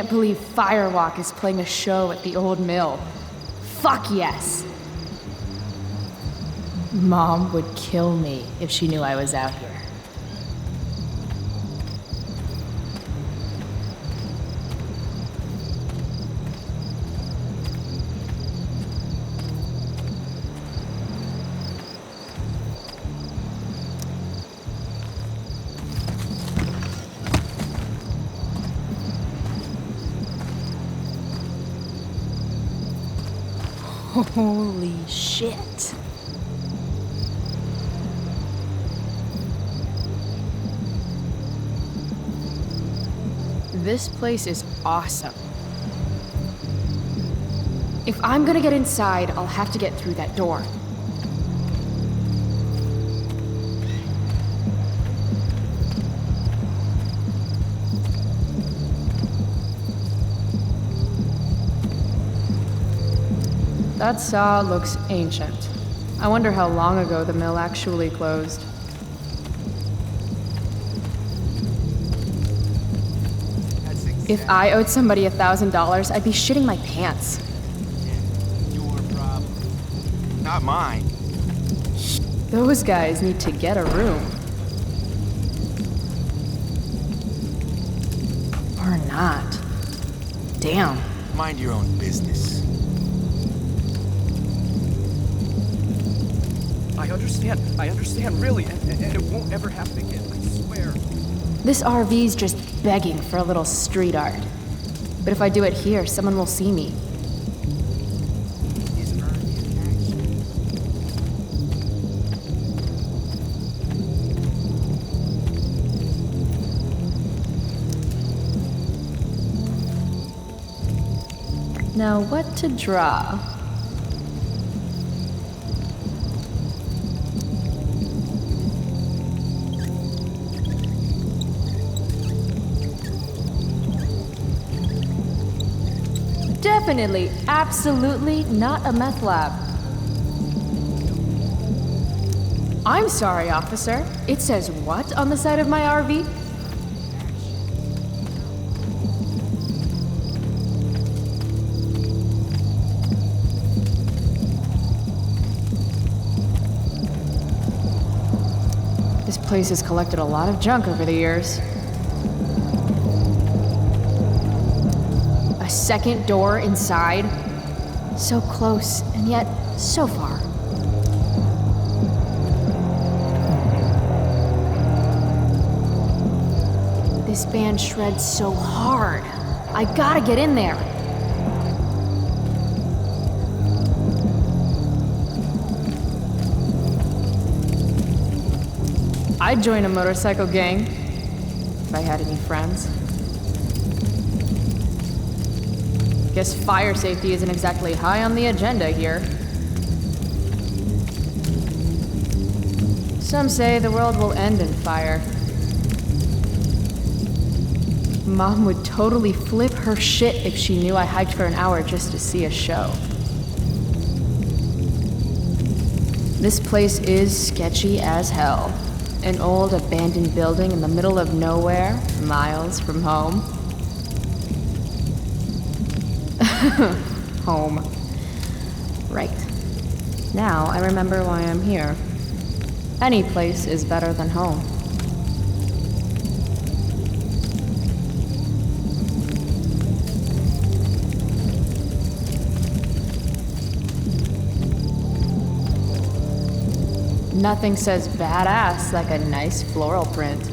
can't believe Firewalk is playing a show at the old mill. Fuck yes! Mom would kill me if she knew I was out here. Holy shit. This place is awesome. If I'm gonna get inside, I'll have to get through that door. That saw looks ancient. I wonder how long ago the mill actually closed. If I owed somebody $1,000, I'd be shitting my pants. Your problem, not mine. Those guys need to get a room. Or not. Damn. Mind your own business. I understand, really, and it won't ever happen again, I swear. This RV's just begging for a little street art. But if I do it here, someone will see me. Now what to draw? Definitely, absolutely not a meth lab. I'm sorry, officer. It says what on the side of my RV? This place has collected a lot of junk over the years. A second door inside. So close, and yet so far. This band shreds so hard. I gotta get in there. I'd join a motorcycle gang if I had any friends. Guess fire safety isn't exactly high on the agenda here. Some say the world will end in fire. Mom would totally flip her shit if she knew I hiked for an hour just to see a show. This place is sketchy as hell. An old abandoned building in the middle of nowhere, miles from home. Home. Right. Now I remember why I'm here. Any place is better than home. Nothing says badass like a nice floral print.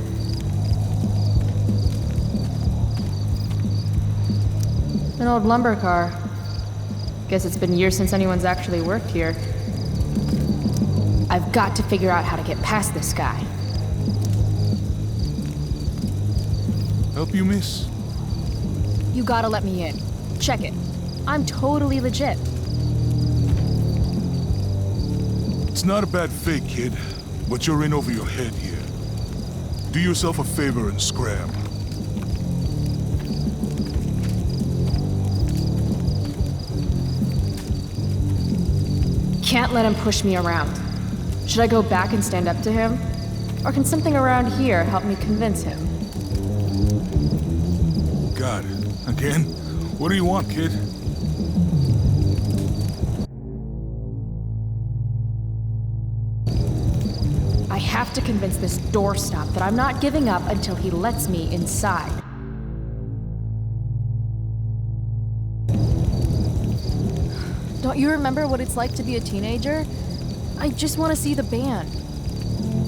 An old lumber car. Guess it's been years since anyone's actually worked here. I've got to figure out how to get past this guy. Help you, miss? You gotta let me in. Check it. I'm totally legit. It's not a bad fake, kid, but you're in over your head here. Do yourself a favor and scram. Can't let him push me around. Should I go back and stand up to him? Or can something around here help me convince him? Got it. Again? What do you want, kid? I have to convince this doorstop that I'm not giving up until he lets me inside. Don't you remember what it's like to be a teenager? I just want to see the band.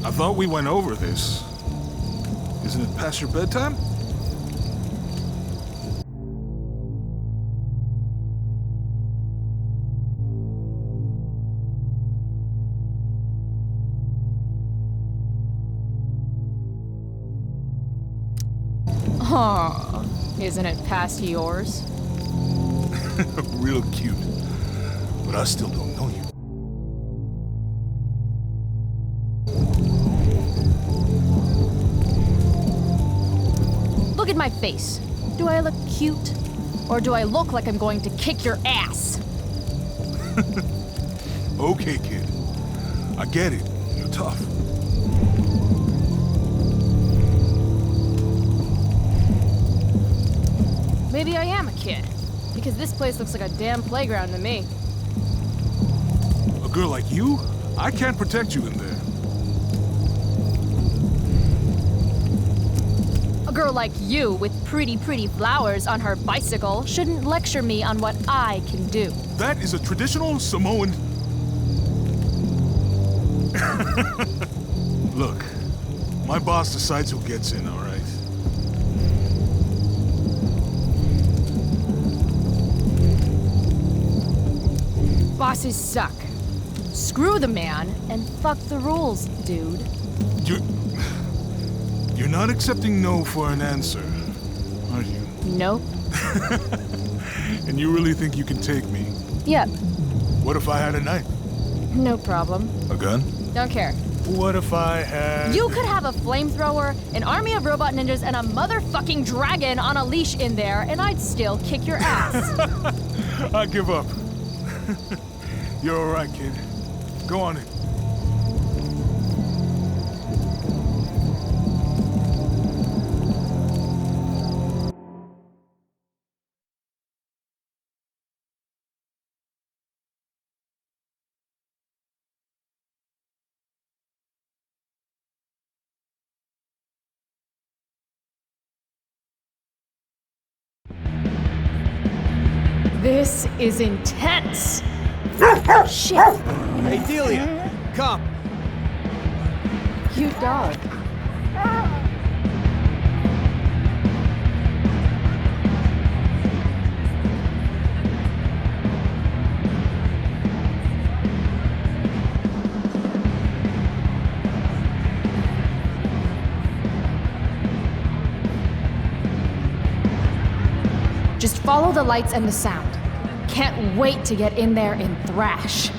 I thought we went over this. Isn't it past your bedtime? Aw, isn't it past yours? Real cute. But I still don't know you. Look at my face. Do I look cute? Or do I look like I'm going to kick your ass? Okay, kid. I get it. You're tough. Maybe I am a kid. Because this place looks like a damn playground to me. A girl like you? I can't protect you in there. A girl like you with pretty flowers on her bicycle shouldn't lecture me on what I can do. That is a traditional Samoan... Look, my boss decides who gets in, all right? Bosses suck. Screw the man and fuck the rules, dude. You're not accepting no for an answer, are you? Nope. And you really think you can take me? Yep. What if I had a knife? No problem. A gun? Don't care. What if I had... You could have a flamethrower, an army of robot ninjas, and a motherfucking dragon on a leash in there, and I'd still kick your ass. I give up. You're all right, kid. Go on in. This is intense. Shit. Hey, Delia, come. Cute dog. Just follow the lights and the sound. Can't wait to get in there and thrash.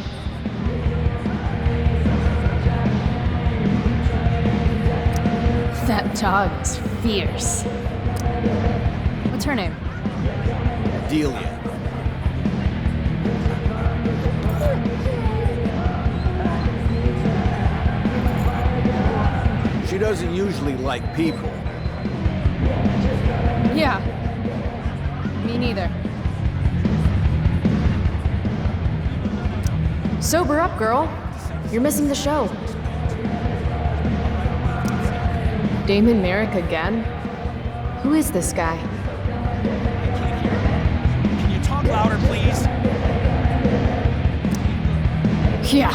That dog is fierce. What's her name? Delia. She doesn't usually like people. Yeah. Me neither. Sober up, girl. You're missing the show. Damon Merrick again? Who is this guy? Can you talk louder, please? Yeah,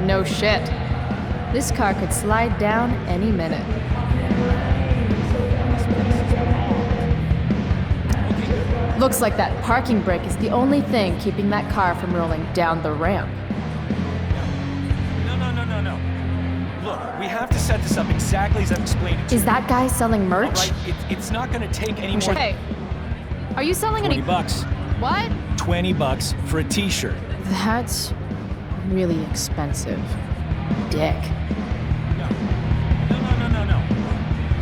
no shit. This car could slide down any minute. Looks like that parking brake is the only thing keeping that car from rolling down the ramp. No. Look, we have to set this up exactly as I've explained it to you. Is that guy selling merch? Right? It's not gonna take any more Hey, are you selling than any... 20 bucks. What? 20 bucks for a t-shirt. That's really expensive. Dick. No.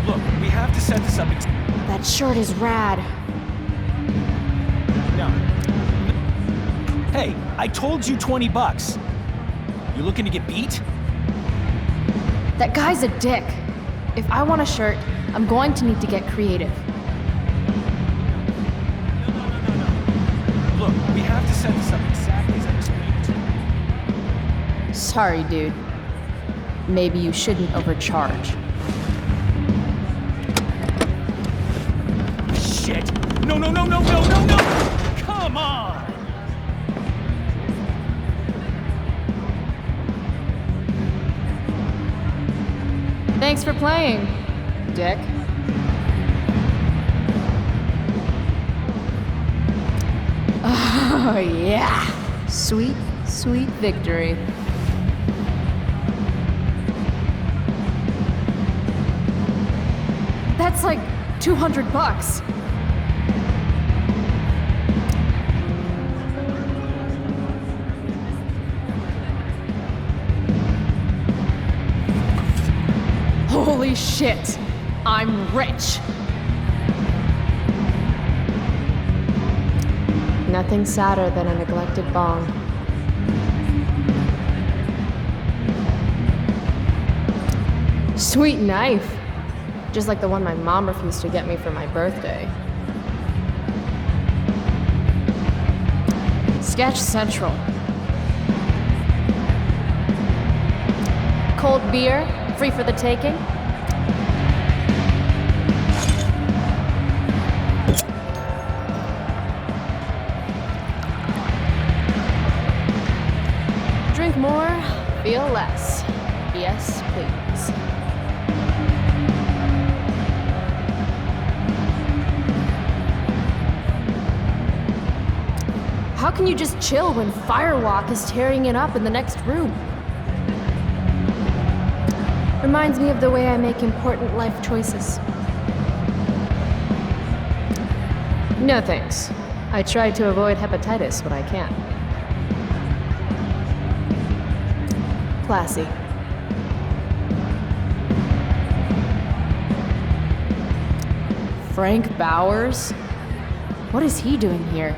Look, we have to set this up That shirt is rad. No. Hey, I told you 20 bucks. You looking to get beat? That guy's a dick. If I want a shirt, I'm going to need to get creative. set this up exactly as I explained to you. Sorry, dude. Maybe you shouldn't overcharge. Shit! No, no, no, no, no, no, no! Come on! Thanks for playing, Dick. Oh, yeah. Sweet, sweet victory. That's like $200. Holy shit! I'm rich! Nothing sadder than a neglected bong. Sweet knife! Just like the one my mom refused to get me for my birthday. Sketch Central. Cold beer, free for the taking. Drink more, feel less. Yes, please. How can you just chill when Firewalk is tearing it up in the next room? Reminds me of the way I make important life choices. No thanks. I try to avoid hepatitis when I can. Classy. Frank Bowers? What is he doing here?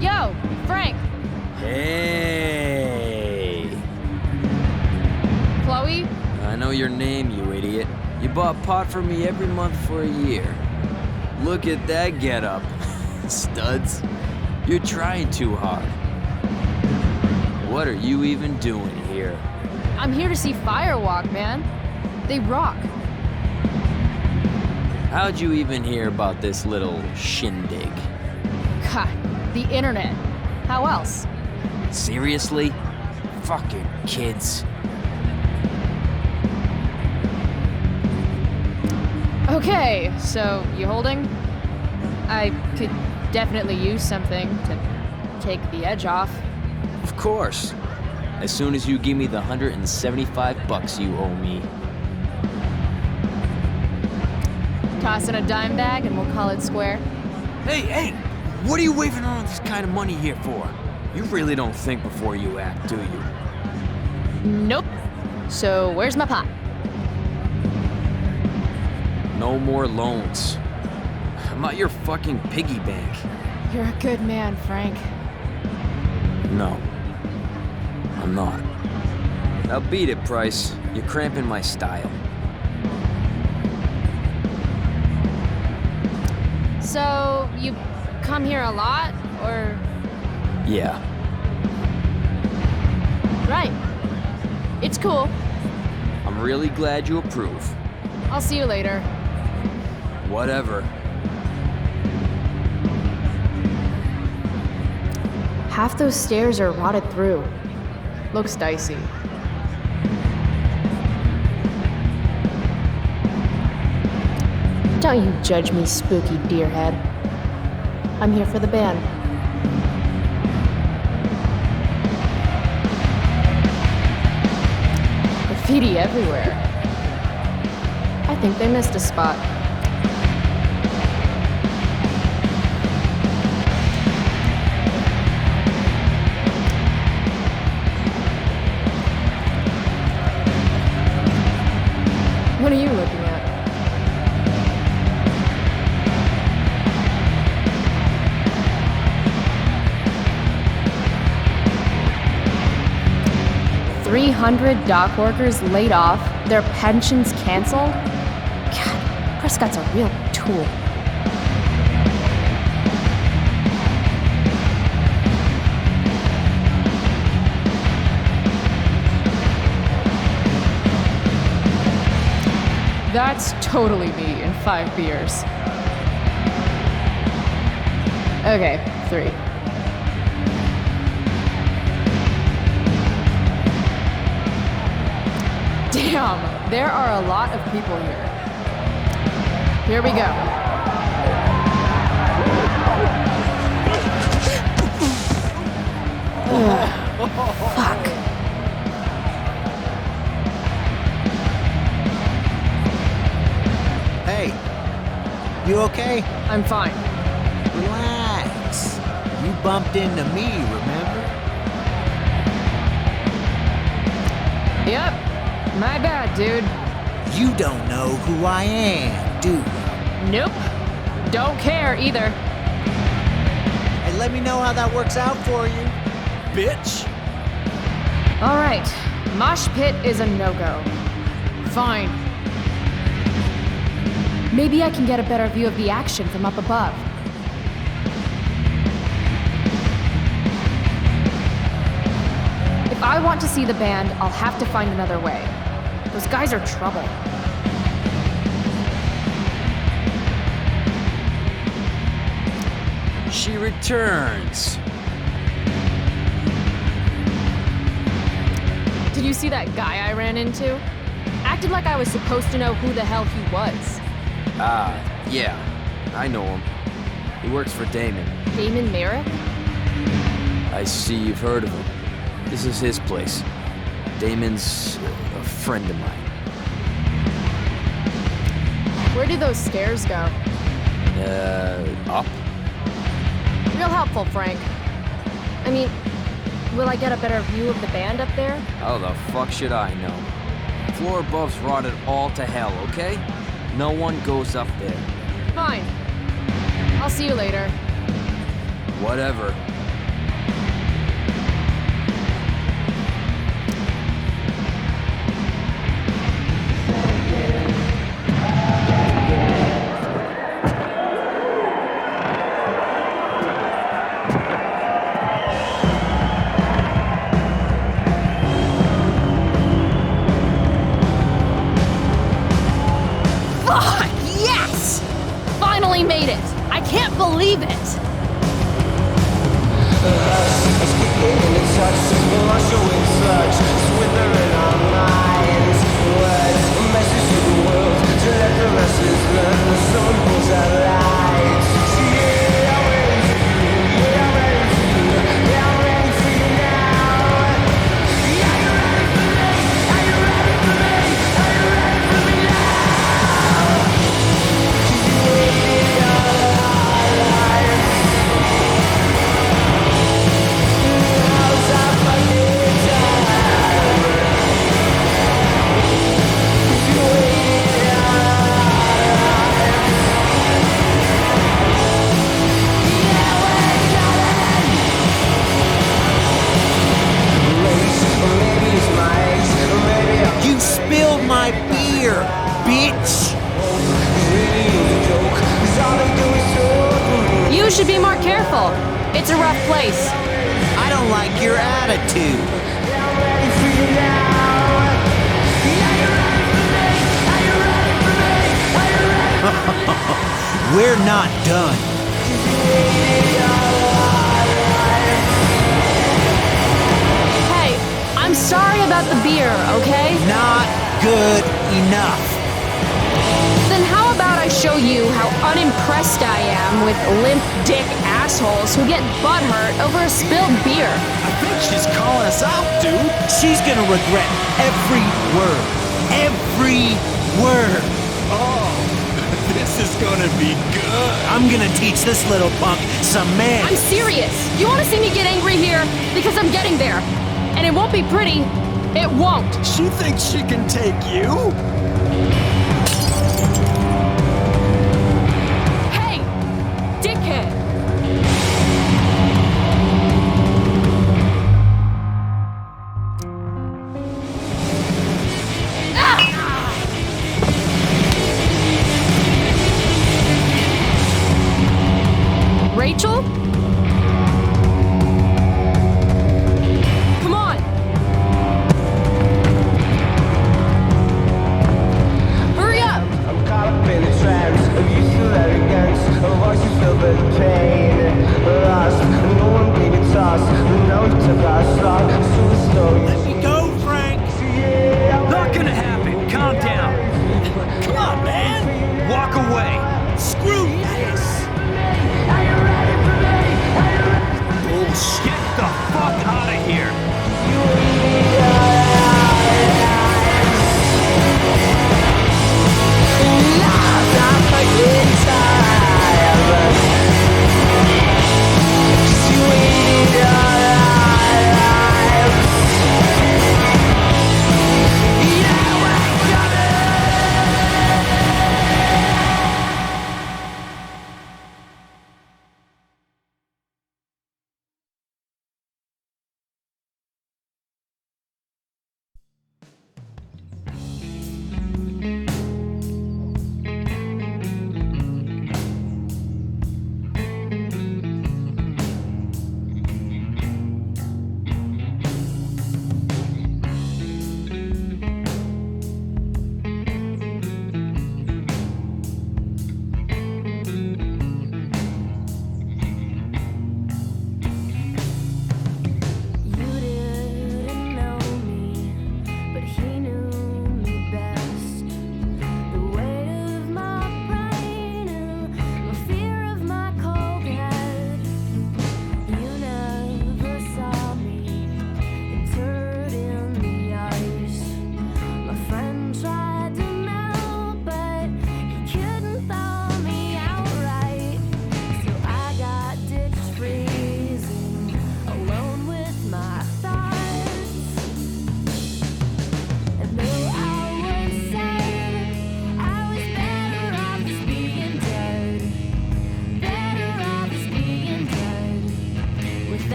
Yo, Frank! Hey! Chloe? I know your name, you idiot. You bought pot for me every month for a year. Look at that getup. Studs. You're trying too hard. What are you even doing here? I'm here to see Firewalk, man. They rock. How'd you even hear about this little shindig? God, the internet. How else? Seriously? Fucking kids. Okay, so you holding? I could definitely use something to take the edge off. Of course. As soon as you give me the $175 you owe me. Toss in a dime bag and we'll call it square. Hey! What are you waving around this kind of money here for? You really don't think before you act, do you? Nope. So where's my pot? No more loans. I'm not your fucking piggy bank. You're a good man, Frank. No. I'm not. Now beat it, Price. You're cramping my style. So, you come here a lot, or? Yeah. Right. It's cool. I'm really glad you approve. I'll see you later. Whatever. Half those stairs are rotted through. Looks dicey. Don't you judge me, spooky deerhead. I'm here for the band. Graffiti everywhere. I think they missed a spot. What are you looking at? $300 dock workers laid off, their pensions canceled? God, Prescott's a real tool. That's totally me in 5 beers. Okay, 3. Damn, there are a lot of people here. Here we go. Fuck. Hey, you okay? I'm fine. Relax. You bumped into me, remember? Yep, my bad, dude. You don't know who I am, do you? Nope. Don't care either. Hey, let me know how that works out for you. Bitch! All right, mosh pit is a no-go. Fine. Maybe I can get a better view of the action from up above. If I want to see the band, I'll have to find another way. Those guys are trouble. She returns. Did you see that guy I ran into? Acted like I was supposed to know who the hell he was. Yeah, I know him. He works for Damon. Damon Merrick? I see you've heard of him. This is his place. Damon's a friend of mine. Where do those stairs go? Up? Real helpful, Frank. I mean, will I get a better view of the band up there? How the fuck should I know? Floor above's rotted all to hell, okay? No one goes up there. Fine. I'll see you later. Whatever. Fuck! Yes! Finally made it! I can't believe it! You spilled my beer, bitch! You should be more careful. It's a rough place. I don't like your attitude. We're not done. Hey, I'm sorry about the beer, okay? Not good enough. Then how about I show you how unimpressed I am with limp dick assholes who get butthurt over a spilled beer? I think she's calling us out, dude. She's gonna regret every word. Every word. Oh, this is gonna be good. I'm gonna teach this little punk some man. I'm serious. You want to see me get angry here? Because I'm getting there. And it won't be pretty. It won't. She thinks she can take you? Hey, dickhead. Rachel? Come on.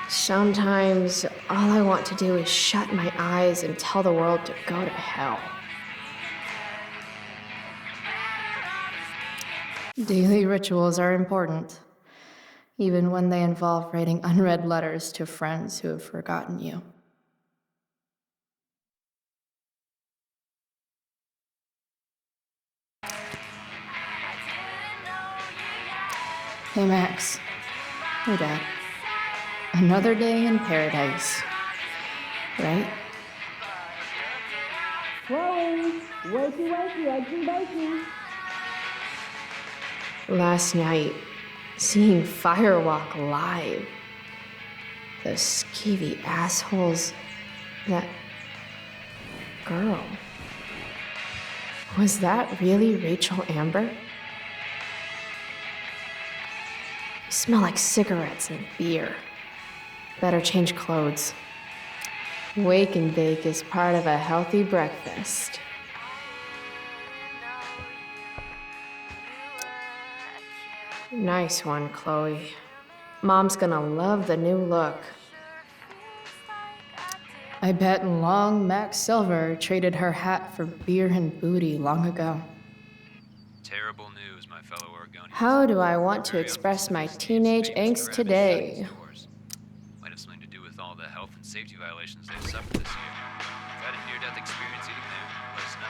Sometimes all I want to do is shut my eyes and tell the world to go to hell. Daily rituals are important, even when they involve writing unread letters to friends who have forgotten you. Hey, Max. Hey, Dad. Another day in paradise. Right? Chloe, wakey, wakey, eggs and bacon. Last night, seeing Firewalk live. Those skeevy assholes. That girl. Was that really Rachel Amber? You smell like cigarettes and beer. Better change clothes. Wake and bake is part of a healthy breakfast. Nice one, Chloe. Mom's gonna love the new look. I bet long Max Silver traded her hat for beer and booty long ago. Terrible news, my fellow Oregonians. How do I want to express my teenage angst today? Might have something to do with all the health and safety violations they've suffered this year. If you had a near-death experience eating there, let us know.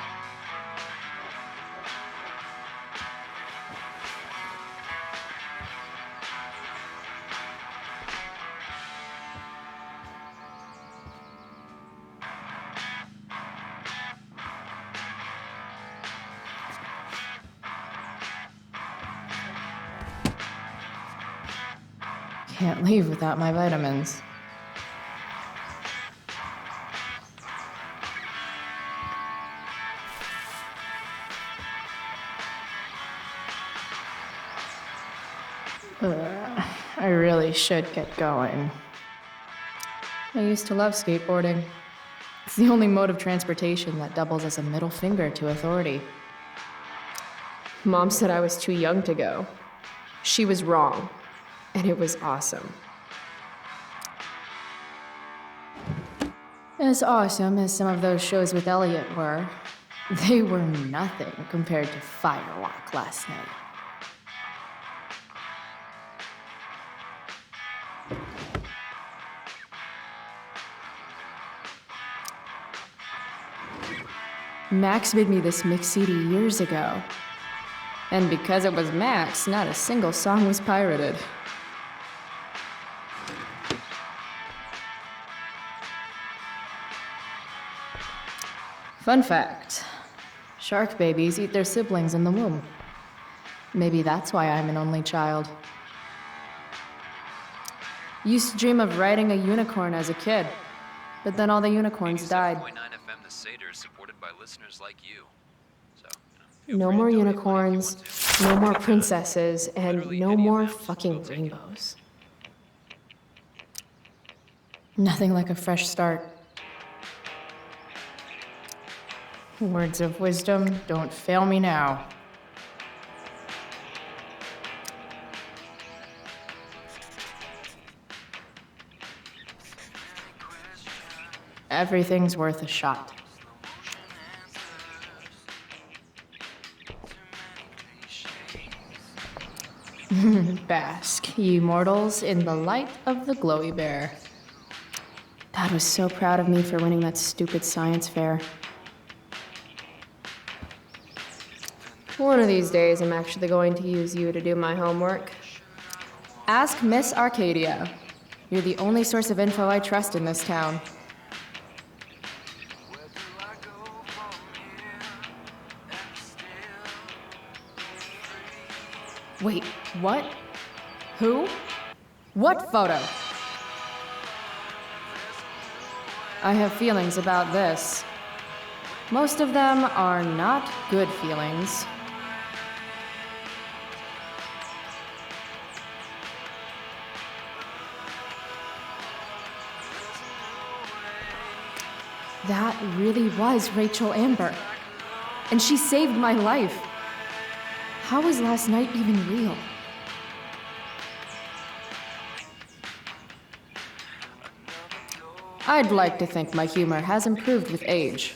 Can't leave without my vitamins. I really should get going. I used to love skateboarding. It's the only mode of transportation that doubles as a middle finger to authority. Mom said I was too young to go. She was wrong, and it was awesome. As awesome as some of those shows with Elliot were, they were nothing compared to Firewalk last night. Max made me this mix CD years ago. And because it was Max, not a single song was pirated. Fun fact, shark babies eat their siblings in the womb. Maybe that's why I'm an only child. Used to dream of riding a unicorn as a kid, but then all the unicorns died. 87.9 FM The Seder is supported by listeners like you. So, feel No free to more donate unicorns, money if you no want to. more princesses, and Literally no any more amount, fucking we'll take it. rainbows. Nothing like a fresh start. Words of wisdom, don't fail me now. Everything's worth a shot. Bask, ye mortals, in the light of the glowy bear. Dad was so proud of me for winning that stupid science fair. One of these days, I'm actually going to use you to do my homework. Ask Miss Arcadia. You're the only source of info I trust in this town. Wait, what? Who? What photo? I have feelings about this. Most of them are not good feelings. That really was Rachel Amber. And she saved my life. How was last night even real? I'd like to think my humor has improved with age.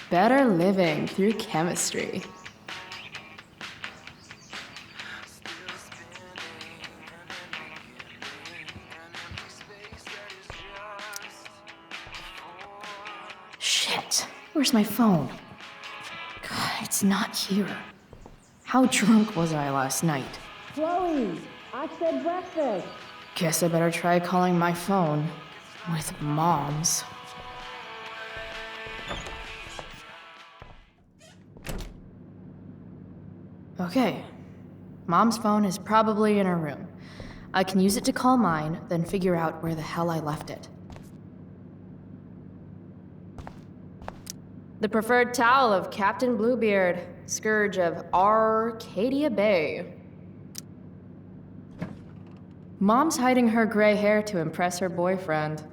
Better living through chemistry. Shit, where's my phone? God, it's not here. How drunk was I last night? Chloe, I said breakfast. Guess I better try calling my phone with Mom's. Okay, Mom's phone is probably in her room. I can use it to call mine, then figure out where the hell I left it. The preferred towel of Captain Bluebeard, scourge of Arcadia Bay. Mom's hiding her gray hair to impress her boyfriend.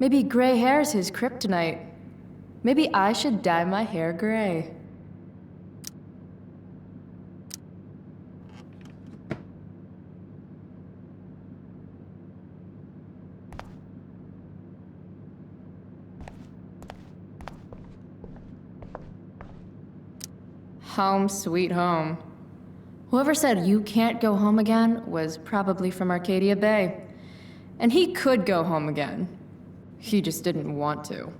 Maybe gray hair's his kryptonite. Maybe I should dye my hair gray. Home sweet home. Whoever said you can't go home again was probably from Arcadia Bay. And he could go home again. He just didn't want to.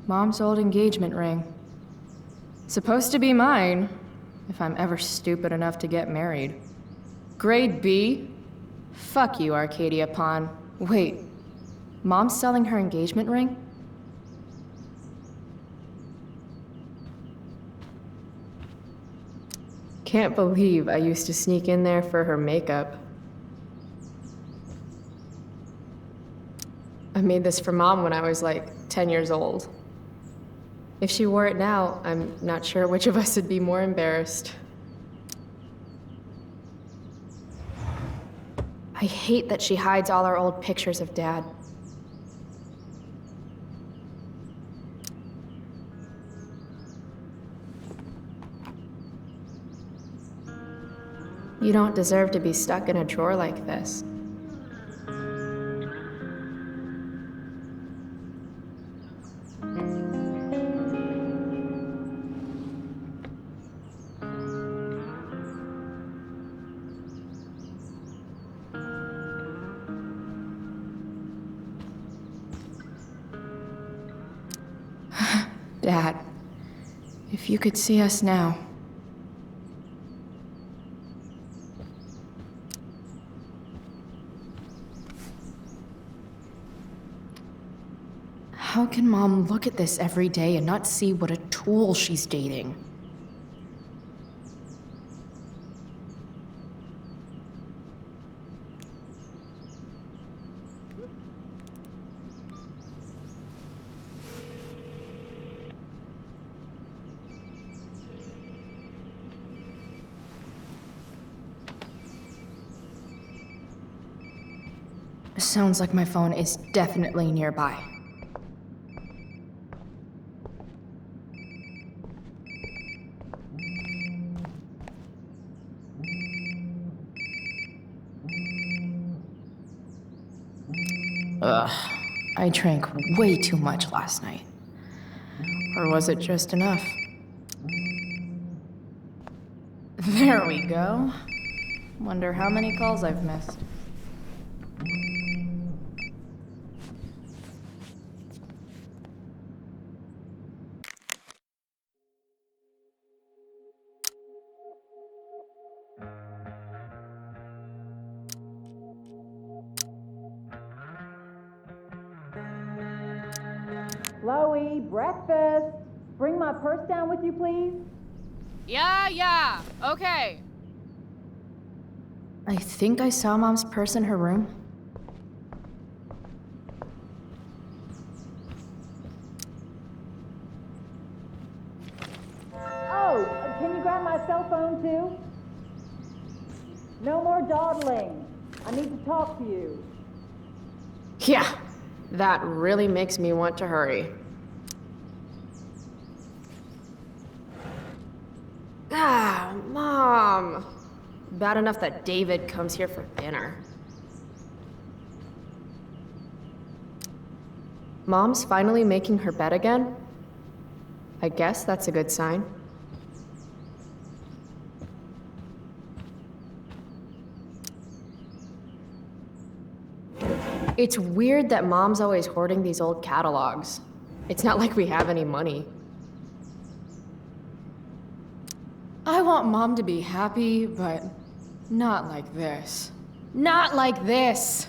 Mom's old engagement ring. Supposed to be mine, if I'm ever stupid enough to get married. Grade B? Fuck you, Arcadia Pawn. Wait, Mom's selling her engagement ring? Can't believe I used to sneak in there for her makeup. I made this for Mom when I was like 10 years old. If she wore it now, I'm not sure which of us would be more embarrassed. I hate that she hides all our old pictures of Dad. You don't deserve to be stuck in a drawer like this. Dad, if you could see us now. How can Mom look at this every day and not see what a tool she's dating? Sounds like my phone is definitely nearby. Ugh, I drank way too much last night. Or was it just enough? There we go. Wonder how many calls I've missed. Chloe, breakfast. Bring my purse down with you, please. Yeah, okay. I think I saw Mom's purse in her room. Oh, can you grab my cell phone too? No more dawdling. I need to talk to you. Yeah, that really makes me want to hurry. Ah, Mom! Bad enough that David comes here for dinner. Mom's finally making her bed again? I guess that's a good sign. It's weird that Mom's always hoarding these old catalogs. It's not like we have any money. I want Mom to be happy, but not like this. Not like this!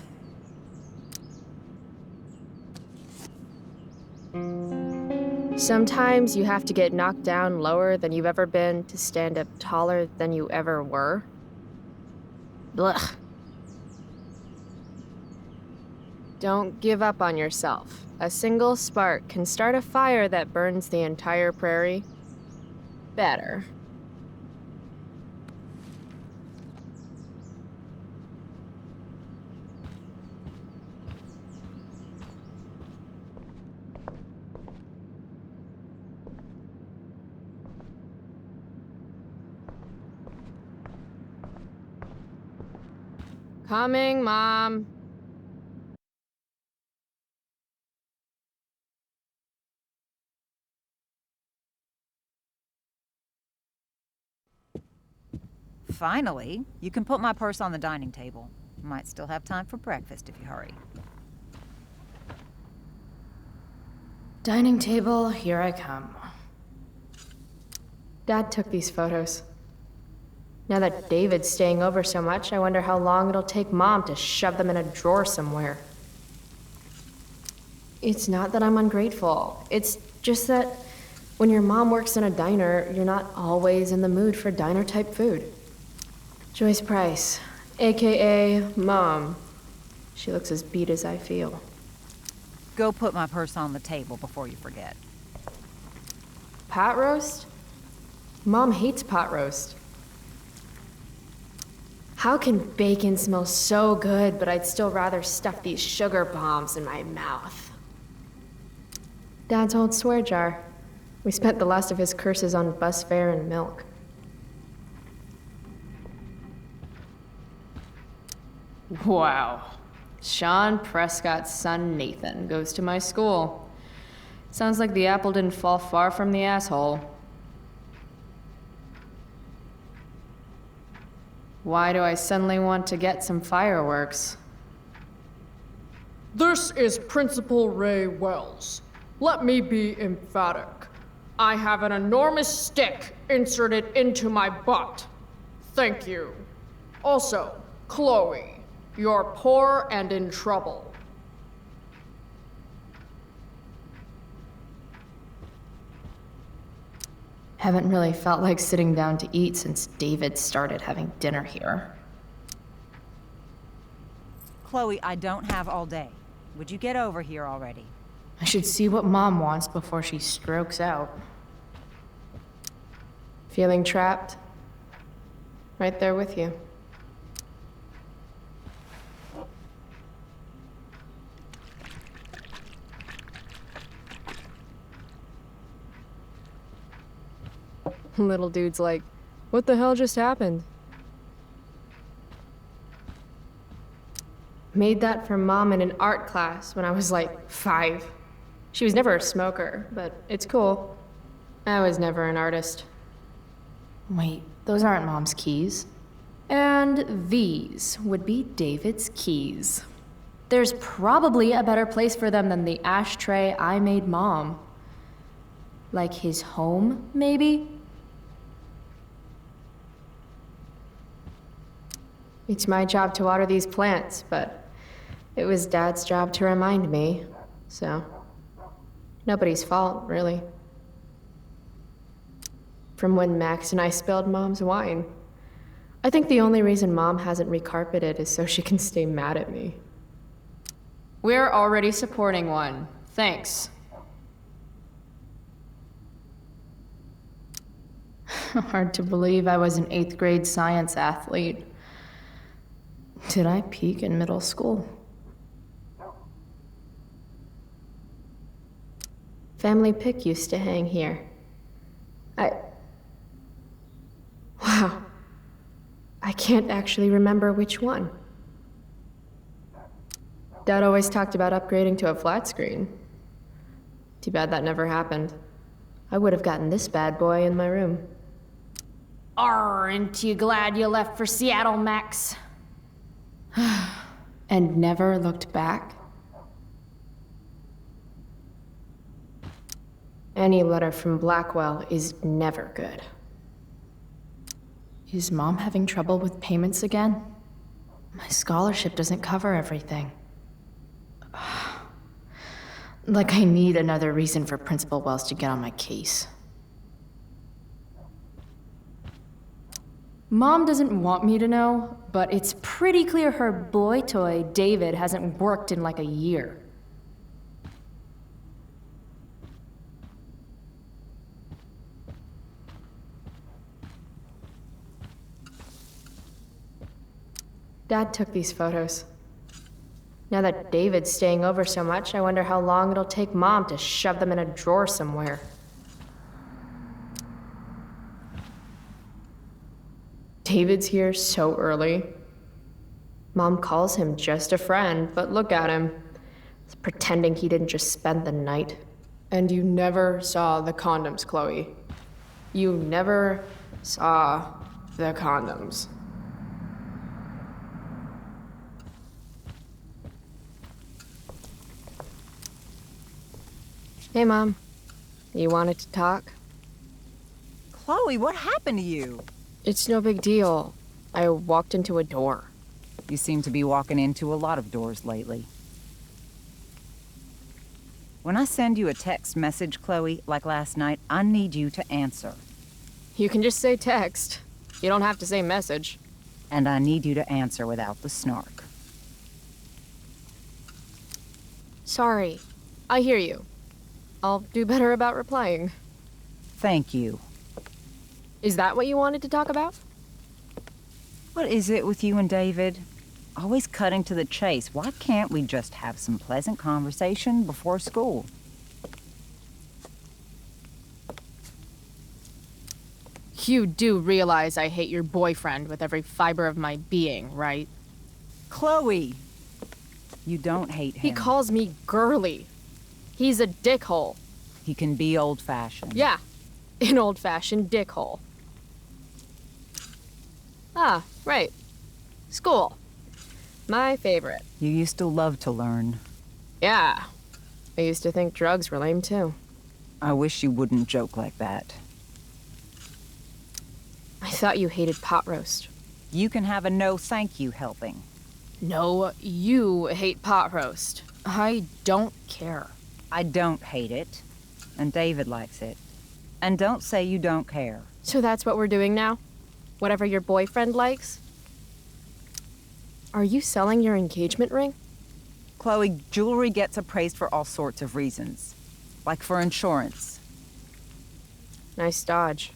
Sometimes you have to get knocked down lower than you've ever been to stand up taller than you ever were. Blech. Don't give up on yourself. A single spark can start a fire that burns the entire prairie. Better. Coming, Mom. Finally, you can put my purse on the dining table. Might still have time for breakfast if you hurry. Dining table, here I come. Dad took these photos. Now that David's staying over so much, I wonder how long it'll take Mom to shove them in a drawer somewhere. It's not that I'm ungrateful. It's just that when your mom works in a diner, you're not always in the mood for diner-type food. Joyce Price, AKA Mom. She looks as beat as I feel. Go put my purse on the table before you forget. Pot roast? Mom hates pot roast. How can bacon smell so good, but I'd still rather stuff these sugar bombs in my mouth? Dad's old swear jar. We spent the last of his curses on bus fare and milk. Wow. Sean Prescott's son Nathan goes to my school. Sounds like the apple didn't fall far from the asshole. Why do I suddenly want to get some fireworks? This is Principal Ray Wells. Let me be emphatic. I have an enormous stick inserted into my butt. Thank you. Also, Chloe, you're poor and in trouble. Haven't really felt like sitting down to eat since David started having dinner here. Chloe, I don't have all day. Would you get over here already? I should see what Mom wants before she strokes out. Feeling trapped? Right there with you. Little dude's like, what the hell just happened? Made that for Mom in an art class when I was like 5. She was never a smoker, but it's cool. I was never an artist. Wait, those aren't Mom's keys. And these would be David's keys. There's probably a better place for them than the ashtray I made Mom. Like his home, maybe? It's my job to water these plants, but it was Dad's job to remind me, so nobody's fault, really. From when Max and I spilled Mom's wine. I think the only reason Mom hasn't recarpeted is so she can stay mad at me. We're already supporting one. Thanks. Hard to believe I was an 8th grade science athlete. Did I peak in middle school? family pic used to hang here. Wow. I can't actually remember which one. Dad always talked about upgrading to a flat screen. Too bad that never happened. I would have gotten this bad boy in my room. Aren't you glad you left for Seattle, Max? And never looked back? Any letter from Blackwell is never good. Is Mom having trouble with payments again? My scholarship doesn't cover everything. Like I need another reason for Principal Wells to get on my case. Mom doesn't want me to know, but it's pretty clear her boy toy, David, hasn't worked in like a year. Dad took these photos. Now that David's staying over so much, I wonder how long it'll take Mom to shove them in a drawer somewhere. David's here so early. Mom calls him just a friend, but look at him. He's pretending he didn't just spend the night. And you never saw the condoms, Chloe. You never saw the condoms. Hey, Mom. You wanted to talk? Chloe, what happened to you? It's no big deal. I walked into a door. You seem to be walking into a lot of doors lately. When I send you a text message, Chloe, like last night, I need you to answer. You can just say text. You don't have to say message. And I need you to answer without the snark. Sorry. I hear you. I'll do better about replying. Thank you. Is that what you wanted to talk about? What is it with you and David? Always cutting to the chase. Why can't we just have some pleasant conversation before school? You do realize I hate your boyfriend with every fiber of my being, right? Chloe! You don't hate him. He calls me girly. He's a dickhole. He can be old-fashioned. Yeah, an old-fashioned dickhole. Ah, right. School. My favorite. You used to love to learn. Yeah. I used to think drugs were lame, too. I wish you wouldn't joke like that. I thought you hated pot roast. You can have a no thank you helping. No, you hate pot roast. I don't care. I don't hate it. And David likes it. And don't say you don't care. So that's what we're doing now? Whatever your boyfriend likes? Are you selling your engagement ring? Chloe, jewelry gets appraised for all sorts of reasons. Like for insurance. Nice dodge.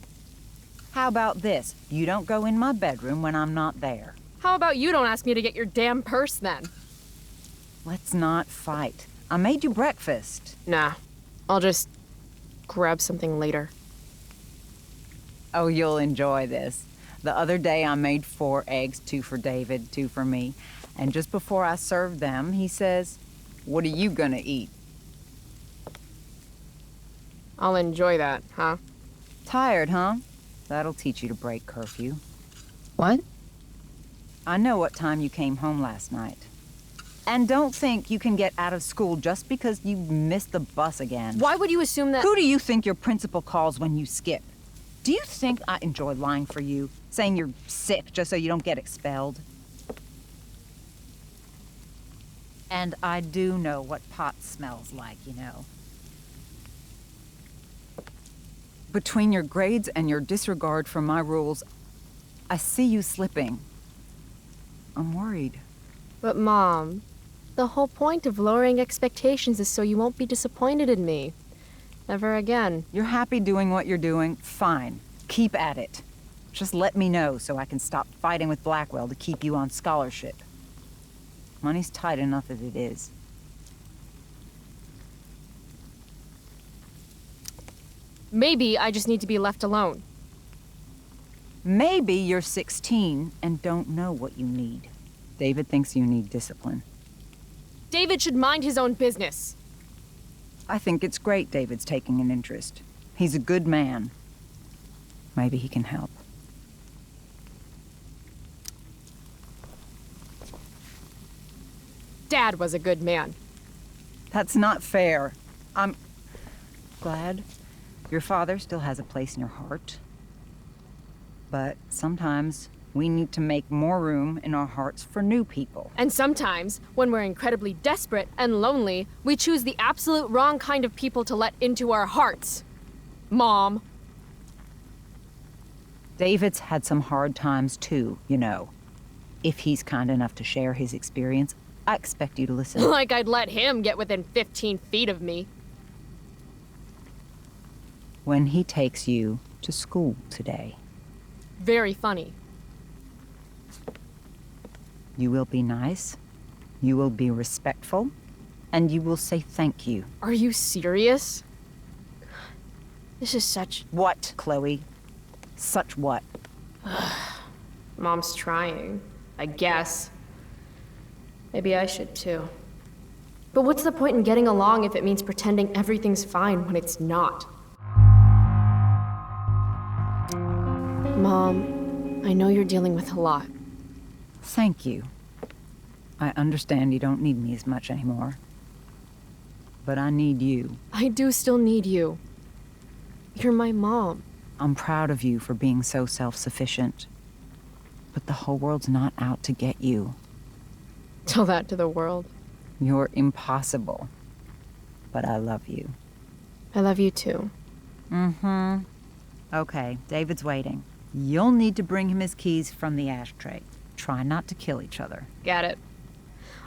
How about this? You don't go in my bedroom when I'm not there. How about you don't ask me to get your damn purse then? Let's not fight. I made you breakfast. Nah. I'll just grab something later. Oh, you'll enjoy this. The other day I made 4 eggs, 2 for David, 2 for me. And just before I served them, he says, "What are you gonna eat?" I'll enjoy that, huh? Tired, huh? That'll teach you to break curfew. What? I know what time you came home last night. And don't think you can get out of school just because you missed the bus again. Why would you assume that— Who do you think your principal calls when you skip? Do you think I enjoy lying for you? Saying you're sick just so you don't get expelled? And I do know what pot smells like, you know. Between your grades and your disregard for my rules, I see you slipping. I'm worried. But Mom, the whole point of lowering expectations is so you won't be disappointed in me. Never again. You're happy doing what you're doing? Fine. Keep at it. Just let me know so I can stop fighting with Blackwell to keep you on scholarship. Money's tight enough as it is. Maybe I just need to be left alone. Maybe you're 16 and don't know what you need. David thinks you need discipline. David should mind his own business. I think it's great David's taking an interest. He's a good man. Maybe he can help. Dad was a good man. That's not fair. I'm glad your father still has a place in your heart. But sometimes we need to make more room in our hearts for new people. And sometimes, when we're incredibly desperate and lonely, we choose the absolute wrong kind of people to let into our hearts. Mom. David's had some hard times too, you know. If he's kind enough to share his experience, I expect you to listen. Like I'd let him get within 15 feet of me. When he takes you to school today, Very funny. you will be nice, you will be respectful, and you will say thank you. Are you serious? This is such... What, Chloe? Such what? Mom's trying, I guess. Maybe I should too. But what's the point in getting along if it means pretending everything's fine when it's not? Mom, I know you're dealing with a lot. Thank you. I understand you don't need me as much anymore. But I need you. I do still need you. You're my mom. I'm proud of you for being so self-sufficient. But the whole world's not out to get you. Tell that to the world. You're impossible. But I love you. I love you too. Mm-hmm. Okay, David's waiting. You'll need to bring him his keys from the ashtray. Try not to kill each other. Got it.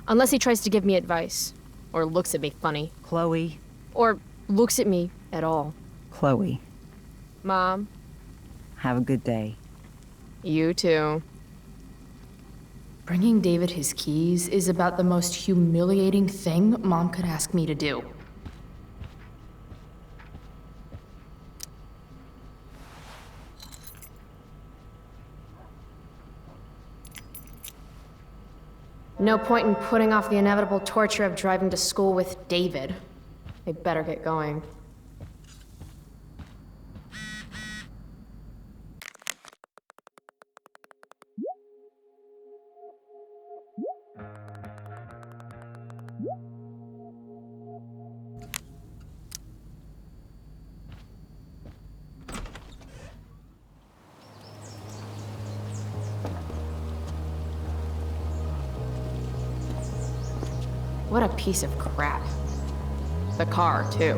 Unless he tries to give me advice. Or looks at me funny. Chloe. Or looks at me at all. Chloe. Mom. Have a good day. You too. Bringing David his keys is about the most humiliating thing Mom could ask me to do. No point in putting off the inevitable torture of driving to school with David. I better get going. What a piece of crap. The car, too.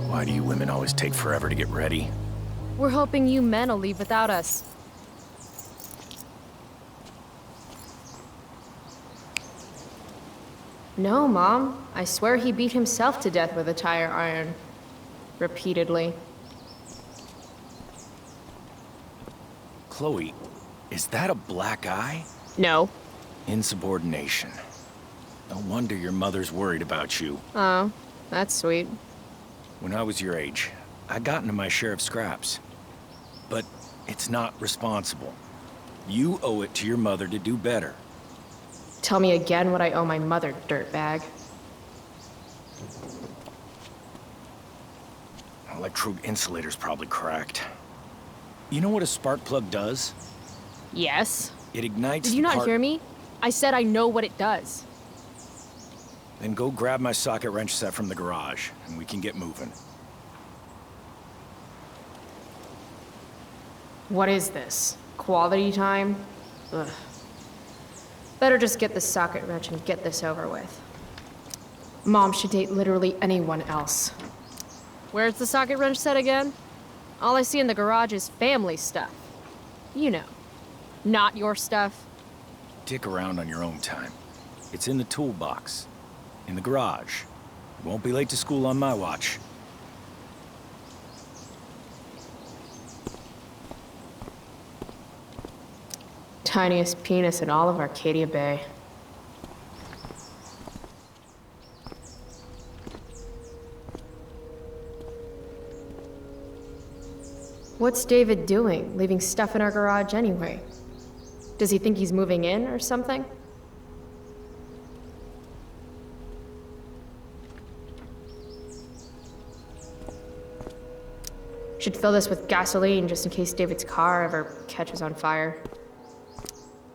Why do you women always take forever to get ready? We're hoping you men will leave without us. No, Mom. I swear he beat himself to death with a tire iron. Repeatedly. Chloe, is that a black eye? No. Insubordination. No wonder your mother's worried about you. Oh, that's sweet. When I was your age, I got into my share of scraps. But it's not responsible. You owe it to your mother to do better. Tell me again what I owe my mother, dirtbag. Electrode insulator's probably cracked. You know what a spark plug does? Yes. It ignites Did you not part- hear me? I said I know what it does. Then go grab my socket wrench set from the garage, and we can get moving. What is this? Quality time? Ugh. Better just get the socket wrench and get this over with. Mom should date literally anyone else. Where's the socket wrench set again? All I see in the garage is family stuff. You know, not your stuff. Dick around on your own time. It's in the toolbox. In the garage. You won't be late to school on my watch. Tiniest penis in all of Arcadia Bay. What's David doing, leaving stuff in our garage anyway? Does he think he's moving in or something? Should fill this with gasoline just in case David's car ever catches on fire.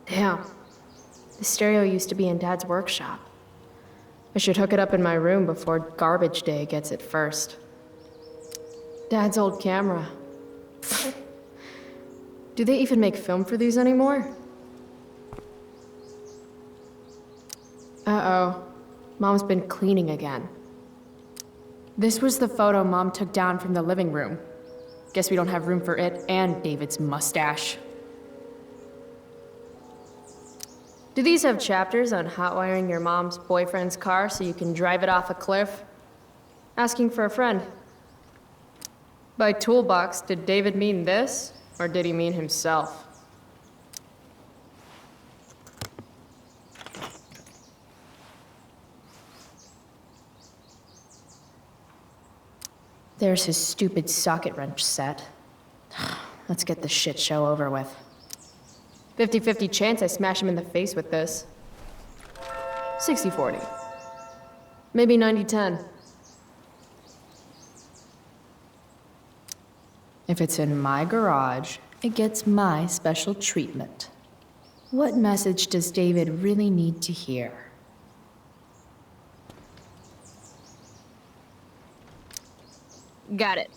Damn. The stereo used to be in Dad's workshop. I should hook it up in my room before garbage day gets it first. Dad's old camera. Do they even make film for these anymore? Uh-oh. Mom's been cleaning again. This was the photo Mom took down from the living room. Guess we don't have room for it and David's mustache. Do these have chapters on hotwiring your mom's boyfriend's car so you can drive it off a cliff? Asking for a friend. By toolbox, did David mean this, or did he mean himself? There's his stupid socket wrench set. Let's get this shit show over with. 50-50 chance I smash him in the face with this. 60-40. Maybe 90-10. If it's in my garage, it gets my special treatment. What message does David really need to hear? Got it.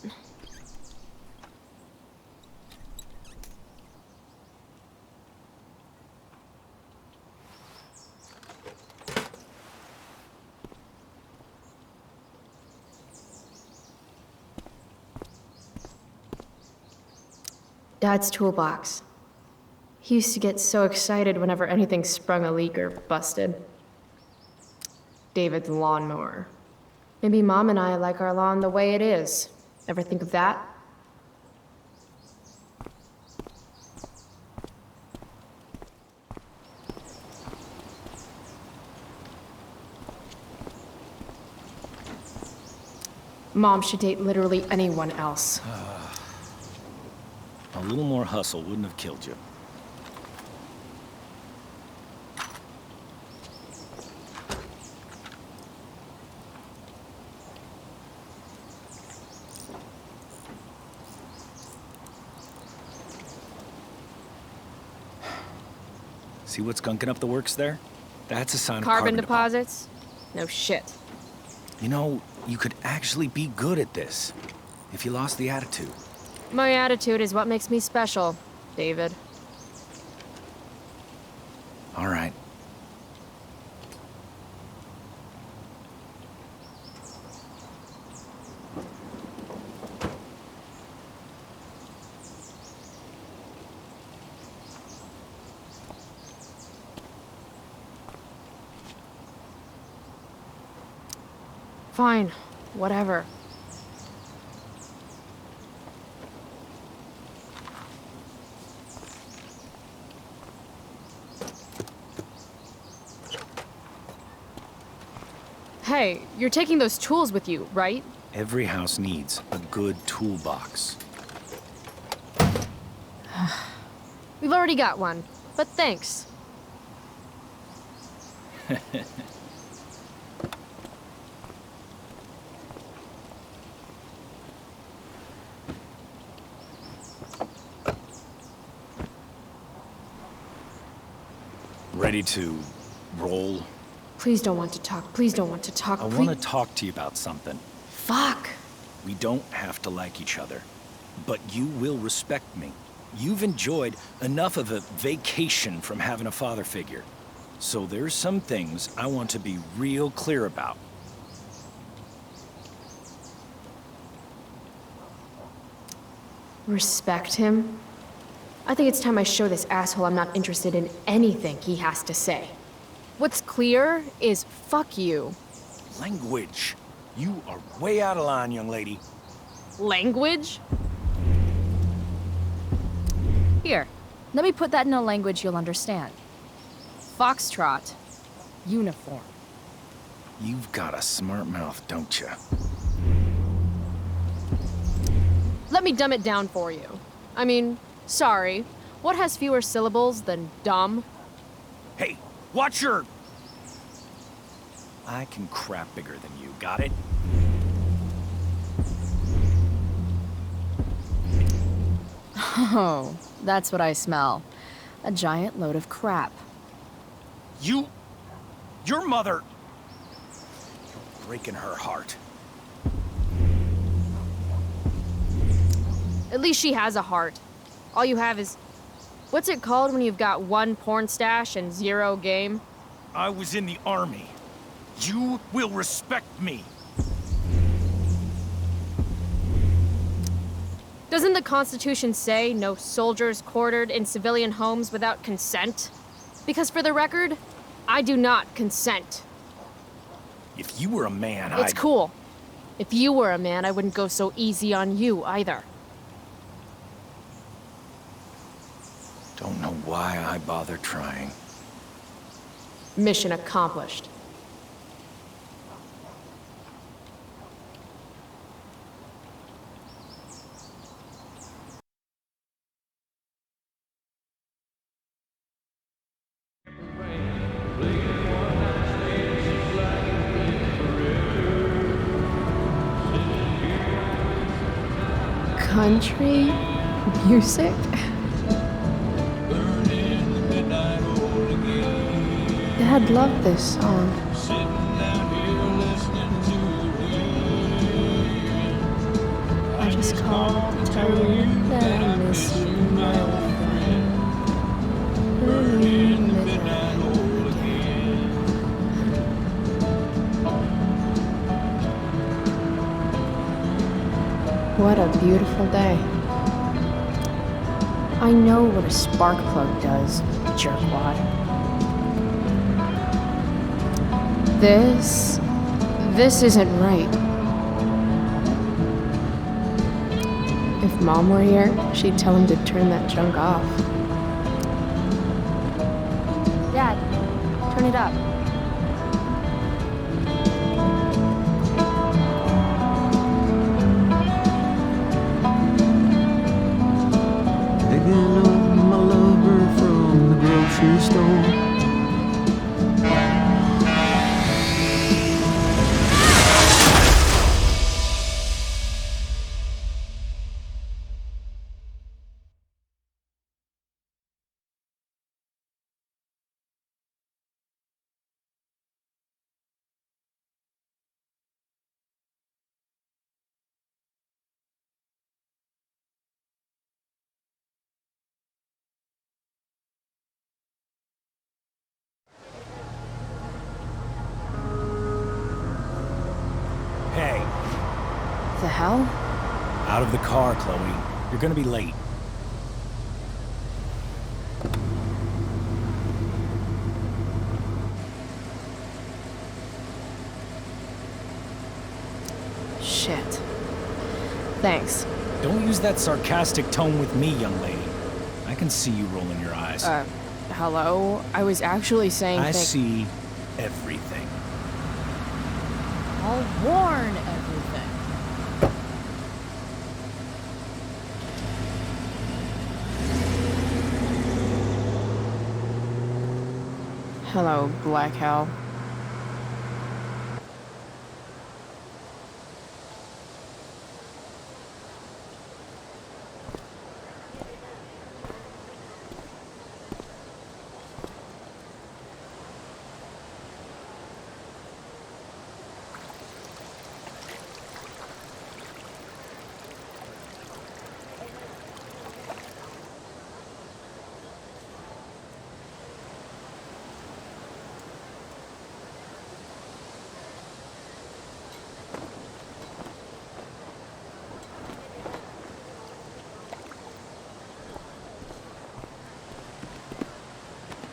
Dad's toolbox. He used to get so excited whenever anything sprung a leak or busted. David's lawnmower. Maybe Mom and I like our lawn the way it is. Ever think of that? Mom should date literally anyone else. A little more hustle wouldn't have killed you. See what's gunking up the works there? That's a sign of Carbon deposits? No shit. You know, you could actually be good at this if you lost the attitude. My attitude is what makes me special, David. All right. Fine, whatever. Hey, you're taking those tools with you, right? Every house needs a good toolbox. We've already got one, but thanks. Ready to roll? Please don't want to talk. Please don't want to talk. I want to talk to you about something. Fuck. We don't have to like each other, but you will respect me. You've enjoyed enough of a vacation from having a father figure. So there's some things I want to be real clear about. Respect him? I think it's time I show this asshole I'm not interested in anything he has to say. What's clear is fuck you. Language. You are way out of line, young lady. Language? Here, let me put that in a language you'll understand. Foxtrot. Uniform. You've got a smart mouth, don't you? Let me dumb it down for you. I mean, sorry. What has fewer syllables than dumb? Hey, watch your... I can crap bigger than you, got it? Oh, that's what I smell. A giant load of crap. Your mother... You're breaking her heart. At least she has a heart. All you have is... What's it called when you've got 1 porn stash and 0 game? I was in the army. You will respect me. Doesn't the Constitution say no soldiers quartered in civilian homes without consent? Because for the record, I do not consent. If you were a man, It's cool. If you were a man, I wouldn't go so easy on you either. Don't know why I bother trying. Mission accomplished. Country music? Dad loved this song. I just called to tell you that I miss you, my old friend. Early midnight again. What a beautiful day. I know what a spark plug does, jerkwad. This isn't right. If Mom were here, she'd tell him to turn that junk off. Dad, turn it up. Picking up my lover from the grocery store. Hey, The hell? out of the car, Chloe. You're gonna be late. Shit. Thanks. Don't use that sarcastic tone with me, young lady. I can see you rolling your eyes. Hello? I was actually saying I see everything. I'll warn everything. Hello, Black Hell.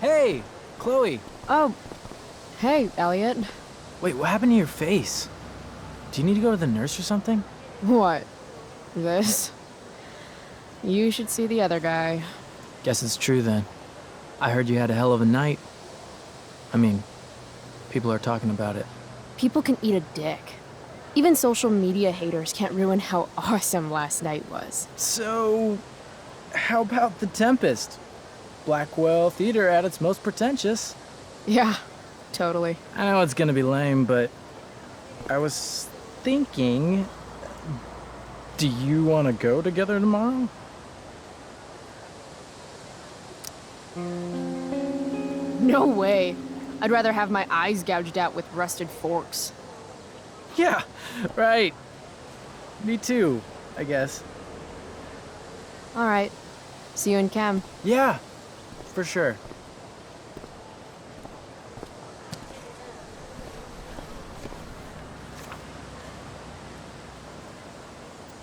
Hey, Chloe. Oh, hey, Elliot. Wait, what happened to your face? Do you need to go to the nurse or something? What? This? You should see the other guy. Guess it's true then. I heard you had a hell of a night. I mean, people are talking about it. People can eat a dick. Even social media haters can't ruin how awesome last night was. So, how about The Tempest? Blackwell Theater at its most pretentious. Yeah, totally. I know it's gonna be lame, but I was thinking, do you want to go together tomorrow? No way. I'd rather have my eyes gouged out with rusted forks. Yeah, right. Me too, I guess. All right. See you in chem. Yeah, for sure.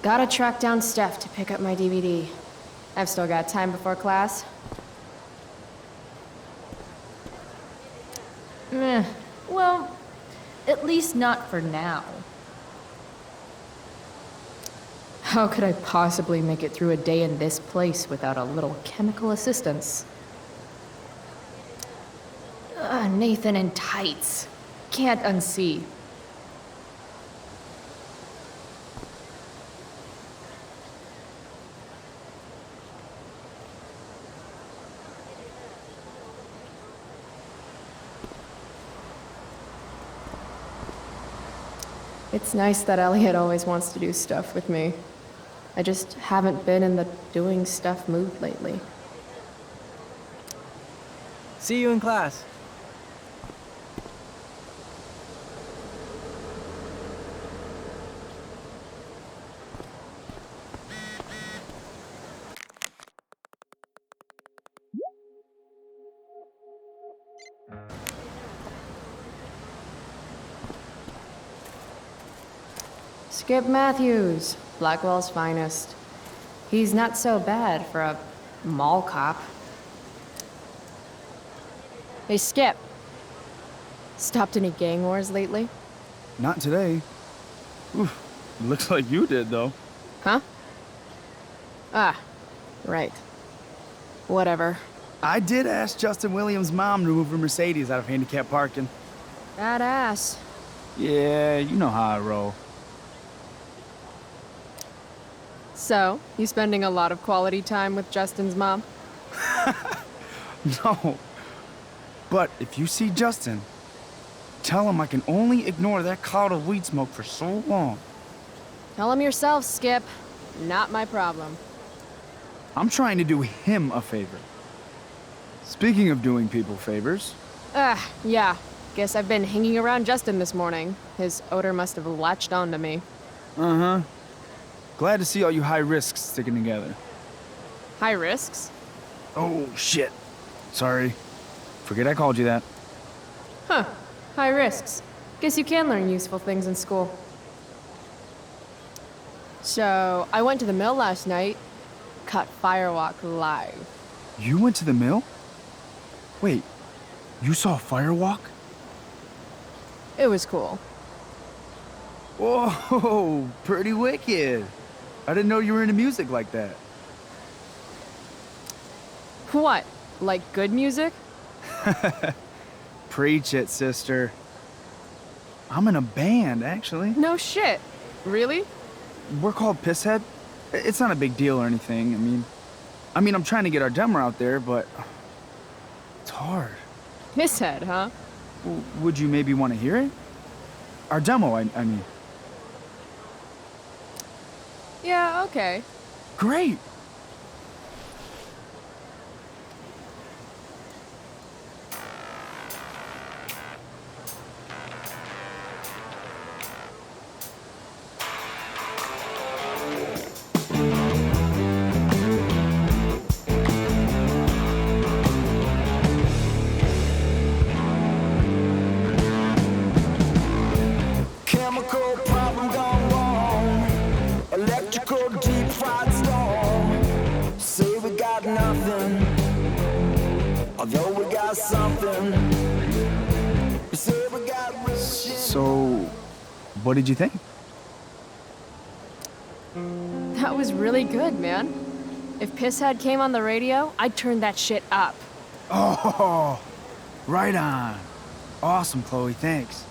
Gotta track down Steph to pick up my DVD. I've still got time before class. Meh. Well, at least not for now. How could I possibly make it through a day in this place without a little chemical assistance? Nathan in tights. Can't unsee. It's nice that Elliot always wants to do stuff with me. I just haven't been in the doing stuff mood lately. See you in class. Skip Matthews, Blackwell's finest. He's not so bad for a mall cop. Hey, Skip. Stopped any gang wars lately? Not today. Oof, looks like you did, though. Huh? Ah, right. Whatever. I did ask Justin Williams' mom to move her Mercedes out of handicap parking. Badass. Yeah, you know how I roll. So, you spending a lot of quality time with Justin's mom? No. But if you see Justin, tell him I can only ignore that cloud of weed smoke for so long. Tell him yourself, Skip. Not my problem. I'm trying to do him a favor. Speaking of doing people favors... Yeah. Guess I've been hanging around Justin this morning. His odor must have latched onto me. Uh-huh. Glad to see all you high risks sticking together. High risks? Oh, shit. Sorry. Forget I called you that. Huh. High risks. Guess you can learn useful things in school. So, I went to the mill last night. Caught Firewalk live. You went to the mill? Wait, you saw Firewalk? It was cool. Whoa, pretty wicked. I didn't know you were into music like that. What? Like good music? Preach it, sister. I'm in a band, actually. No shit. Really? We're called Pisshead. It's not a big deal or anything. I mean, I'm trying to get our demo out there, but it's hard. Pisshead, huh? Would you maybe want to hear it? Our demo, I mean. Yeah, okay. Great. Chemical problem gone wrong. Electrical deep fried storm. Say we got nothing, although we got something. Say we got real shit. So, what did you think? That was really good, man. If Pisshead came on the radio, I'd turn that shit up. Oh, right on. Awesome, Chloe, thanks.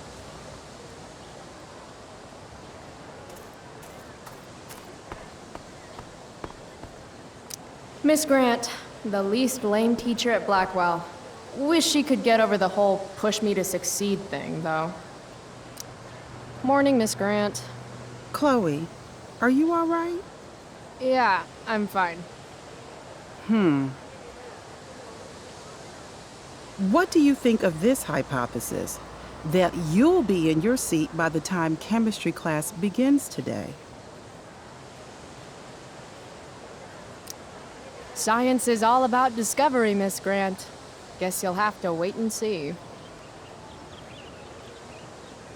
Miss Grant, the least lame teacher at Blackwell. Wish she could get over the whole push me to succeed thing, though. Morning, Miss Grant. Chloe, are you all right? Yeah, I'm fine. What do you think of this hypothesis? That you'll be in your seat by the time chemistry class begins today. Science is all about discovery, Miss Grant. Guess you'll have to wait and see.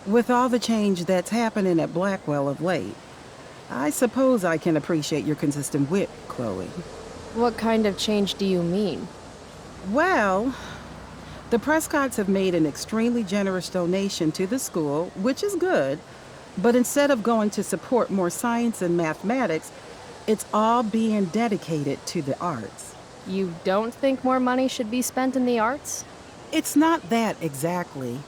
With all the change that's happening at Blackwell of late, I suppose I can appreciate your consistent wit, Chloe. What kind of change do you mean? Well, the Prescotts have made an extremely generous donation to the school, which is good, but instead of going to support more science and mathematics, it's all being dedicated to the arts. You don't think more money should be spent in the arts? It's not that exactly.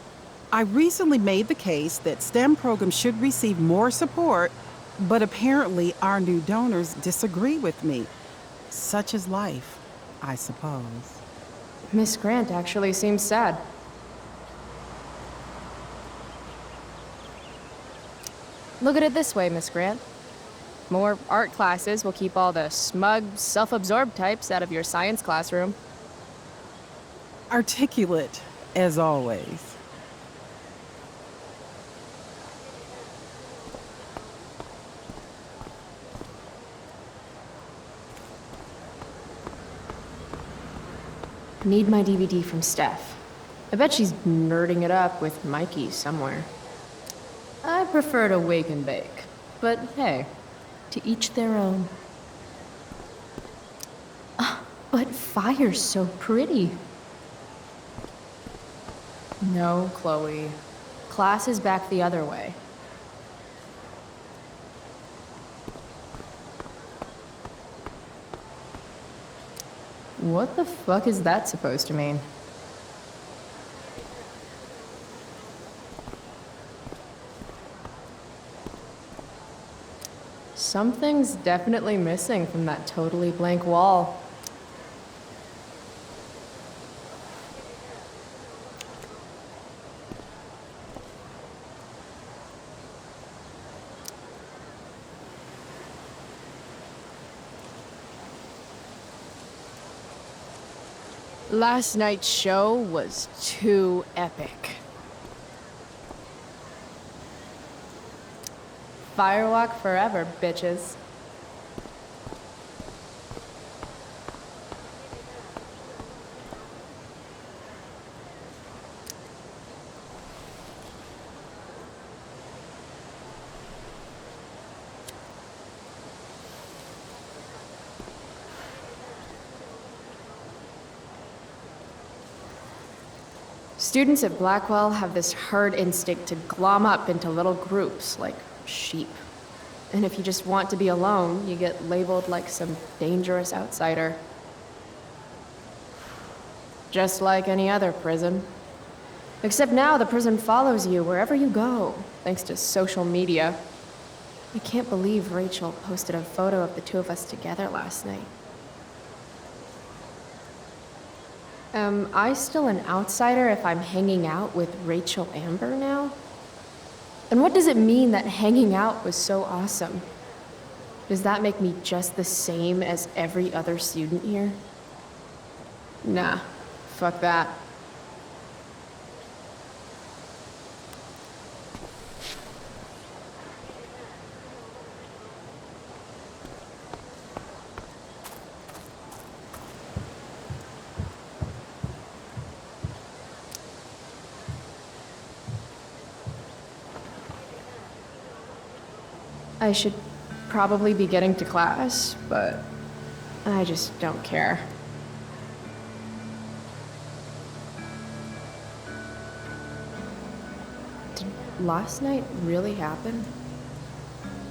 I recently made the case that STEM programs should receive more support, but apparently our new donors disagree with me. Such is life, I suppose. Miss Grant actually seems sad. Look at it this way, Miss Grant. More art classes will keep all the smug, self-absorbed types out of your science classroom. Articulate, as always. Need my DVD from Steph. I bet she's nerding it up with Mikey somewhere. I prefer to wake and bake, but hey, to each their own. But fire's so pretty. No, Chloe. Class is back the other way. What the fuck is that supposed to mean? Something's definitely missing from that totally blank wall. Last night's show was too epic. Firewalk forever, bitches. Students at Blackwell have this herd instinct to glom up into little groups like sheep. And if you just want to be alone, you get labeled like some dangerous outsider. Just like any other prison. Except now the prison follows you wherever you go, thanks to social media. I can't believe Rachel posted a photo of the two of us together last night. Am I still an outsider if I'm hanging out with Rachel Amber now? And what does it mean that hanging out was so awesome? Does that make me just the same as every other student here? Nah, fuck that. I should probably be getting to class, but I just don't care. Did last night really happen?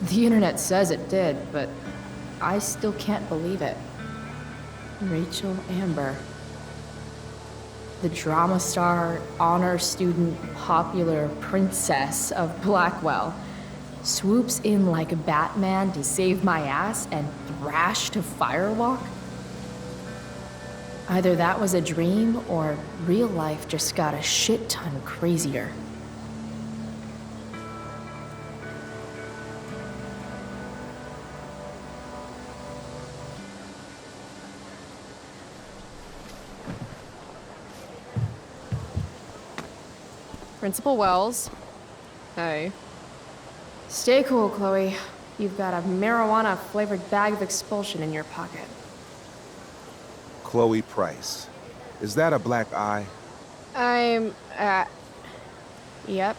The internet says it did, but I still can't believe it. Rachel Amber. The drama star, honor student, popular princess of Blackwell swoops in like Batman to save my ass and thrash to Firewalk? Either that was a dream, or real life just got a shit ton crazier. Principal Wells. Hey. Stay cool, Chloe. You've got a marijuana-flavored bag of expulsion in your pocket. Chloe Price. Is that a black eye? Yep.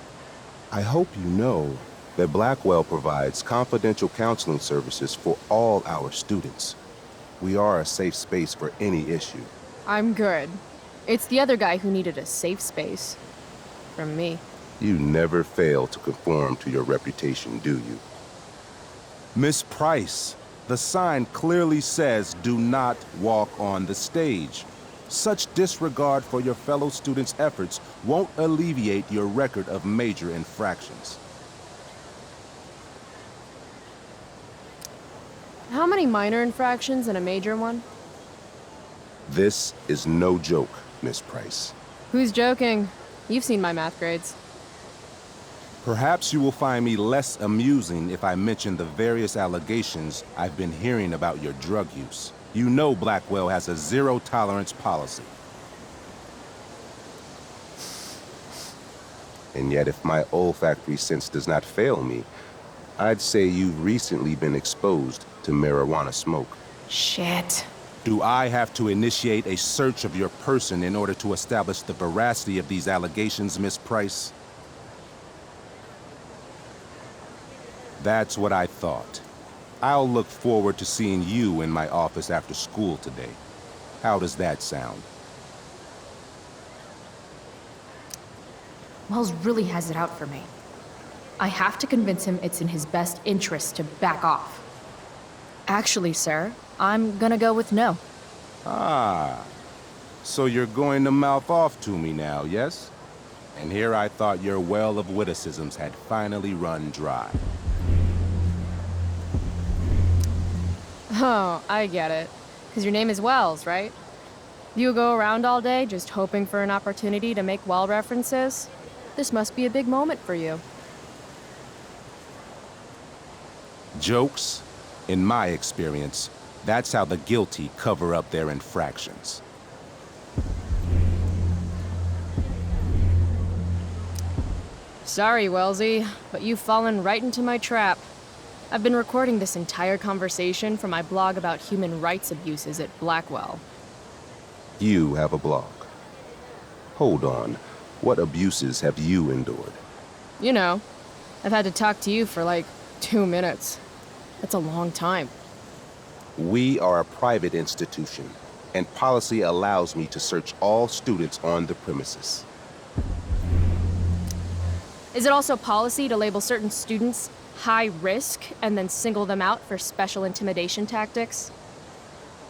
I hope you know that Blackwell provides confidential counseling services for all our students. We are a safe space for any issue. I'm good. It's the other guy who needed a safe space. From me. You never fail to conform to your reputation, do you? Miss Price, the sign clearly says do not walk on the stage. Such disregard for your fellow students' efforts won't alleviate your record of major infractions. How many minor infractions and a major one? This is no joke, Miss Price. Who's joking? You've seen my math grades. Perhaps you will find me less amusing if I mention the various allegations I've been hearing about your drug use. You know Blackwell has a zero-tolerance policy. And yet, if my olfactory sense does not fail me, I'd say you've recently been exposed to marijuana smoke. Shit. Do I have to initiate a search of your person in order to establish the veracity of these allegations, Miss Price? That's what I thought. I'll look forward to seeing you in my office after school today. How does that sound? Wells really has it out for me. I have to convince him it's in his best interest to back off. Actually, sir, I'm gonna go with no. Ah, so you're going to mouth off to me now, yes? And here I thought your well of witticisms had finally run dry. Oh, I get it. Because your name is Wells, right? You go around all day just hoping for an opportunity to make well references? This must be a big moment for you. Jokes? In my experience, that's how the guilty cover up their infractions. Sorry, Wellesley, but you've fallen right into my trap. I've been recording this entire conversation for my blog about human rights abuses at Blackwell. You have a blog. Hold on. What abuses have you endured? You know, I've had to talk to you for like 2 minutes. That's a long time. We are a private institution, and policy allows me to search all students on the premises. Is it also policy to label certain students high risk and then single them out for special intimidation tactics?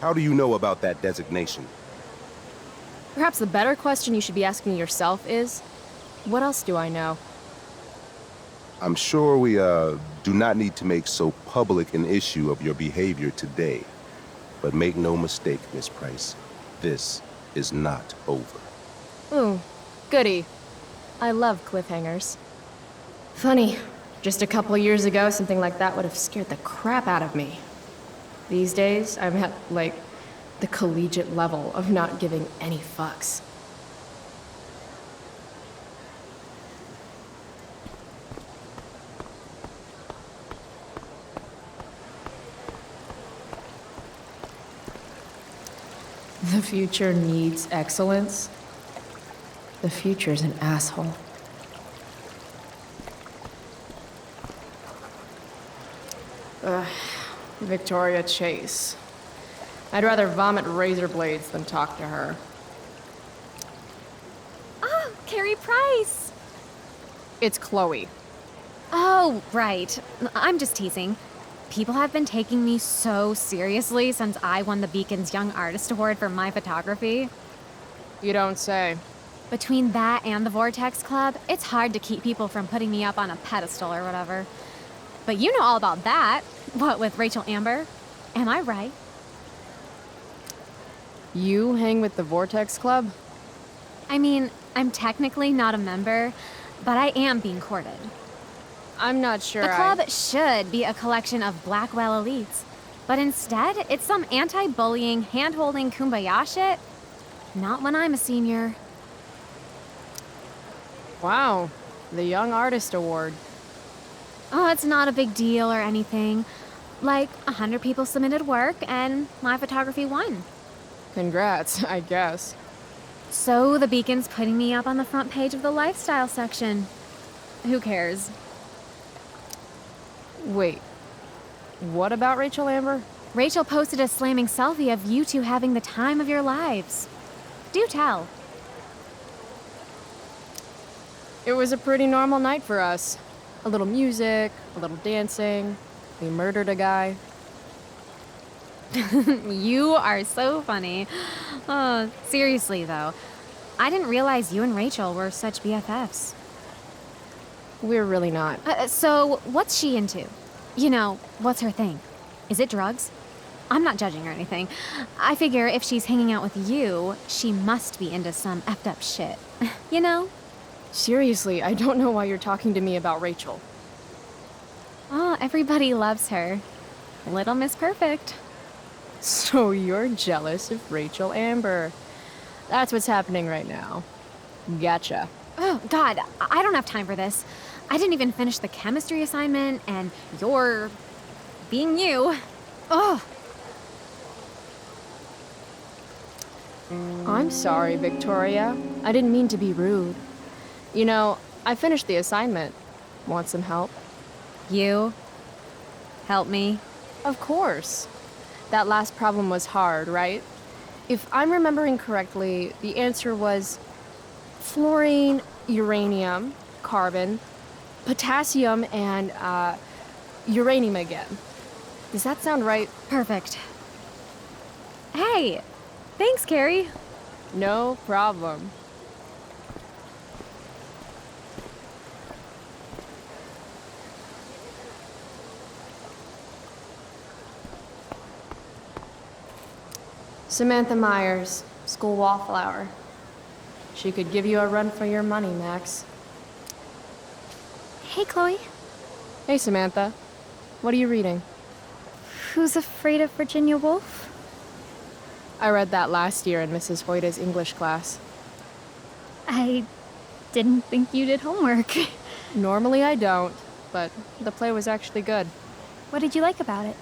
How do you know about that designation? Perhaps the better question you should be asking yourself is, what else do I know? I'm sure we, do not need to make so public an issue of your behavior today. But make no mistake, Miss Price, this is not over. Ooh, goody. I love cliffhangers. Funny, just a couple years ago, something like that would have scared the crap out of me. These days, I'm at, like, the collegiate level of not giving any fucks. The future needs excellence. The future's an asshole. Victoria Chase. I'd rather vomit razor blades than talk to her. Oh, Carrie Price! It's Chloe. Oh, right. I'm just teasing. People have been taking me so seriously since I won the Beacon's Young Artist Award for my photography. You don't say. Between that and the Vortex Club, it's hard to keep people from putting me up on a pedestal or whatever. But you know all about that. What with Rachel Amber? Am I right? You hang with the Vortex Club? I mean, I'm technically not a member, but I am being courted. I'm not sure The club should be a collection of Blackwell elites, but instead, it's some anti-bullying, hand-holding kumbaya shit. Not when I'm a senior. Wow, the Young Artist Award. Oh, it's not a big deal or anything. Like, 100 people submitted work, and my photography won. Congrats, I guess. So the Beacon's putting me up on the front page of the lifestyle section. Who cares? Wait, what about Rachel Amber? Rachel posted a slamming selfie of you two having the time of your lives. Do tell. It was a pretty normal night for us. A little music, a little dancing. We murdered a guy. You are so funny. Seriously, though, I didn't realize you and Rachel were such BFFs. We're really not. So, what's she into? You know, what's her thing? Is it drugs? I'm not judging or anything. I figure if she's hanging out with you, she must be into some effed up shit. You know? Seriously, I don't know why you're talking to me about Rachel. Oh, everybody loves her. Little Miss Perfect. So you're jealous of Rachel Amber. That's what's happening right now. Gotcha. Oh, God, I don't have time for this. I didn't even finish the chemistry assignment, and you're being you. Ugh. I'm sorry, Victoria. I didn't mean to be rude. You know, I finished the assignment. Want some help? You? Help me? Of course. That last problem was hard, right? If I'm remembering correctly, the answer was fluorine, uranium, carbon, potassium, and uranium again. Does that sound right? Perfect. Hey, thanks, Carrie. No problem. Samantha Myers, school wallflower. She could give you a run for your money, Max. Hey, Chloe. Hey, Samantha. What are you reading? Who's Afraid of Virginia Woolf? I read that last year in Mrs. Hoyta's English class. I didn't think you did homework. Normally I don't, but the play was actually good. What did you like about it?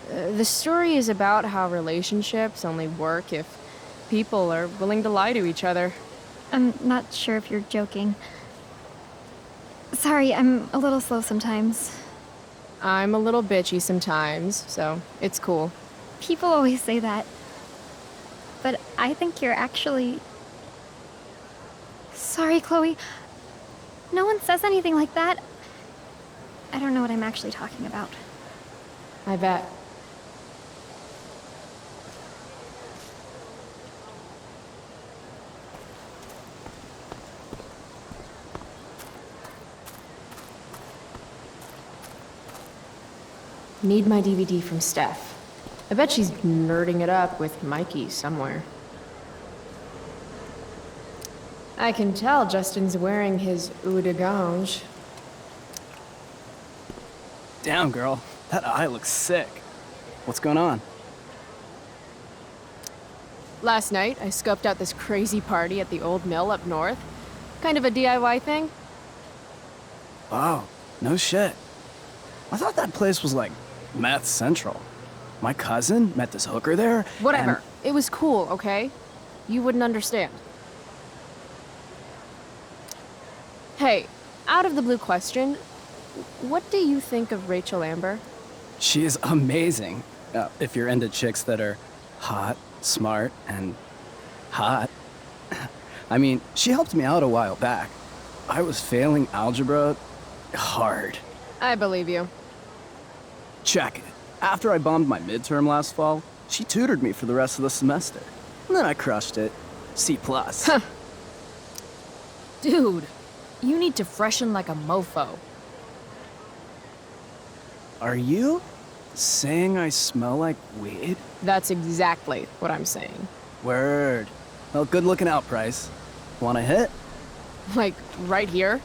The story is about how relationships only work if people are willing to lie to each other. I'm not sure if you're joking. Sorry, I'm a little slow sometimes. I'm a little bitchy sometimes, so it's cool. People always say that. But I think you're actually... Sorry, Chloe. No one says anything like that. I don't know what I'm actually talking about. I bet. Need my DVD from Steph. I bet she's nerding it up with Mikey somewhere. I can tell Justin's wearing his eau de gange. Damn, girl. That eye looks sick. What's going on? Last night, I scoped out this crazy party at the old mill up north. Kind of a DIY thing. Wow, no shit. I thought that place was like meth central. My cousin met this hooker there. Whatever. It was cool, okay? You wouldn't understand. Hey, out of the blue question, what do you think of Rachel Amber? She is amazing. If you're into chicks that are hot, smart, and hot. I mean, she helped me out a while back. I was failing algebra hard. I believe you. Check it. After I bombed my midterm last fall, she tutored me for the rest of the semester. And then I crushed it. C+. Huh. Dude, you need to freshen like a mofo. Are you? Saying I smell like weed? That's exactly what I'm saying. Word. Well, good looking out, Price. Want a hit? Like, right here?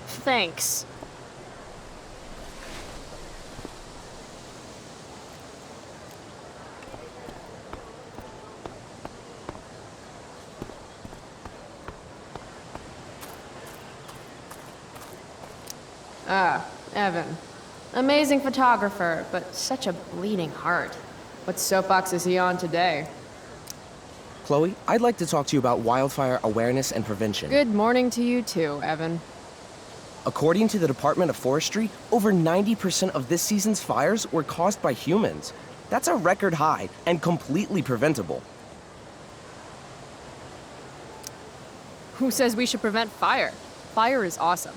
Thanks. Ah, Evan. Amazing photographer, but such a bleeding heart. What soapbox is he on today? Chloe, I'd like to talk to you about wildfire awareness and prevention. Good morning to you too, Evan. According to the Department of Forestry, over 90% of this season's fires were caused by humans. That's a record high and completely preventable. Who says we should prevent fire? Fire is awesome.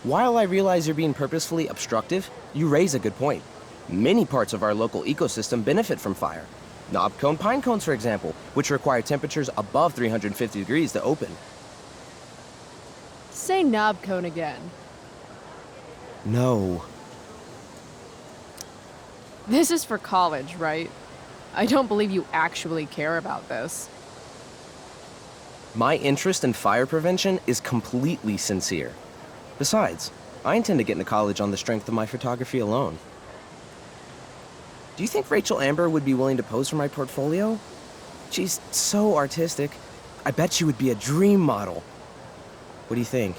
While I realize you're being purposefully obstructive, you raise a good point. Many parts of our local ecosystem benefit from fire. Knobcone pine cones, for example, which require temperatures above 350 degrees to open. Say knob cone again. No. This is for college, right? I don't believe you actually care about this. My interest in fire prevention is completely sincere. Besides, I intend to get into college on the strength of my photography alone. Do you think Rachel Amber would be willing to pose for my portfolio? She's so artistic. I bet she would be a dream model. What do you think?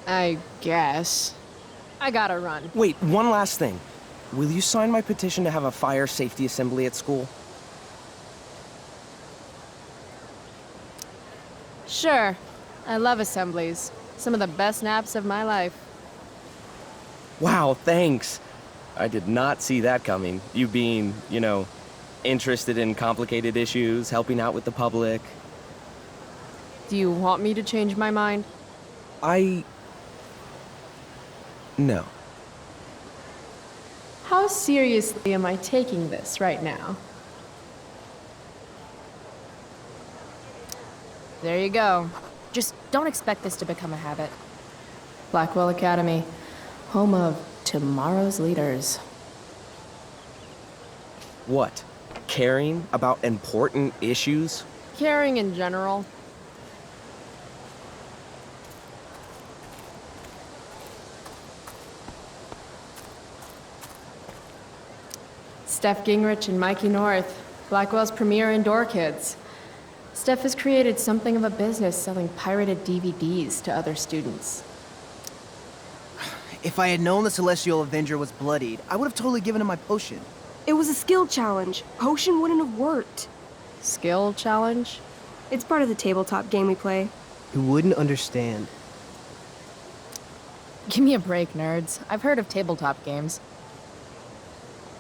I guess. I gotta run. Wait, one last thing. Will you sign my petition to have a fire safety assembly at school? Sure. I love assemblies. Some of the best naps of my life. Wow, thanks. I did not see that coming. You being, interested in complicated issues, helping out with the public. Do you want me to change my mind? No. How seriously am I taking this right now? There you go. Just don't expect this to become a habit. Blackwell Academy, home of tomorrow's leaders. What? Caring about important issues? Caring in general. Steph Gingrich and Mikey North, Blackwell's premier indoor kids. Steph has created something of a business selling pirated DVDs to other students. If I had known the Celestial Avenger was bloodied, I would have totally given him my potion. It was a skill challenge. Potion wouldn't have worked. Skill challenge? It's part of the tabletop game we play. You wouldn't understand. Give me a break, nerds. I've heard of tabletop games.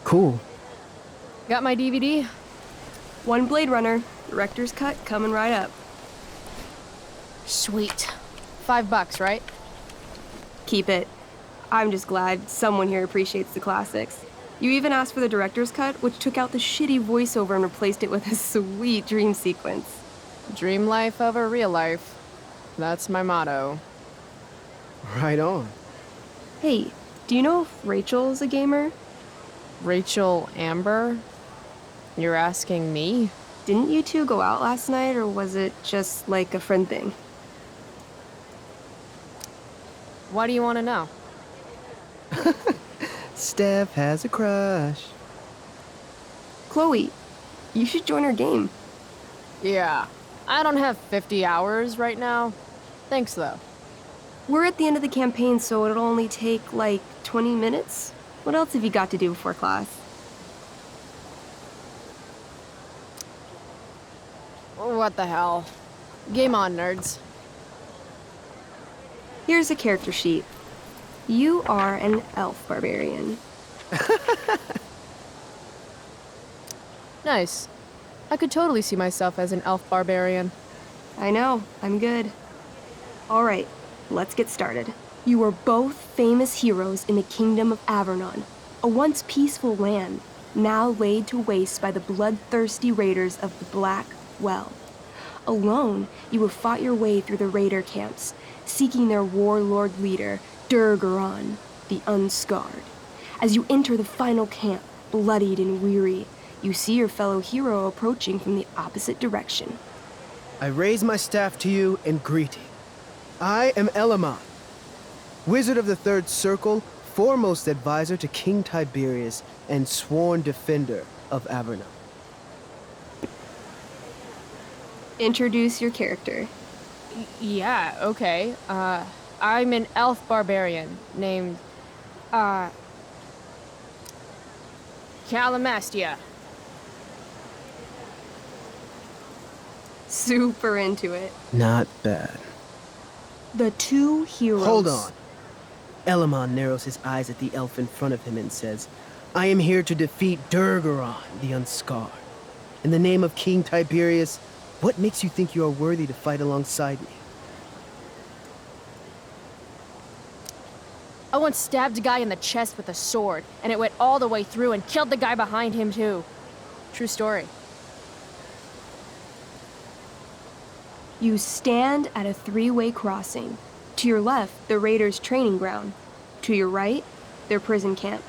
Cool. Got my DVD? One Blade Runner, director's cut coming right up. Sweet. $5, right? Keep it. I'm just glad someone here appreciates the classics. You even asked for the director's cut, which took out the shitty voiceover and replaced it with a sweet dream sequence. Dream life over real life. That's my motto. Right on. Hey, do you know if Rachel's a gamer? Rachel Amber? You're asking me? Didn't you two go out last night, or was it just like a friend thing? Why do you want to know? Steph has a crush. Chloe, you should join our game. Yeah, I don't have 50 hours right now. Thanks, though. We're at the end of the campaign, so it'll only take, like, 20 minutes. What else have you got to do before class? What the hell? Game on, nerds. Here's a character sheet. You are an elf barbarian. Nice. I could totally see myself as an elf barbarian. I know, I'm good. All right, let's get started. You are both famous heroes in the kingdom of Avernon, a once peaceful land, now laid to waste by the bloodthirsty raiders of the Black Well. Alone, you have fought your way through the raider camps, seeking their warlord leader, Durgaron, the Unscarred. As you enter the final camp, bloodied and weary, you see your fellow hero approaching from the opposite direction. I raise my staff to you in greeting. I am Elamon, Wizard of the Third Circle, foremost advisor to King Tiberius, and sworn defender of Avernum. Introduce your character. Yeah, okay. I'm an elf barbarian named, Calamastia. Super into it. Not bad. The two heroes. Hold on. Elamon narrows his eyes at the elf in front of him and says, I am here to defeat Durgaron, the Unscarred. In the name of King Tiberius, what makes you think you are worthy to fight alongside me? I once stabbed a guy in the chest with a sword, and it went all the way through and killed the guy behind him, too. True story. You stand at a three-way crossing. To your left, the raiders' training ground. To your right, their prison camp.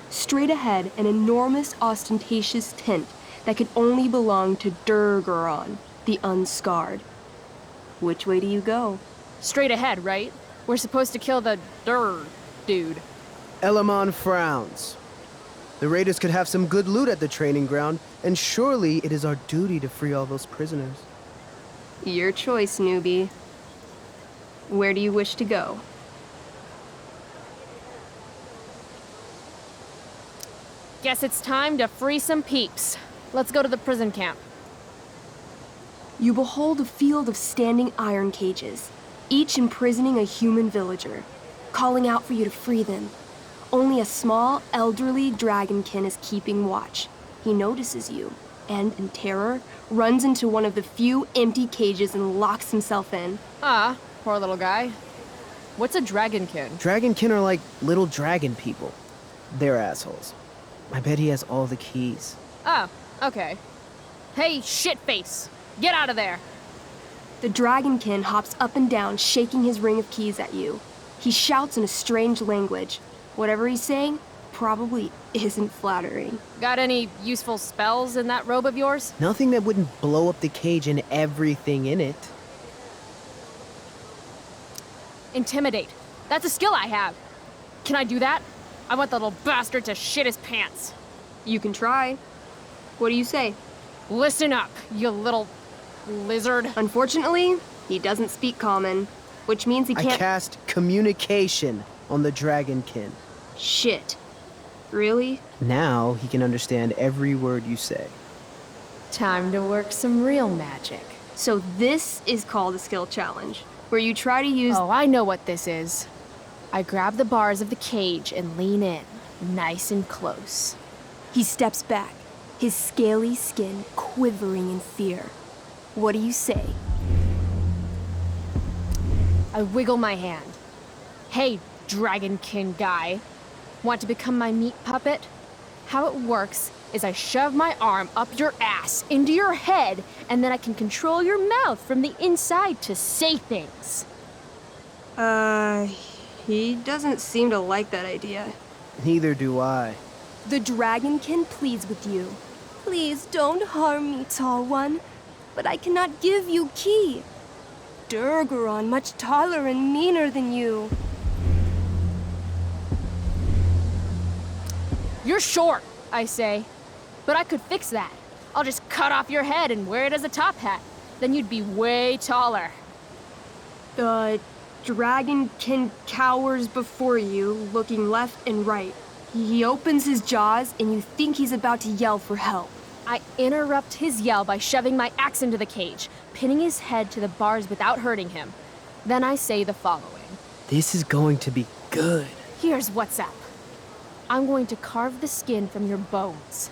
Straight ahead, an enormous, ostentatious tent that could only belong to Durgaron, the Unscarred. Which way do you go? Straight ahead, right? We're supposed to kill the dude. Elamon frowns. The raiders could have some good loot at the training ground, and surely it is our duty to free all those prisoners. Your choice, newbie. Where do you wish to go? Guess it's time to free some peeps. Let's go to the prison camp. You behold a field of standing iron cages, each imprisoning a human villager, calling out for you to free them. Only a small, elderly dragonkin is keeping watch. He notices you, and in terror, runs into one of the few empty cages and locks himself in. Ah, poor little guy. What's a dragonkin? Dragonkin are like little dragon people. They're assholes. I bet he has all the keys. Oh, okay. Hey, shitface! Get out of there! The dragonkin hops up and down, shaking his ring of keys at you. He shouts in a strange language. Whatever he's saying probably isn't flattering. Got any useful spells in that robe of yours? Nothing that wouldn't blow up the cage and everything in it. Intimidate. That's a skill I have. Can I do that? I want the little bastard to shit his pants. You can try. What do you say? Listen up, you little lizard. Unfortunately, he doesn't speak common, which means he can't— I cast communication on the dragonkin. Shit. Really? Now he can understand every word you say. Time to work some real magic. So this is called a skill challenge, where you try to use— Oh, I know what this is. I grab the bars of the cage and lean in, nice and close. He steps back, his scaly skin quivering in fear. What do you say? I wiggle my hand. Hey, dragonkin guy. Want to become my meat puppet? How it works is I shove my arm up your ass into your head, and then I can control your mouth from the inside to say things. He doesn't seem to like that idea. Neither do I. The dragonkin pleads with you. Please don't harm me, tall one, but I cannot give you key. Durgaron much taller and meaner than you. You're short, I say, but I could fix that. I'll just cut off your head and wear it as a top hat. Then you'd be way taller. The dragonkin cowers before you, looking left and right. He opens his jaws, and you think he's about to yell for help. I interrupt his yell by shoving my axe into the cage, pinning his head to the bars without hurting him. Then I say the following. This is going to be good. Here's what's up. I'm going to carve the skin from your bones.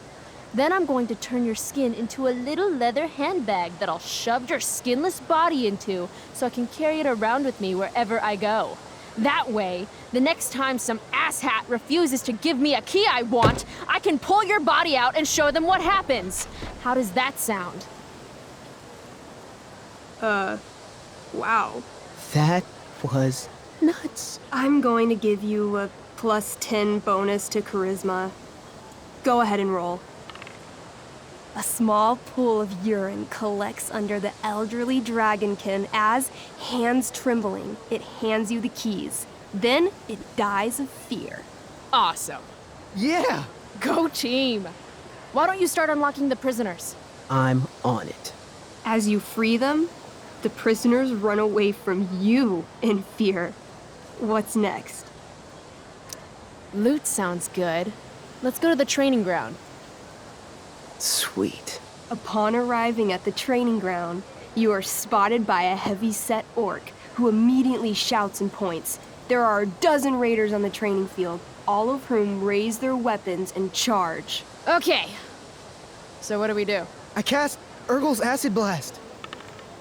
Then I'm going to turn your skin into a little leather handbag that I'll shove your skinless body into so I can carry it around with me wherever I go. That way, the next time some asshat refuses to give me a key I want, I can pull your body out and show them what happens. How does that sound? Wow. That was nuts. I'm going to give you a +10 bonus to charisma. Go ahead and roll. A small pool of urine collects under the elderly dragonkin as, hands trembling, it hands you the keys. Then it dies of fear. Awesome. Yeah! Go team! Why don't you start unlocking the prisoners? I'm on it. As you free them, the prisoners run away from you in fear. What's next? Loot sounds good. Let's go to the training ground. Sweet. Upon arriving at the training ground, you are spotted by a heavy-set orc who immediately shouts and points. There are a dozen raiders on the training field, all of whom raise their weapons and charge. Okay. So what do we do? I cast Urgel's Acid Blast.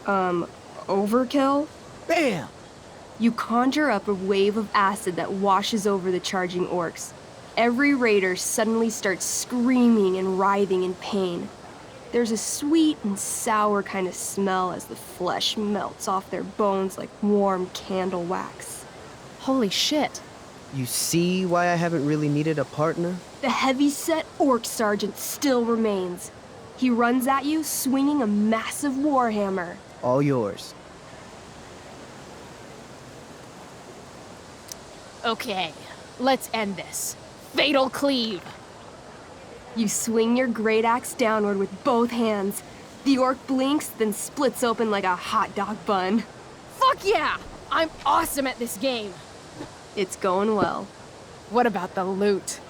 Overkill? Bam! You conjure up a wave of acid that washes over the charging orcs. Every raider suddenly starts screaming and writhing in pain. There's a sweet and sour kind of smell as the flesh melts off their bones like warm candle wax. Holy shit. You see why I haven't really needed a partner? The heavy-set orc sergeant still remains. He runs at you, swinging a massive warhammer. All yours. Okay, let's end this. Fatal cleave! You swing your great axe downward with both hands. The orc blinks, then splits open like a hot dog bun. Fuck yeah! I'm awesome at this game! It's going well. What about the loot?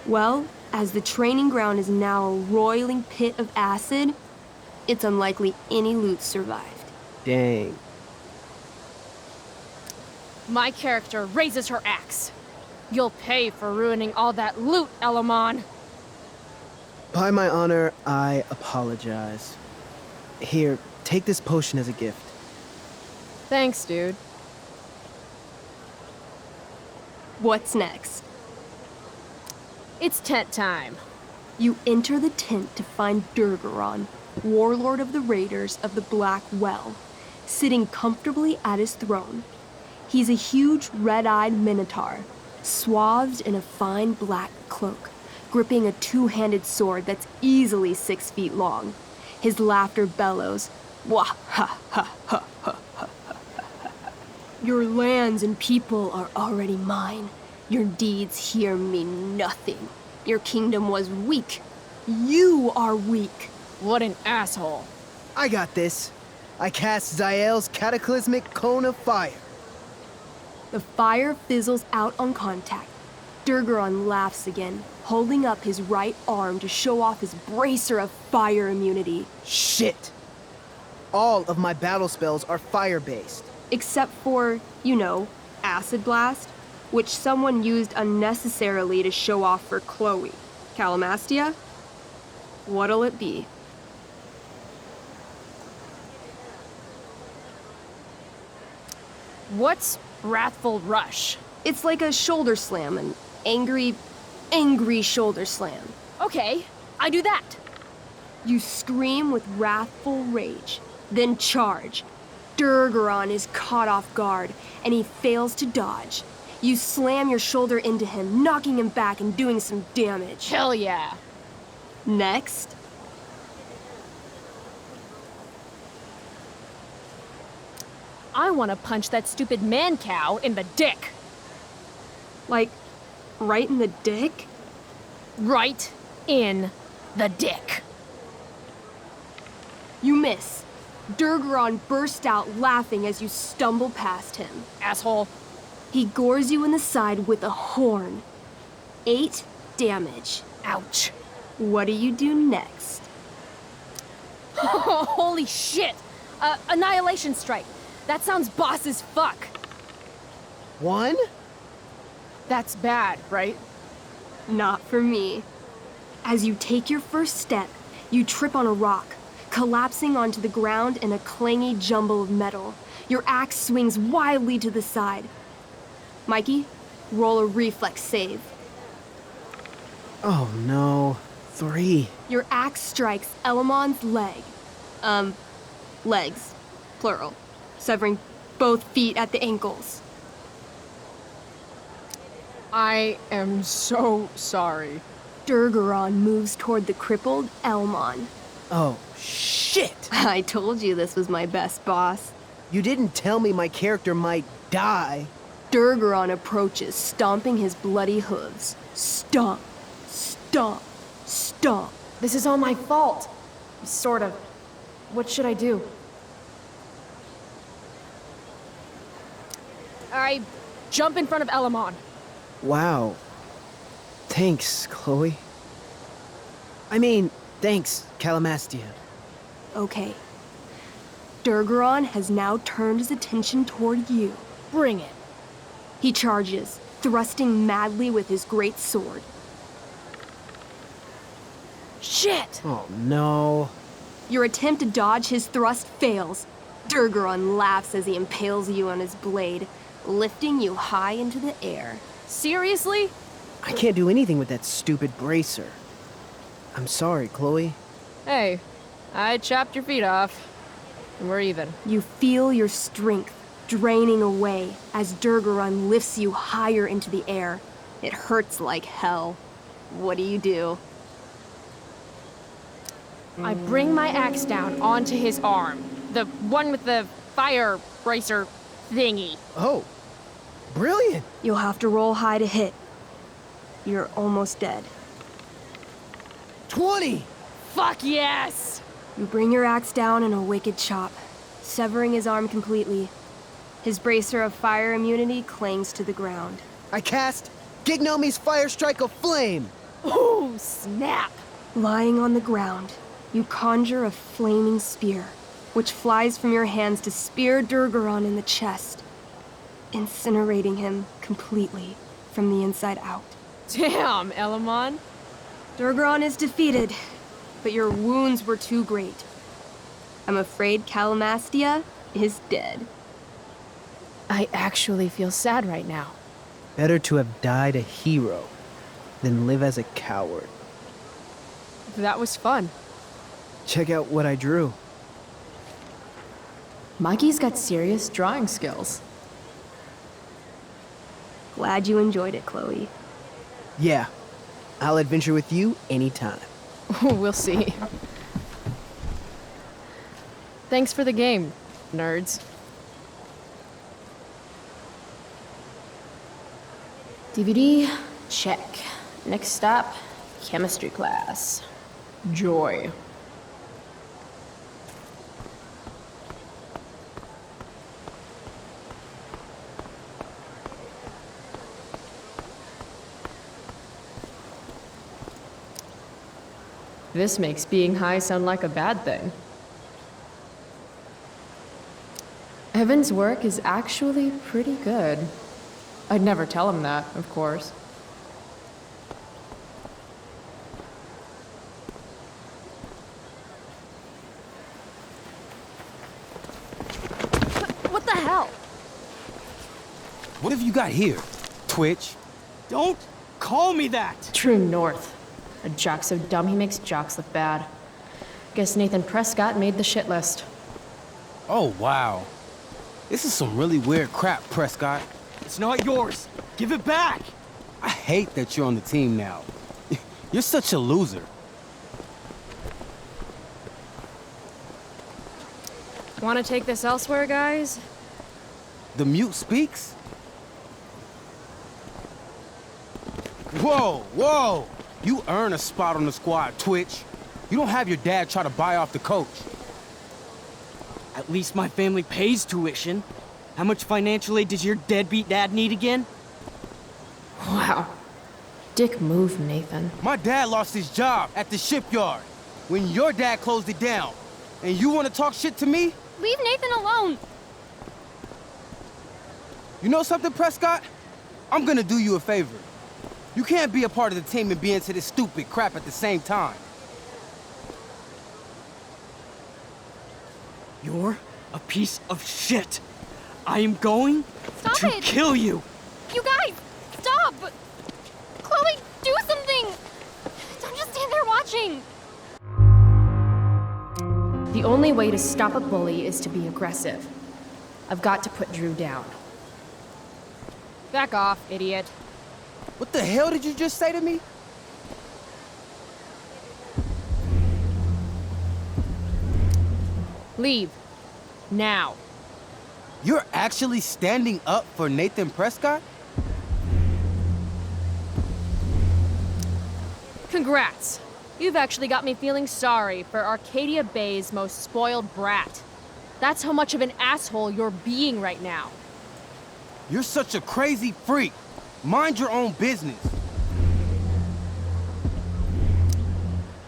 Well, as the training ground is now a roiling pit of acid, it's unlikely any loot survived. Dang. My character raises her axe. You'll pay for ruining all that loot, Elamon. By my honor, I apologize. Here, take this potion as a gift. Thanks, dude. What's next? It's tent time. You enter the tent to find Durgaron, warlord of the Raiders of the Black Well, sitting comfortably at his throne. He's a huge red-eyed minotaur, swathed in a fine black cloak, gripping a two-handed sword that's easily 6 feet long. His laughter bellows, wah ha ha ha ha ha. Your lands and people are already mine. Your deeds here mean nothing. Your kingdom was weak. You are weak. What an asshole. I got this. I cast Zael's cataclysmic cone of fire. The fire fizzles out on contact. Durgaron laughs again, holding up his right arm to show off his bracer of fire immunity. Shit! All of my battle spells are fire-based. Except for, you know, Acid Blast, which someone used unnecessarily to show off for Chloe. Calamastia? What'll it be? What's Wrathful Rush? It's like a shoulder slam, an angry shoulder slam. Okay, I do that. You scream with wrathful rage, then charge. Durgaron is caught off guard, and he fails to dodge. You slam your shoulder into him, knocking him back and doing some damage. Hell yeah. Next. I want to punch that stupid man-cow in the dick. Like, right in the dick? Right in the dick. You miss. Durgaron burst out laughing as you stumble past him. Asshole. He gores you in the side with a horn. 8 damage. Ouch. What do you do next? Holy shit! Annihilation Strike. That sounds boss as fuck. 1? That's bad, right? Not for me. As you take your first step, you trip on a rock, collapsing onto the ground in a clangy jumble of metal. Your axe swings wildly to the side. Mikey, roll a reflex save. Oh no. 3. Your axe strikes Elamon's leg. Legs. plural, severing both feet at the ankles. I am so sorry. Durgaron moves toward the crippled Elmon. Oh, shit! I told you this was my best boss. You didn't tell me my character might die. Durgaron approaches, stomping his bloody hooves. Stomp, stomp, stomp. This is all my fault. Sort of. What should I do? I jump in front of Elamon. Wow. Thanks, Chloe. I mean, thanks, Calamastia. Okay. Durgaron has now turned his attention toward you. Bring it. He charges, thrusting madly with his great sword. Shit! Oh, no. Your attempt to dodge his thrust fails. Durgaron laughs as he impales you on his blade, lifting you high into the air. Seriously? I can't do anything with that stupid bracer. I'm sorry, Chloe. Hey, I chopped your feet off. And we're even. You feel your strength draining away as Durgaron lifts you higher into the air. It hurts like hell. What do? I bring my axe down onto his arm. The one with the fire bracer thingy. Oh, brilliant. You'll have to roll high to hit. You're almost dead. 20! Fuck yes! You bring your axe down in a wicked chop, severing his arm completely. His bracer of fire immunity clings to the ground. I cast Gignomi's Fire Strike of Flame! Ooh, snap! Lying on the ground, you conjure a flaming spear, which flies from your hands to spear Durgaron in the chest, incinerating him completely from the inside out. Damn, Elamon. Durgaron is defeated, but your wounds were too great. I'm afraid Calamastia is dead. I actually feel sad right now. Better to have died a hero than live as a coward. That was fun. Check out what I drew. Mikey's got serious drawing skills. Glad you enjoyed it, Chloe. Yeah, I'll adventure with you anytime. We'll see. Thanks for the game, nerds. DVD, check. Next stop, chemistry class. Joy. This makes being high sound like a bad thing. Evan's work is actually pretty good. I'd never tell him that, of course. What the hell? What have you got here? Twitch? Don't call me that! True north. A jock so dumb he makes jocks look bad. Guess Nathan Prescott made the shit list. Oh, wow. This is some really weird crap, Prescott. It's not yours. Give it back! I hate that you're on the team now. You're such a loser. Want to take this elsewhere, guys? The mute speaks? Whoa, whoa! You earn a spot on the squad, Twitch. You don't have your dad try to buy off the coach. At least my family pays tuition. How much financial aid does your deadbeat dad need again? Wow. Dick move, Nathan. My dad lost his job at the shipyard when your dad closed it down. And you want to talk shit to me? Leave Nathan alone! You know something, Prescott? I'm gonna do you a favor. You can't be a part of the team and be into this stupid crap at the same time. You're a piece of shit. I am going to kill you. You guys, stop! Chloe, do something! Don't just stand there watching! The only way to stop a bully is to be aggressive. I've got to put Drew down. Back off, idiot. What the hell did you just say to me? Leave. Now. You're actually standing up for Nathan Prescott? Congrats. You've actually got me feeling sorry for Arcadia Bay's most spoiled brat. That's how much of an asshole you're being right now. You're such a crazy freak. Mind your own business.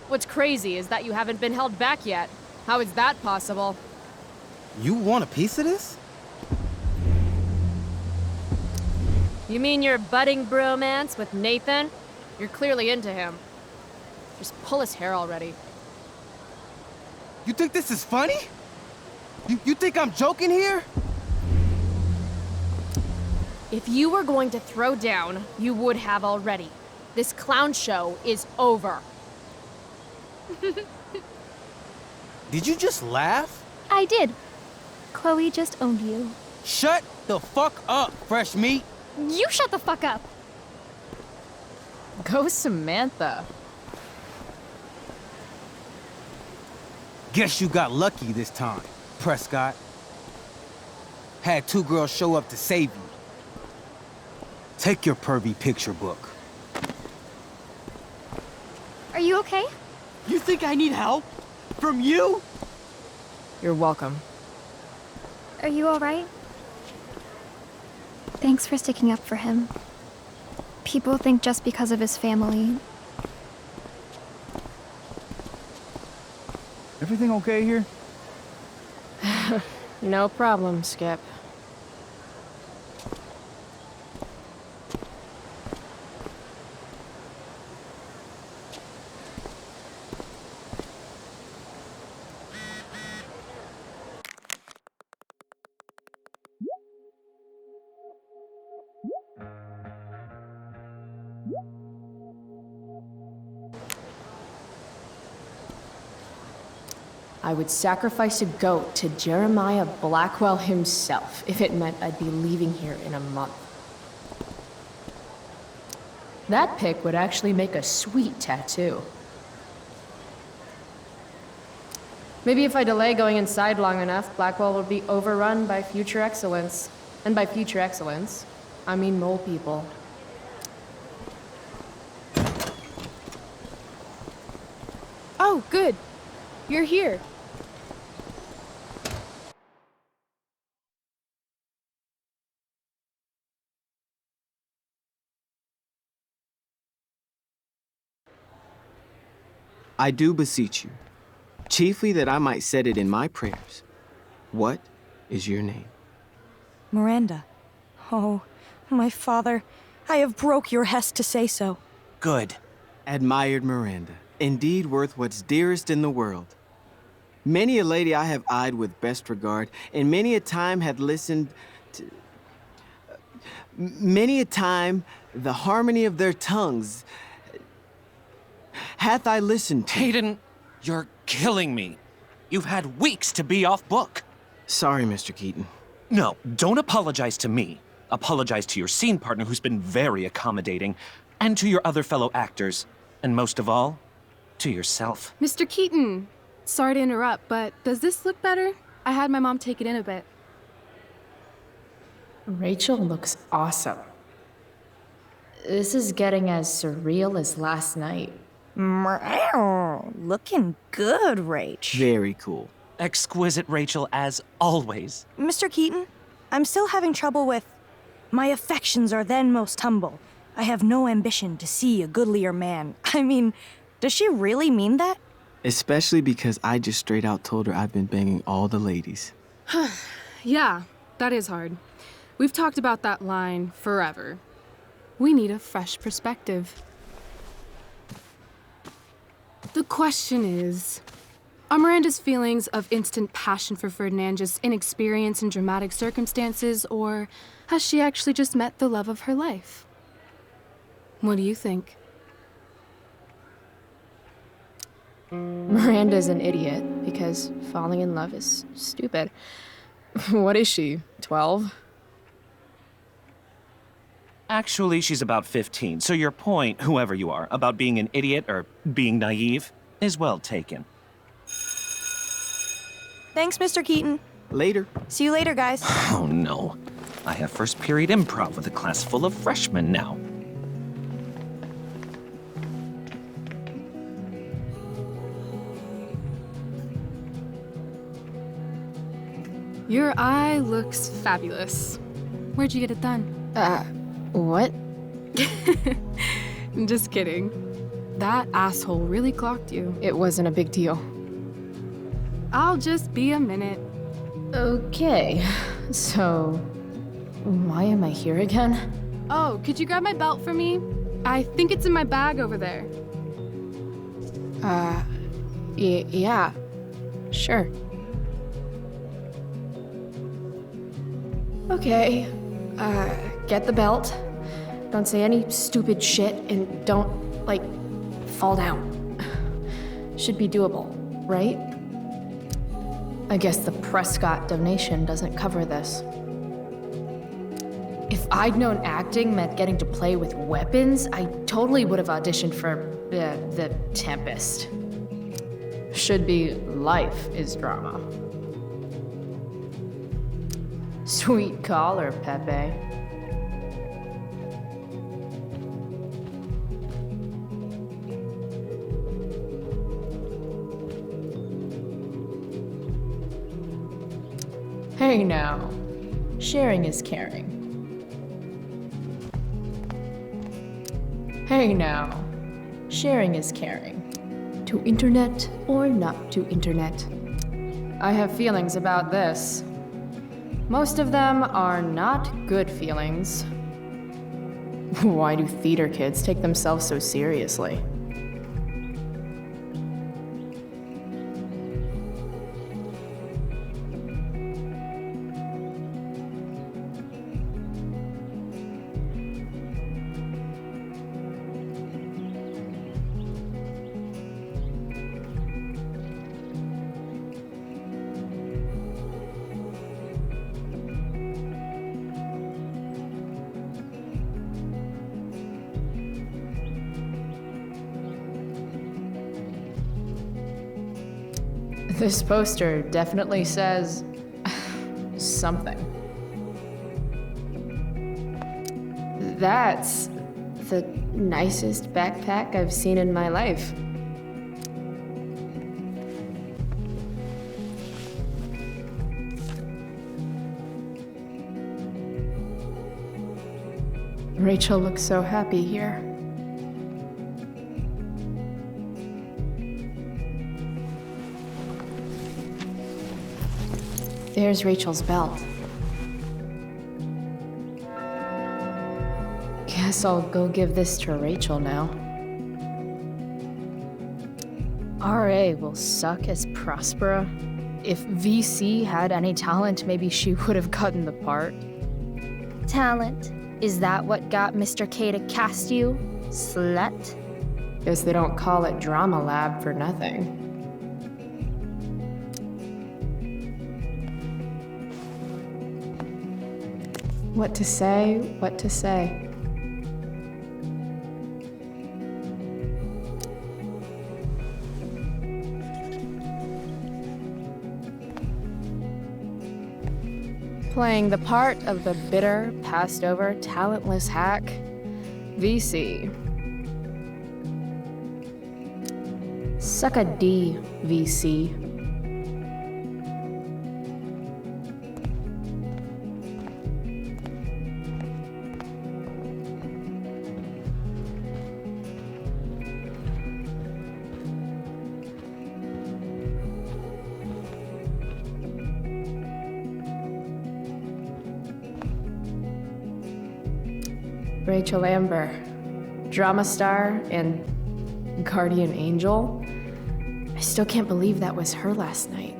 What's crazy is that you haven't been held back yet. How is that possible? You want a piece of this? You mean your budding bromance with Nathan? You're clearly into him. Just pull his hair already. You think this is funny? You think I'm joking here? If you were going to throw down, you would have already. This clown show is over. Did you just laugh? I did. Chloe just owned you. Shut the fuck up, fresh meat. You shut the fuck up. Go Samantha. Guess you got lucky this time, Prescott. Had 2 girls show up to save you. Take your pervy picture book. Are you okay? You think I need help? From you? You're welcome. Are you alright? Thanks for sticking up for him. People think just because of his family. Everything okay here? No problem, Skip. I would sacrifice a goat to Jeremiah Blackwell himself if it meant I'd be leaving here in a month. That pic would actually make a sweet tattoo. Maybe if I delay going inside long enough, Blackwell will be overrun by future excellence. And by future excellence, I mean mole people. Oh, good. You're here. I do beseech you, chiefly that I might set it in my prayers. What is your name? Miranda. Oh, my father, I have broke your hest to say so. Good. Admired Miranda, indeed worth what's dearest in the world. Many a lady I have eyed with best regard, and many a time had listened to... many a time the harmony of their tongues hath I listened to. Hayden, you're killing me. You've had weeks to be off book. Sorry, Mr. Keaton. No, don't apologize to me. Apologize to your scene partner who's been very accommodating, and to your other fellow actors, and most of all, to yourself. Mr. Keaton, sorry to interrupt, but does this look better? I had my mom take it in a bit. Rachel looks awesome. This is getting as surreal as last night. Looking good, Rach. Very cool. Exquisite, Rachel, as always. Mr. Keaton, I'm still having trouble with... My affections are then most humble. I have no ambition to see a goodlier man. I mean, does she really mean that? Especially because I just straight out told her I've been banging all the ladies. Yeah, that is hard. We've talked about that line forever. We need a fresh perspective. The question is, are Miranda's feelings of instant passion for Ferdinand just inexperience in dramatic circumstances, or has she actually just met the love of her life? What do you think? Miranda's an idiot because falling in love is stupid. What is she, 12? Actually, she's about 15, so your point, whoever you are, about being an idiot or being naive, is well taken. Thanks, Mr. Keaton. Later. See you later, guys. Oh no. I have first period improv with a class full of freshmen now. Your eye looks fabulous. Where'd you get it done? What? Just kidding. That asshole really clocked you. It wasn't a big deal. I'll just be a minute. Okay, so why am I here again? Oh, could you grab my belt for me? I think it's in my bag over there. Yeah, sure. Okay, get the belt. Don't say any stupid shit and don't, like, fall down. Should be doable, right? I guess the Prescott donation doesn't cover this. If I'd known acting meant getting to play with weapons, I totally would have auditioned for the Tempest. Should be life is drama. Sweet caller, Pepe. Hey now, sharing is caring. Hey now, sharing is caring. To internet or not to internet. I have feelings about this. Most of them are not good feelings. Why do theater kids take themselves so seriously? This poster definitely says something. That's the nicest backpack I've seen in my life. Rachel looks so happy here. There's Rachel's belt. Guess I'll go give this to Rachel now. RA will suck as Prospera. If VC had any talent, maybe she would have gotten the part. Talent? Is that what got Mr. K to cast you, slut? Guess they don't call it Drama Lab for nothing. What to say, what to say. Playing the part of the bitter, passed-over, talentless hack, VC. Suck a D, VC. Rachel Amber, drama star and guardian angel. I still can't believe that was her last night.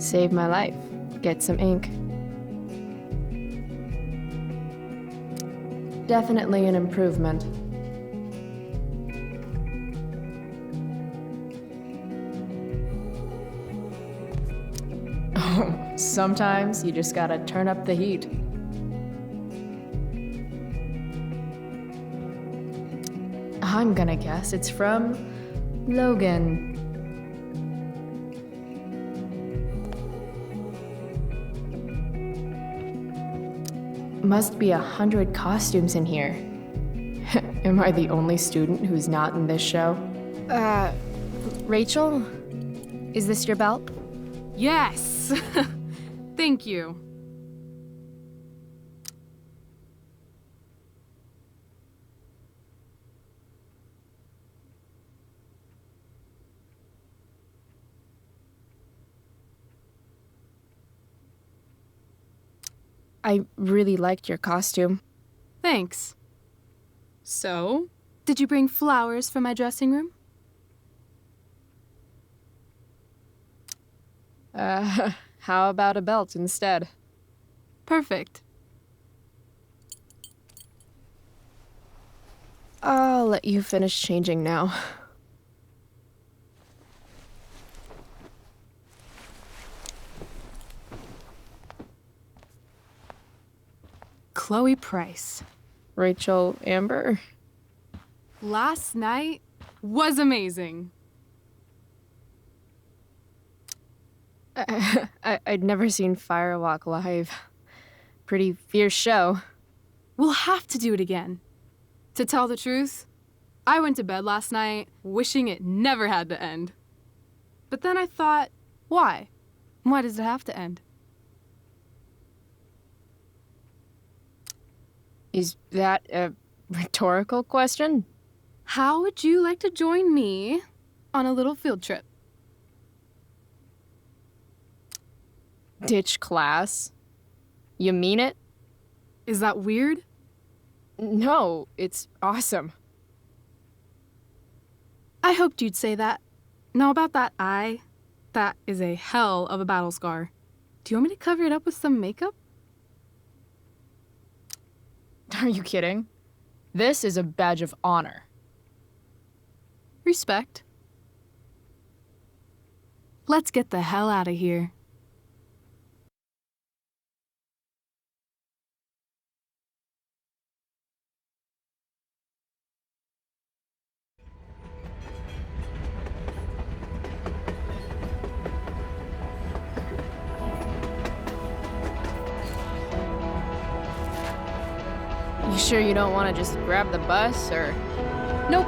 Save my life. Get some ink. Definitely an improvement. Oh, sometimes you just gotta turn up the heat. I'm gonna guess it's from Logan. Must be 100 costumes in here. Am I the only student who's not in this show? Rachel? Is this your belt? Yes! Thank you. I really liked your costume. Thanks. So, did you bring flowers for my dressing room? How about a belt instead? Perfect. I'll let you finish changing now. Chloe Price. Rachel Amber? Last night was amazing. I'd never seen Firewalk live. Pretty fierce show. We'll have to do it again. To tell the truth, I went to bed last night wishing it never had to end. But then I thought, why? Why does it have to end? Is that a rhetorical question? How would you like to join me on a little field trip? Ditch class? You mean it? Is that weird? No, it's awesome. I hoped you'd say that. Now about that eye, that is a hell of a battle scar. Do you want me to cover it up with some makeup? Are you kidding? This is a badge of honor. Respect. Let's get the hell out of here. You sure you don't want to just grab the bus, or? Nope.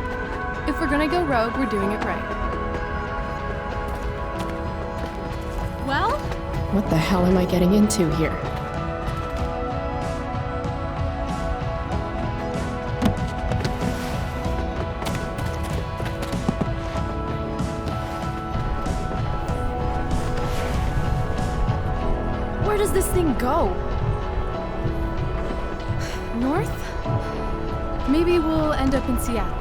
If we're gonna go rogue, we're doing it right. Well? What the hell am I getting into here? Where does this thing go? North? Maybe we'll end up in Seattle.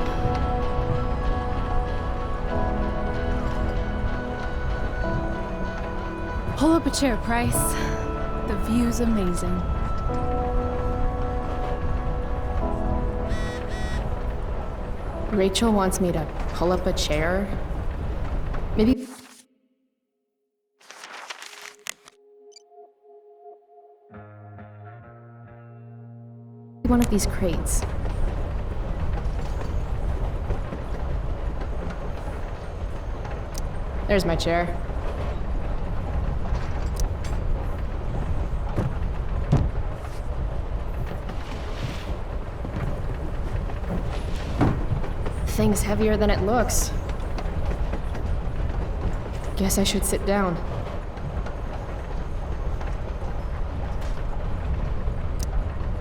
Pull up a chair, Price. The view's amazing. Rachel wants me to pull up a chair? Maybe... one of these crates. There's my chair. Thing's heavier than it looks. Guess I should sit down.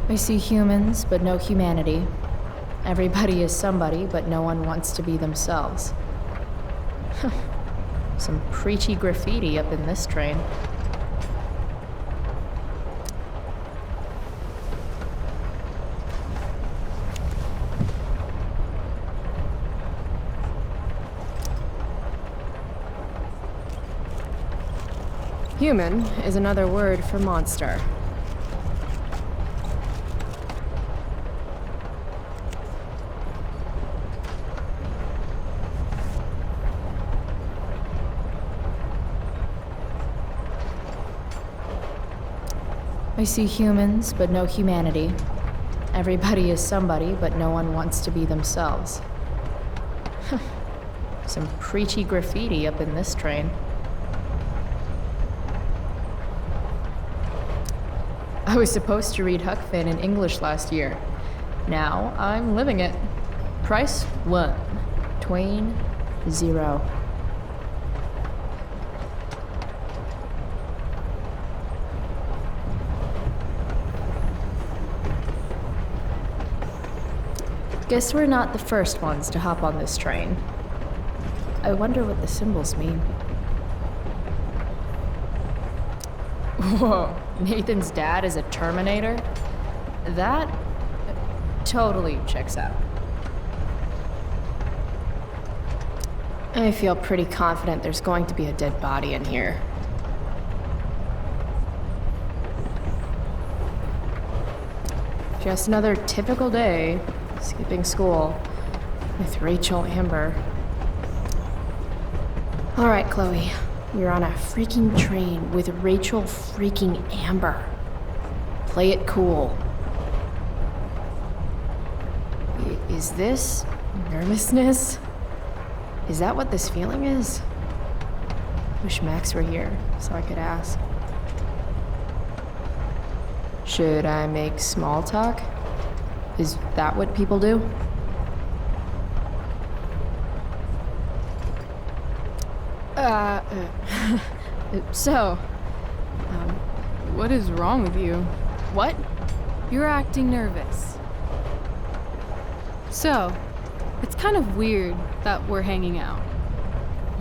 I see humans, but no humanity. Everybody is somebody, but no one wants to be themselves. Some preachy graffiti up in this train. Human is another word for monster. I see humans, but no humanity. Everybody is somebody, but no one wants to be themselves. Some preachy graffiti up in this train. I was supposed to read Huck Finn in English last year. Now I'm living it. Price 1, Twain 0. Guess we're not the first ones to hop on this train. I wonder what the symbols mean. Whoa, Nathan's dad is a Terminator? That totally checks out. I feel pretty confident there's going to be a dead body in here. Just another typical day, skipping school, with Rachel Amber. All right, Chloe, you're on a freaking train with Rachel freaking Amber. Play it cool. Is this nervousness? Is that what this feeling is? Wish Max were here so I could ask. Should I make small talk? Is that what people do? What is wrong with you? What? You're acting nervous. So, it's kind of weird that we're hanging out.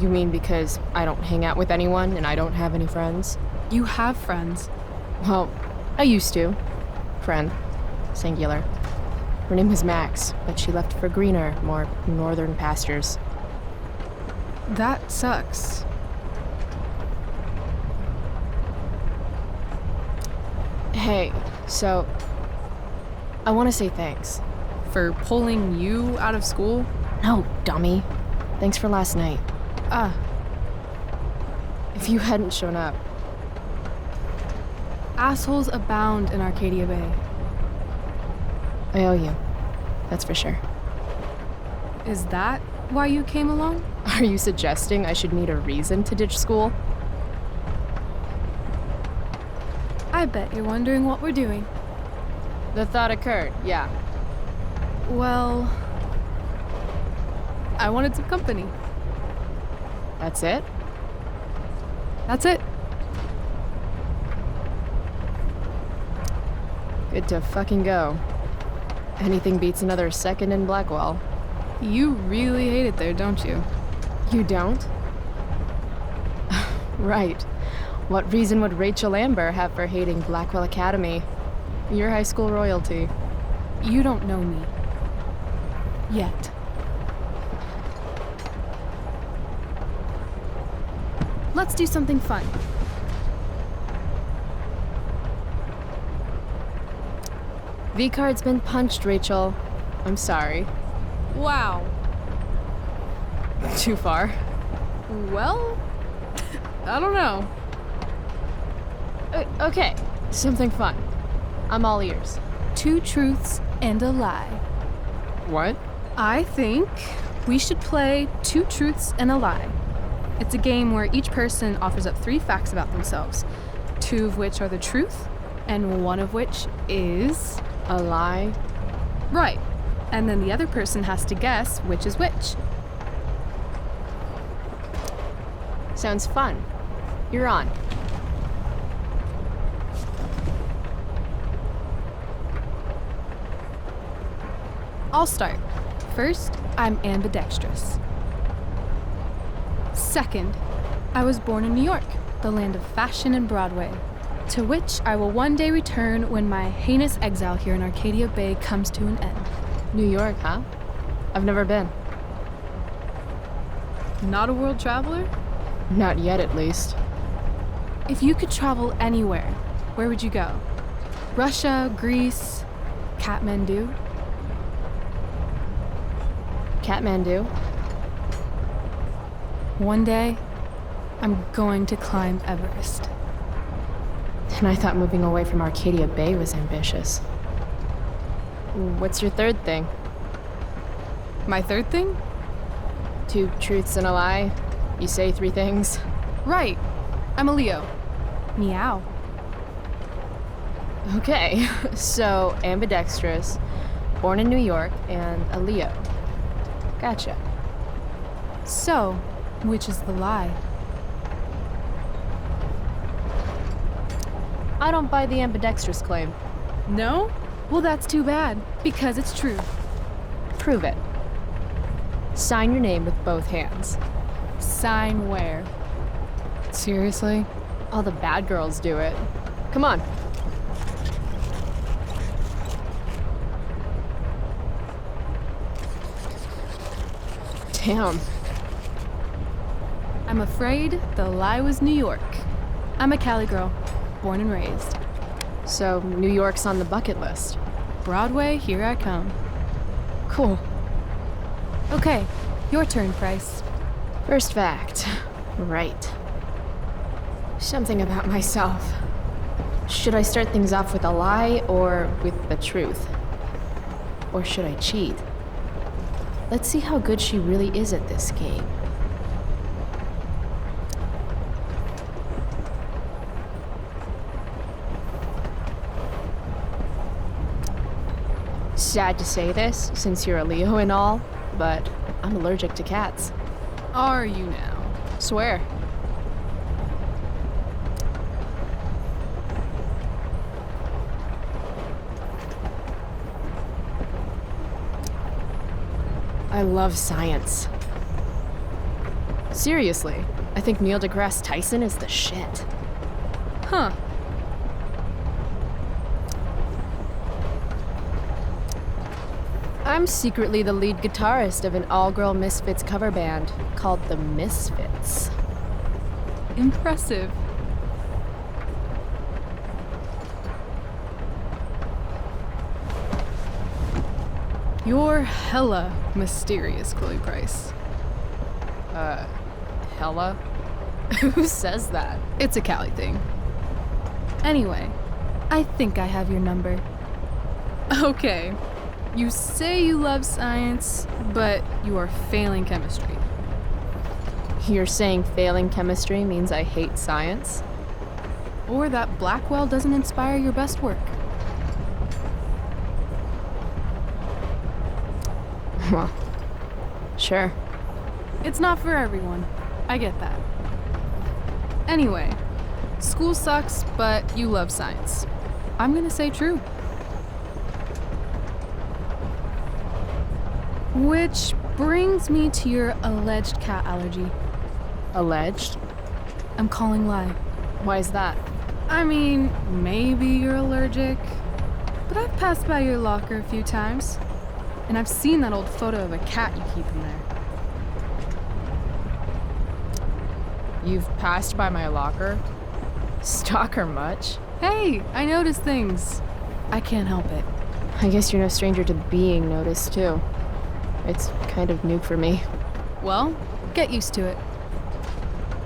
You mean because I don't hang out with anyone and I don't have any friends? You have friends. Well, I used to. Friend. Singular. Her name was Max, but she left for greener, more northern pastures. That sucks. Hey, so I want to say thanks. For pulling you out of school? No, dummy. Thanks for last night. If you hadn't shown up. Assholes abound in Arcadia Bay. I owe you. That's for sure. Is that why you came along? Are you suggesting I should need a reason to ditch school? I bet you're wondering what we're doing. The thought occurred, yeah. Well, I wanted some company. That's it? That's it. Good to fucking go. Anything beats another second in Blackwell. You really hate it there, don't you? You don't? Right. What reason would Rachel Amber have for hating Blackwell Academy? Your high school royalty. You don't know me. Yet. Let's do something fun. V-card's been punched, Rachel. I'm sorry. Wow. Too far? Well, I don't know. Okay, something fun. I'm all ears. 2 truths and a lie. What? I think we should play 2 truths and a lie. It's a game where each person offers up 3 facts about themselves, 2 of which are the truth, and 1 of which is a lie. Right. And then the other person has to guess which is which. Sounds fun. You're on. I'll start. First, I'm ambidextrous. Second, I was born in New York, the land of fashion and Broadway, to which I will one day return when my heinous exile here in Arcadia Bay comes to an end. New York, huh? I've never been. Not a world traveler? Not yet, at least. If you could travel anywhere, where would you go? Russia, Greece, Kathmandu? Kathmandu? One day, I'm going to climb Everest. And I thought moving away from Arcadia Bay was ambitious. What's your third thing? My third thing? 2 truths and a lie. You say 3 things. Right. I'm a Leo. Meow. Okay, so ambidextrous, born in New York, and a Leo. Gotcha. So, which is the lie? I don't buy the ambidextrous claim. No? Well, that's too bad, because it's true. Prove it. Sign your name with both hands. Sign where? Seriously? All the bad girls do it. Come on. Damn. I'm afraid the lie was New York. I'm a Cali girl, born and raised. So, New York's on the bucket list. Broadway, here I come. Cool. Okay, your turn, Price. First fact. Right. Something about myself. Should I start things off with a lie or with the truth? Or should I cheat? Let's see how good she really is at this game. Sad to say this, since you're a Leo and all, but I'm allergic to cats. Are you now? Swear. I love science. Seriously, I think Neil deGrasse Tyson is the shit. Huh. I'm secretly the lead guitarist of an all-girl Misfits cover band called the Misfits. Impressive. You're hella mysterious, Chloe Price. Hella? Who says that? It's a Cali thing. Anyway, I think I have your number. Okay. You say you love science, but you are failing chemistry. You're saying failing chemistry means I hate science? Or that Blackwell doesn't inspire your best work. Well, sure. It's not for everyone. I get that. Anyway, school sucks, but you love science. I'm gonna say true. Which brings me to your alleged cat allergy. Alleged? I'm calling lie. Why is that? I mean, maybe you're allergic, but I've passed by your locker a few times, and I've seen that old photo of a cat you keep in there. You've passed by my locker? Stalker much? Hey, I notice things. I can't help it. I guess you're no stranger to being noticed, too. It's kind of new for me. Well, get used to it.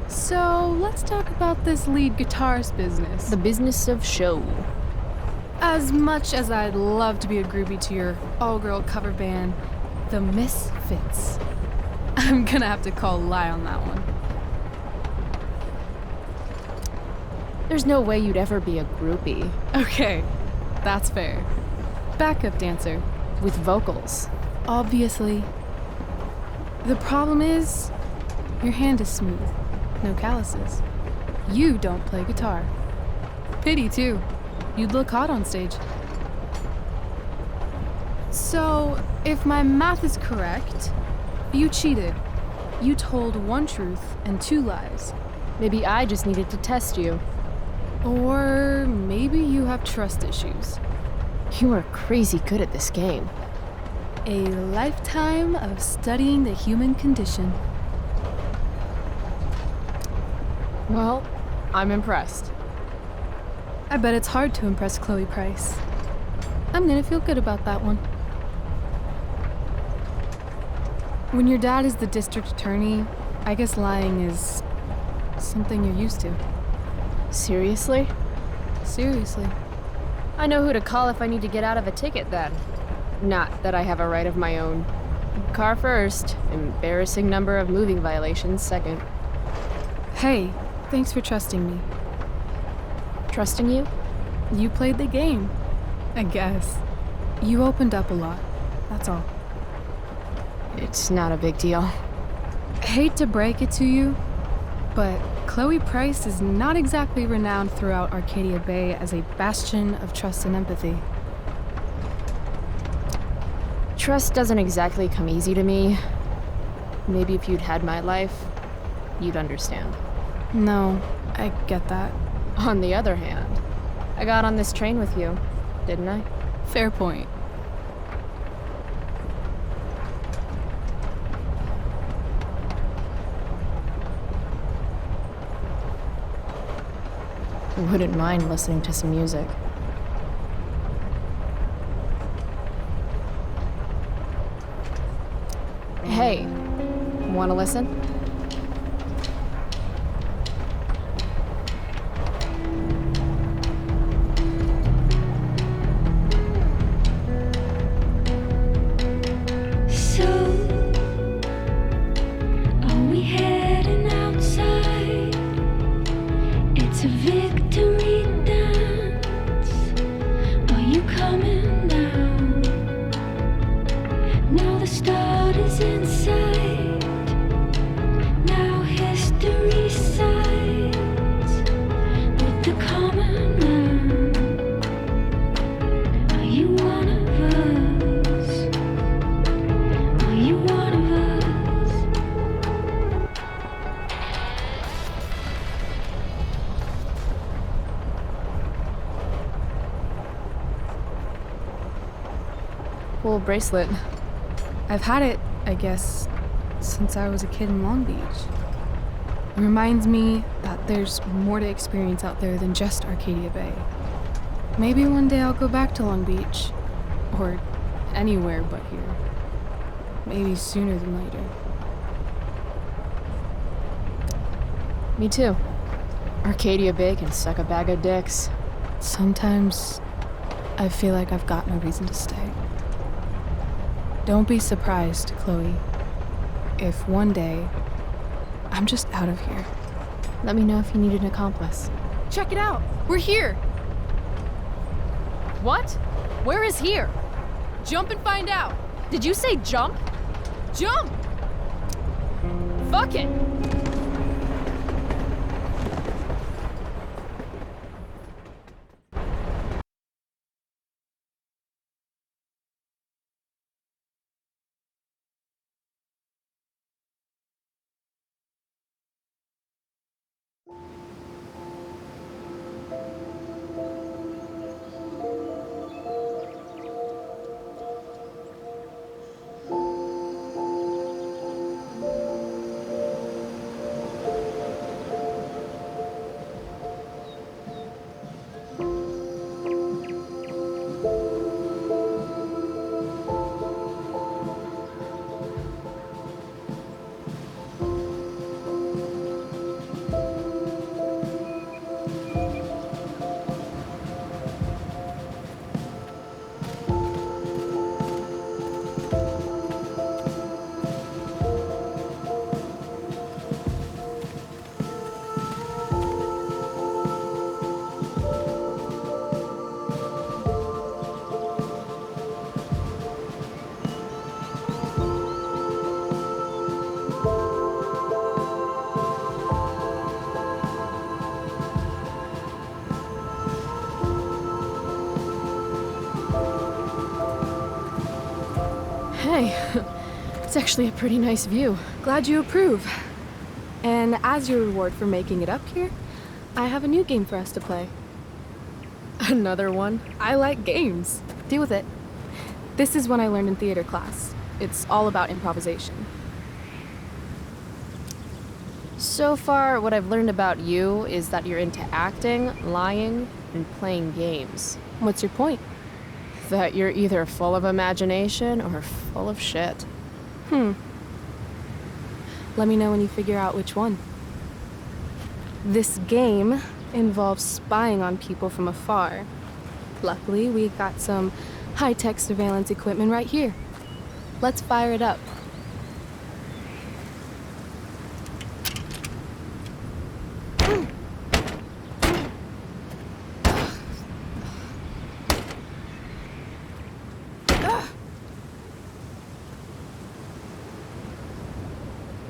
So, let's talk about this lead guitarist business. The business of show. As much as I'd love to be a groupie to your all-girl cover band, the Misfits, I'm gonna have to call lie on that one. There's no way you'd ever be a groupie. Okay, that's fair. Backup dancer. With vocals. Obviously. The problem is, your hand is smooth. No calluses. You don't play guitar. Pity, too. You'd look hot on stage. So, if my math is correct, you cheated. You told 1 truth and 2 lies. Maybe I just needed to test you. Or maybe you have trust issues. You are crazy good at this game. A lifetime of studying the human condition. Well, I'm impressed. I bet it's hard to impress Chloe Price. I'm gonna feel good about that one. When your dad is the district attorney, I guess lying is something you're used to. Seriously? Seriously. I know who to call if I need to get out of a ticket then. Not that I have a right of my own. Car first, embarrassing number of moving violations second. Hey, thanks for trusting me. Trusting you? You played the game, I guess. You opened up a lot, that's all. It's not a big deal. Hate to break it to you, but Chloe Price is not exactly renowned throughout Arcadia Bay as a bastion of trust and empathy. Trust doesn't exactly come easy to me. Maybe if you'd had my life, you'd understand. No, I get that. On the other hand, I got on this train with you, didn't I? Fair point. Wouldn't mind listening to some music. Hey, wanna listen? Cool bracelet. I've had it, I guess, since I was a kid in Long Beach. It reminds me that there's more to experience out there than just Arcadia Bay. Maybe one day I'll go back to Long Beach. Or anywhere but here. Maybe sooner than later. Me too. Arcadia Bay can suck a bag of dicks. Sometimes I feel like I've got no reason to stay. Don't be surprised, Chloe, if one day I'm just out of here. Let me know if you need an accomplice. Check it out! We're here! What? Where is here? Jump and find out! Did you say jump? Jump! Fuck it! Hey, it's actually a pretty nice view. Glad you approve. And as your reward for making it up here, I have a new game for us to play. Another one? I like games. Deal with it. This is one I learned in theater class. It's all about improvisation. So far, what I've learned about you is that you're into acting, lying, and playing games. What's your point? That you're either full of imagination or full of shit. Let me know when you figure out which one. This game involves spying on people from afar. Luckily, we got some high-tech surveillance equipment right here. Let's fire it up.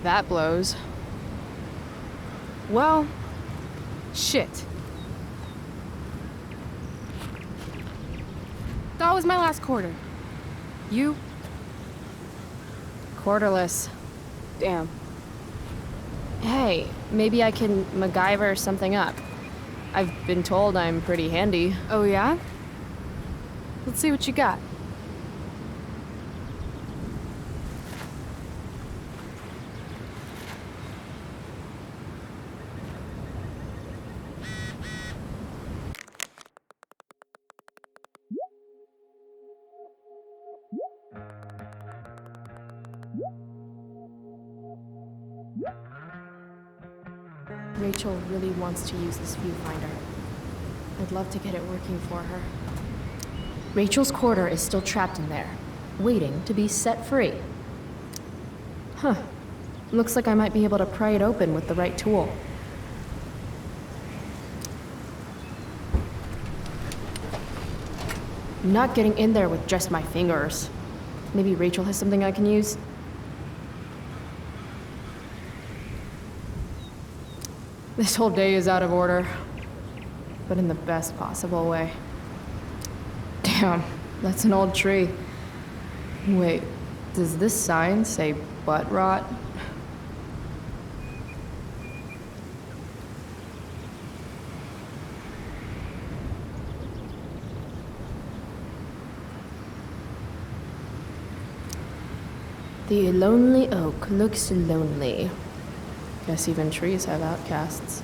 That blows. Well, shit. That was my last quarter. You? Quarterless. Damn. Hey, maybe I can MacGyver something up. I've been told I'm pretty handy. Oh yeah? Let's see what you got. Rachel really wants to use this viewfinder. I'd love to get it working for her. Rachel's quarter is still trapped in there, waiting to be set free. Huh. Looks like I might be able to pry it open with the right tool. I'm not getting in there with just my fingers. Maybe Rachel has something I can use? This whole day is out of order, but in the best possible way. Damn, that's an old tree. Wait, does this sign say butt rot? The lonely oak looks lonely. Guess even trees have outcasts.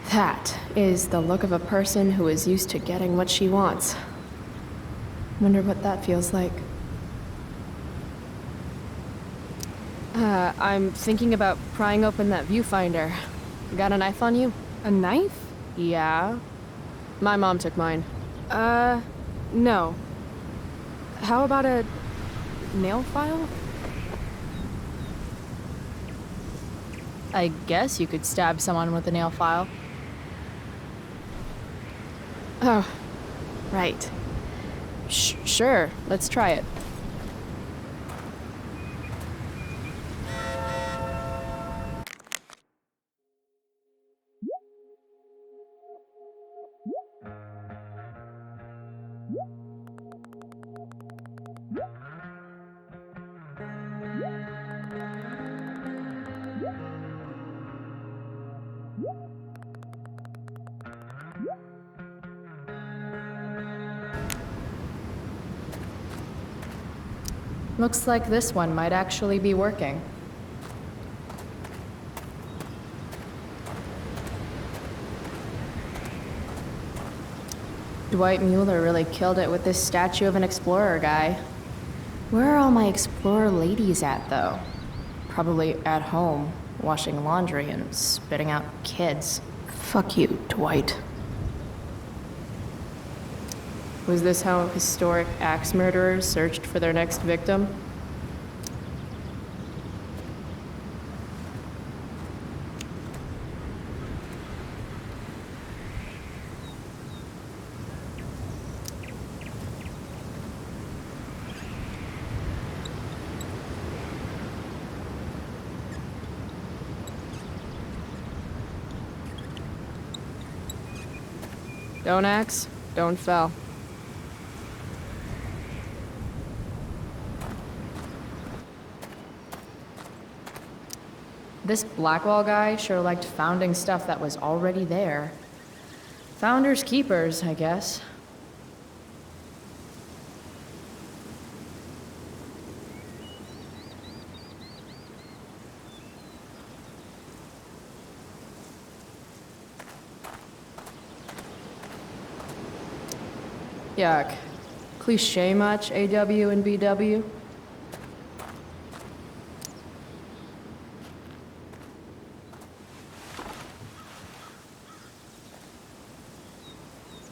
That is the look of a person who is used to getting what she wants. Wonder what that feels like. I'm thinking about prying open that viewfinder. Got a knife on you? A knife? Yeah. My mom took mine. No. How about a nail file? I guess you could stab someone with a nail file. Oh, right. Sure, let's try it. Looks like this one might actually be working. Dwight Mueller really killed it with this statue of an explorer guy. Where are all my explorer ladies at, though? Probably at home, washing laundry and spitting out kids. Fuck you, Dwight. Was this how historic axe murderers searched for their next victim? Don't axe, don't fell. This Blackwall guy sure liked founding stuff that was already there. Founders keepers, I guess. Yuck. Cliche much, AW and BW?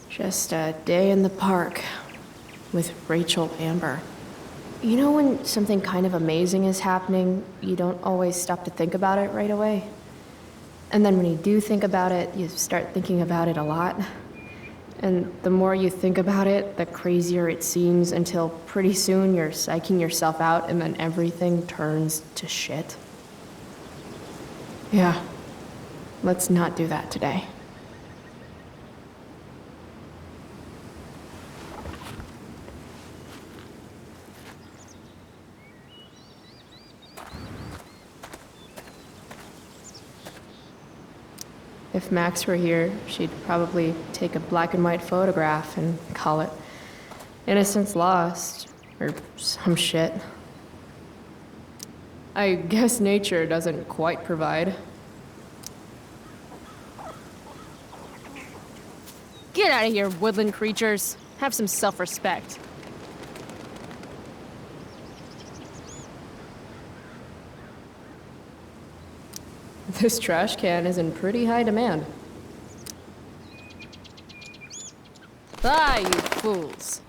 Just a day in the park with Rachel Amber. You know when something kind of amazing is happening, you don't always stop to think about it right away? And then when you do think about it, you start thinking about it a lot. And the more you think about it, the crazier it seems until pretty soon you're psyching yourself out and then everything turns to shit. Yeah, let's not do that today. If Max were here, she'd probably take a black and white photograph and call it Innocence Lost, or some shit. I guess nature doesn't quite provide. Get out of here, woodland creatures. Have some self-respect. This trash can is in pretty high demand. Ah, you fools.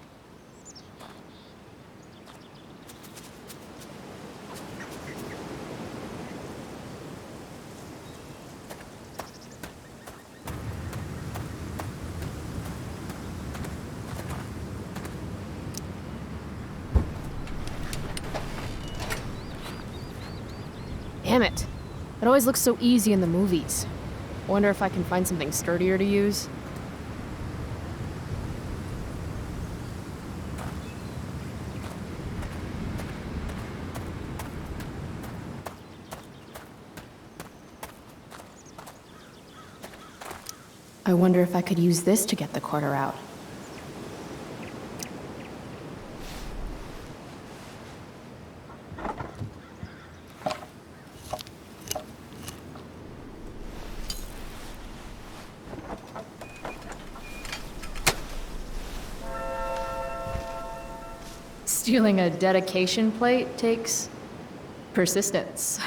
Damn it. It always looks so easy in the movies. Wonder if I can find something sturdier to use. I wonder if I could use this to get the quarter out. Stealing a dedication plate takes persistence.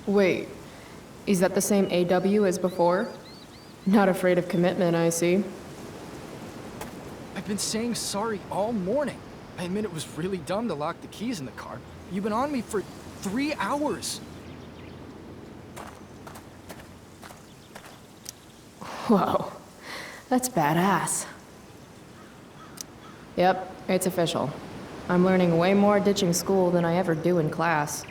Wait, is that the same AW as before? Not afraid of commitment, I see. I've been saying sorry all morning. I admit it was really dumb to lock the keys in the car. You've been on me for 3 hours. Whoa, that's badass. Yep, it's official. I'm learning way more ditching school than I ever do in class.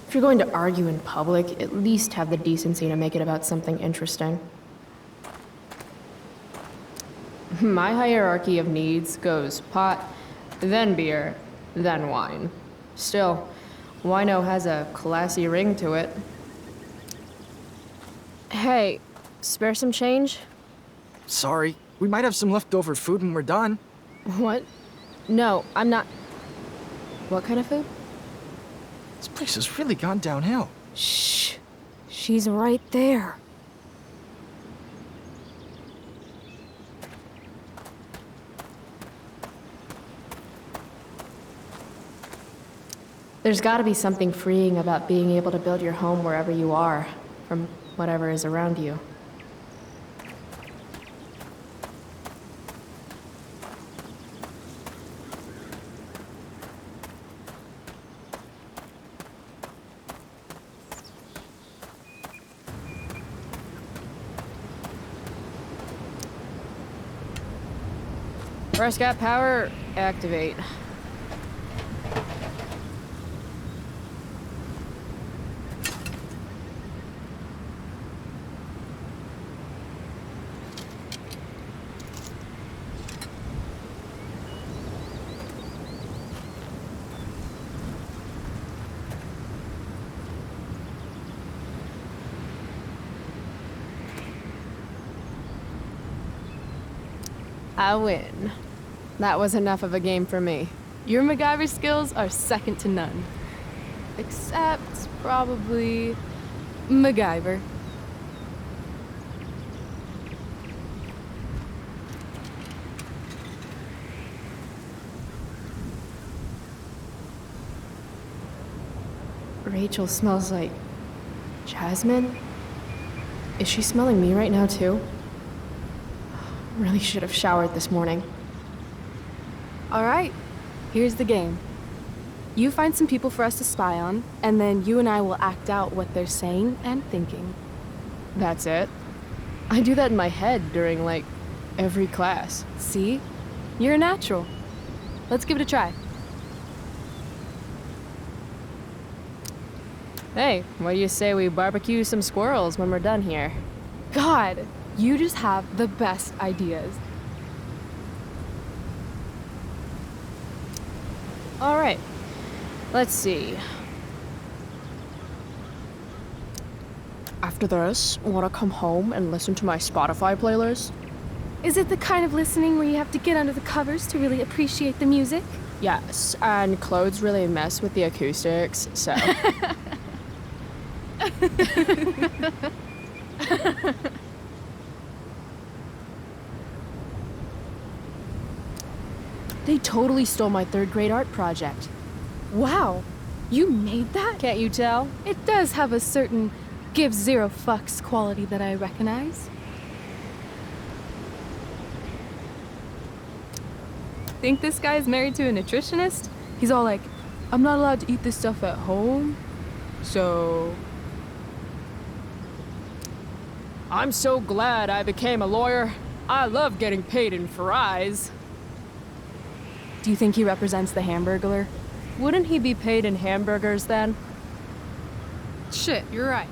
If you're going to argue in public, at least have the decency to make it about something interesting. My hierarchy of needs goes pot, then beer, then wine. Still, wino has a classy ring to it. Hey, spare some change? Sorry, we might have some leftover food when we're done. What? No, I'm not. What kind of food? This place has really gone downhill. Shh. She's right there. There's gotta be something freeing about being able to build your home wherever you are, from whatever is around you. Prescott power, activate. I win. That was enough of a game for me. Your MacGyver skills are second to none. Except, probably, MacGyver. Rachel smells like jasmine? Is she smelling me right now, too? Really should have showered this morning. All right, here's the game. You find some people for us to spy on, and then you and I will act out what they're saying and thinking. That's it? I do that in my head during, like, every class. See? You're a natural. Let's give it a try. Hey, what do you say we barbecue some squirrels when we're done here? God, you just have the best ideas. All right, let's see. After this, wanna come home and listen to my Spotify playlist? Is it the kind of listening where you have to get under the covers to really appreciate the music? Yes, and clothes really mess with the acoustics, so. They totally stole my third grade art project. Wow, you made that? Can't you tell? It does have a certain give zero fucks quality that I recognize. Think this guy's married to a nutritionist? He's all like, I'm not allowed to eat this stuff at home, so... I'm so glad I became a lawyer. I love getting paid in fries. Do you think he represents the Hamburglar? Wouldn't he be paid in hamburgers then? Shit, you're right.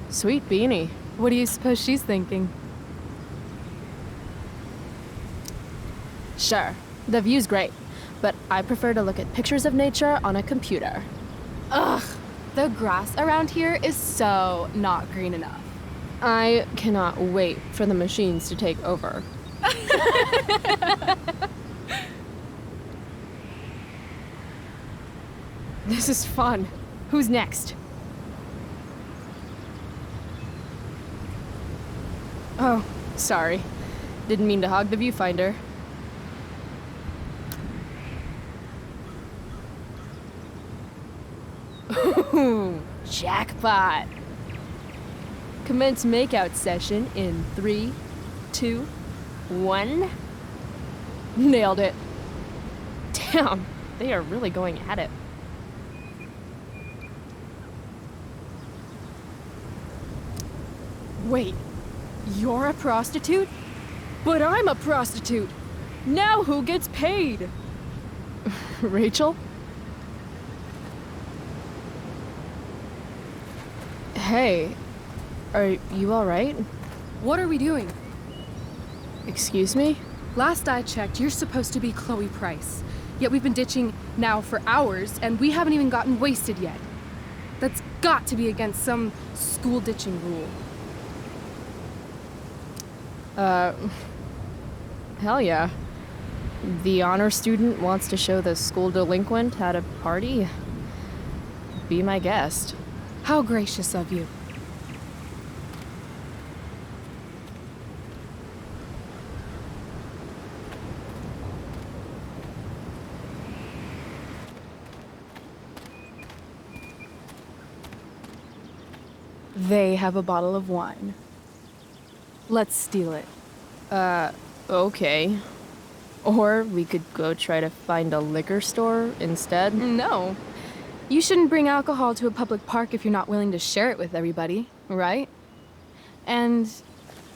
Sweet beanie. What do you suppose she's thinking? Sure, the view's great, but I prefer to look at pictures of nature on a computer. Ugh, the grass around here is so not green enough. I cannot wait for the machines to take over. This is fun. Who's next? Oh, sorry. Didn't mean to hog the viewfinder. Ooh, jackpot. Commence makeout session in 3, 2, 1. Nailed it. Damn, they are really going at it. Wait, you're a prostitute? But I'm a prostitute. Now who gets paid? Rachel? Hey, are you all right? What are we doing? Excuse me? Last I checked, you're supposed to be Chloe Price. Yet we've been ditching now for hours, and we haven't even gotten wasted yet. That's got to be against some school ditching rule. Hell yeah. The honor student wants to show the school delinquent at a party? Be my guest. How gracious of you. They have a bottle of wine. Let's steal it. Okay. Or we could go try to find a liquor store instead. No. You shouldn't bring alcohol to a public park if you're not willing to share it with everybody, right? And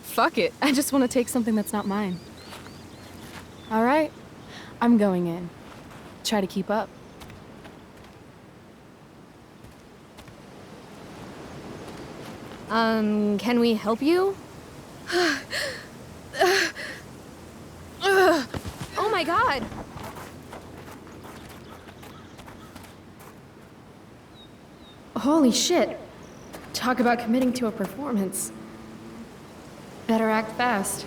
fuck it, I just want to take something that's not mine. All right, I'm going in. Try to keep up. Can we help you? Oh my god! Holy shit. Talk about committing to a performance. Better act fast.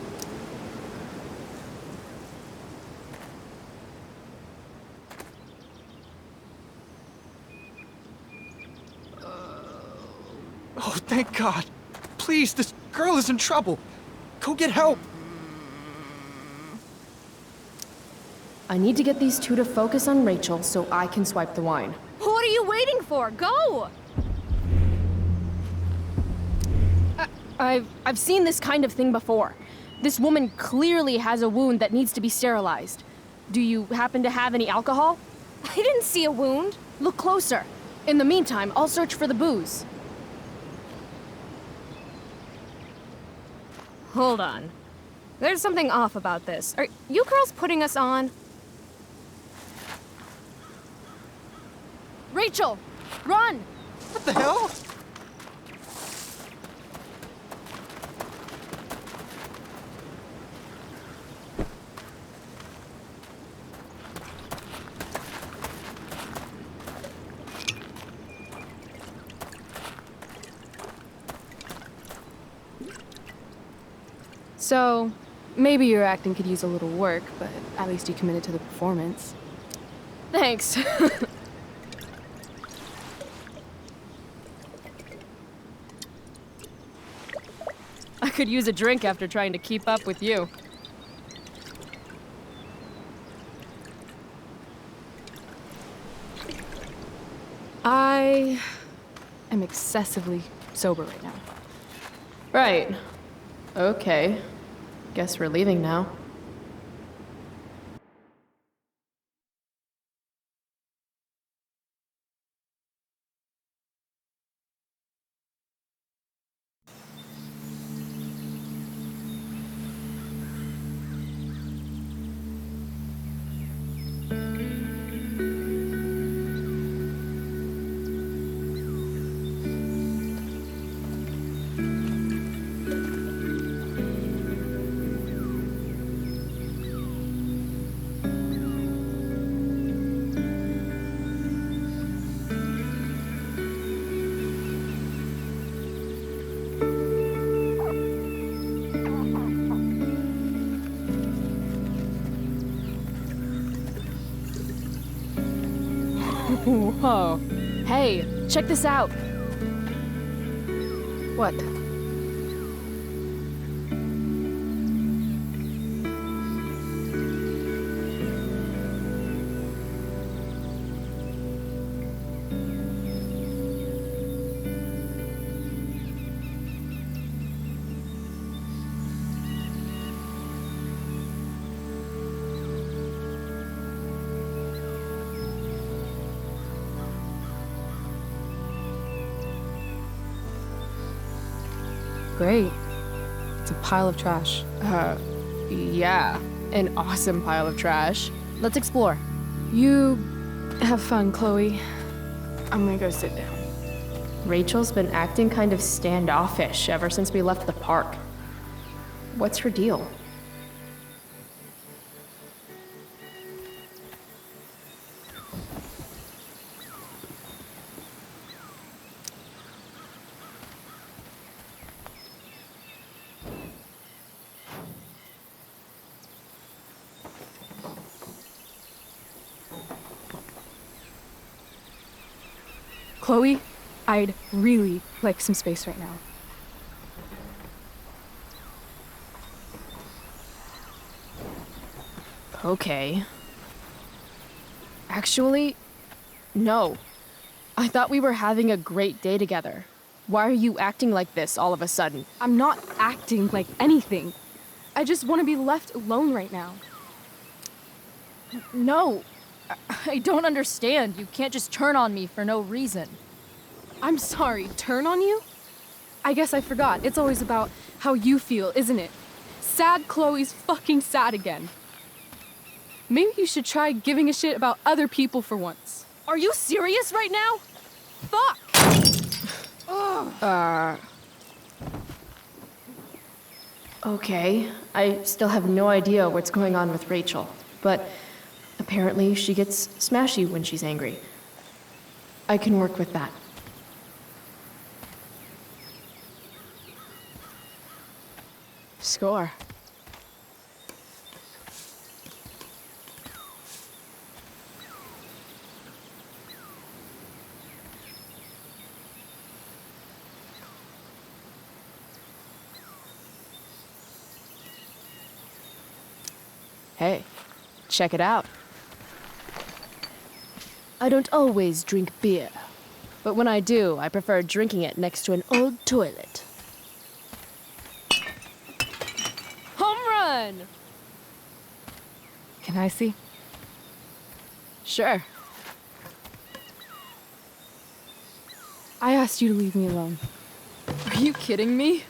Oh, thank God. Please, this girl is in trouble. Go get help. I need to get these two to focus on Rachel so I can swipe the wine. What are you waiting for? Go! I've seen this kind of thing before. This woman clearly has a wound that needs to be sterilized. Do you happen to have any alcohol? I didn't see a wound. Look closer. In the meantime, I'll search for the booze. Hold on. There's something off about this. Are you girls putting us on? Rachel! Run! What the hell? So, maybe your acting could use a little work, but at least you committed to the performance. Thanks. I could use a drink after trying to keep up with you. I am excessively sober right now. Right. Okay. Guess we're leaving now. Whoa. Hey, check this out. What? Great. It's a pile of trash. Yeah. An awesome pile of trash. Let's explore. You have fun, Chloe. I'm gonna go sit down. Rachel's been acting kind of standoffish ever since we left the park. What's her deal? Chloe, I'd really like some space right now. Okay. Actually, no. I thought we were having a great day together. Why are you acting like this all of a sudden? I'm not acting like anything. I just want to be left alone right now. No. I don't understand. You can't just turn on me for no reason. I'm sorry, turn on you? I guess I forgot. It's always about how you feel, isn't it? Sad Chloe's fucking sad again. Maybe you should try giving a shit about other people for once. Are you serious right now? Fuck! Okay, I still have no idea what's going on with Rachel, but apparently she gets smashy when she's angry. I can work with that. Score. Hey, check it out. I don't always drink beer, but when I do, I prefer drinking it next to an old toilet. Home run! Can I see? Sure. I asked you to leave me alone. Are you kidding me?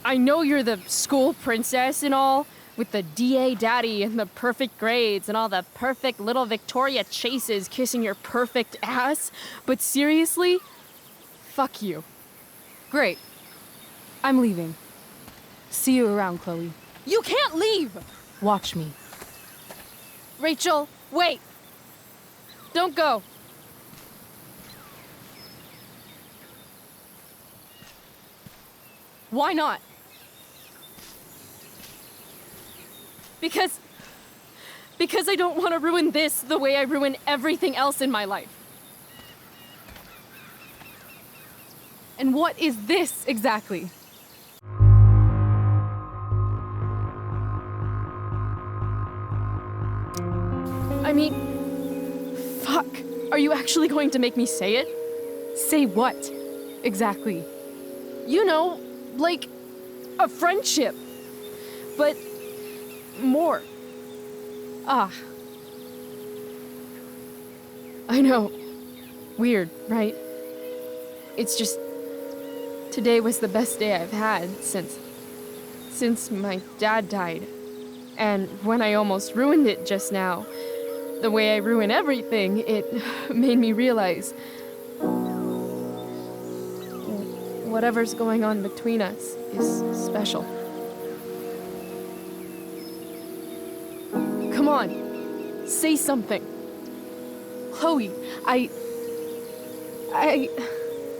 I know you're the school princess and all, with the DA daddy and the perfect grades and all the perfect little Victoria chases kissing your perfect ass, but seriously? Fuck you. Great. I'm leaving. See you around, Chloe. You can't leave! Watch me. Rachel, wait! Don't go. Why not? Because I don't want to ruin this the way I ruin everything else in my life. And what is this exactly? I mean, fuck. Are you actually going to make me say it? Say what? Exactly. You know, like a friendship. But more. Ah. I know. Weird, right? It's just... Today was the best day I've had since my dad died. And when I almost ruined it just now, the way I ruin everything, it made me realize whatever's going on between us is special. Come on, say something. Chloe,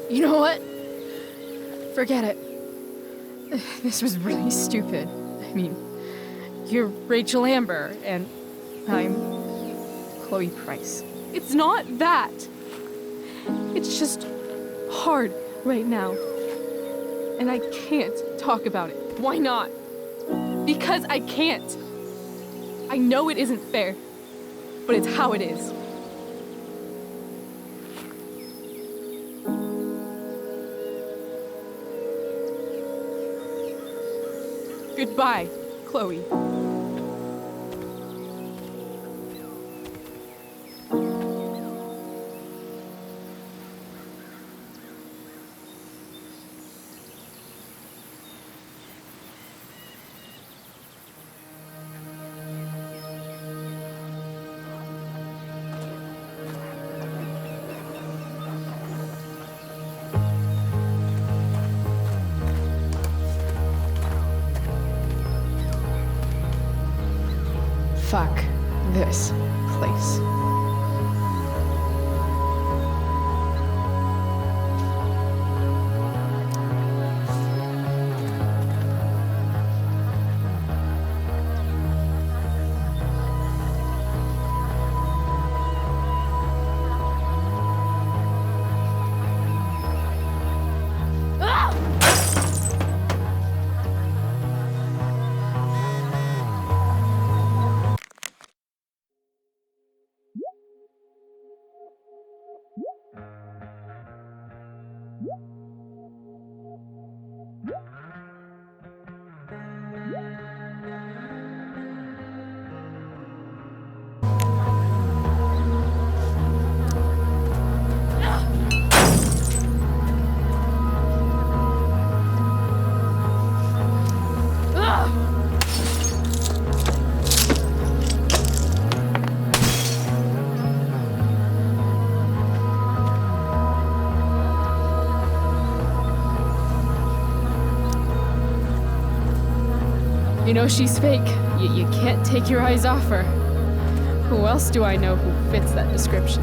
You know what? Forget it. This was really stupid. I mean, you're Rachel Amber, and I'm Chloe Price. It's not that. It's just hard right now. And I can't talk about it. Why not? Because I can't. I know it isn't fair, but it's how it is. Goodbye, Chloe. Fuck this place. You know she's fake. You can't take your eyes off her. Who else do I know who fits that description?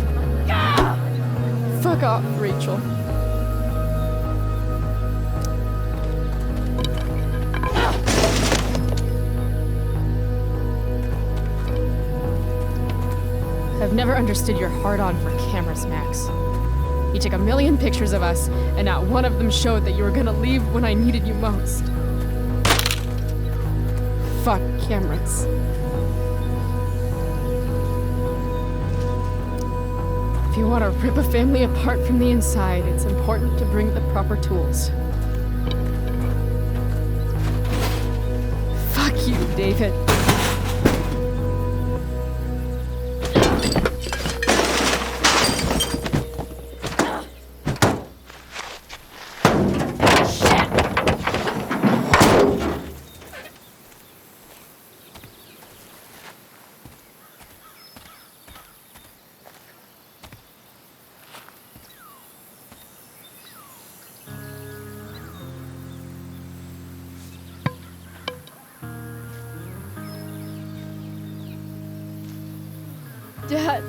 Fuck off, Rachel. I've never understood your hard-on for cameras, Max. You took a million pictures of us, and not one of them showed that you were gonna leave when I needed you most. Fuck cameras. If you want to rip a family apart from the inside, it's important to bring the proper tools. Fuck you, David. Dad.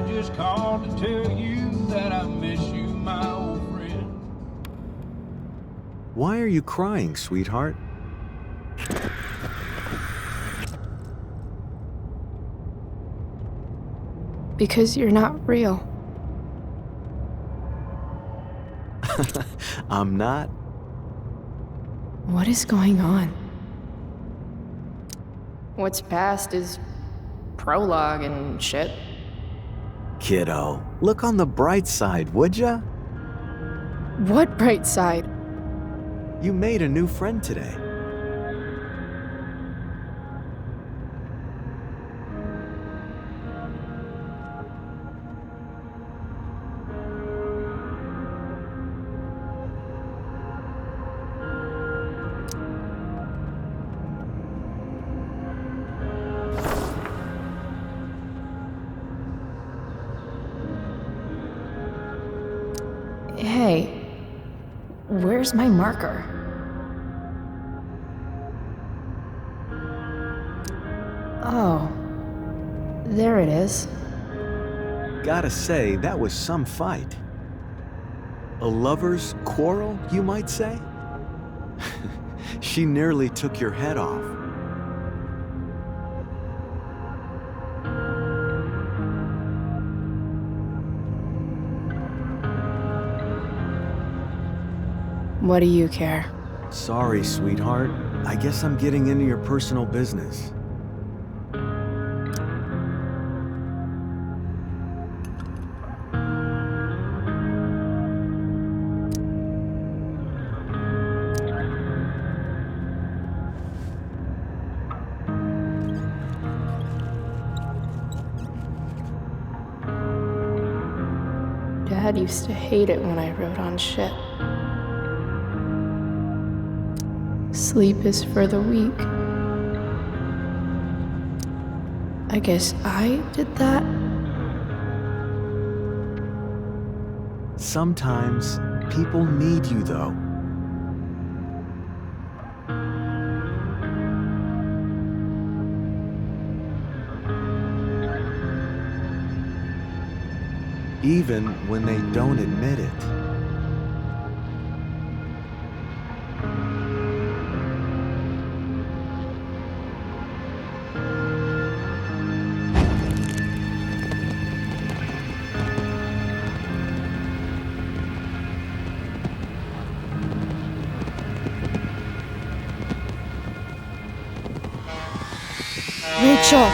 Just called to tell you that I miss you, my old friend. Why are you crying, sweetheart? Because you're not real. I'm not. What is going on? What's past is prologue and shit. Kiddo, look on the bright side, would ya? What bright side? You made a new friend today. Hey, where's my marker? Oh, there it is. Gotta say, that was some fight. A lover's quarrel, you might say? She nearly took your head off. What do you care? Sorry, sweetheart. I guess I'm getting into your personal business. Dad used to hate it when I wrote on shit. Sleep is for the weak. I guess I did that? Sometimes people need you, though. Even when they don't admit it. Rachel!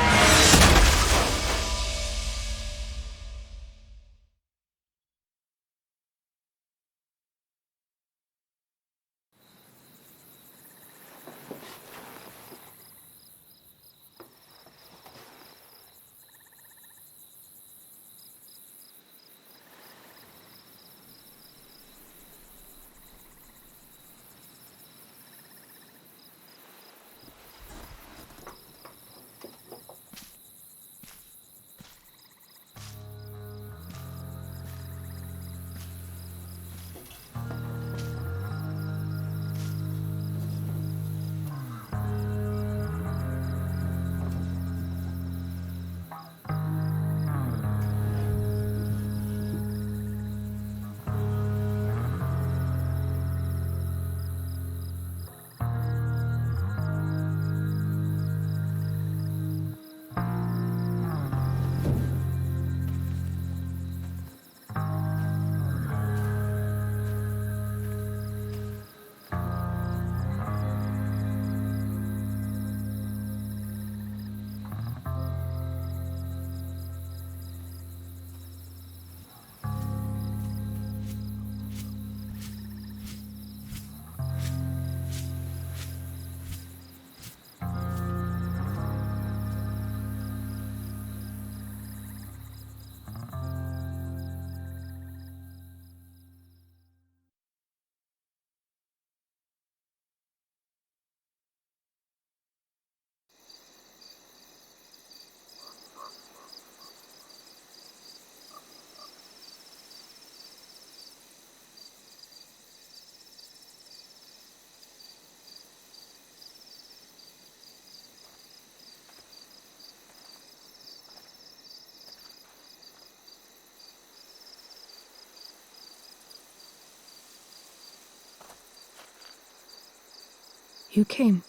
You came.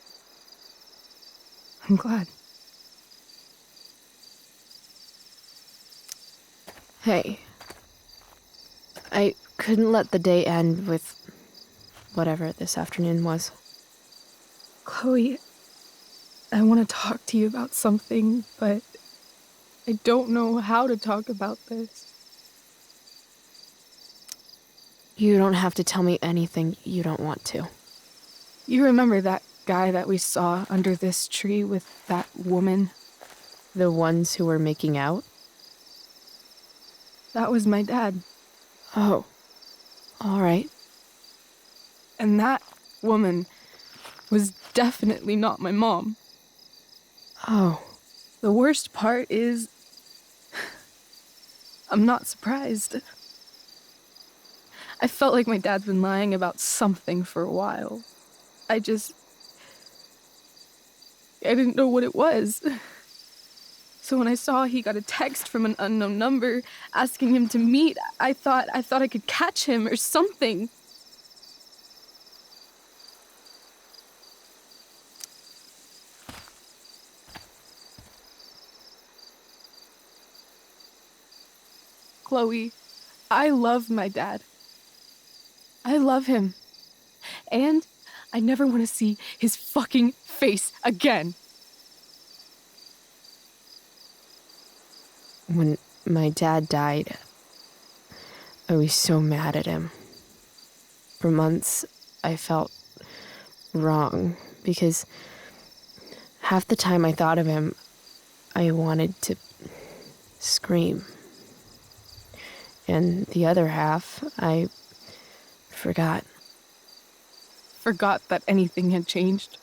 I'm glad. Hey. I couldn't let the day end with whatever this afternoon was. Chloe, I want to talk to you about something, but I don't know how to talk about this. You don't have to tell me anything you don't want to. You remember that guy that we saw under this tree with that woman? The ones who were making out? That was my dad. Oh. All right. And that woman was definitely not my mom. Oh. The worst part is, I'm not surprised. I felt like my dad's been lying about something for a while. I didn't know what it was. So when I saw he got a text from an unknown number asking him to meet, I thought I could catch him or something. Chloe, I love my dad. I love him. And I never want to see his fucking face again. When my dad died, I was so mad at him. For months, I felt wrong because half the time I thought of him, I wanted to scream. And the other half, I forgot. Forgot that anything had changed.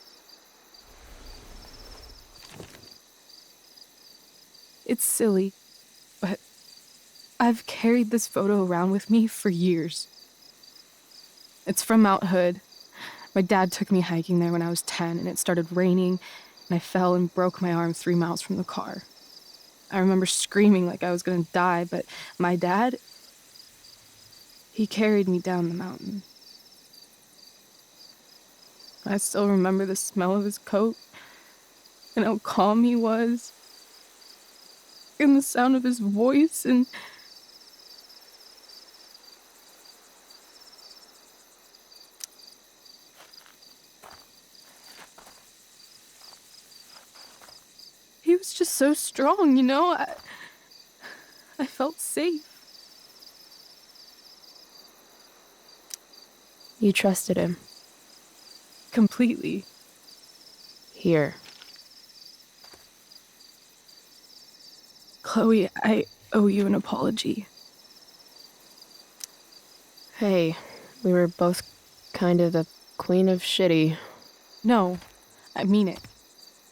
It's silly, but I've carried this photo around with me for years. It's from Mount Hood. My dad took me hiking there when I was 10, and it started raining, and I fell and broke my arm 3 miles from the car. I remember screaming like I was gonna die, but my dad, he carried me down the mountain. I still remember the smell of his coat, and how calm he was, and the sound of his voice, and he was just so strong, you know? I felt safe. You trusted him. Completely. Here. Chloe, I owe you an apology. Hey, we were both kind of the queen of shitty. No, I mean it.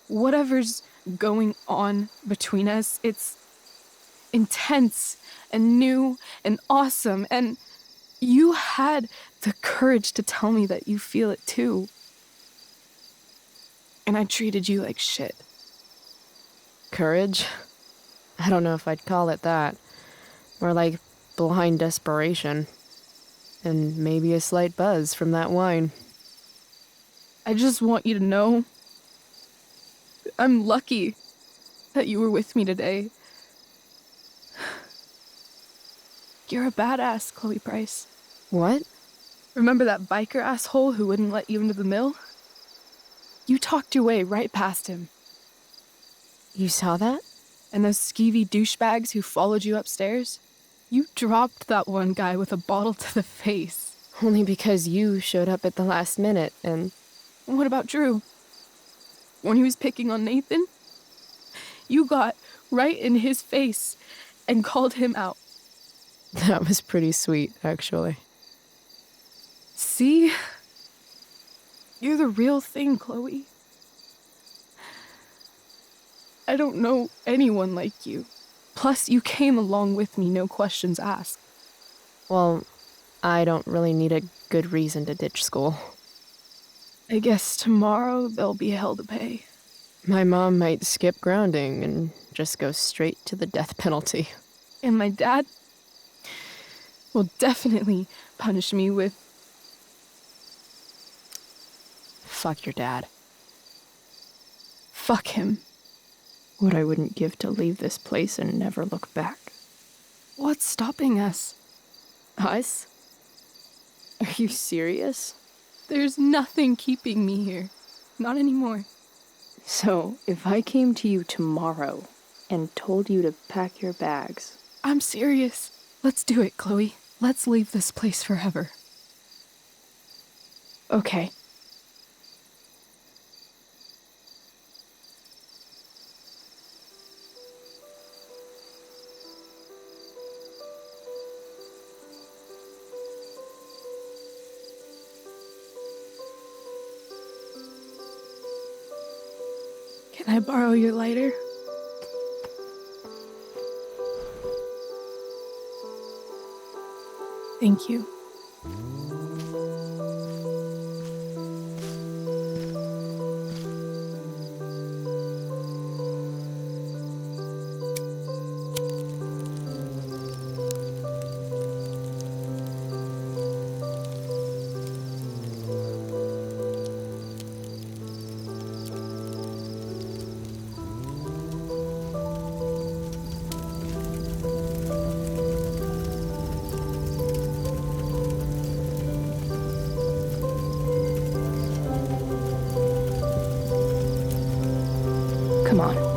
Whatever's going on between us, it's intense and new and awesome, and you had the courage to tell me that you feel it too. And I treated you like shit. Courage? I don't know if I'd call it that. More like blind desperation. And maybe a slight buzz from that wine. I just want you to know I'm lucky that you were with me today. You're a badass, Chloe Price. What? Remember that biker asshole who wouldn't let you into the mill? You talked your way right past him. You saw that? And those skeevy douchebags who followed you upstairs? You dropped that one guy with a bottle to the face. Only because you showed up at the last minute, and... What about Drew? When he was picking on Nathan? You got right in his face and called him out. That was pretty sweet, actually. See? You're the real thing, Chloe. I don't know anyone like you. Plus, you came along with me, no questions asked. Well, I don't really need a good reason to ditch school. I guess tomorrow there'll be hell to pay. My mom might skip grounding and just go straight to the death penalty. And my dad will definitely punish me with... Fuck your dad. Fuck him. What I wouldn't give to leave this place and never look back. What's stopping us? Us? Are you serious? There's nothing keeping me here. Not anymore. So, if I came to you tomorrow and told you to pack your bags... I'm serious. Let's do it, Chloe. Let's leave this place forever. Okay. Can I borrow your lighter? Thank you. Come on.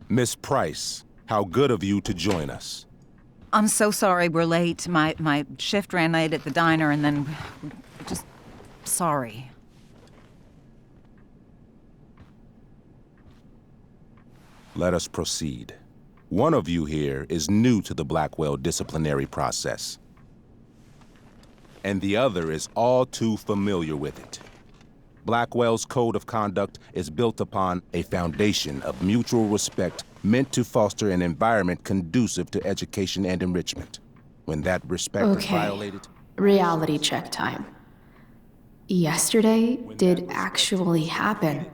Miss Price, how good of you to join us. I'm so sorry we're late. My shift ran late at the diner and then just sorry. Let us proceed. One of you here is new to the Blackwell disciplinary process, and the other is all too familiar with it. Blackwell's code of conduct is built upon a foundation of mutual respect meant to foster an environment conducive to education and enrichment. When that respect is violated... Reality check time. Yesterday did actually happen.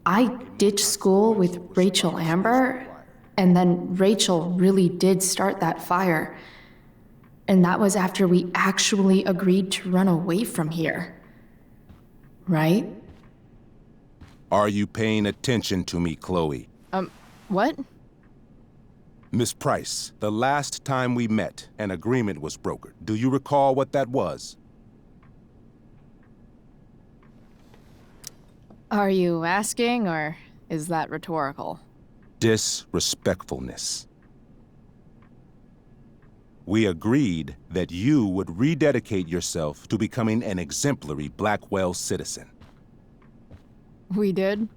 I ditched school with Rachel Amber, And then Rachel really did start that fire. And that was after we actually agreed to run away from here. Right? Are you paying attention to me, Chloe? What? Miss Price, the last time we met, an agreement was brokered. Do you recall what that was? Are you asking, or is that rhetorical? Disrespectfulness. We agreed that you would rededicate yourself to becoming an exemplary Blackwell citizen. We did?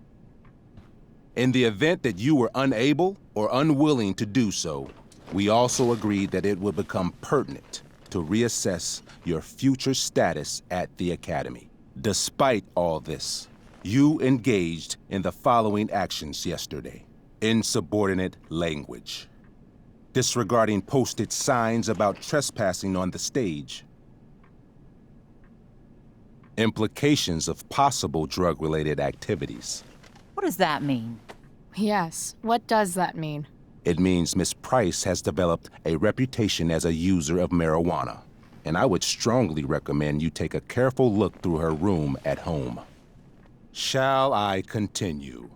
In the event that you were unable or unwilling to do so, we also agreed that it would become pertinent to reassess your future status at the Academy. Despite all this, you engaged in the following actions yesterday. Insubordinate language. Disregarding posted signs about trespassing on the stage. Implications of possible drug-related activities. What does that mean? Yes, what does that mean? It means Miss Price has developed a reputation as a user of marijuana, and I would strongly recommend you take a careful look through her room at home. Shall I continue?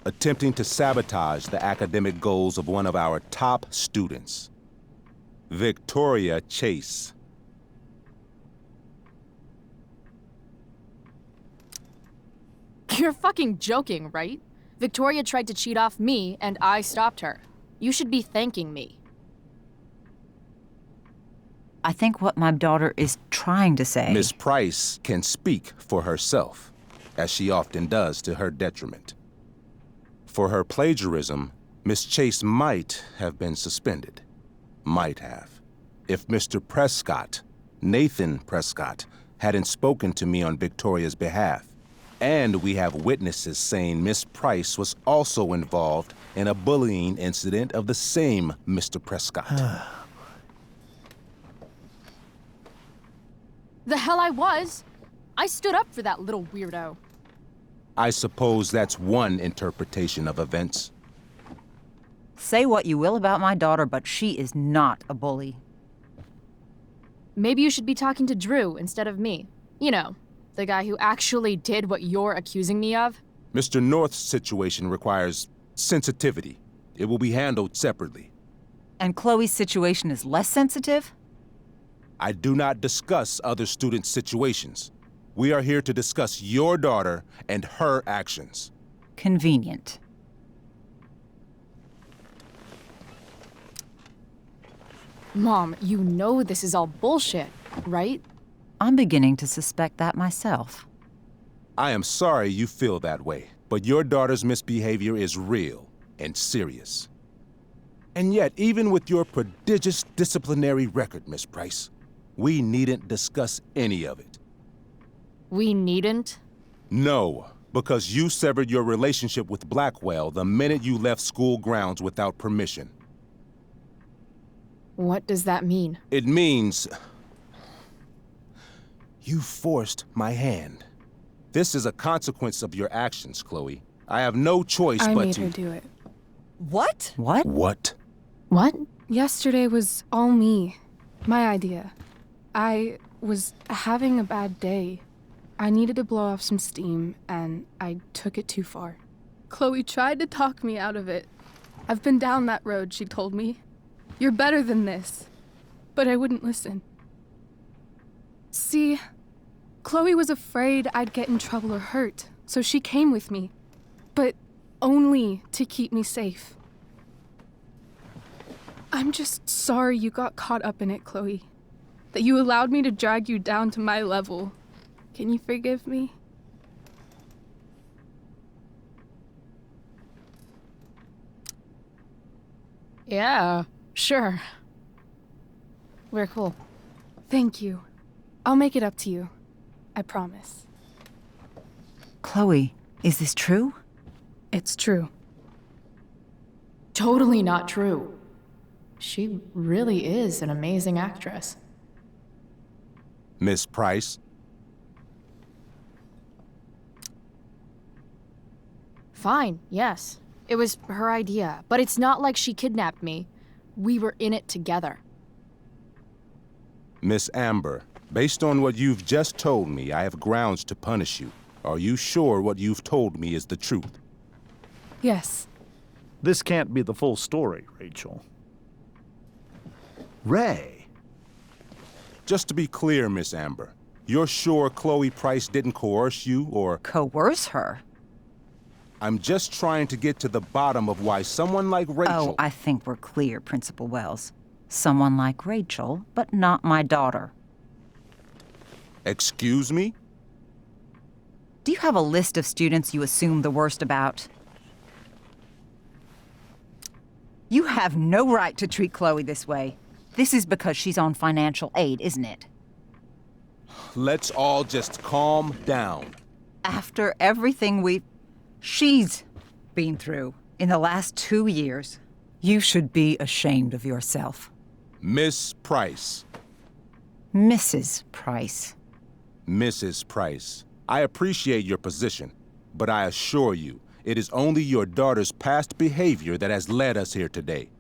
Attempting to sabotage the academic goals of one of our top students, Victoria Chase. You're fucking joking, right? Victoria tried to cheat off me, and I stopped her. You should be thanking me. I think what my daughter is trying to say... Miss Price can speak for herself, as she often does to her detriment. For her plagiarism, Miss Chase might have been suspended. Might have. If Mr. Prescott, Nathan Prescott, hadn't spoken to me on Victoria's behalf. And we have witnesses saying Miss Price was also involved in a bullying incident of the same Mr. Prescott. The hell I was! I stood up for that little weirdo. I suppose that's one interpretation of events. Say what you will about my daughter, but she is not a bully. Maybe you should be talking to Drew instead of me. You know, the guy who actually did what you're accusing me of. Mr. North's situation requires sensitivity. It will be handled separately. And Chloe's situation is less sensitive? I do not discuss other students' situations. We are here to discuss your daughter and her actions. Convenient. Mom, you know this is all bullshit, right? I'm beginning to suspect that myself. I am sorry you feel that way, but your daughter's misbehavior is real and serious. And yet, even with your prodigious disciplinary record, Miss Price, we needn't discuss any of it. We needn't? No, because you severed your relationship with Blackwell the minute you left school grounds without permission. What does that mean? It means... you forced my hand. This is a consequence of your actions, Chloe. I have no choice but to... I made her do it. What? What? What? What? Yesterday was all me. My idea. I was having a bad day. I needed to blow off some steam, and I took it too far. Chloe tried to talk me out of it. I've been down that road, she told me. You're better than this. But I wouldn't listen. See, Chloe was afraid I'd get in trouble or hurt, so she came with me. But only to keep me safe. I'm just sorry you got caught up in it, Chloe. That you allowed me to drag you down to my level. Can you forgive me? Yeah, sure. We're cool. Thank you. I'll make it up to you. I promise. Chloe, is this true? It's true. Totally not true. She really is an amazing actress. Miss Price? Fine, yes. It was her idea, but it's not like she kidnapped me. We were in it together. Miss Amber, based on what you've just told me, I have grounds to punish you. Are you sure what you've told me is the truth? Yes. This can't be the full story, Rachel. Ray. Just to be clear, Miss Amber, you're sure Chloe Price didn't coerce you, or... Coerce her? I'm just trying to get to the bottom of why someone like Rachel... Oh, I think we're clear, Principal Wells. Someone like Rachel, but not my daughter. Excuse me? Do you have a list of students you assume the worst about? You have no right to treat Chloe this way. This is because she's on financial aid, isn't it? Let's all just calm down. After everything she's been through in the last 2 years, you should be ashamed of yourself. Miss Price. Mrs. Price. Mrs. Price, I appreciate your position, but I assure you, it is only your daughter's past behavior that has led us here today.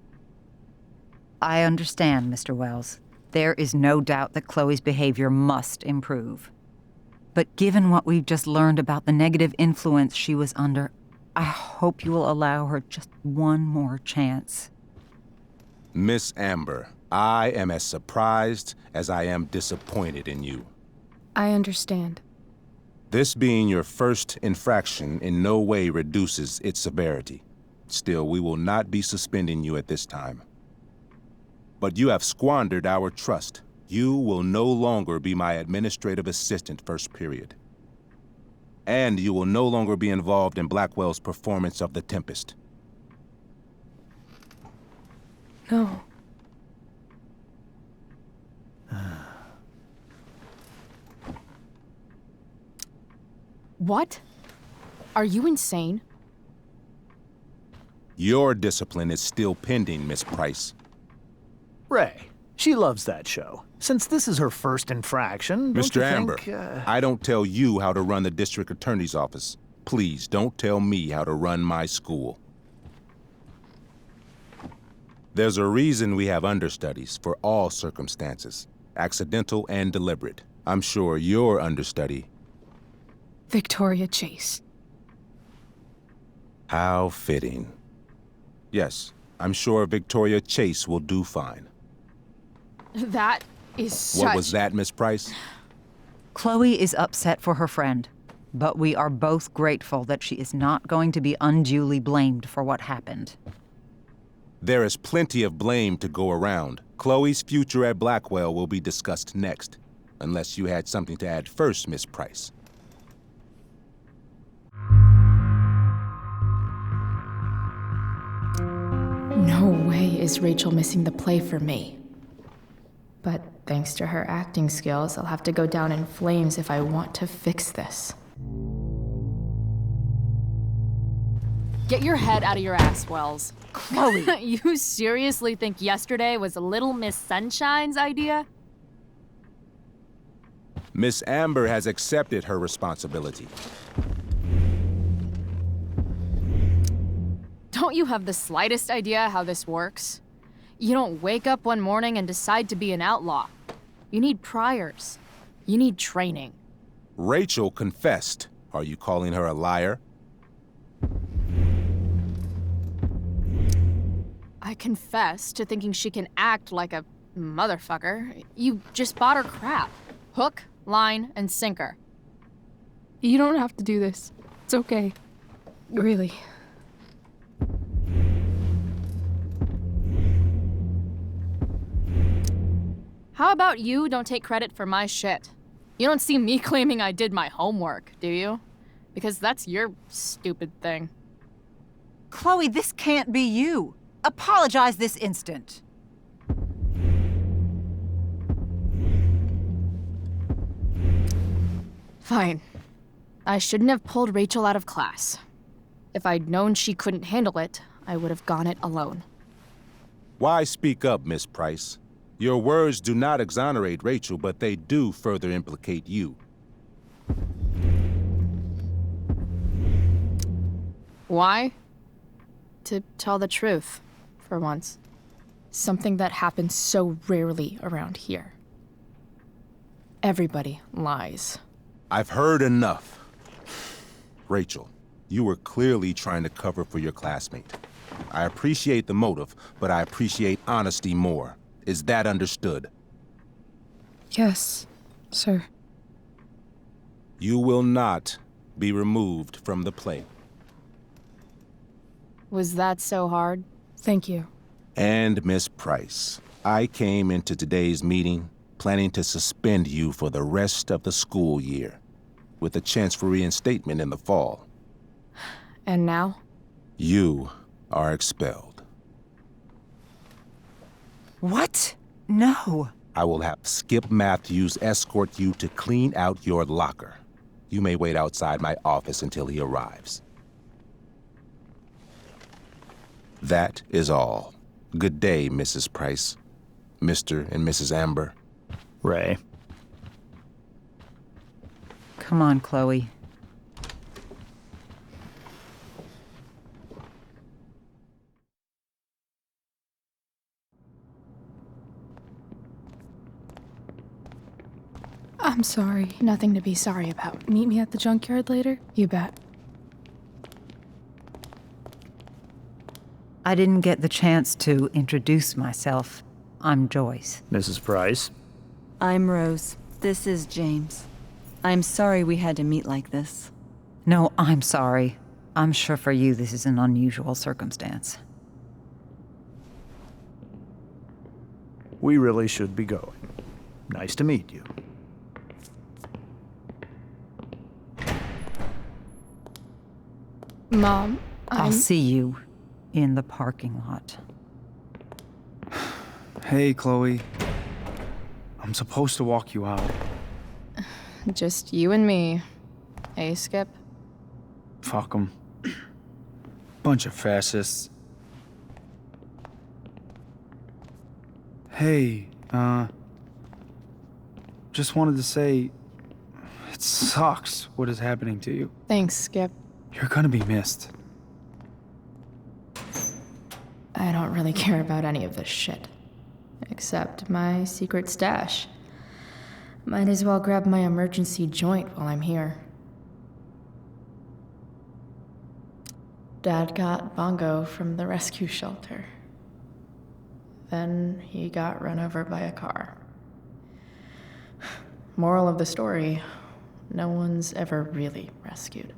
I understand, Mr. Wells. There is no doubt that Chloe's behavior must improve. But given what we've just learned about the negative influence she was under, I hope you will allow her just one more chance. Miss Amber, I am as surprised as I am disappointed in you. I understand. This being your first infraction in no way reduces its severity. Still, we will not be suspending you at this time. But you have squandered our trust. You will no longer be my administrative assistant first period. And you will no longer be involved in Blackwell's performance of The Tempest. No. What? Are you insane? Your discipline is still pending, Miss Price. Ray, she loves that show. Since this is her first infraction, don't Mr. you Amber, think, I don't tell you how to run the district attorney's office. Please don't tell me how to run my school. There's a reason we have understudies for all circumstances, accidental and deliberate. I'm sure your understudy... Victoria Chase. How fitting. Yes, I'm sure Victoria Chase will do fine. That is such... What was that, Miss Price? Chloe is upset for her friend, but we are both grateful that she is not going to be unduly blamed for what happened. There is plenty of blame to go around. Chloe's future at Blackwell will be discussed next, unless you had something to add first, Miss Price. No way is Rachel missing the play for me. But thanks to her acting skills, I'll have to go down in flames if I want to fix this. Get your head out of your ass, Wells. Chloe! You seriously think yesterday was Little Miss Sunshine's idea? Miss Amber has accepted her responsibility. Don't you have the slightest idea how this works? You don't wake up one morning and decide to be an outlaw. You need priors. You need training. Rachel confessed. Are you calling her a liar? I confess to thinking she can act like a motherfucker. You just bought her crap. Hook, line, and sinker. You don't have to do this. It's okay. Really. How about you don't take credit for my shit? You don't see me claiming I did my homework, do you? Because that's your stupid thing. Chloe, this can't be you. Apologize this instant. Fine. I shouldn't have pulled Rachel out of class. If I'd known she couldn't handle it, I would have gone it alone. Why speak up, Miss Price? Your words do not exonerate Rachel, but they do further implicate you. Why? to tell the truth, for once. Something that happens so rarely around here. Everybody lies. I've heard enough. Rachel, you were clearly trying to cover for your classmate. I appreciate the motive, but I appreciate honesty more. Is that understood? Yes, sir. You will not be removed from the play. Was that so hard? Thank you. And Miss Price, I came into today's meeting planning to suspend you for the rest of the school year, with a chance for reinstatement in the fall. And now? You are expelled. What? No. I will have Skip Matthews escort you to clean out your locker. You may wait outside my office until he arrives. That is all. Good day, Mrs. Price. Mr. and Mrs. Amber. Ray. Come on, Chloe. I'm sorry. Nothing to be sorry about. Meet me at the junkyard later? You bet. I didn't get the chance to introduce myself. I'm Joyce. Mrs. Price. I'm Rose. This is James. I'm sorry we had to meet like this. No, I'm sorry. I'm sure for you this is an unusual circumstance. We really should be going. Nice to meet you. Mom, I'll see you in the parking lot. Hey, Chloe. I'm supposed to walk you out. Just you and me. Hey, Skip? Fuck 'em. Bunch of fascists. Hey, just wanted to say, it sucks what is happening to you. Thanks, Skip. You're gonna be missed. I don't really care about any of this shit. Except my secret stash. Might as well grab my emergency joint while I'm here. Dad got Bongo from the rescue shelter. Then he got run over by a car. Moral of the story, no one's ever really rescued.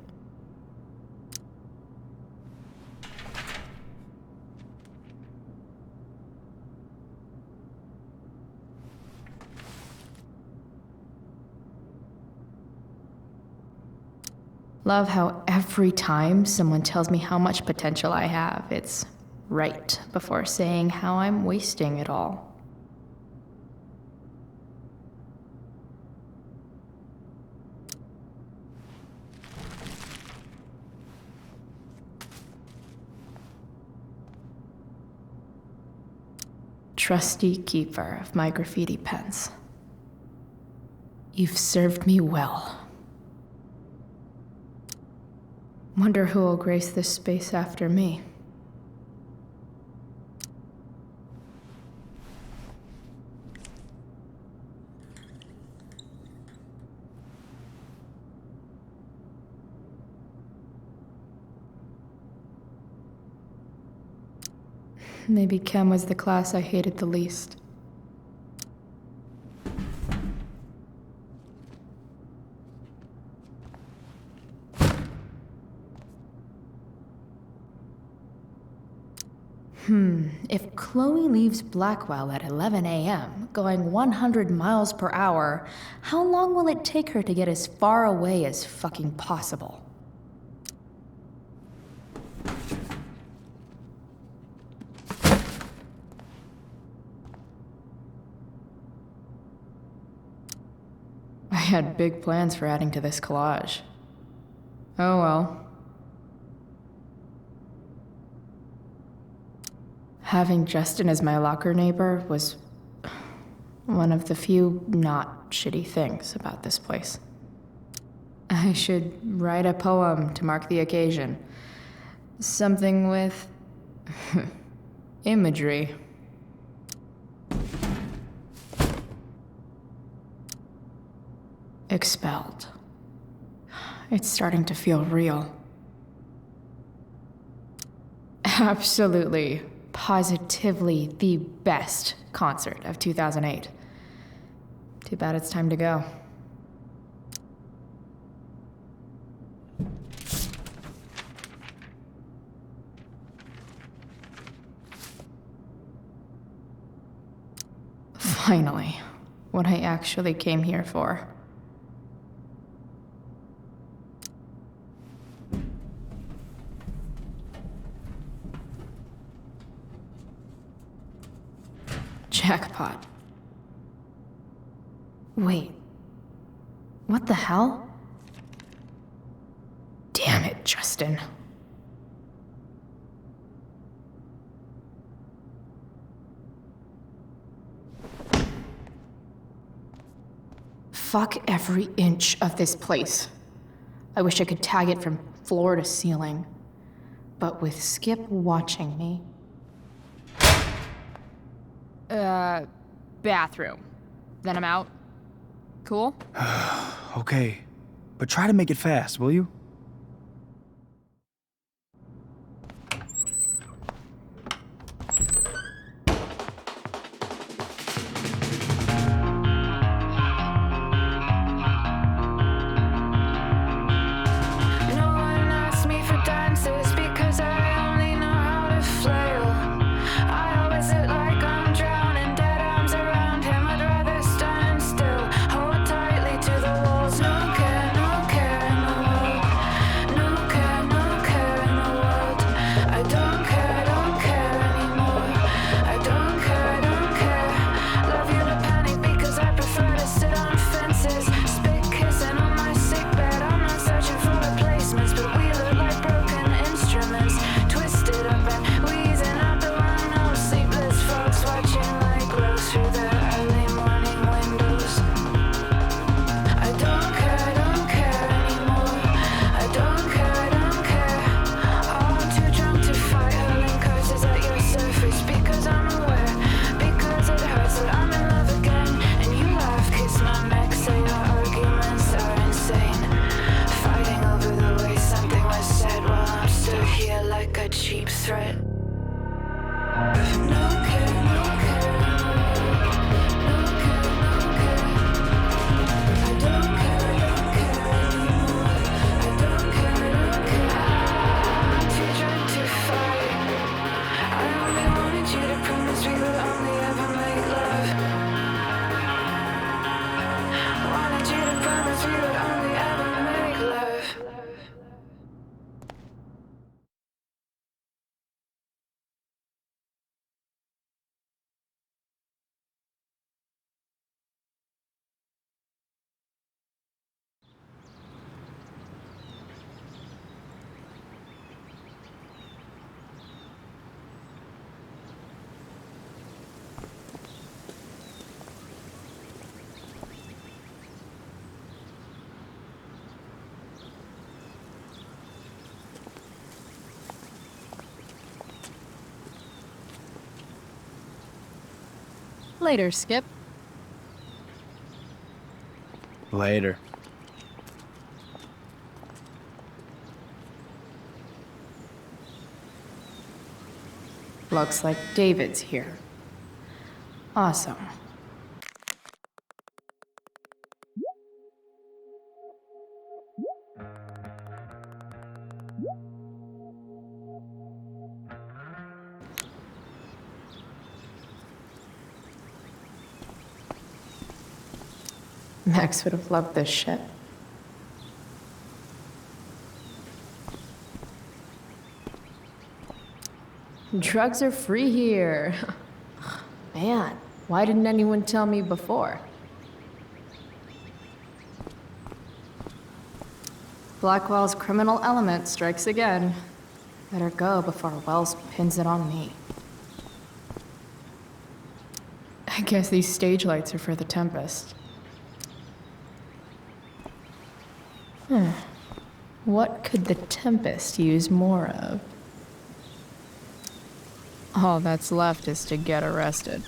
Love how every time someone tells me how much potential I have, it's right before saying how I'm wasting it all. Trusty keeper of my graffiti pens. You've served me well. Wonder who will grace this space after me. Maybe Chem was the class I hated the least. If Chloe leaves Blackwell at 11 a.m., going 100 miles per hour, how long will it take her to get as far away as fucking possible? I had big plans for adding to this collage. Oh well. Having Justin as my locker neighbor was one of the few not shitty things about this place. I should write a poem to mark the occasion. Something with Imagery. Expelled. It's starting to feel real. Absolutely, positively the best concert of 2008. Too bad it's time to go. Finally, what I actually came here for. Jackpot. Wait. What the hell? Damn it, Justin. Fuck every inch of this place. I wish I could tag it from floor to ceiling. But with Skip watching me... bathroom. Then I'm out. Cool? Okay, but try to make it fast, will you? Later, Skip. Later. Looks like David's here. Awesome. Max would have loved this shit. Drugs are free here. Man, why didn't anyone tell me before? Blackwell's criminal element strikes again. Better go before Wells pins it on me. I guess these stage lights are for the Tempest. What could the Tempest use more of? All that's left is to get arrested.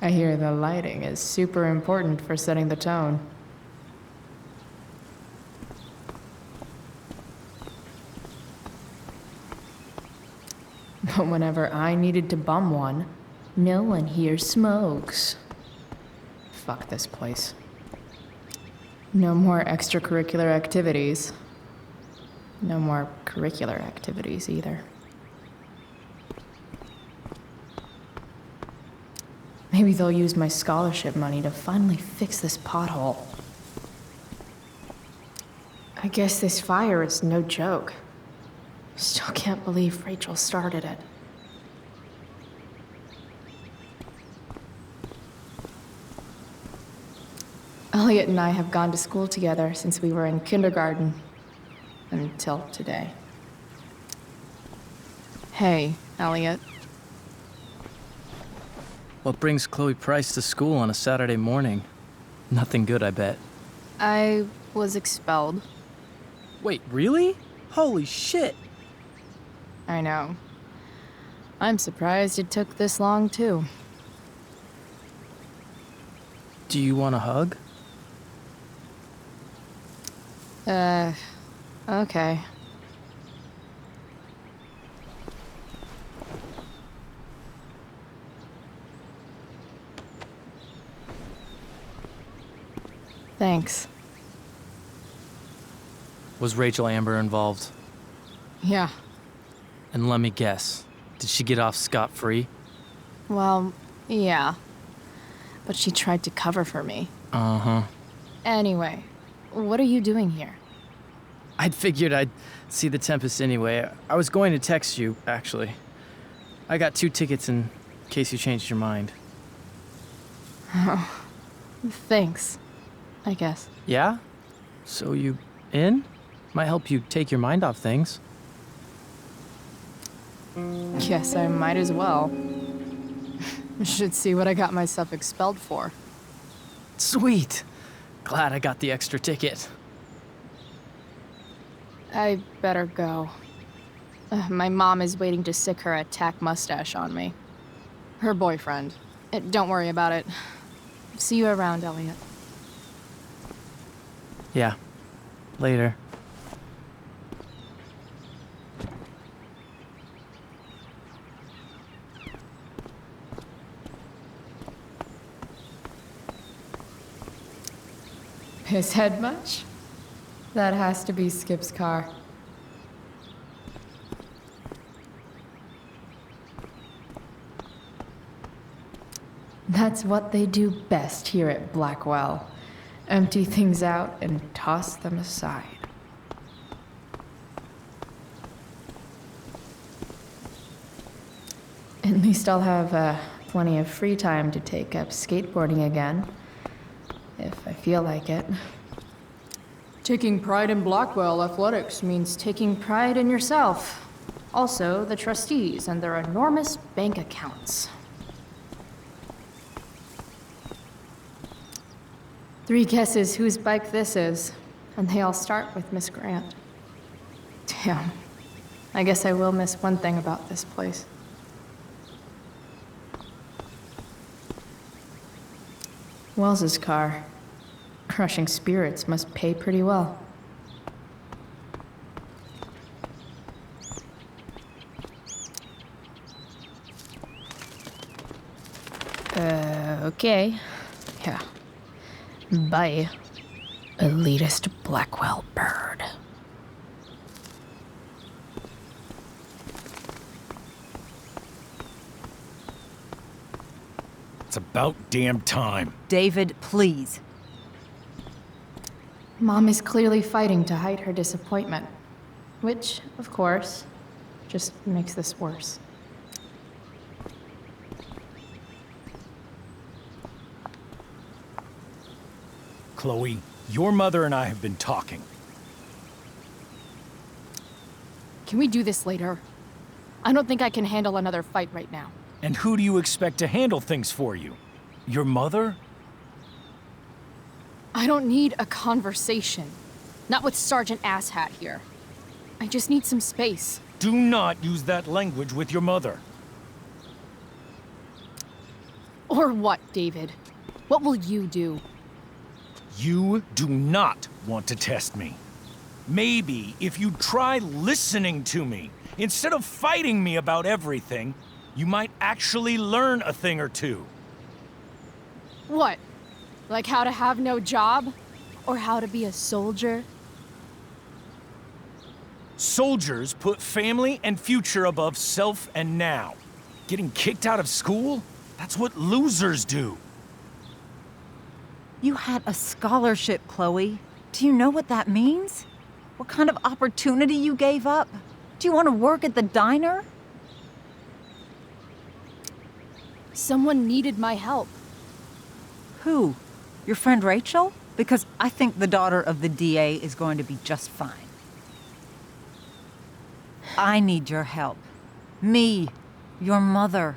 I hear the lighting is super important for setting the tone. But whenever I needed to bum one, no one here smokes. Fuck this place. No more extracurricular activities. No more curricular activities either. Maybe they'll use my scholarship money to finally fix this pothole. I guess this fire is no joke. Still can't believe Rachel started it. Elliot and I have gone to school together since we were in kindergarten. Until today. Hey, Elliot. What brings Chloe Price to school on a Saturday morning? Nothing good, I bet. I was expelled. Wait, really? Holy shit! I know. I'm surprised it took this long, too. Do you want a hug? Okay. Thanks. Was Rachel Amber involved? Yeah. And let me guess, did she get off scot-free? Well, yeah. But she tried to cover for me. Uh-huh. Anyway, what are you doing here? I'd figured I'd see the Tempest anyway. I was going to text you, actually. I got 2 tickets in case you changed your mind. Oh, thanks, I guess. Yeah? So you in? Might help you take your mind off things. Guess I might as well. Should see what I got myself expelled for. Sweet! Glad I got the extra ticket. I better go. My mom is waiting to sick her attack mustache on me. Her boyfriend. Don't worry about it. See you around, Elliot. Yeah. Later. His head much? That has to be Skip's car. That's what they do best here at Blackwell. Empty things out and toss them aside. At least I'll have plenty of free time to take up skateboarding again. If I feel like it. Taking pride in Blackwell athletics means taking pride in yourself. Also, the trustees and their enormous bank accounts. 3 guesses whose bike this is, and they all start with Miss Grant. Damn. I guess I will miss one thing about this place. Wells's car. Crushing spirits must pay pretty well. Okay. Yeah. Bye, elitist Blackwell bird. It's about damn time. David, please. Mom is clearly fighting to hide her disappointment. Which, of course, just makes this worse. Chloe, your mother and I have been talking. Can we do this later? I don't think I can handle another fight right now. And who do you expect to handle things for you? Your mother? I don't need a conversation. Not with Sergeant Asshat here. I just need some space. Do not use that language with your mother. Or what, David? What will you do? You do not want to test me. Maybe if you try listening to me, instead of fighting me about everything, you might actually learn a thing or two. What? Like how to have no job? Or how to be a soldier? Soldiers put family and future above self and now. Getting kicked out of school? That's what losers do. You had a scholarship, Chloe. Do you know what that means? What kind of opportunity you gave up? Do you want to work at the diner? Someone needed my help. Who? Your friend Rachel? Because I think the daughter of the DA is going to be just fine. I need your help. Me, your mother.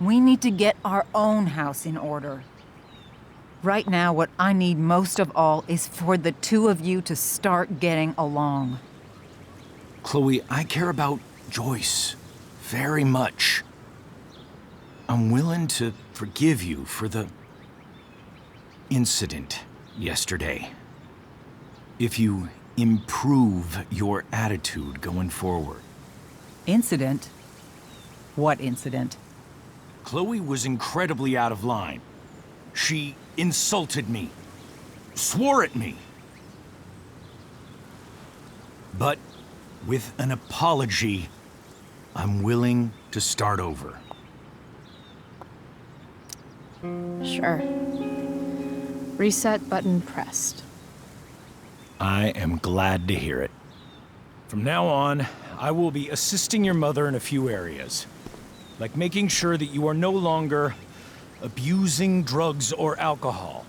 We need to get our own house in order. Right now, what I need most of all is for the two of you to start getting along. Chloe, I care about Joyce very much. I'm willing to forgive you for the incident yesterday. If you improve your attitude going forward. Incident? What incident? Chloe was incredibly out of line. She insulted me, swore at me. But with an apology, I'm willing to start over. Sure. Reset button pressed. I am glad to hear it. From now on, I will be assisting your mother in a few areas, like making sure that you are no longer abusing drugs or alcohol.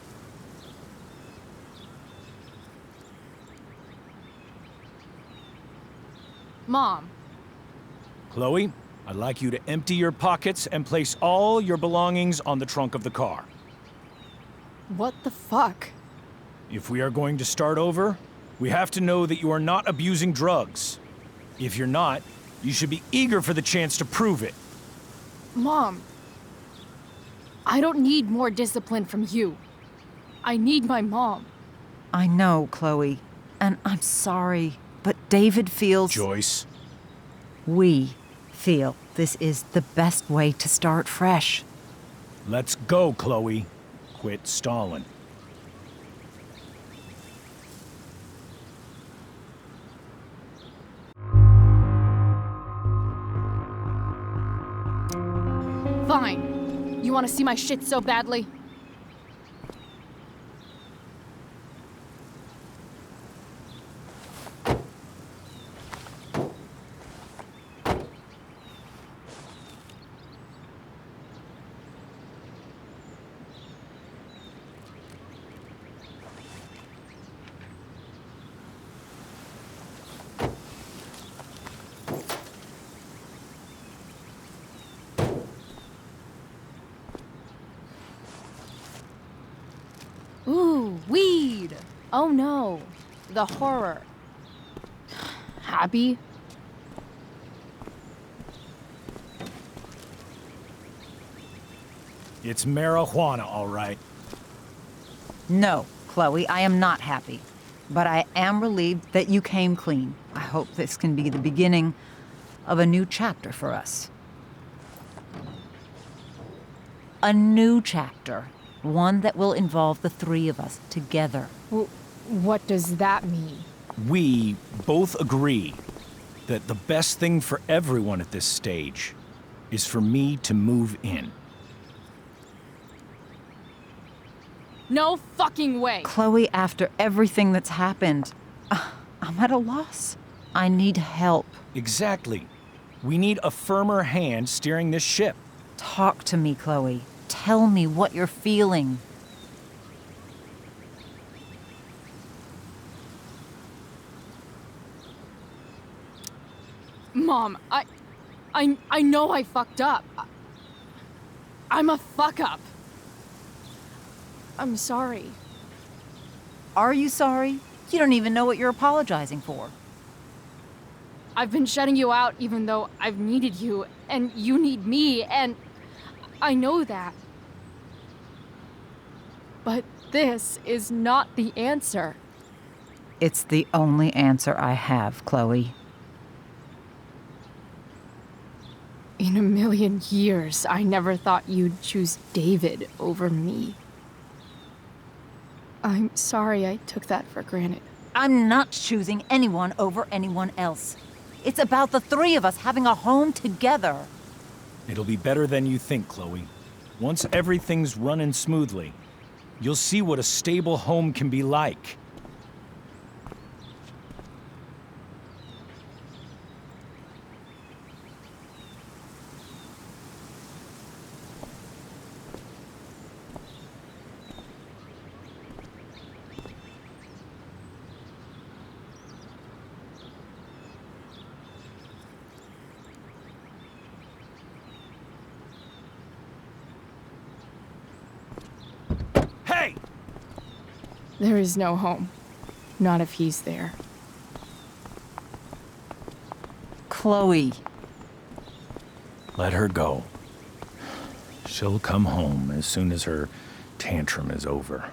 Mom. Chloe, I'd like you to empty your pockets and place all your belongings on the trunk of the car. What the fuck? If we are going to start over, we have to know that you are not abusing drugs. If you're not, you should be eager for the chance to prove it. Mom. I don't need more discipline from you. I need my mom. I know, Chloe, and I'm sorry, but David feels... Joyce. We feel this is the best way to start fresh. Let's go, Chloe. Quit stalling. Fine. You want to see my shit so badly? Ooh, weed! Oh no, the horror. Happy? It's marijuana, all right. No, Chloe, I am not happy. But I am relieved that you came clean. I hope this can be the beginning of a new chapter for us. A new chapter. One that will involve the three of us together. What does that mean? We both agree that the best thing for everyone at this stage is for me to move in. No fucking way! Chloe, after everything that's happened, I'm at a loss. I need help. Exactly. We need a firmer hand steering this ship. Talk to me, Chloe. Tell me what you're feeling. Mom, I know I fucked up. I'm a fuck up. I'm sorry. Are you sorry? You don't even know what you're apologizing for. I've been shutting you out even though I've needed you, and you need me, and I know that. But this is not the answer. It's the only answer I have, Chloe. In a million years, I never thought you'd choose David over me. I'm sorry I took that for granted. I'm not choosing anyone over anyone else. It's about the three of us having a home together. It'll be better than you think, Chloe. Once everything's running smoothly, you'll see what a stable home can be like. Hey! There is no home. Not if he's there. Chloe. Let her go. She'll come home as soon as her tantrum is over.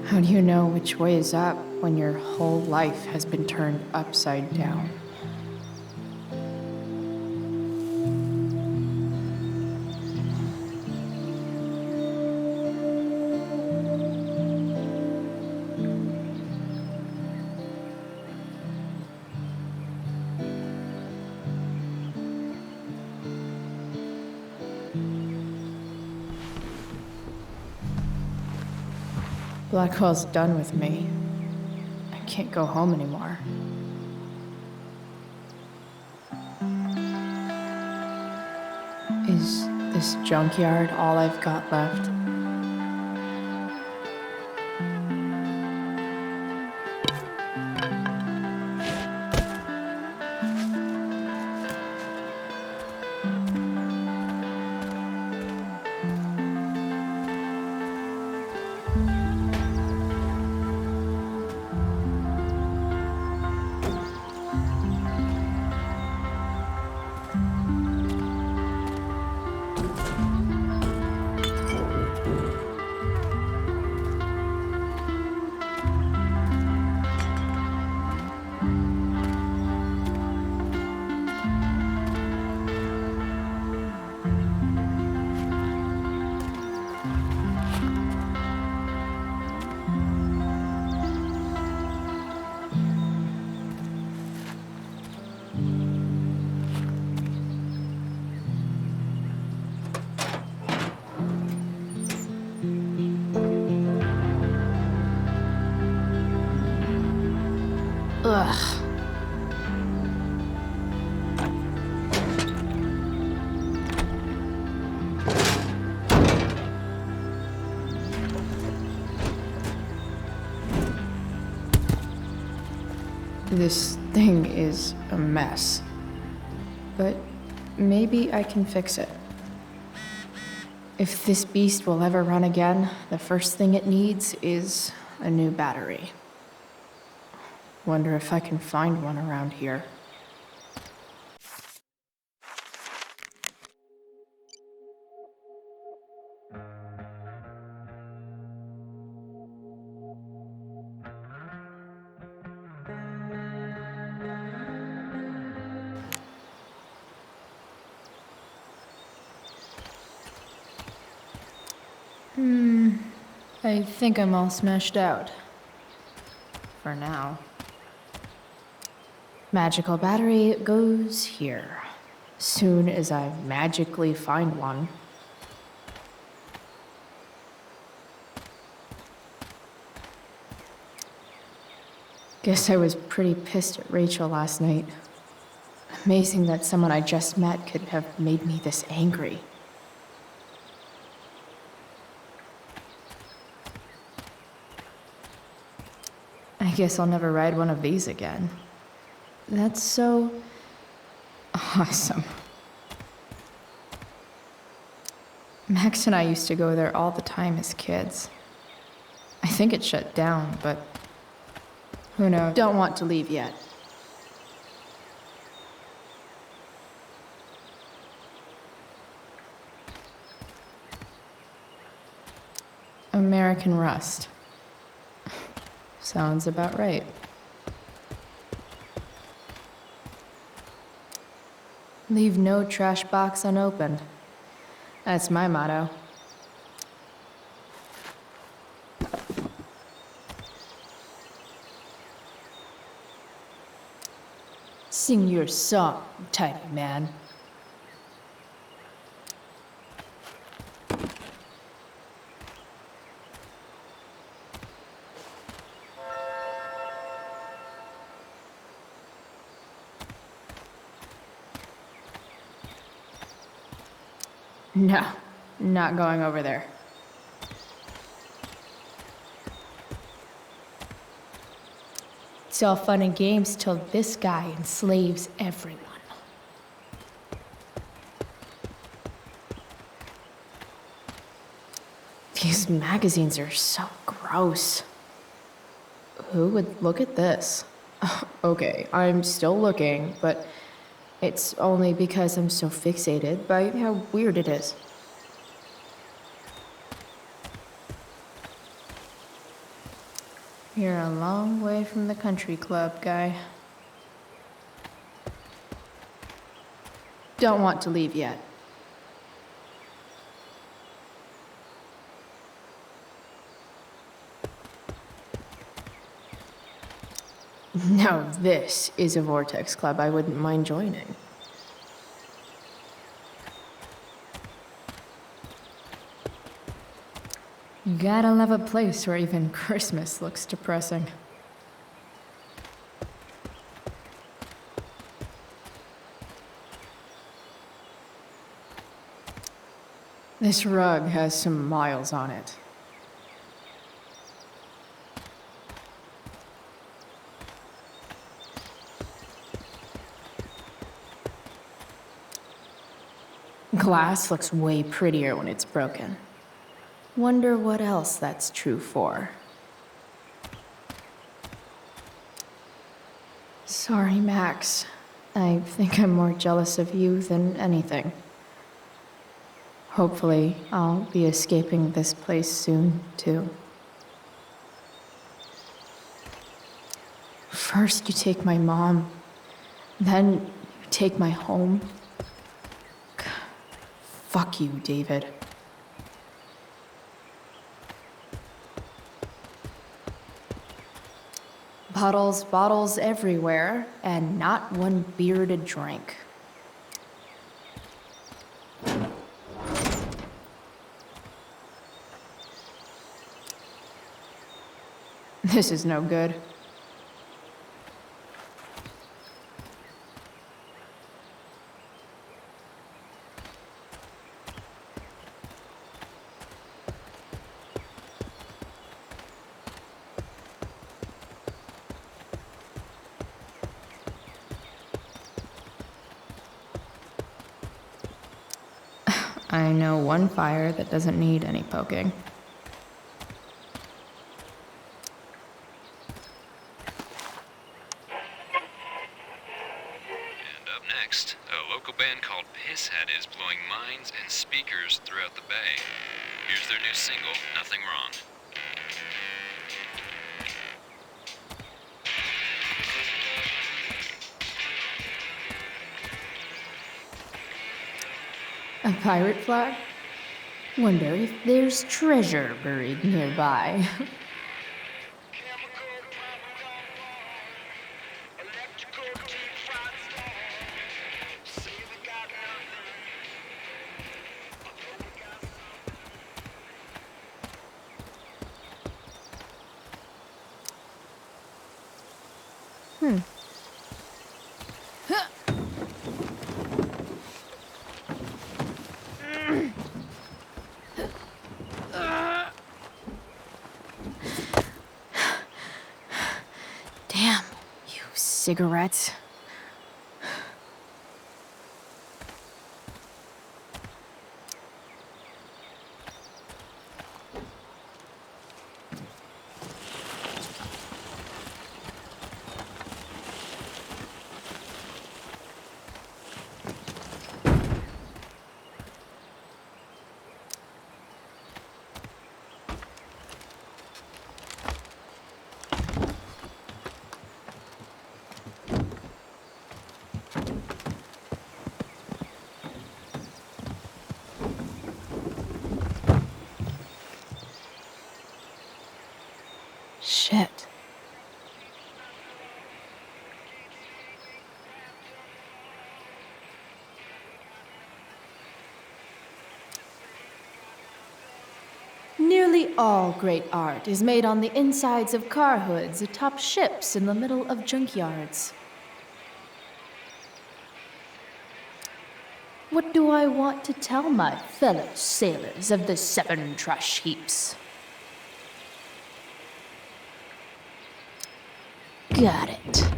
How do you know which way is up when your whole life has been turned upside down? Blackwell's done with me. I can't go home anymore. Is this junkyard all I've got left? Ugh. This thing is a mess. But maybe I can fix it. If this beast will ever run again, the first thing it needs is a new battery. Wonder if I can find one around here. I think I'm all smashed out. For now. Magical battery goes here. Soon as I magically find one. Guess I was pretty pissed at Rachel last night. Amazing that someone I just met could have made me this angry. guess I'll never ride one of these again. That's so awesome. Max and I used to go there all the time as kids. I think it shut down, but who knows? Don't want to leave yet. American Rust. Sounds about right. Leave no trash box unopened. That's my motto. Sing your song, tiny man. No, not going over there. It's all fun and games till this guy enslaves everyone. These magazines are so gross. Who would look at this? Okay, I'm still looking, but it's only because I'm so fixated by how weird it is. You're a long way from the country club, guy. Don't want to leave yet. Now this is a Vortex Club I wouldn't mind joining. You gotta love a place where even Christmas looks depressing. This rug has some miles on it. Glass looks way prettier when it's broken. Wonder what else that's true for. Sorry, Max. I think I'm more jealous of you than anything. Hopefully, I'll be escaping this place soon, too. First, you take my mom. Then, you take my home. Fuck you, David. Bottles everywhere, and not one beer to drink. This is no good. I know one fire that doesn't need any poking. And up next, a local band called Pisshead is blowing minds and speakers throughout the Bay. Here's their new single, Nothing Wrong. A pirate flag? Wonder if there's treasure buried nearby. cigarettes. Shit. Nearly all great art is made on the insides of car hoods atop ships in the middle of junkyards. What do I want to tell my fellow sailors of the 7 trash heaps? Got it.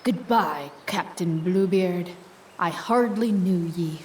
Goodbye, Captain Bluebeard. I hardly knew ye.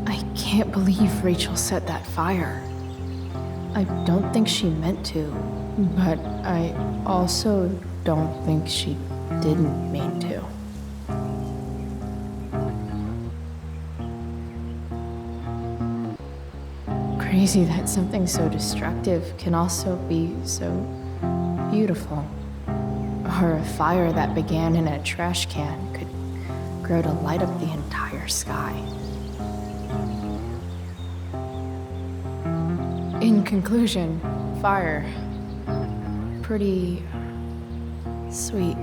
I can't believe Rachel set that fire. I don't think she meant to, but I also don't think she didn't mean to. Crazy that something so destructive can also be so beautiful. Or a fire that began in a trash can could grow to light up the entire sky. In conclusion, fire. Pretty sweet.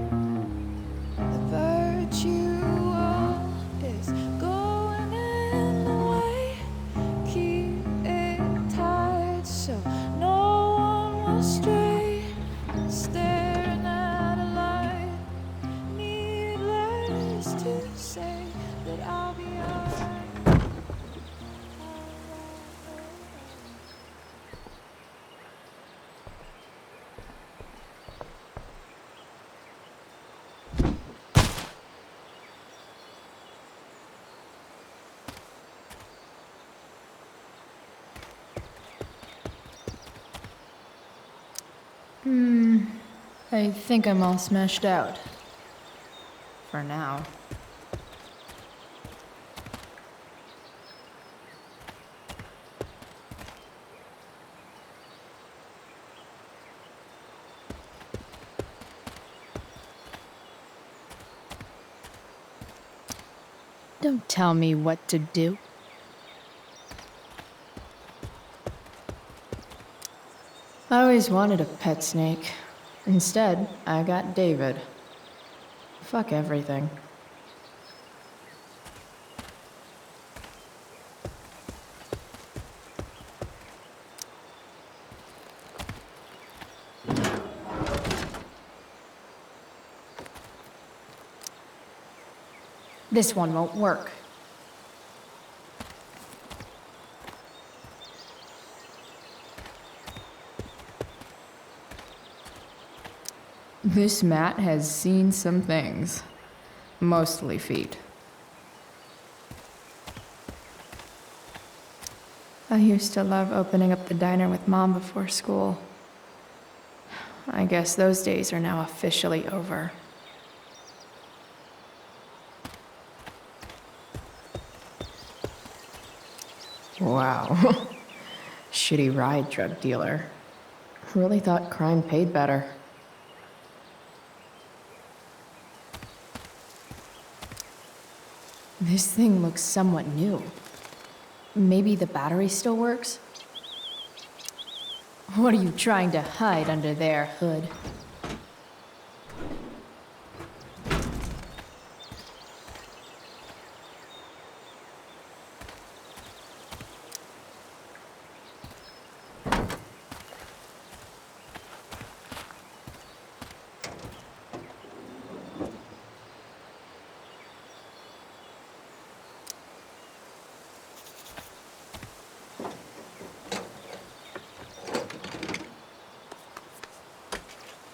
I think I'm all smashed out. For now. Don't tell me what to do. I always wanted a pet snake. Instead, I got David. Fuck everything. This one won't work. This mat has seen some things. Mostly feet. I used to love opening up the diner with Mom before school. I guess those days are now officially over. Wow. Shitty ride, drug dealer. Really thought crime paid better. This thing looks somewhat new. Maybe the battery still works? What are you trying to hide under there, Hood?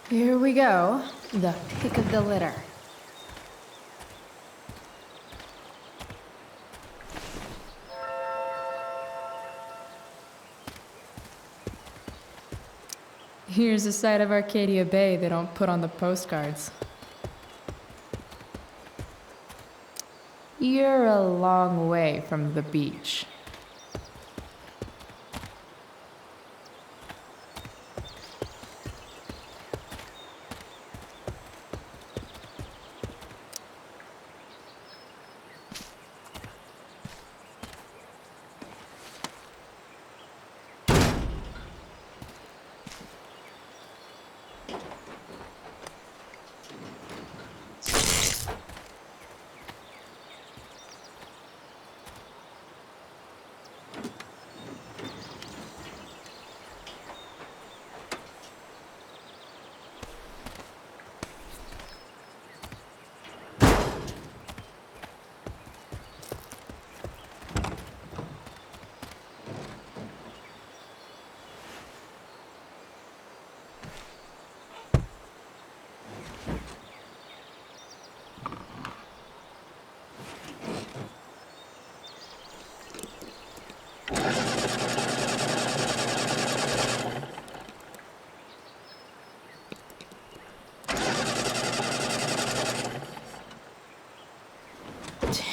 Here we go. The pick of the litter. Here's a side of Arcadia Bay they don't put on the postcards. You're a long way from the beach.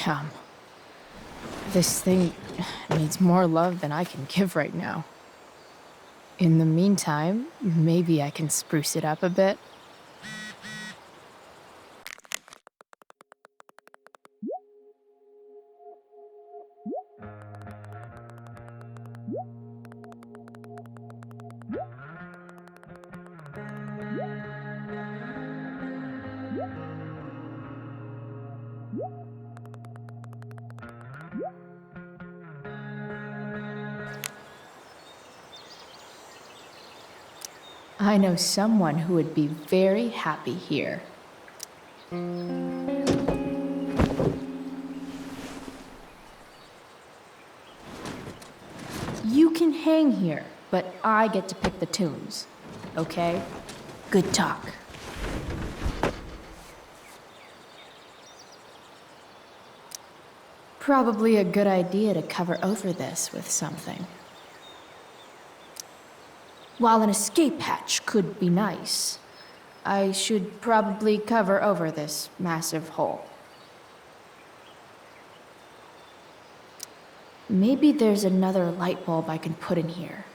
Damn. This thing needs more love than I can give right now. In the meantime, maybe I can spruce it up a bit. I know someone who would be very happy here. You can hang here, but I get to pick the tunes. Okay? Good talk. Probably a good idea to cover over this with something. While an escape hatch could be nice, I should probably cover over this massive hole. Maybe there's another light bulb I can put in here.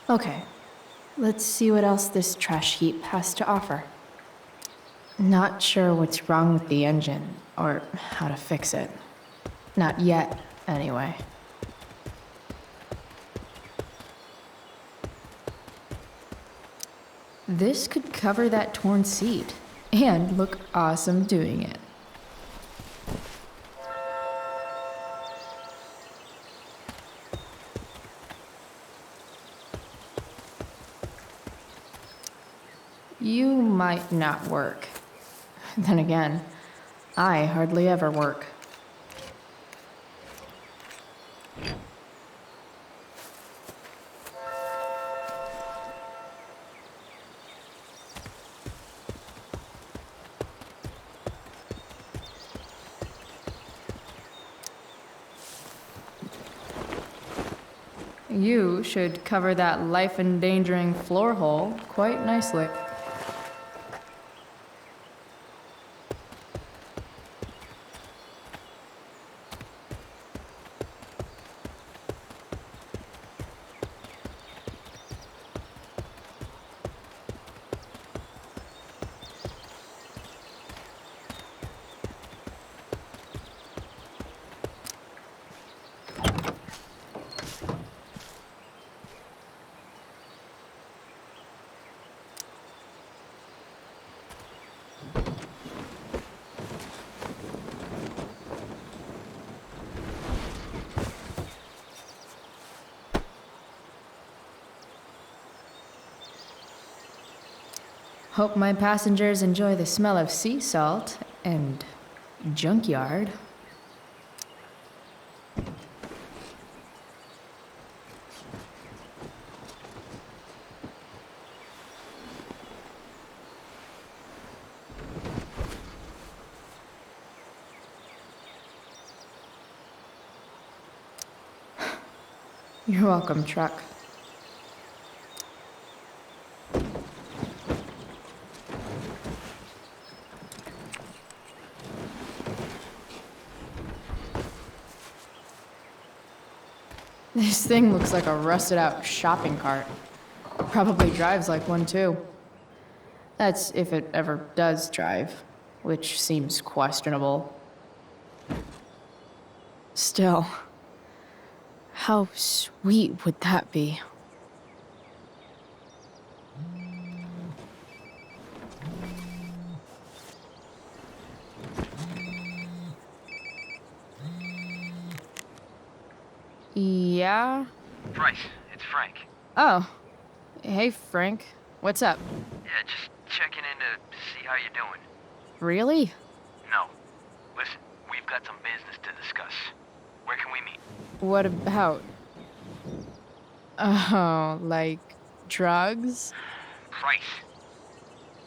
Okay, let's see what else this trash heap has to offer. Not sure what's wrong with the engine, or how to fix it. Not yet, anyway. This could cover that torn seat, and look awesome doing it. You might not work. Then again, I hardly ever work. You should cover that life-endangering floor hole quite nicely. Hope my passengers enjoy the smell of sea salt and junkyard. You're welcome, truck. This thing looks like a rusted out shopping cart. Probably drives like one too. That's if it ever does drive, which seems questionable. Still, how sweet would that be? Yeah? Bryce, it's Frank. Oh. Hey, Frank. What's up? Yeah, just checking in to see how you're doing. Really? No. Listen, we've got some business to discuss. Where can we meet? What about? Oh, like drugs? Bryce.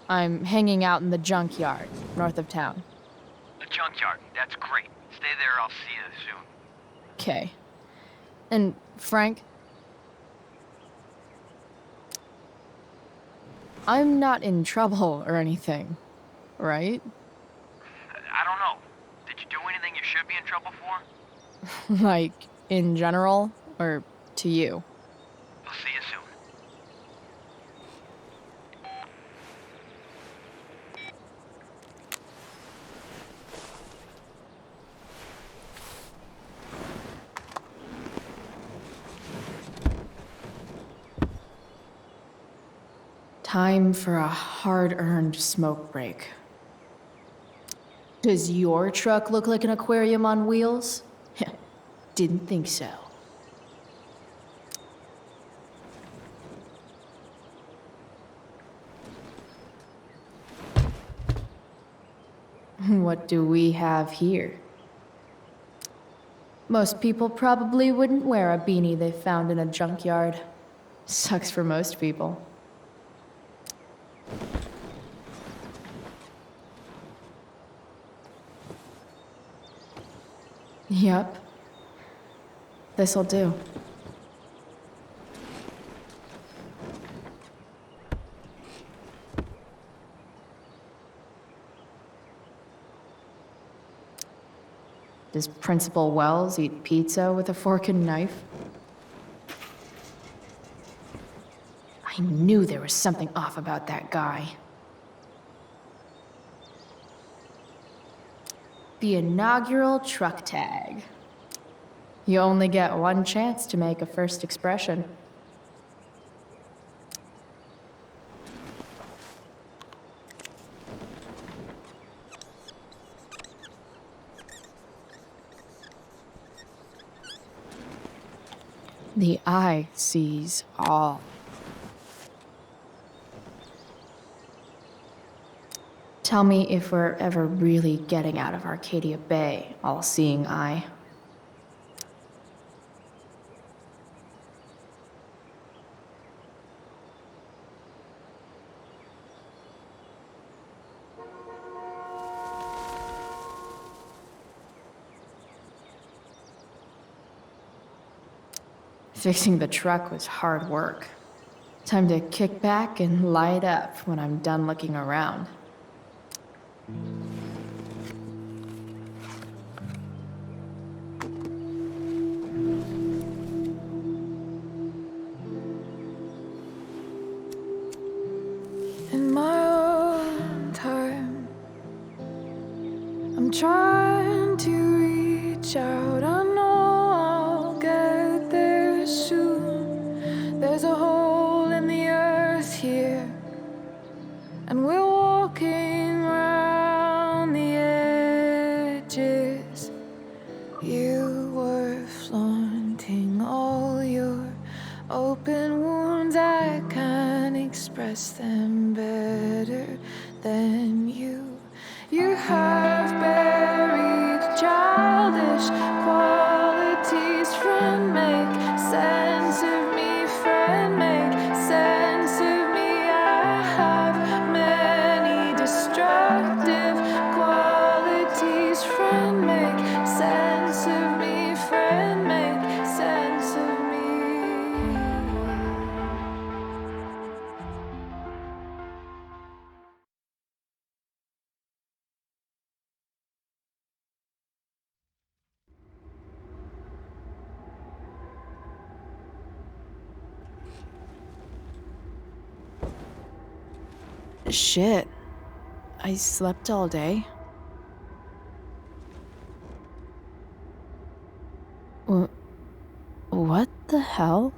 I'm hanging out in the junkyard, north of town. The junkyard. That's great. Stay there, I'll see you soon. Okay. And Frank? I'm not in trouble or anything, right? I don't know. Did you do anything you should be in trouble for? Like, in general, or to you? I'll see you soon. Time for a hard-earned smoke break. Does your truck look like an aquarium on wheels? Didn't think so. What do we have here? Most people probably wouldn't wear a beanie they found in a junkyard. Sucks for most people. Yep. This'll do. Does Principal Wells eat pizza with a fork and knife? I knew there was something off about that guy. The inaugural truck tag. You only get one chance to make a first expression. The eye sees all. Tell me if we're ever really getting out of Arcadia Bay, all-seeing eye. Fixing the truck was hard work. Time to kick back and light up when I'm done looking around. In my own time, I'm trying to reach out. I know I'll get there soon. There's a hole in the earth here, and we're walking around the edges. You were flaunting all your open wounds. I can't express them better than you. You have buried childish qualities. Friend, make sense of me. Friend, make sense of me. I have many destructive qualities. Friend, make sense of me. Friend, make sense of me. Shit. I slept all day. What the hell?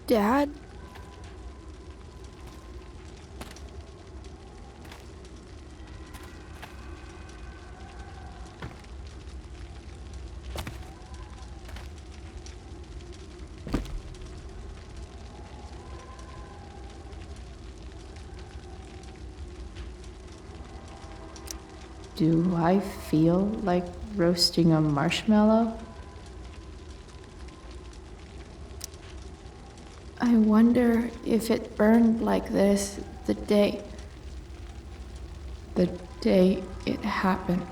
Dad? Do I feel like roasting a marshmallow? I wonder if it burned like this the day it happened.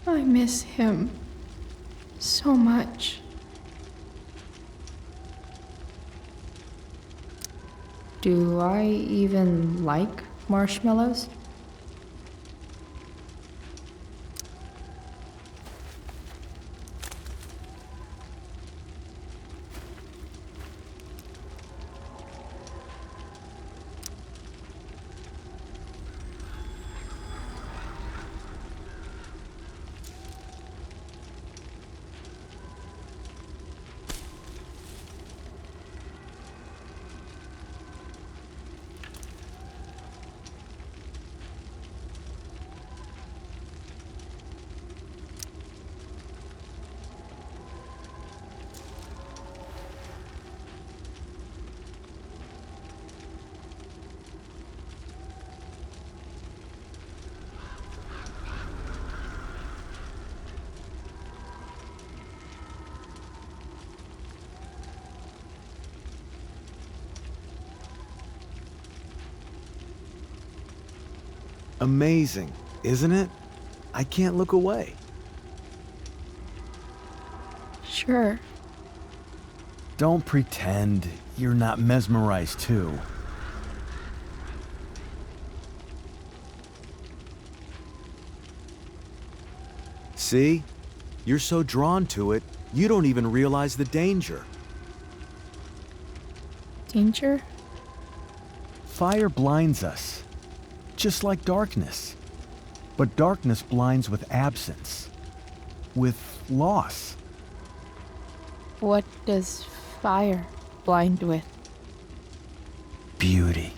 I miss him so much. Do I even like marshmallows? Amazing, isn't it? I can't look away. Sure. Don't pretend you're not mesmerized too. See? You're so drawn to it, you don't even realize the danger. Danger? Fire blinds us, just like darkness. But darkness blinds with absence, with loss. What does fire blind with? Beauty.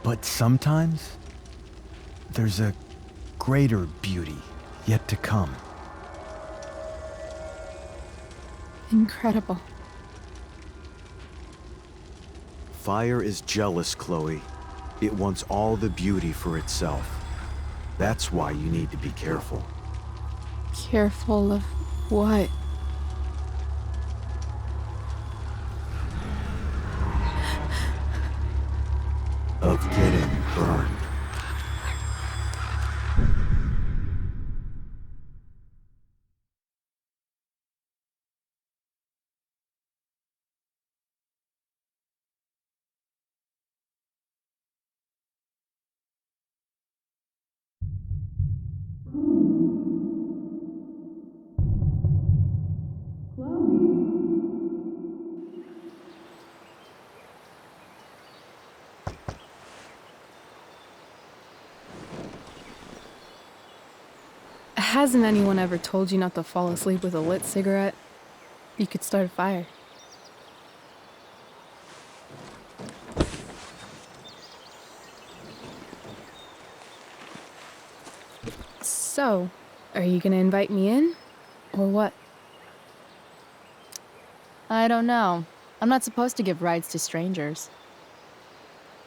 But sometimes, there's a greater beauty yet to come. Incredible. Fire is jealous, Chloe. It wants all the beauty for itself. That's why you need to be careful. Careful of what? Of getting burned. Hasn't anyone ever told you not to fall asleep with a lit cigarette? You could start a fire. So, are you gonna invite me in? Or what? I don't know. I'm not supposed to give rides to strangers.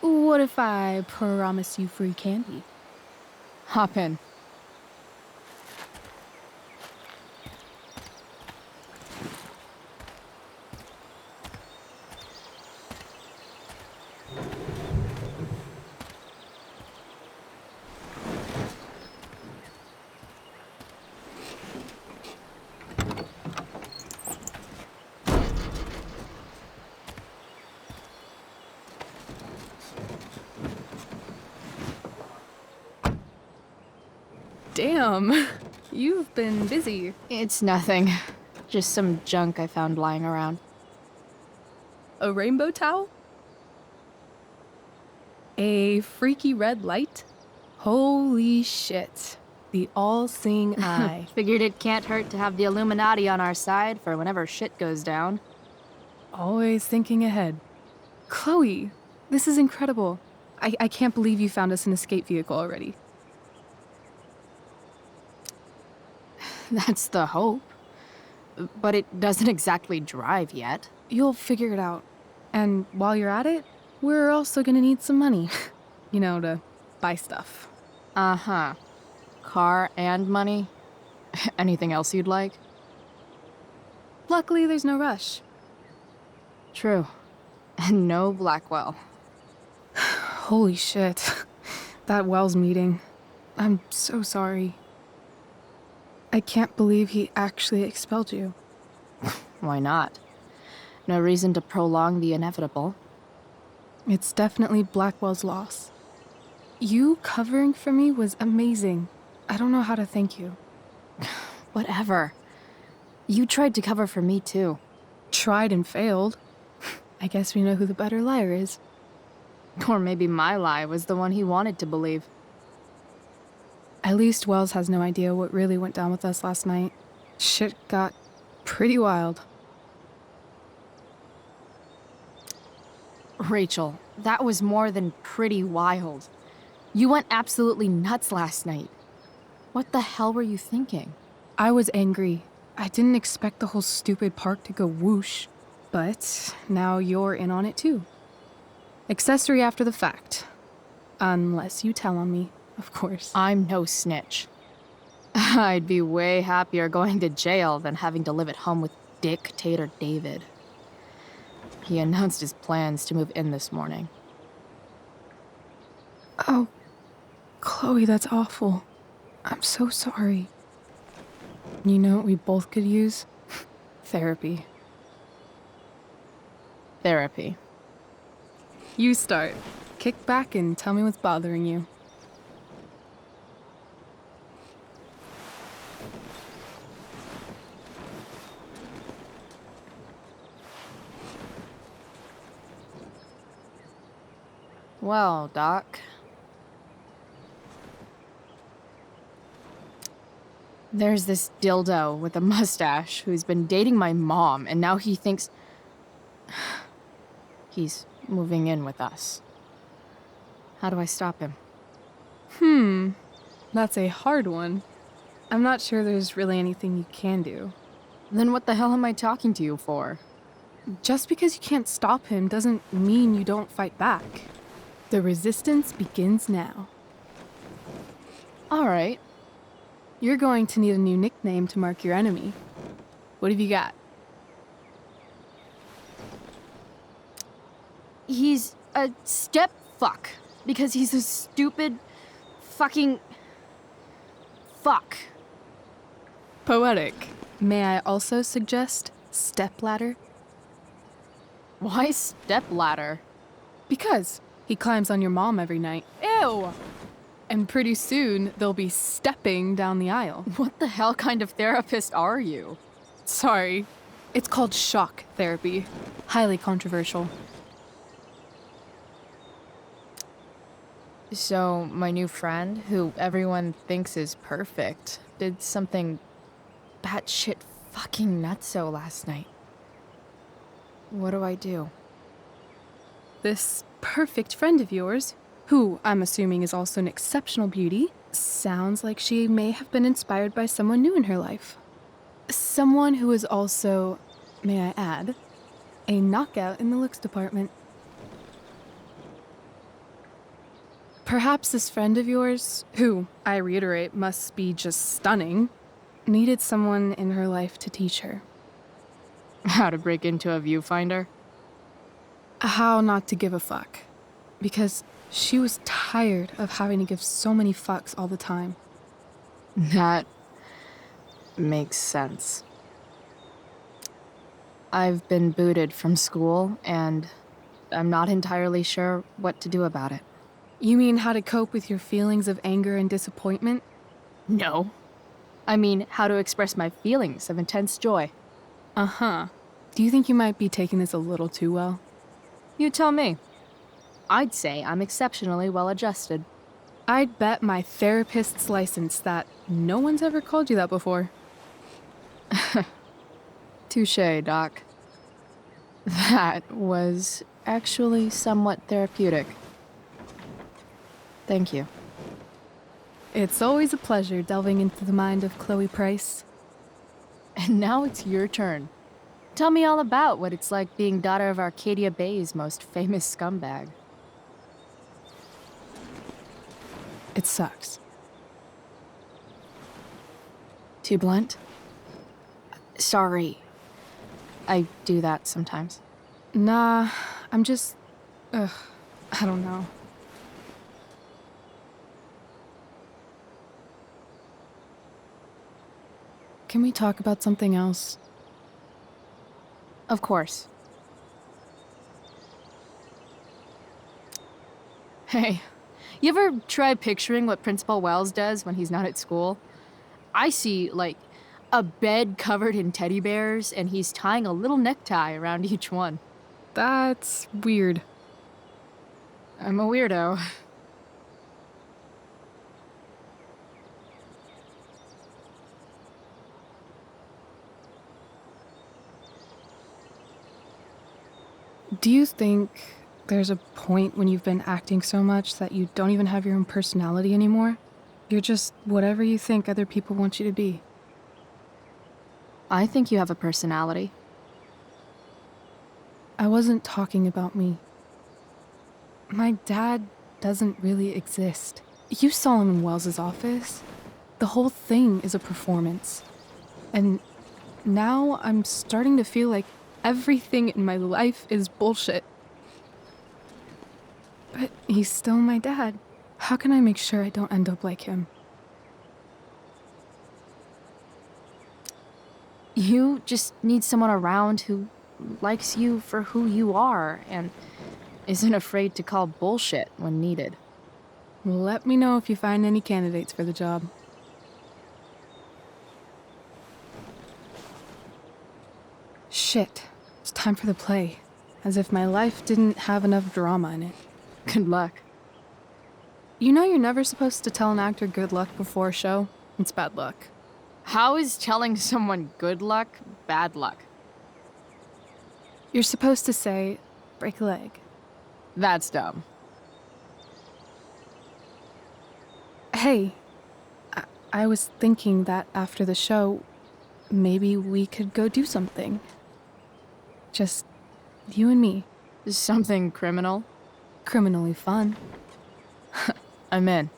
What if I promise you free candy? Hop in. Damn, you've been busy. It's nothing. Just some junk I found lying around. A rainbow towel? A freaky red light? Holy shit. The all-seeing eye. Figured it can't hurt to have the Illuminati on our side for whenever shit goes down. Always thinking ahead. Chloe, this is incredible. I can't believe you found us an escape vehicle already. That's the hope. But it doesn't exactly drive yet. You'll figure it out. And while you're at it, we're also gonna need some money. You know, to buy stuff. Uh-huh. Car and money? Anything else you'd like? Luckily, there's no rush. True. And no Blackwell. Holy shit. That Wells meeting. I'm so sorry. I can't believe he actually expelled you. Why not? No reason to prolong the inevitable. It's definitely Blackwell's loss. You covering for me was amazing. I don't know how to thank you. Whatever. You tried to cover for me too. Tried and failed. I guess we know who the better liar is. Or maybe my lie was the one he wanted to believe. At least Wells has no idea what really went down with us last night. Shit got pretty wild. Rachel, that was more than pretty wild. You went absolutely nuts last night. What the hell were you thinking? I was angry. I didn't expect the whole stupid park to go whoosh. But now you're in on it too. Accessory after the fact. Unless you tell on me, of course. I'm no snitch. I'd be way happier going to jail than having to live at home with Dictator David. He announced his plans to move in this morning. Oh, Chloe, that's awful. I'm so sorry. You know what we both could use? Therapy. Therapy. You start. Kick back and tell me what's bothering you. Well, Doc, There's this dildo with a mustache who's been dating my mom, and now he thinks he's moving in with us. How do I stop him? That's a hard one. I'm not sure there's really anything you can do. Then what the hell am I talking to you for? Just because you can't stop him doesn't mean you don't fight back. The resistance begins now. All right. You're going to need a new nickname to mark your enemy. What have you got? He's a step fuck because he's a stupid fucking fuck. Poetic. May I also suggest stepladder? Why stepladder? Because he climbs on your mom every night. Ew! And pretty soon, they'll be stepping down the aisle. What the hell kind of therapist are you? Sorry. It's called shock therapy. Highly controversial. So, my new friend, who everyone thinks is perfect, did something batshit fucking nutso last night. What do I do? This perfect friend of yours, who I'm assuming is also an exceptional beauty, sounds like she may have been inspired by someone new in her life. Someone who is also, may I add, a knockout in the looks department. Perhaps this friend of yours, who, I reiterate, must be just stunning, needed someone in her life to teach her. How to break into a viewfinder? How not to give a fuck. Because she was tired of having to give so many fucks all the time. That makes sense. I've been booted from school, and I'm not entirely sure what to do about it. You mean how to cope with your feelings of anger and disappointment? No. I mean, how to express my feelings of intense joy. Uh-huh. Do you think you might be taking this a little too well? You tell me. I'd say I'm exceptionally well adjusted. I'd bet my therapist's license that no one's ever called you that before. Touché, Doc. That was actually somewhat therapeutic. Thank you. It's always a pleasure delving into the mind of Chloe Price. And now it's your turn. Tell me all about what it's like being daughter of Arcadia Bay's most famous scumbag. It sucks. Too blunt? Sorry. I do that sometimes. Nah, I'm just... I don't know. Can we talk about something else? Of course. Hey, you ever try picturing what Principal Wells does when he's not at school? I see, like, a bed covered in teddy bears, and he's tying a little necktie around each one. That's weird. I'm a weirdo. Do you think there's a point when you've been acting so much that you don't even have your own personality anymore? You're just whatever you think other people want you to be. I think you have a personality. I wasn't talking about me. My dad doesn't really exist. You saw him in Wells's office. The whole thing is a performance. And now I'm starting to feel like everything in my life is bullshit. But he's still my dad. How can I make sure I don't end up like him? You just need someone around who likes you for who you are and isn't afraid to call bullshit when needed. Let me know if you find any candidates for the job. Shit. It's time for the play. As if my life didn't have enough drama in it. Good luck. You know you're never supposed to tell an actor good luck before a show? It's bad luck. How is telling someone good luck bad luck? You're supposed to say, break a leg. That's dumb. Hey, I was thinking that after the show, maybe we could go do something. Just you and me. Something criminal? Criminally fun. I'm in.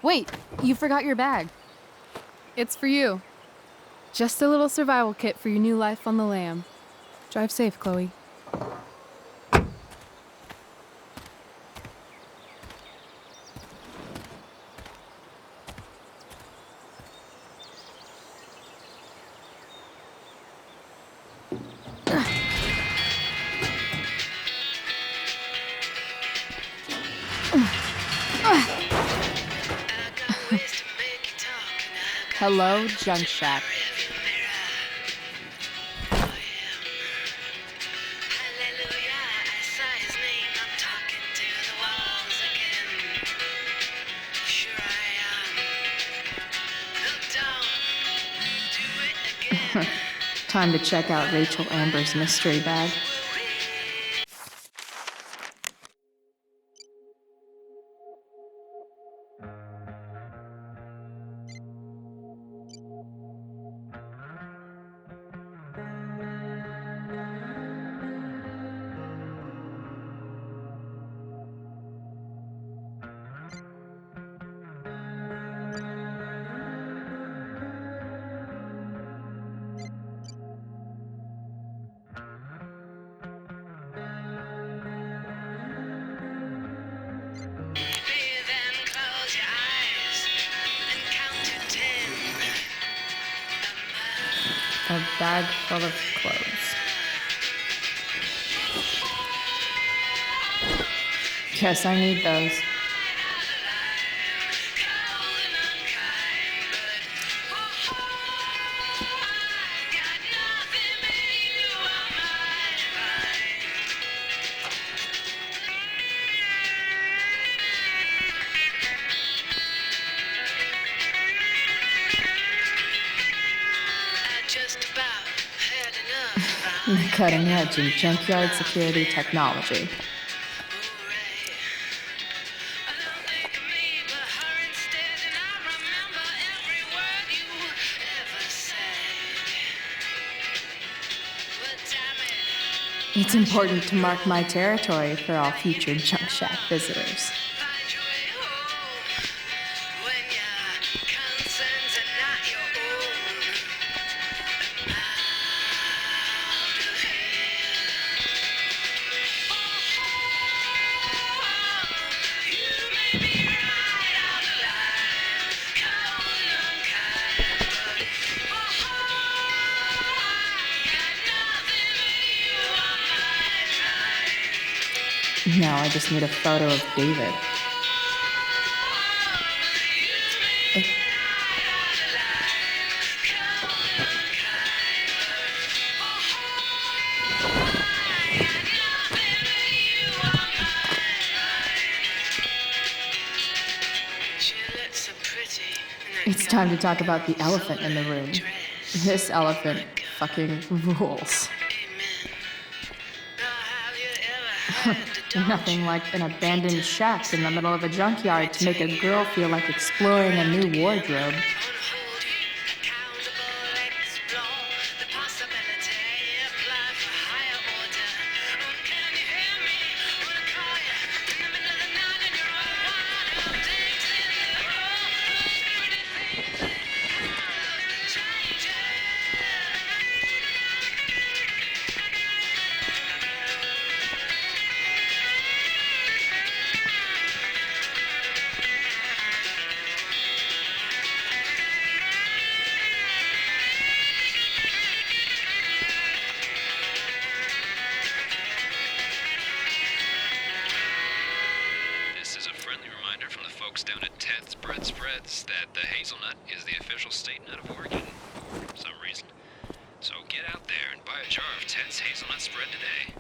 Wait, you forgot your bag. It's for you. Just a little survival kit for your new life on the lam. Drive safe, Chloe. Hello, Junk Shack. Time to check out Rachel Amber's mystery bag. A bag full of clothes. Guess I need those. Cutting edge in junkyard security technology. It's important to mark my territory for all future Junk Shack visitors. Now I just need a photo of David. It's time to talk about the elephant in the room. This elephant fucking rules. Nothing like an abandoned shack in the middle of a junkyard to make a girl feel like exploring a new wardrobe. Down at Teth's Bread Spreads that the hazelnut is the official state nut of Oregon for some reason. So get out there and buy a jar of Teth's hazelnut spread today.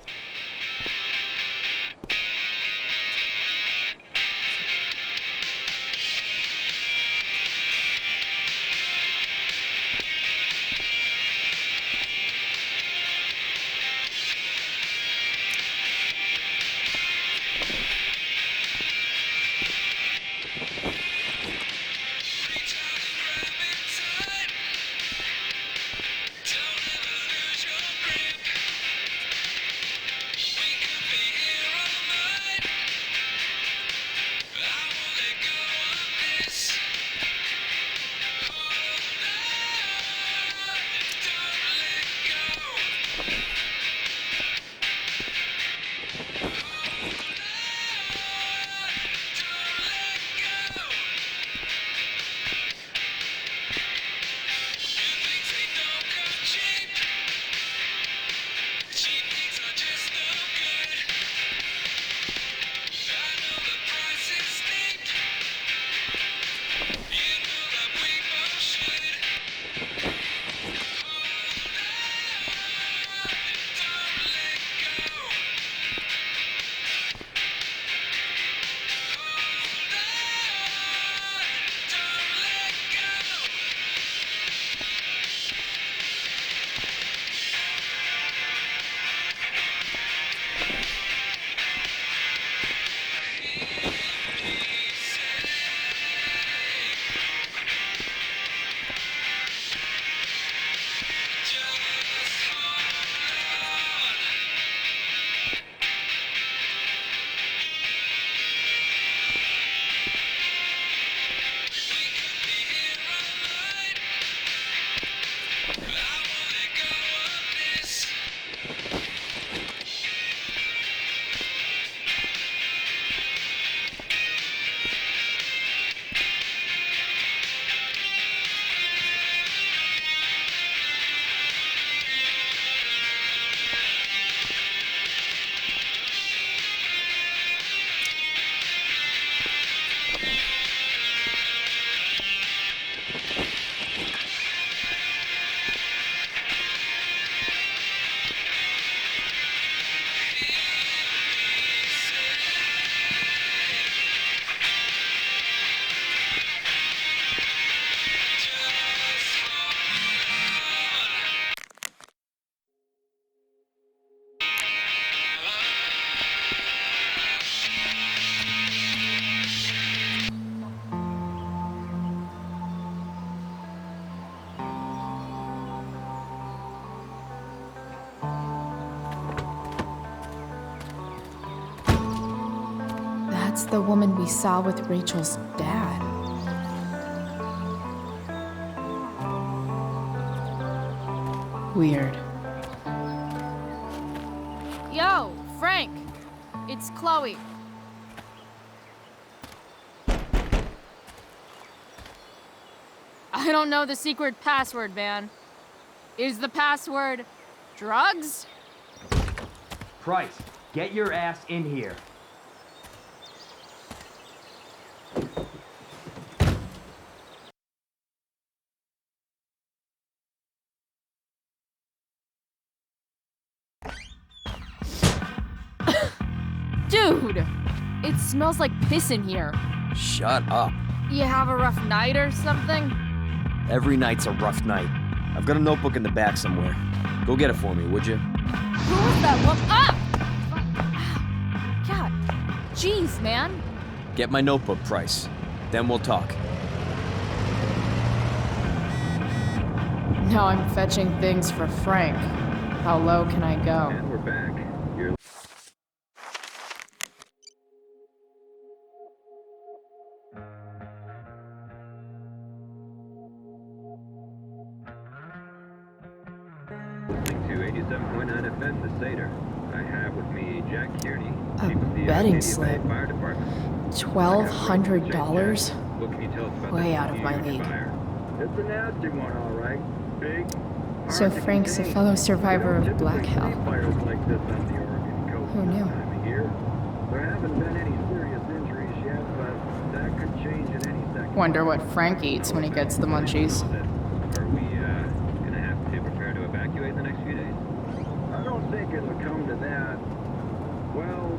That's the woman we saw with Rachel's dad. Weird. Yo, Frank! It's Chloe. I don't know the secret password, man. Is the password drugs? Price, get your ass in here. Dude! It smells like piss in here. Shut up. You have a rough night or something? Every night's a rough night. I've got a notebook in the back somewhere. Go get it for me, would you? Who was that woman? Ah! God. Jeez, man. Get my notebook, Price. Then we'll talk. Now I'm fetching things for Frank. How low can I go? And we're back. You're... Listening to 87.9 FM, The Seder. I have with me Jack Kearney. A betting slip. Fire Department. $1,200? What can you tell us about Way this out of my huge league. fire? It's a nasty one, all right. Big. So Frank's a fellow survivor of Black Hell. Fires like this on the Oregon coast Who knew? this time of year. There haven't been any serious injuries yet, but that could change in any second. Wonder what Frank eats when he gets the munchies. Are we gonna have to prepare to evacuate in the next few days? I don't think it'll come to that. Well,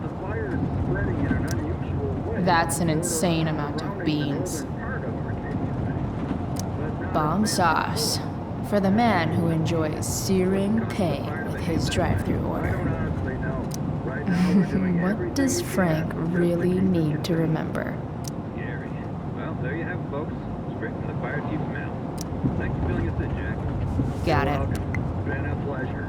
the fire is spreading in an unusual way. That's an insane amount of beans. Bomb sauce. For the man who enjoys searing pain with his drive-thru order. What does Frank really need to remember? Gary. Well, there you have it, folks. Straight from the fire chief's mouth. Thanks for filling us in, Jack. Got it. Welcome. Been a pleasure.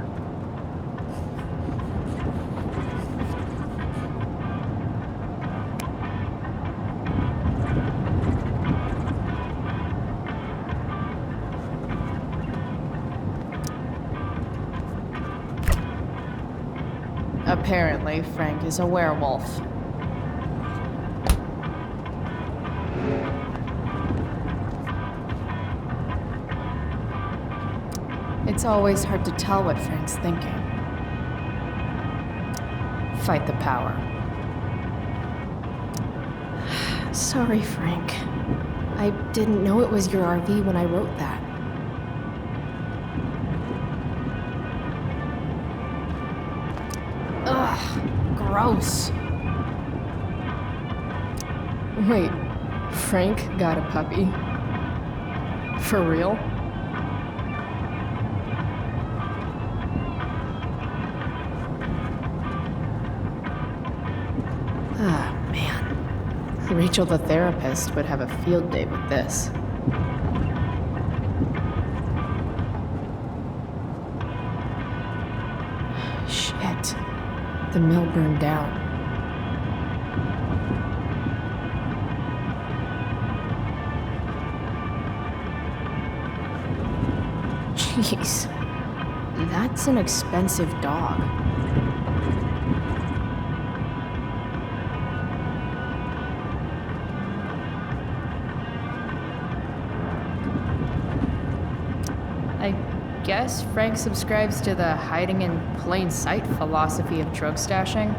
Apparently, Frank is a werewolf. It's always hard to tell what Frank's thinking. Fight the power. Sorry, Frank. I didn't know it was your RV when I wrote that. Ugh, gross. Wait, Frank got a puppy? For real? Ah, man. Rachel the therapist would have a field day with this. Shit. The mill burned down. Jeez. That's an expensive dog. I guess Frank subscribes to the hiding in plain sight philosophy of drug stashing.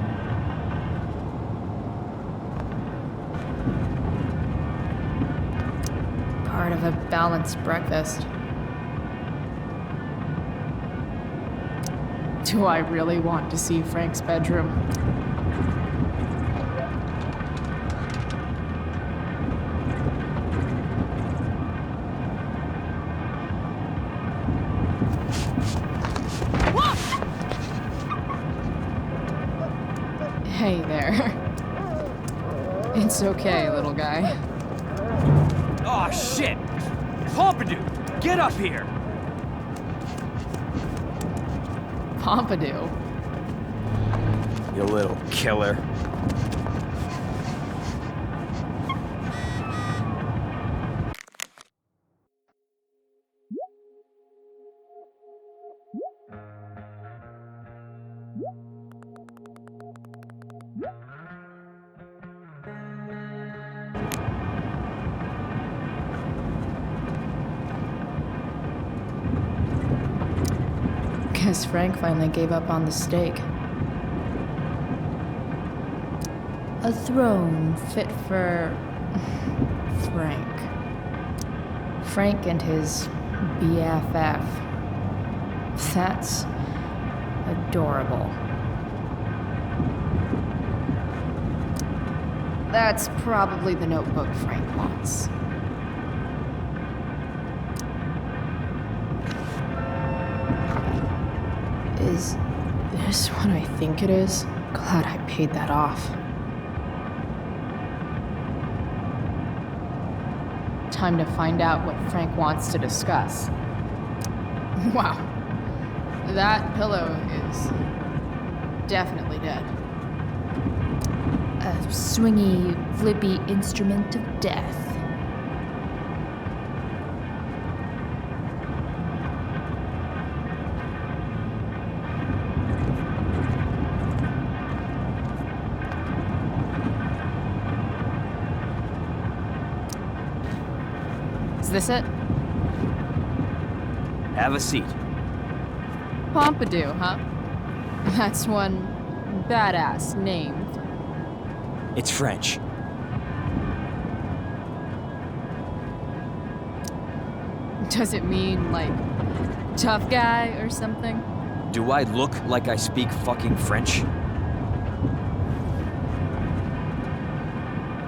Part of a balanced breakfast. Do I really want to see Frank's bedroom? Hey there. It's okay, little guy. Aw, shit! Pompidou, get up here! Pompidou? You little killer. Guess Frank finally gave up on the stake. A throne fit for Frank. Frank and his BFF. That's adorable. That's probably the notebook Frank wants. Is this what I think it is? Glad I paid that off. Time to find out what Frank wants to discuss. Wow. That pillow is definitely dead. A swingy, flippy instrument of death. Is this it? Have a seat. Pompidou, huh? That's one badass name. It's French. Does it mean, like, tough guy or something? Do I look like I speak fucking French?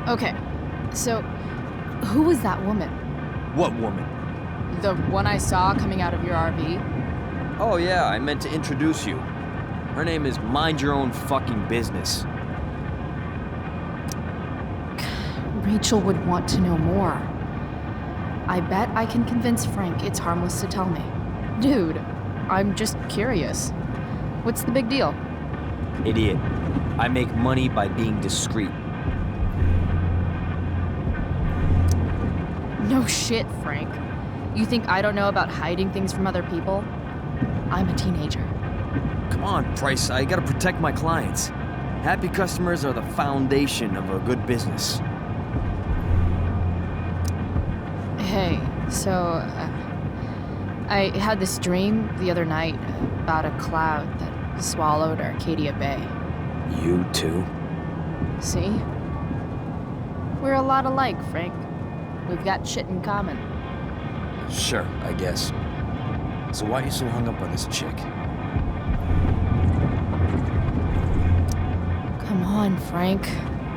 Okay, so who was that woman? What woman? The one I saw coming out of your RV? Oh yeah, I meant to introduce you. Her name is Mind Your Own Fucking Business. Rachel would want to know more. I bet I can convince Frank it's harmless to tell me. Dude, I'm just curious. What's the big deal? Idiot. I make money by being discreet. No shit, Frank. You think I don't know about hiding things from other people? I'm a teenager. Come on, Price, I gotta protect my clients. Happy customers are the foundation of a good business. Hey, so, I had this dream the other night about a cloud that swallowed Arcadia Bay. You too? See? We're a lot alike, Frank. We've got shit in common. Sure, I guess. So why are you so hung up on this chick? Come on, Frank.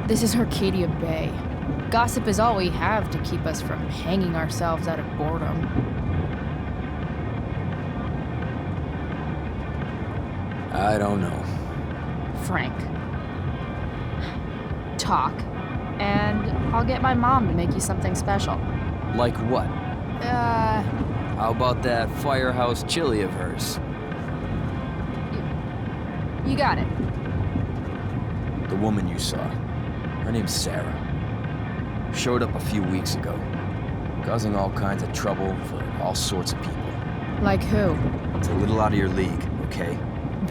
This is Arcadia Bay. Gossip is all we have to keep us from hanging ourselves out of boredom. I don't know. Frank. Talk, and I'll get my mom to make you something special. Like what? How about that firehouse chili of hers? You got it. The woman you saw. Her name's Sarah. Showed up a few weeks ago, causing all kinds of trouble for all sorts of people. Like who? It's a little out of your league, okay?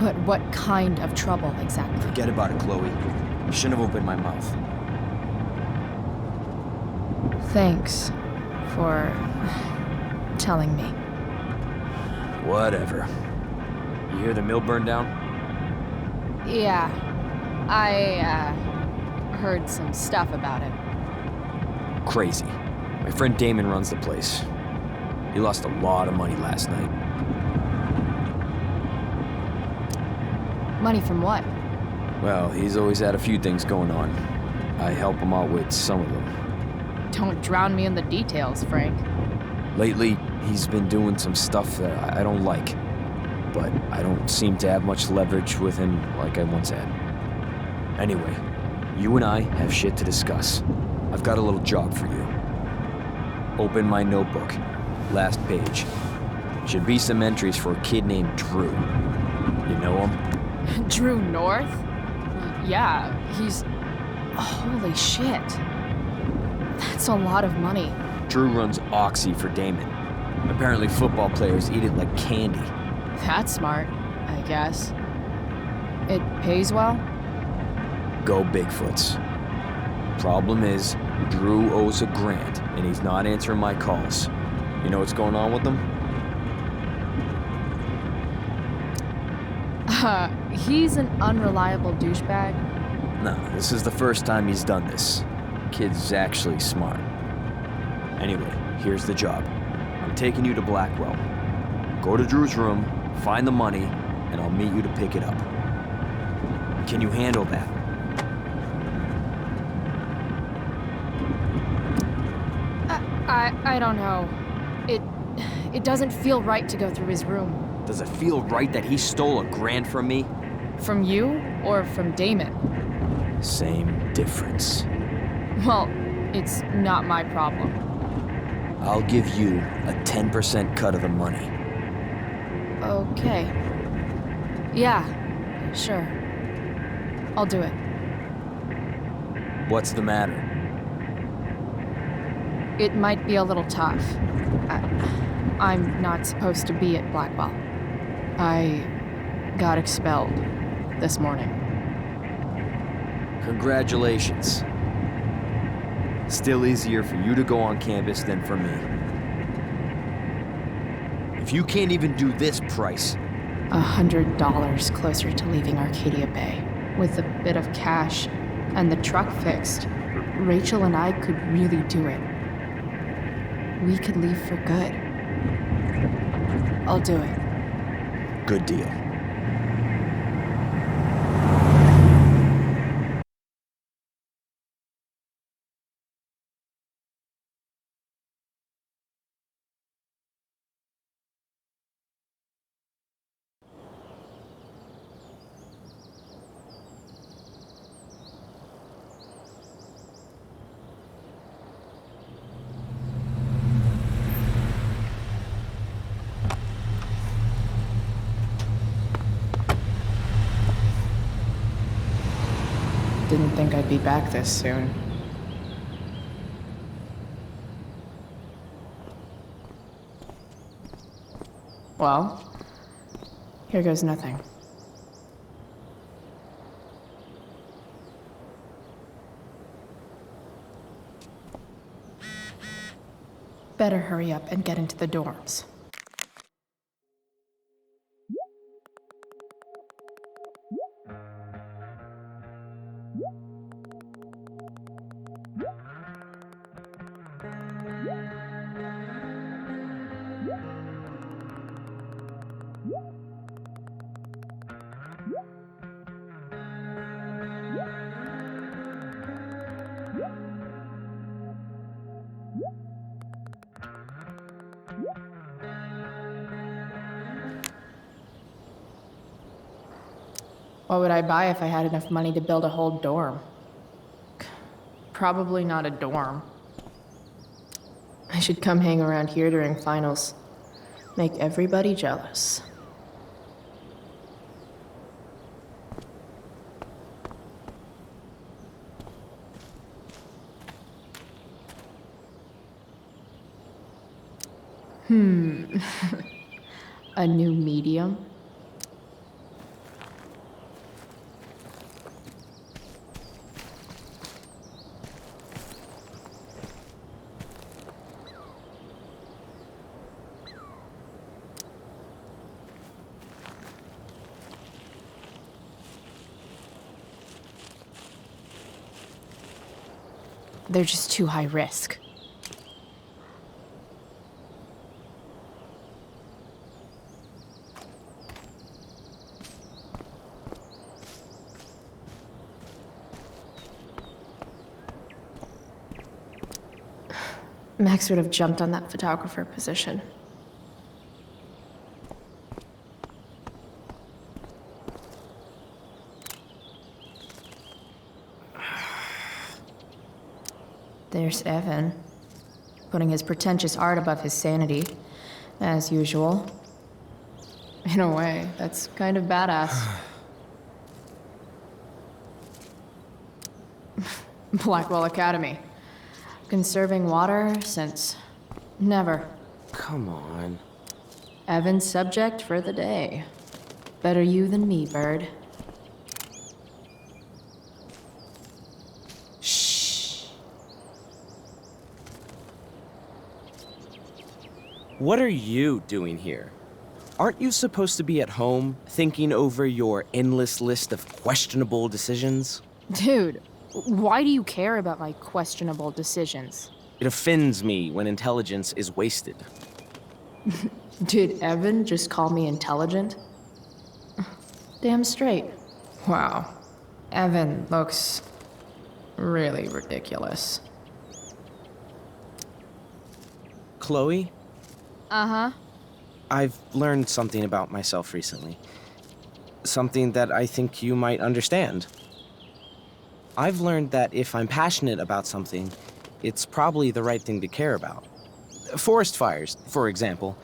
But what kind of trouble exactly? Forget about it, Chloe. I shouldn't have opened my mouth. Thanks for telling me. Whatever. You hear the mill burn down? Yeah, I heard some stuff about it. Crazy. My friend Damon runs the place. He lost a lot of money last night. Money from what? Well, he's always had a few things going on. I help him out with some of them. Don't drown me in the details, Frank. Lately, he's been doing some stuff that I don't like. But I don't seem to have much leverage with him like I once had. Anyway, you and I have shit to discuss. I've got a little job for you. Open my notebook. Last page. Should be some entries for a kid named Drew. You know him? Drew North? Yeah, he's... Holy shit. That's a lot of money. Drew runs Oxy for Damon. Apparently football players eat it like candy. That's smart, I guess. It pays well? Go Bigfoots. Problem is, Drew owes a grant, and he's not answering my calls. You know what's going on with him? He's an unreliable douchebag. No, this is the first time he's done this. Kid's actually smart. Anyway, here's the job. I'm taking you to Blackwell. Go to Drew's room, find the money, and I'll meet you to pick it up. Can you handle that? I don't know. It doesn't feel right to go through his room. Does it feel right that he stole $1,000 from me? From you or from Damon? Same difference. Well, it's not my problem. I'll give you a 10% cut of the money. Okay. Yeah, sure. I'll do it. What's the matter? It might be a little tough. I'm not supposed to be at Blackwell. I got expelled this morning. Congratulations. Still easier for you to go on campus than for me. If you can't even do this price... $100 closer to leaving Arcadia Bay. With a bit of cash and the truck fixed, Rachel and I could really do it. We could leave for good. I'll do it. Good deal. Didn't think I'd be back this soon. Well, here goes nothing. Better hurry up and get into the dorms. What would I buy if I had enough money to build a whole dorm? Probably not a dorm. I should come hang around here during finals. Make everybody jealous. A new medium? They're just too high risk. Max would have jumped on that photographer position. There's Evan, putting his pretentious art above his sanity, as usual. In a way, that's kind of badass. Blackwell Academy. Conserving water since never. Come on. Evan's subject for the day. Better you than me, Bird. What are you doing here? Aren't you supposed to be at home, thinking over your endless list of questionable decisions? Dude, why do you care about my questionable decisions? It offends me when intelligence is wasted. Did Evan just call me intelligent? Damn straight. Wow. Evan looks really ridiculous. Chloe, Uh-huh. I've learned something about myself recently. Something that I think you might understand. I've learned that if I'm passionate about something, it's probably the right thing to care about. Forest fires, for example.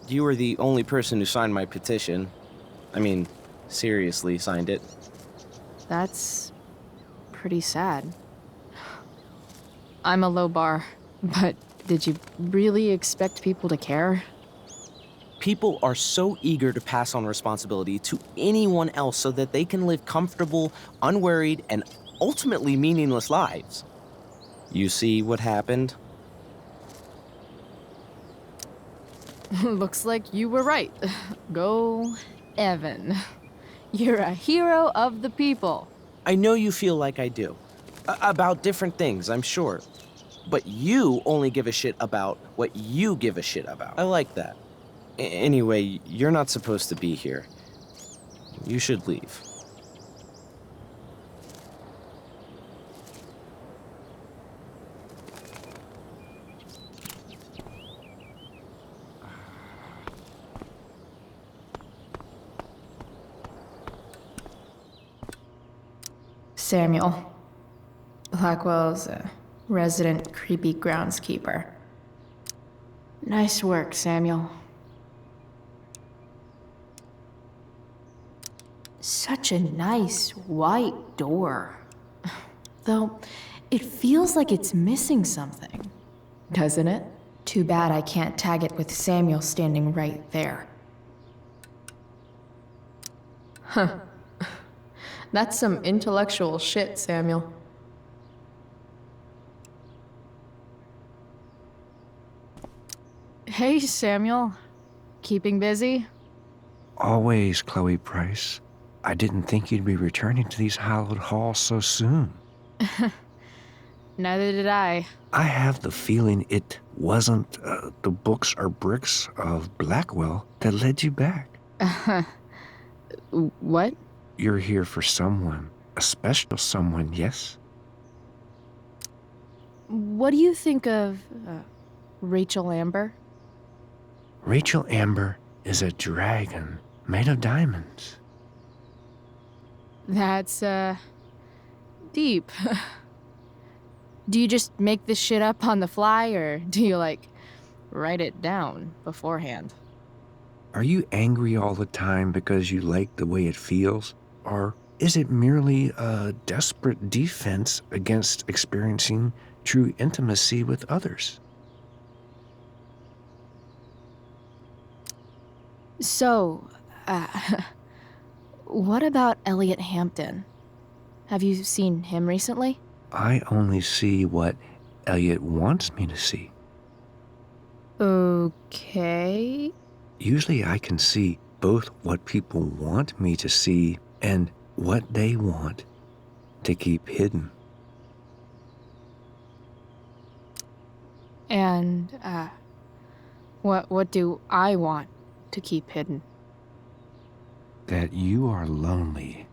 You were the only person who signed my petition. I mean, seriously signed it. That's pretty sad. I'm a low bar, but did you really expect people to care? People are so eager to pass on responsibility to anyone else so that they can live comfortable, unworried, and ultimately meaningless lives. You see what happened? Looks like you were right. Go, Evan. You're a hero of the people. I know you feel like I do. About different things, I'm sure. But you only give a shit about what you give a shit about. I like that. Anyway, you're not supposed to be here. You should leave. Samuel. Blackwell's a resident creepy groundskeeper. Nice work, Samuel. Such a nice white door. Though, it feels like it's missing something, doesn't it? Too bad I can't tag it with Samuel standing right there. Huh. That's some intellectual shit, Samuel. Hey, Samuel. Keeping busy? Always, Chloe Price. I didn't think you'd be returning to these hallowed halls so soon. Neither did I. I have the feeling it wasn't the books or bricks of Blackwell that led you back. What? You're here for someone, a special someone, yes? What do you think of Rachel Amber? Rachel Amber is a dragon made of diamonds. That's, deep. Do you just make this shit up on the fly, or do you, write it down beforehand? Are you angry all the time because you like the way it feels? Or is it merely a desperate defense against experiencing true intimacy with others? So, what about Elliot Hampton? Have you seen him recently? I only see what Elliot wants me to see. Okay. Usually I can see both what people want me to see and what they want to keep hidden. And, what do I want to keep hidden? That you are lonely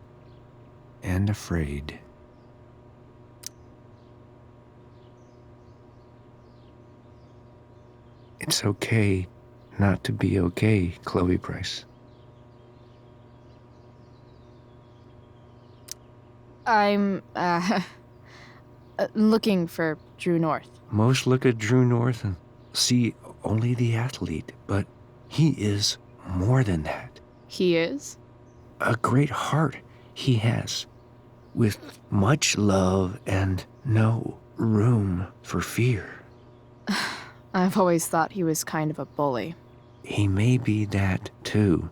and afraid. It's okay not to be okay, Chloe Price. I'm, looking for Drew North. Most look at Drew North and see only the athlete, but he is more than that. He is? A great heart he has, with much love and no room for fear. I've always thought he was kind of a bully. He may be that too.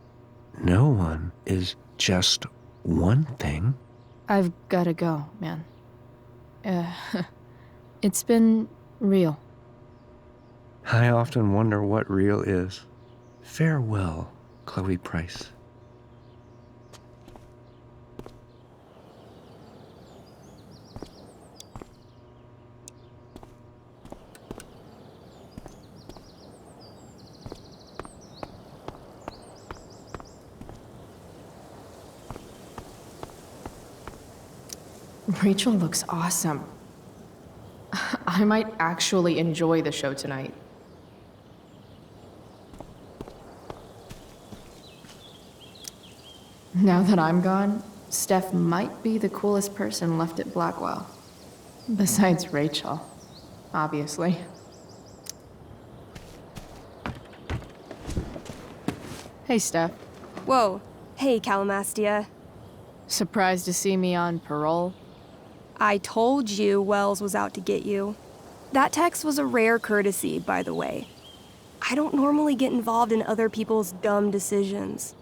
No one is just one thing. I've gotta go, man. It's been real. I often wonder what real is. Farewell, Chloe Price. Rachel looks awesome. I might actually enjoy the show tonight. Now that I'm gone, Steph might be the coolest person left at Blackwell. Besides Rachel, obviously. Hey, Steph. Whoa. Hey, Calamastia. Surprised to see me on parole? I told you Wells was out to get you. That text was a rare courtesy, by the way. I don't normally get involved in other people's dumb decisions.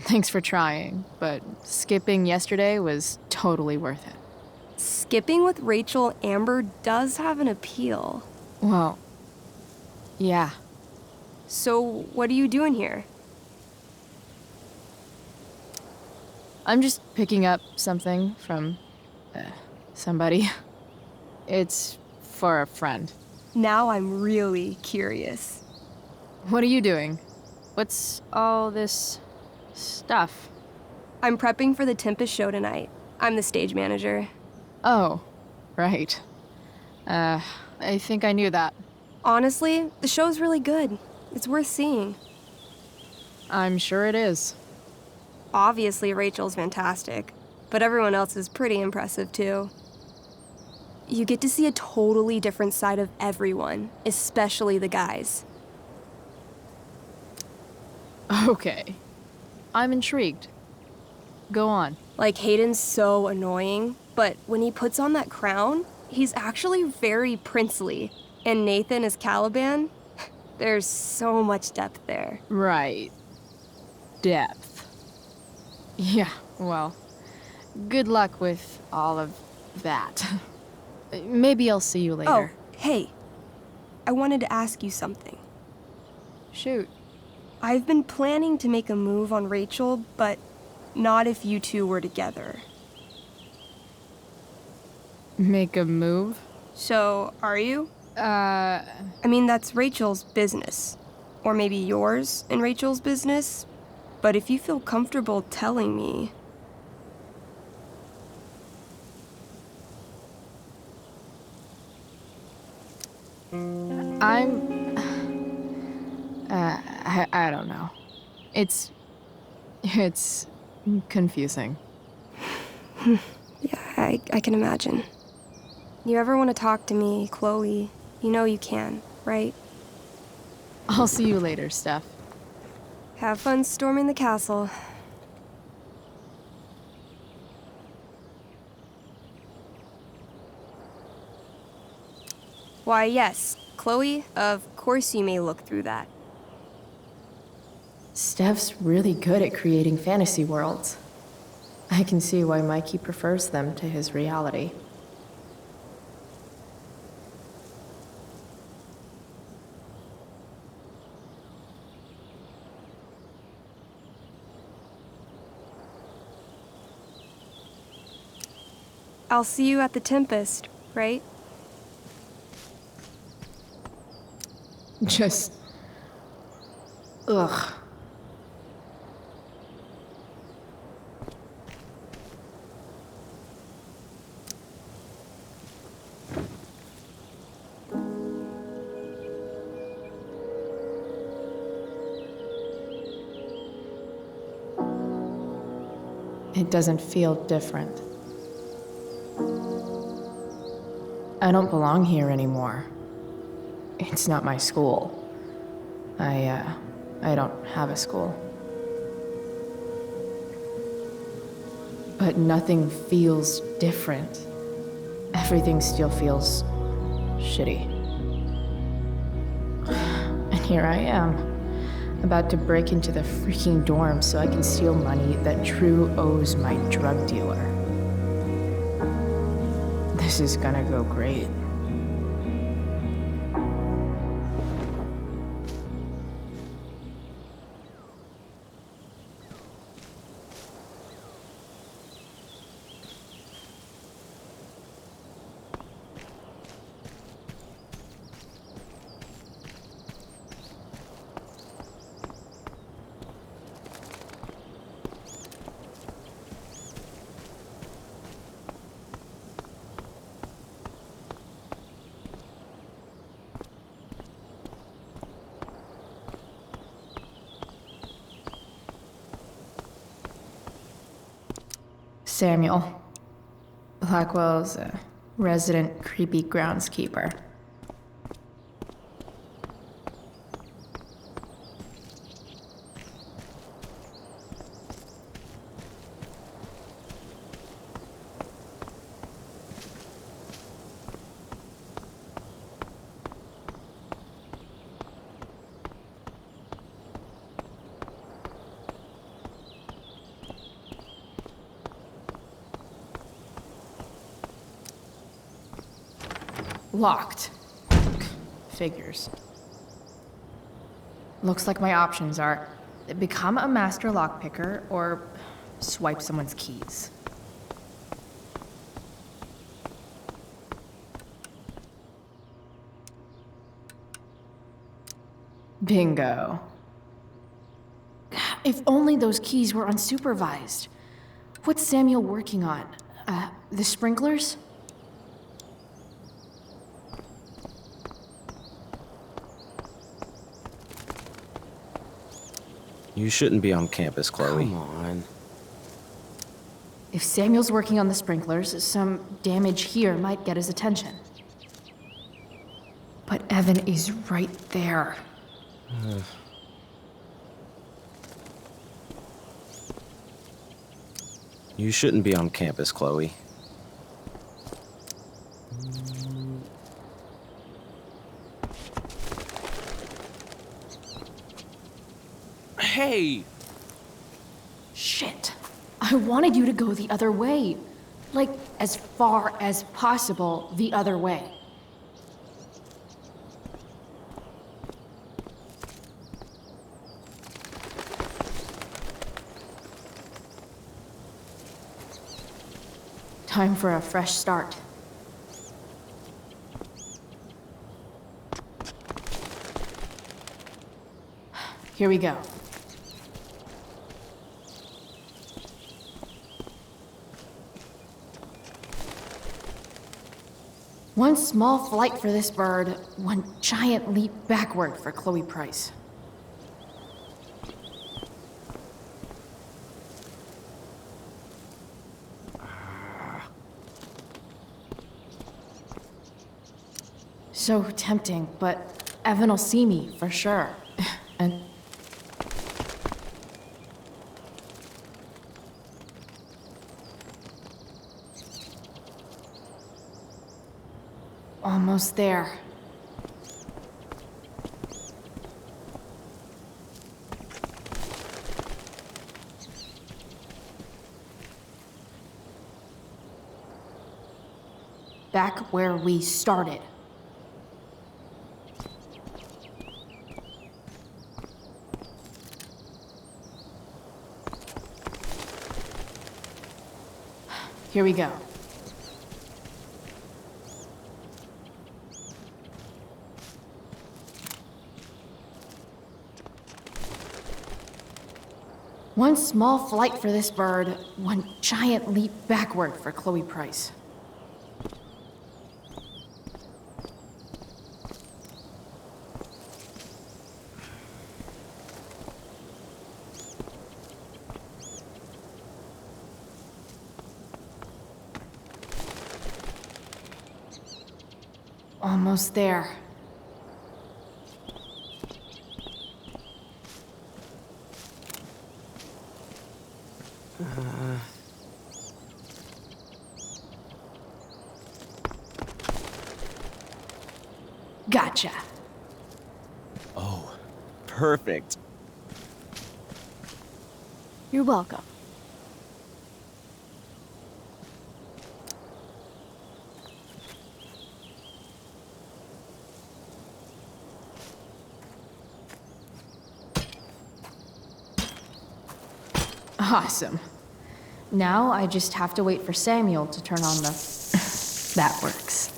Thanks for trying, but skipping yesterday was totally worth it. Skipping with Rachel Amber does have an appeal. Well, yeah. So, what are you doing here? I'm just picking up something from somebody. It's for a friend. Now I'm really curious. What are you doing? What's all this stuff? I'm prepping for the Tempest show tonight. I'm the stage manager. Oh, right. I think I knew that. Honestly, the show's really good. It's worth seeing. I'm sure it is. Obviously, Rachel's fantastic, but everyone else is pretty impressive too. You get to see a totally different side of everyone, especially the guys. Okay. I'm intrigued. Go on. Like, Hayden's so annoying, but when he puts on that crown, he's actually very princely. And Nathan as Caliban, there's so much depth there. Right. Depth. Yeah, well, good luck with all of that. Maybe I'll see you later. Oh, hey. I wanted to ask you something. Shoot. I've been planning to make a move on Rachel, but not if you two were together. Make a move? So, are you? I mean, that's Rachel's business. Or maybe yours and Rachel's business. But if you feel comfortable telling me... I don't know. It's confusing. Yeah, I can imagine. You ever want to talk to me, Chloe, you know you can, right? I'll see you later, Steph. Have fun storming the castle. Why, yes, Chloe, of course you may look through that. Steph's really good at creating fantasy worlds. I can see why Mikey prefers them to his reality. I'll see you at the Tempest, right? Just... ugh. It doesn't feel different. I don't belong here anymore. It's not my school. I don't have a school. But nothing feels different. Everything still feels shitty. And here I am, about to break into the freaking dorm so I can steal money that Drew owes my drug dealer. This is gonna go great. Samuel. Blackwell's resident creepy groundskeeper. Locked. Figures. Looks like my options are become a master lockpicker or swipe someone's keys. Bingo. If only those keys were unsupervised. What's Samuel working on? The sprinklers? You shouldn't be on campus, Chloe. Come on. If Samuel's working on the sprinklers, some damage here might get his attention. But Evan is right there. You shouldn't be on campus, Chloe. Hey! Shit. I wanted you to go the other way. Like, as far as possible the other way. Time for a fresh start. Here we go. One small flight for this bird, one giant leap backward for Chloe Price. So tempting, but Evan will see me for sure. And almost there. Back where we started. Here we go. One small flight for this bird, one giant leap backward for Chloe Price. Almost there. Gotcha. Oh, perfect. You're welcome. Awesome. Now I just have to wait for Samuel to turn on the... That works.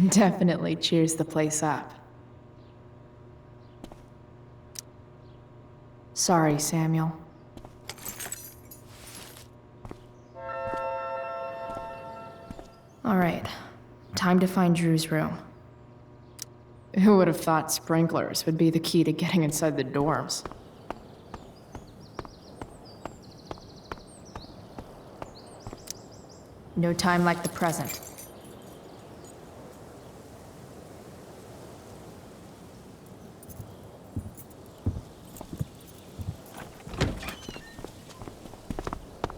Definitely cheers the place up. Sorry, Samuel. All right, time to find Drew's room. Who would have thought sprinklers would be the key to getting inside the dorms? No time like the present.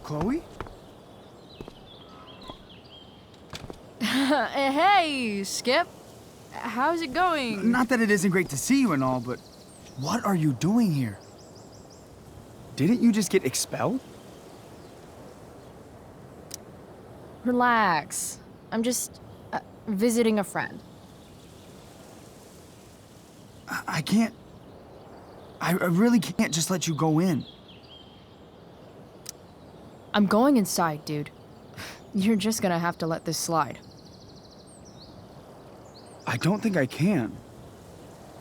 Chloe? Hey, Skip. How's it going? Not that it isn't great to see you and all, but what are you doing here? Didn't you just get expelled? Relax. I'm just visiting a friend. I can't... I really can't just let you go in. I'm going inside, dude. You're just gonna have to let this slide. I don't think I can.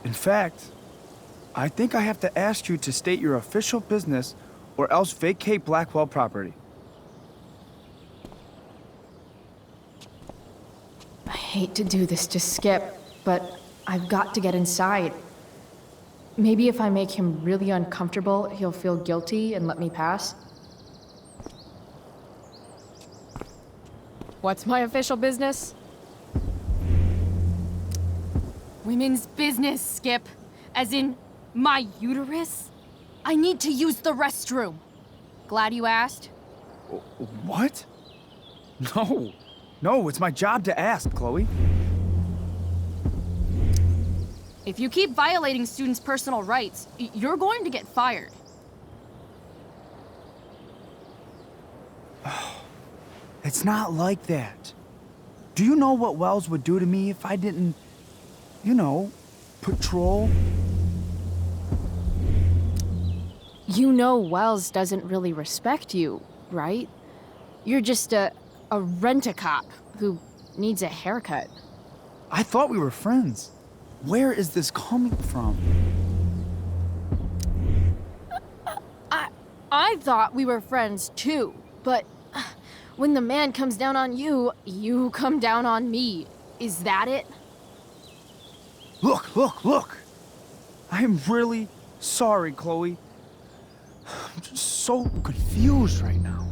In fact, I think I have to ask you to state your official business or else vacate Blackwell property. I hate to do this to Skip, but I've got to get inside. Maybe if I make him really uncomfortable, he'll feel guilty and let me pass. What's my official business? Women's business, Skip. As in, my uterus? I need to use the restroom. Glad you asked. What? No. No, it's my job to ask, Chloe. If you keep violating students' personal rights, you're going to get fired. It's not like that. Do you know what Wells would do to me if I didn't, you know, patrol? You know Wells doesn't really respect you, right? You're just a rent-a-cop who needs a haircut. I thought we were friends. Where is this coming from? I thought we were friends too, but when the man comes down on you, you come down on me. Is that it? Look! I am really sorry, Chloe. I'm just so confused right now.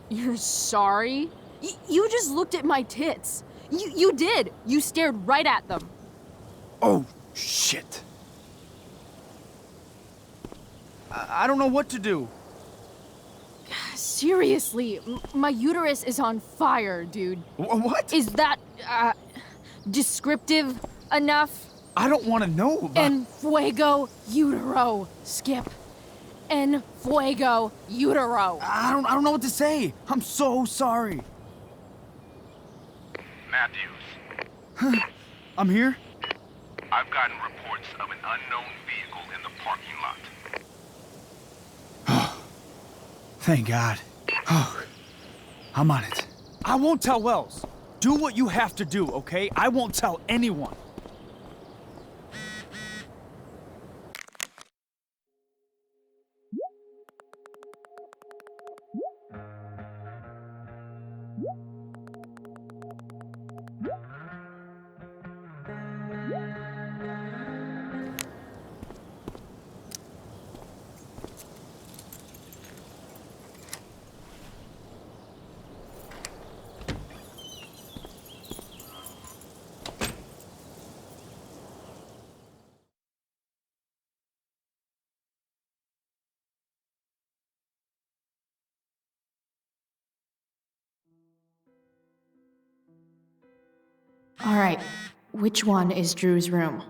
You're sorry? You just looked at my tits. You did. You stared right at them. Oh, shit. I don't know what to do. Seriously, my uterus is on fire, dude. What? Is that, descriptive enough? I don't want to know about... En fuego utero, Skip. En fuego utero. I don't know what to say. I'm so sorry. Matthews. I'm here? I've gotten reports of an unknown vehicle in the parking lot. Thank God. Oh, I'm on it. I won't tell Wells. Do what you have to do, okay? I won't tell anyone. All right, which one is Drew's room?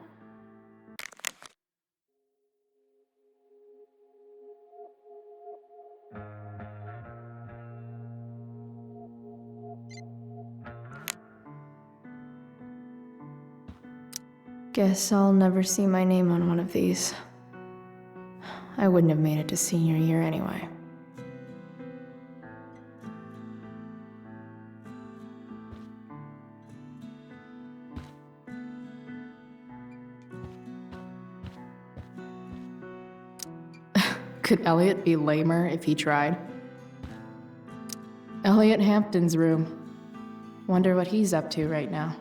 Guess I'll never see my name on one of these. I wouldn't have made it to senior year anyway. Could Elliot be lamer if he tried? Elliot Hampton's room. Wonder what he's up to right now.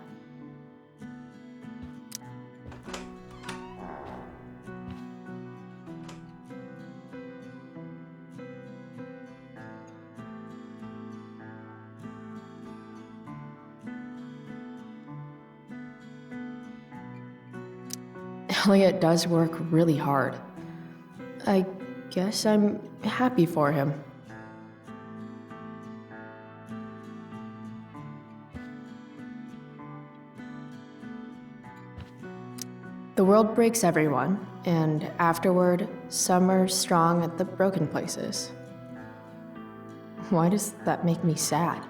Elliot does work really hard. I guess I'm happy for him. The world breaks everyone, and afterward, some are strong at the broken places. Why does that make me sad?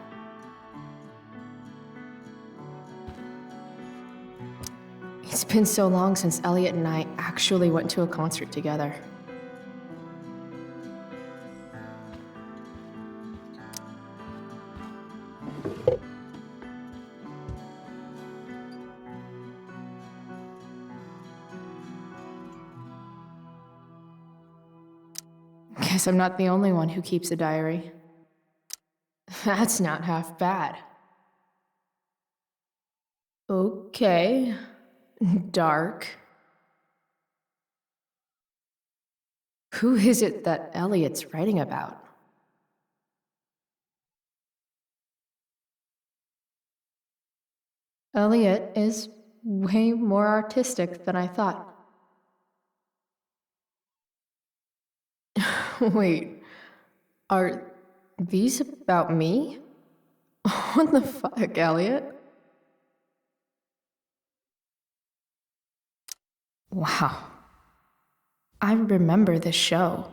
It's been so long since Elliot and I actually went to a concert together. Guess I'm not the only one who keeps a diary. That's not half bad. Okay. Dark. Who is it that Elliot's writing about? Elliot is way more artistic than I thought. Wait, are these about me? What the fuck, Elliot? Wow. I remember this show.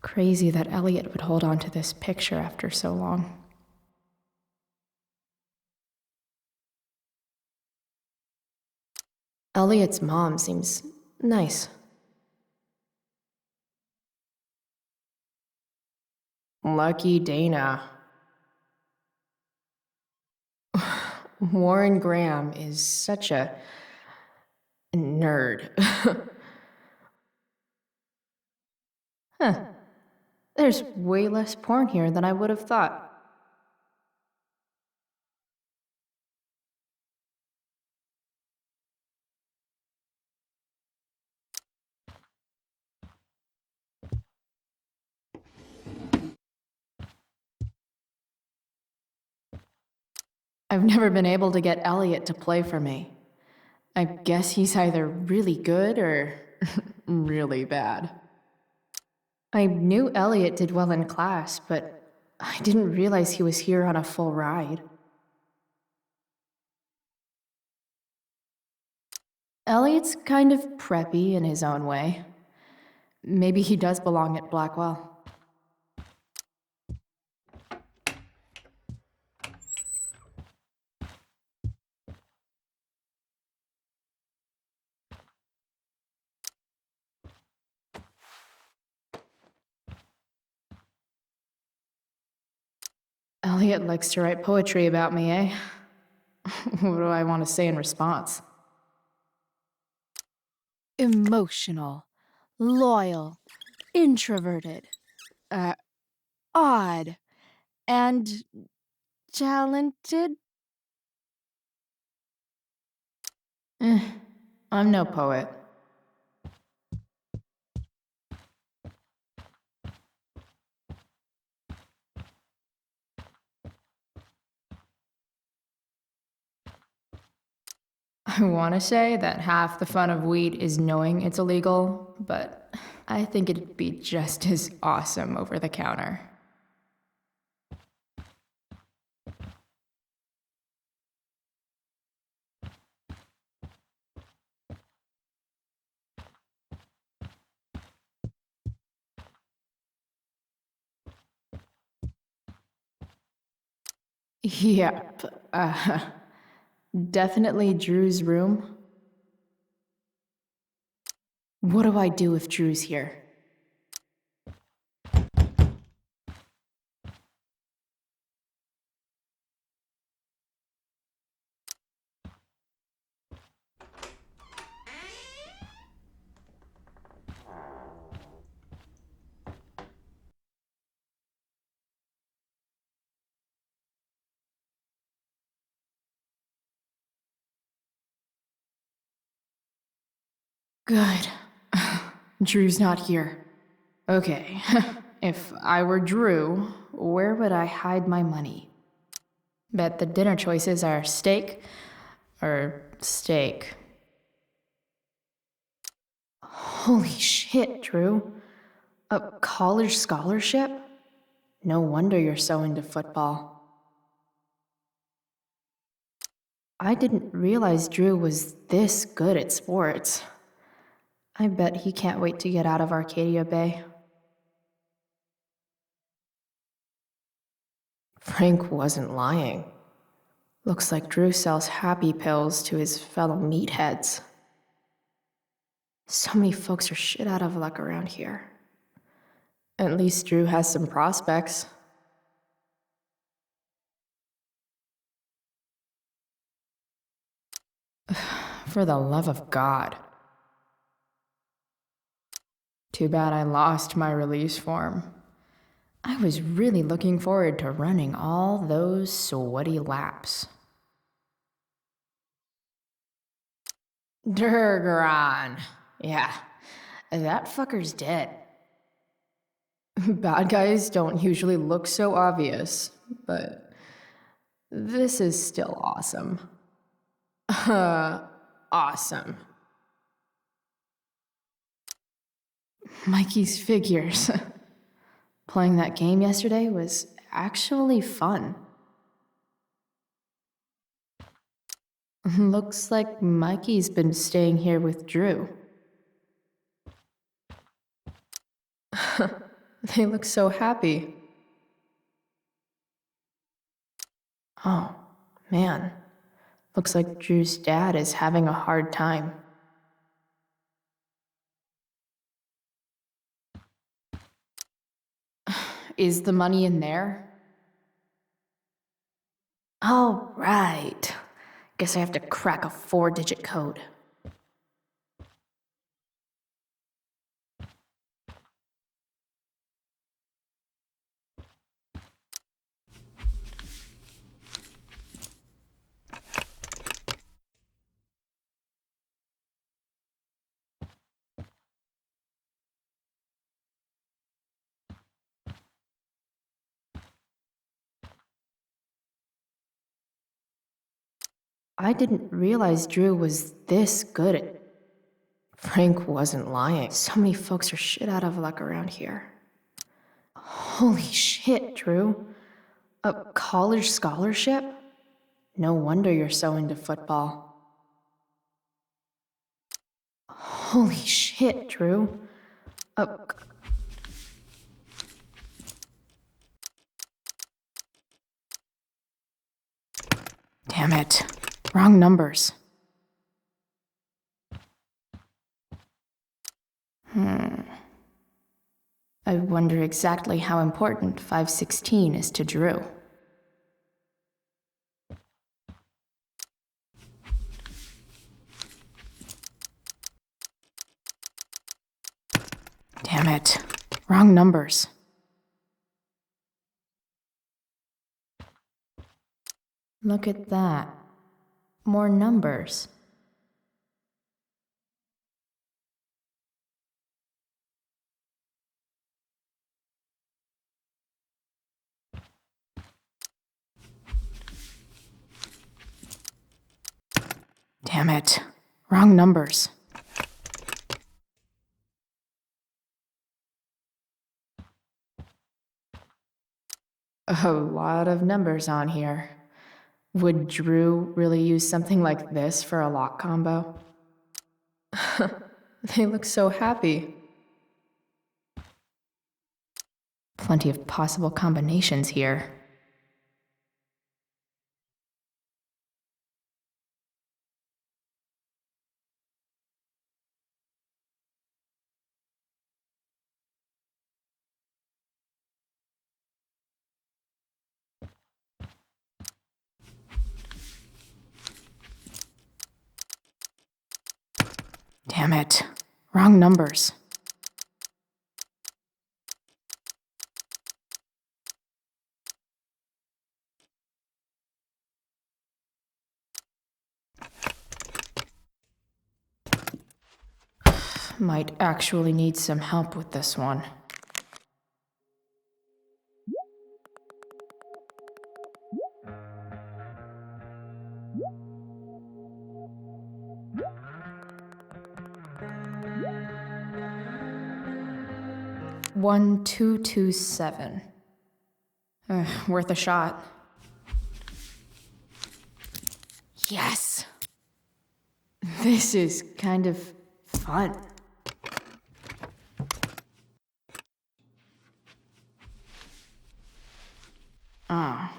Crazy that Elliot would hold on to this picture after so long. Elliot's mom seems nice. Lucky Dana. Warren Graham is such a nerd. Huh. There's way less porn here than I would have thought. I've never been able to get Elliot to play for me. I guess he's either really good or really bad. I knew Elliot did well in class, but I didn't realize he was here on a full ride. Elliot's kind of preppy in his own way. Maybe he does belong at Blackwell. Elliot likes to write poetry about me, eh? What do I want to say in response? Emotional, loyal, introverted, odd, and talented? I'm no poet. I want to say that half the fun of weed is knowing it's illegal, but I think it'd be just as awesome over the counter. Yep, definitely Drew's room. What do I do if Drew's here? Good. Drew's not here. Okay, if I were Drew, where would I hide my money? Bet the dinner choices are steak or steak. Holy shit, Drew. A college scholarship? No wonder you're so into football. I didn't realize Drew was this good at sports. I bet he can't wait to get out of Arcadia Bay. Frank wasn't lying. Looks like Drew sells happy pills to his fellow meatheads. So many folks are shit out of luck around here. At least Drew has some prospects. For the love of God. Too bad I lost my release form. I was really looking forward to running all those sweaty laps. Durgaron. Yeah, that fucker's dead. Bad guys don't usually look so obvious, but this is still awesome. Awesome. Mikey's figures. Playing that game yesterday was actually fun. Looks like Mikey's been staying here with Drew. They look so happy. Oh, man. Looks like Drew's dad is having a hard time. Is the money in there? Oh, right. Guess I have to crack a 4-digit code. I didn't realize Drew was this good at... Frank wasn't lying. So many folks are shit out of luck around here. Holy shit, Drew. A college scholarship? No wonder you're so into football. Holy shit, Drew. Damn it. Wrong numbers. I wonder exactly how important 516 is to Drew. Damn it. Wrong numbers. Look at that. More numbers. Damn it. Wrong numbers. A lot of numbers on here. Would Drew really use something like this for a lock combo? They look so happy. Plenty of possible combinations here. Damn it. Wrong numbers. Might actually need some help with this one. One, 227. Worth a shot. Yes! This is kind of fun. Ah.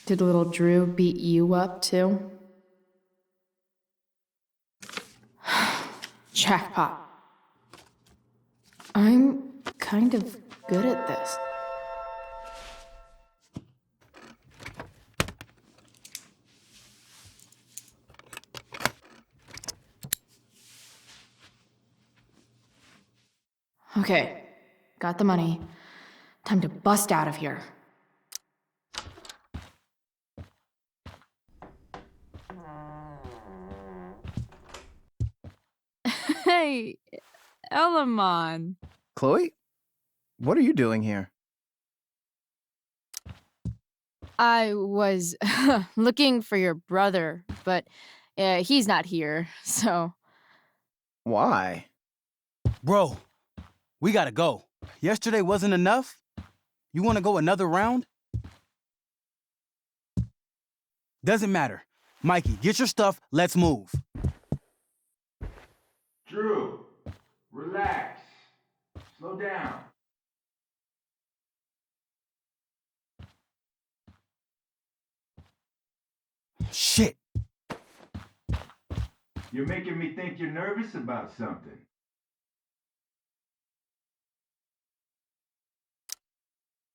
Did little Drew beat you up too? Jackpot. I'm kind of good at this. Okay, got the money. Time to bust out of here. Hey, Elamon. Chloe? What are you doing here? I was looking for your brother, but he's not here, so. Why? Bro, we gotta go. Yesterday wasn't enough? You wanna go another round? Doesn't matter. Mikey, get your stuff, let's move. Drew, relax. Slow down. Shit. You're making me think you're nervous about something.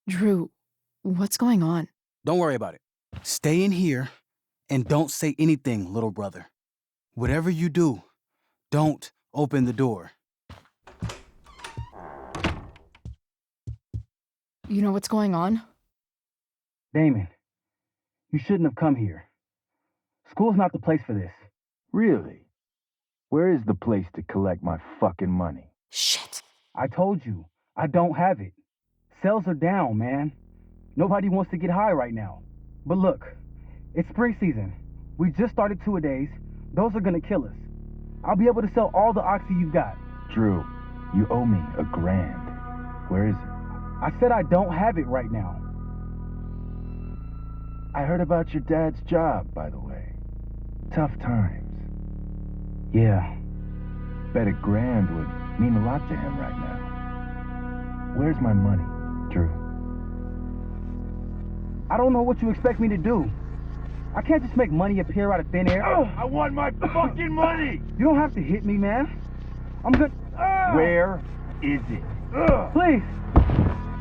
Drew, what's going on? Don't worry about it. Stay in here and don't say anything, little brother. Whatever you do, don't open the door. You know what's going on? Damon, you shouldn't have come here. School's not the place for this. Really? Where is the place to collect my fucking money? Shit. I told you, I don't have it. Sales are down, man. Nobody wants to get high right now. But look, it's spring season. We just started two-a-days. Those are gonna kill us. I'll be able to sell all the oxy you've got. Drew, you owe me $1,000. Where is it? I said I don't have it right now. I heard about your dad's job, by the way. Tough times. Yeah. Bet $1,000 would mean a lot to him right now. Where's my money, Drew? I don't know what you expect me to do. I can't just make money appear out of thin air. I want my fucking money! You don't have to hit me, man. I'm good. Where is it? Please,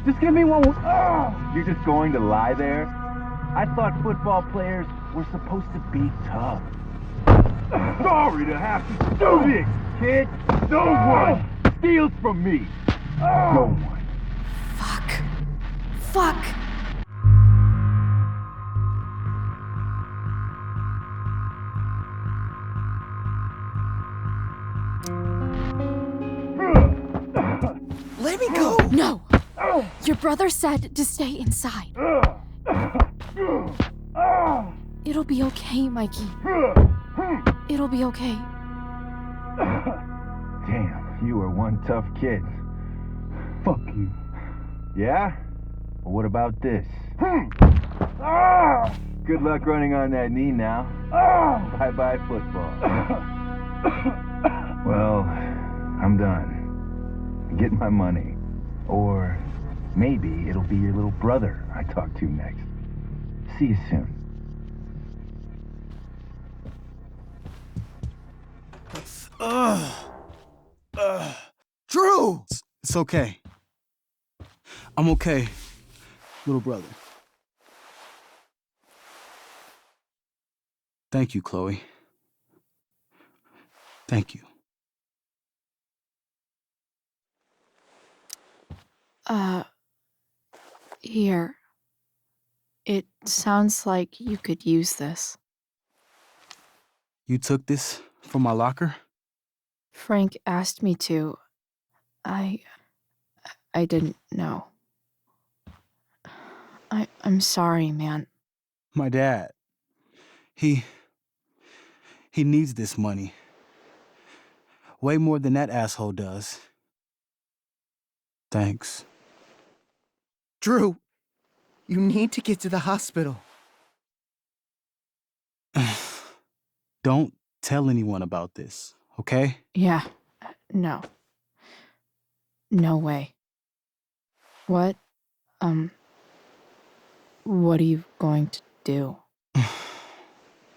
just give me one. You're just going to lie there? I thought football players were supposed to be tough. Sorry to have to do this, kid. No one steals from me. No one. Fuck! Let me go! No! Your brother said to stay inside. It'll be okay, Mikey. It'll be okay. Damn, you are one tough kid. Fuck you. Yeah? Well, what about this? Good luck running on that knee now. Bye-bye football. Well, I'm done. Get my money. Or maybe it'll be your little brother I talk to next. See you soon. Drew! It's okay. I'm okay, little brother. Thank you, Chloe. Thank you. Here. It sounds like you could use this. You took this from my locker? Frank asked me to. I didn't know. I'm sorry, man. My dad. He needs this money. Way more than that asshole does. Thanks. Drew, you need to get to the hospital. Don't tell anyone about this, okay? Yeah. No. No way. What are you going to do?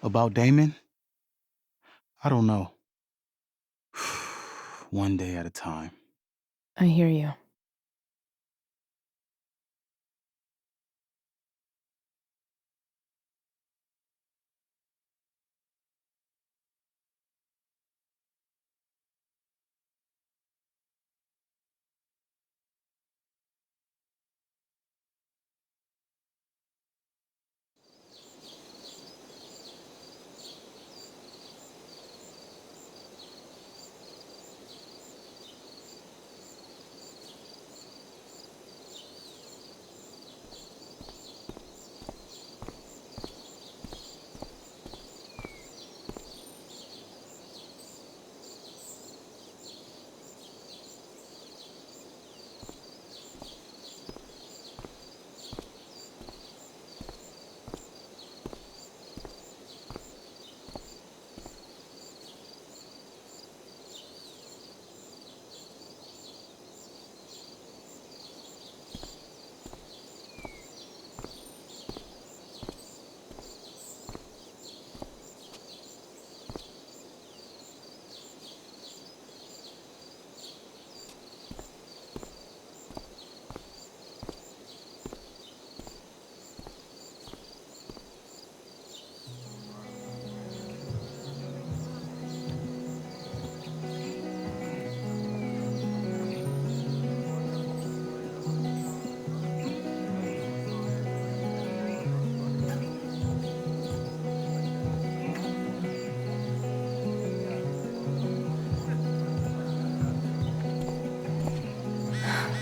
About Damon? I don't know. One day at a time. I hear you.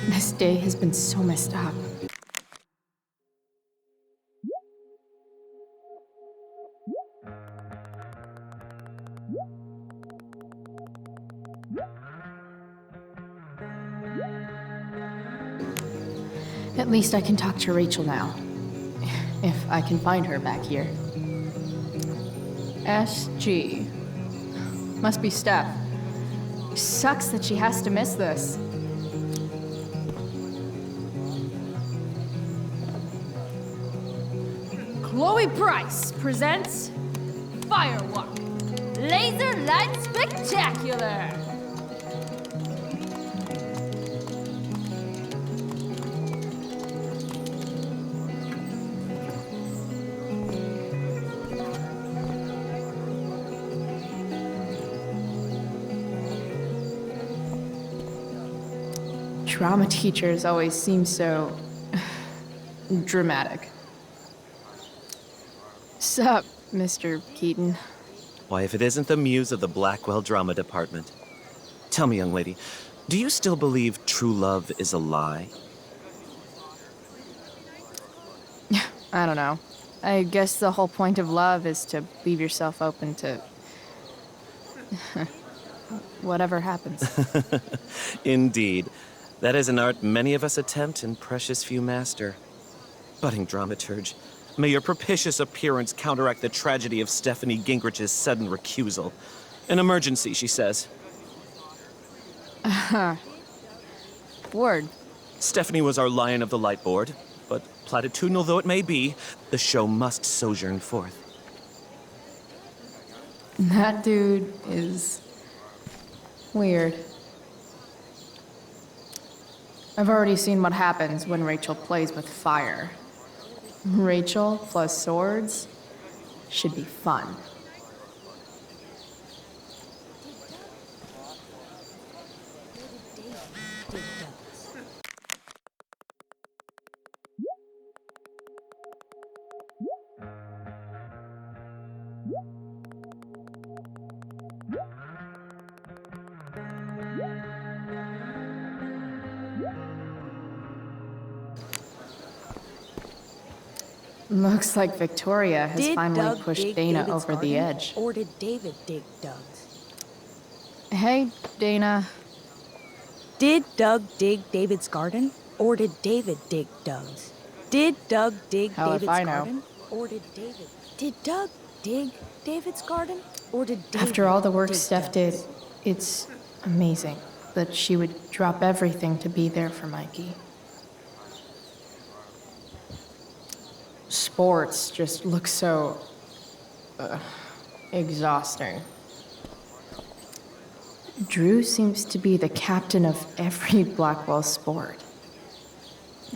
This day has been so messed up. At least I can talk to Rachel now. If I can find her back here. SG. Must be Steph. Sucks that she has to miss this. Chloe Price presents Firewalk Laser Light Spectacular! Drama teachers always seem so dramatic. Sup, Mr. Keaton? Why, if it isn't the muse of the Blackwell Drama Department. Tell me, young lady, do you still believe true love is a lie? I don't know. I guess the whole point of love is to leave yourself open to whatever happens. Indeed. That is an art many of us attempt and precious few master. Budding dramaturge, may your propitious appearance counteract the tragedy of Stephanie Gingrich's sudden recusal. An emergency, she says. Word. Stephanie was our lion of the light board, but platitudinal though it may be, the show must sojourn forth. That dude is weird. I've already seen what happens when Rachel plays with fire. Rachel plus swords should be fun. Looks like Victoria has Did finally Doug pushed dig Dana David's over the garden, edge. Or did David dig Doug's? Hey, Dana. Did Doug dig David's garden? Or did David dig Doug's? Did Doug dig Hell if David's I know. garden? Or did David? Did Doug dig David's garden? Or did David After all the work dig Steph Doug's? did, it's amazing that she would drop everything to be there for Mikey. Sports just look so exhausting. Drew seems to be the captain of every Blackwell sport.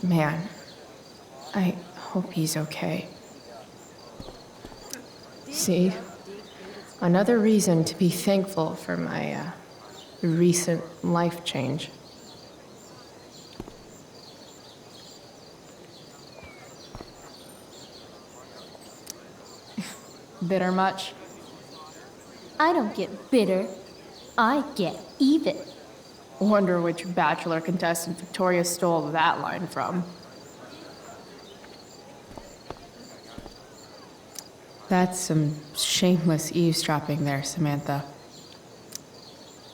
Man, I hope he's okay. See, another reason to be thankful for my recent life change. Bitter much? I don't get bitter. I get even. Wonder which Bachelor contestant Victoria stole that line from. That's some shameless eavesdropping there, Samantha.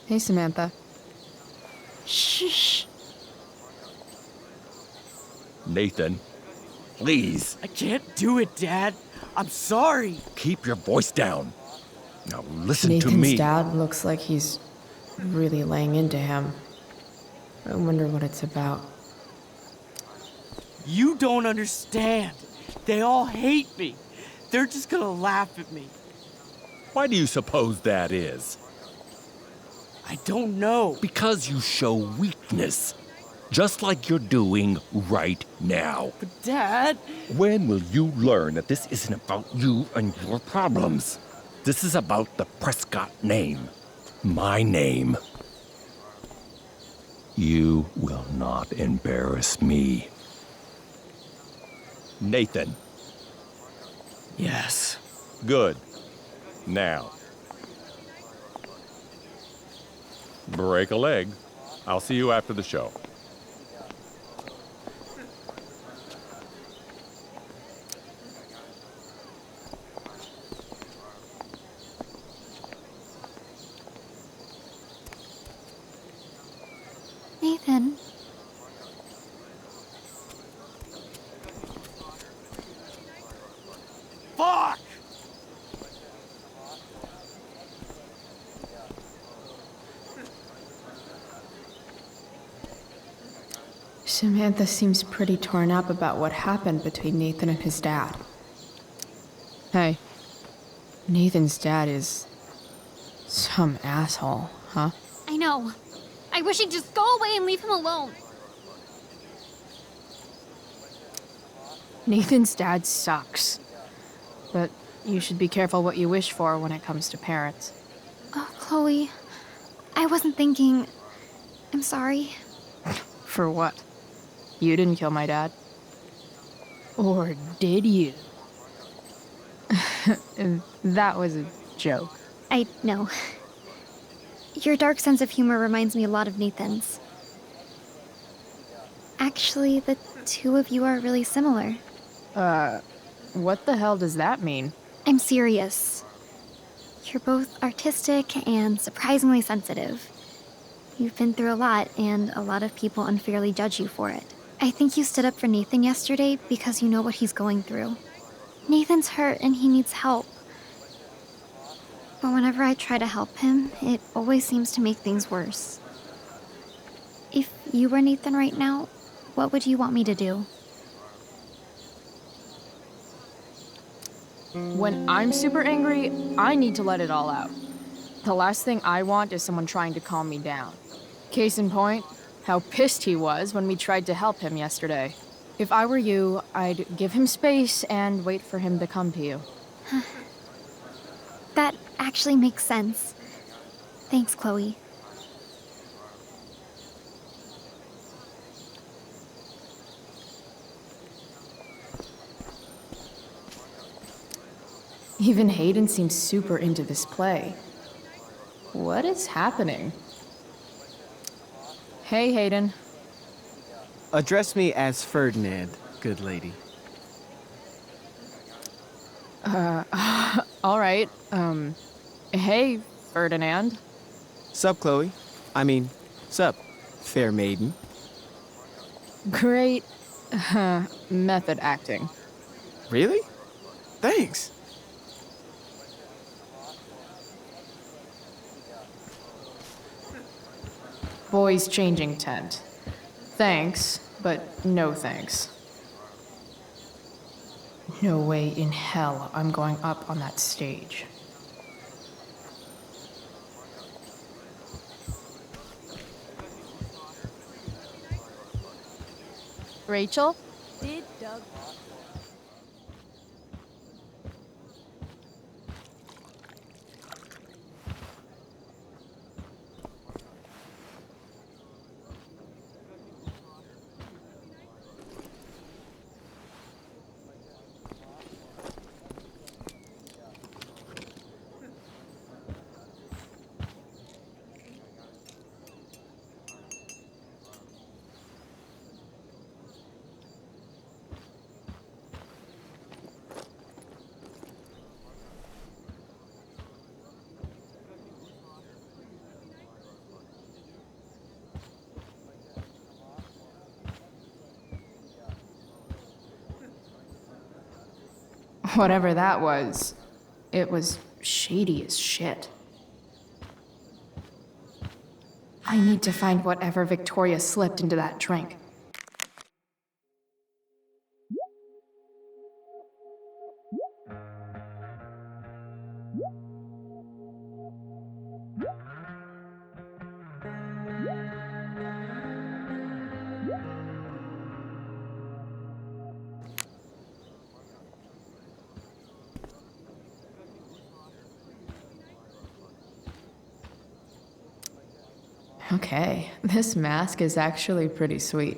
Hey, Samantha. Shh. Nathan, please. I can't do it, Dad. I'm sorry. Keep your voice down. Now listen Nathan's to me. dad looks like he's really laying into him. I wonder what it's about. You don't understand. They all hate me. They're just gonna laugh at me. Why do you suppose that is? I don't know. Because you show weakness. Just like you're doing right now. But Dad... When will you learn that this isn't about you and your problems? This is about the Prescott name. My name. You will not embarrass me. Nathan. Yes. Good. Now. Break a leg. I'll see you after the show. Nathan. Fuck! Samantha seems pretty torn up about what happened between Nathan and his dad. Hey, Nathan's dad is some asshole, huh? I know. I wish he'd just go away and leave him alone. Nathan's dad sucks. But you should be careful what you wish for when it comes to parents. Oh, Chloe. I wasn't thinking. I'm sorry. For what? You didn't kill my dad. Or did you? That was a joke. I know. Your dark sense of humor reminds me a lot of Nathan's. Actually, the two of you are really similar. What the hell does that mean? I'm serious. You're both artistic and surprisingly sensitive. You've been through a lot, and a lot of people unfairly judge you for it. I think you stood up for Nathan yesterday because you know what he's going through. Nathan's hurt and he needs help. But whenever I try to help him, it always seems to make things worse. If you were Nathan right now, what would you want me to do? When I'm super angry, I need to let it all out. The last thing I want is someone trying to calm me down. Case in point, how pissed he was when we tried to help him yesterday. If I were you, I'd give him space and wait for him to come to you. That actually makes sense. Thanks, Chloe. Even Hayden seems super into this play. What is happening? Hey, Hayden. Address me as Ferdinand, good lady. All right. Hey, Ferdinand. Sup, Chloe? I mean, sup, fair maiden. Great method acting. Really? Thanks. Boys changing tent. Thanks, but no thanks. No way in hell I'm going up on that stage. Rachel? Did Doug... Whatever that was, it was shady as shit. I need to find whatever Victoria slipped into that drink. Okay, this mask is actually pretty sweet.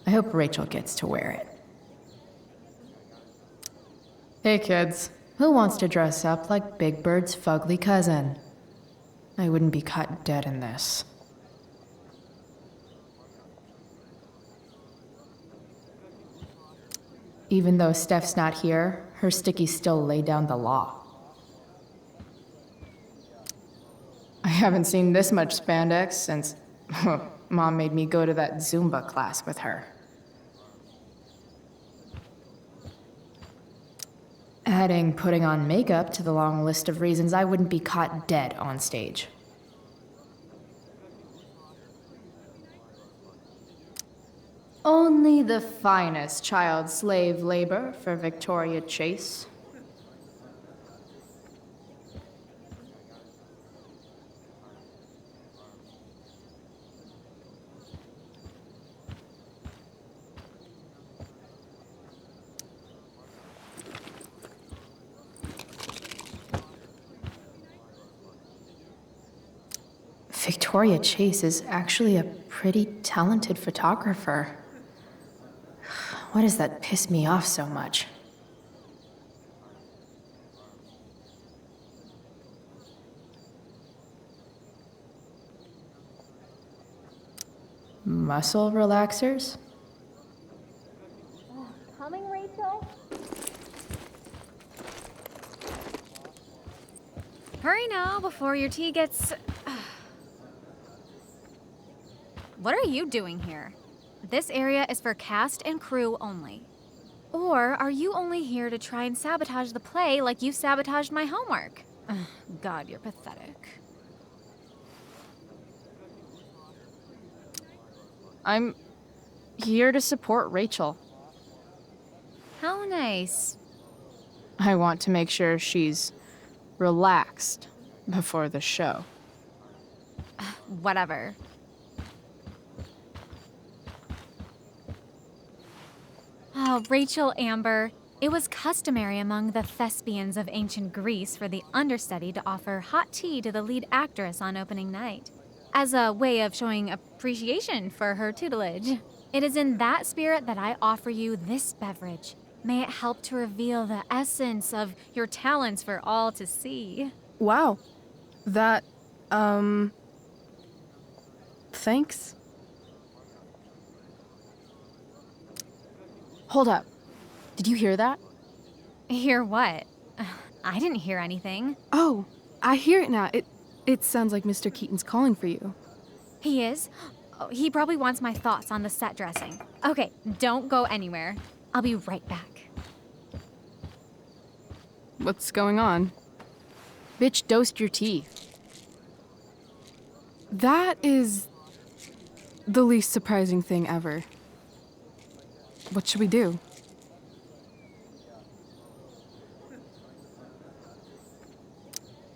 I hope Rachel gets to wear it. Hey kids, who wants to dress up like Big Bird's fugly cousin? I wouldn't be caught dead in this. Even though Steph's not here, her stickies still lay down the law. I haven't seen this much spandex since Mom made me go to that Zumba class with her. Adding putting on makeup to the long list of reasons I wouldn't be caught dead on stage. Only the finest child slave labor for Victoria Chase. Victoria Chase is actually a pretty talented photographer. Why does that piss me off so much? Muscle relaxers? Coming, Rachel? Hurry now before your tea gets... What are you doing here? This area is for cast and crew only. Or are you only here to try and sabotage the play like you sabotaged my homework? God, you're pathetic. I'm here to support Rachel. How nice. I want to make sure she's relaxed before the show. Whatever. Oh, Rachel Amber. It was customary among the thespians of ancient Greece for the understudy to offer hot tea to the lead actress on opening night, as a way of showing appreciation for her tutelage. It is in that spirit that I offer you this beverage. May it help to reveal the essence of your talents for all to see. Wow. That, thanks. Hold up. Did you hear that? Hear what? I didn't hear anything. Oh, I hear it now. It sounds like Mr. Keaton's calling for you. He is? Oh, he probably wants my thoughts on the set dressing. Okay, don't go anywhere. I'll be right back. What's going on? Bitch dosed your tea. That is the least surprising thing ever. What should we do?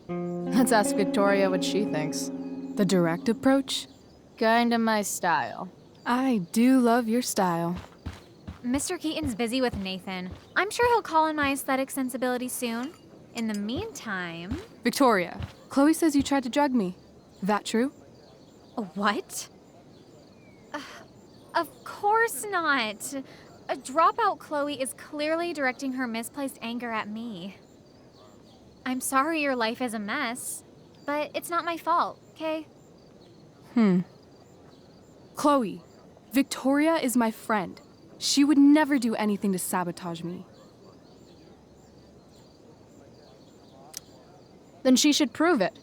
Let's ask Victoria what she thinks. The direct approach? Kinda my style. I do love your style. Mr. Keaton's busy with Nathan. I'm sure he'll call in my aesthetic sensibility soon. In the meantime... Victoria, Chloe says you tried to drug me. That true? What? Of course not. A dropout Chloe is clearly directing her misplaced anger at me. I'm sorry your life is a mess, but it's not my fault, okay? Chloe, Victoria is my friend. She would never do anything to sabotage me. Then she should prove it.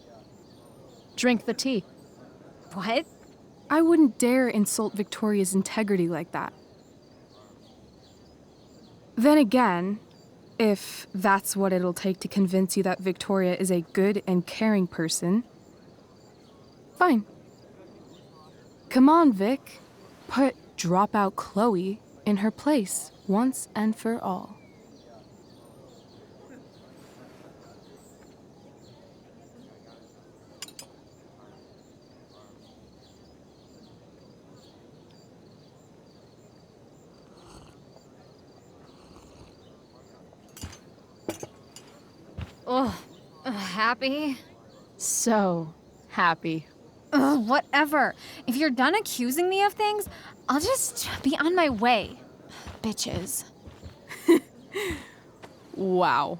Drink the tea. What? I wouldn't dare insult Victoria's integrity like that. Then again, if that's what it'll take to convince you that Victoria is a good and caring person, fine. Come on, Vic. Put dropout Chloe in her place once and for all. Ugh, happy? So happy. Ugh, whatever. If you're done accusing me of things, I'll just be on my way. Bitches. Wow.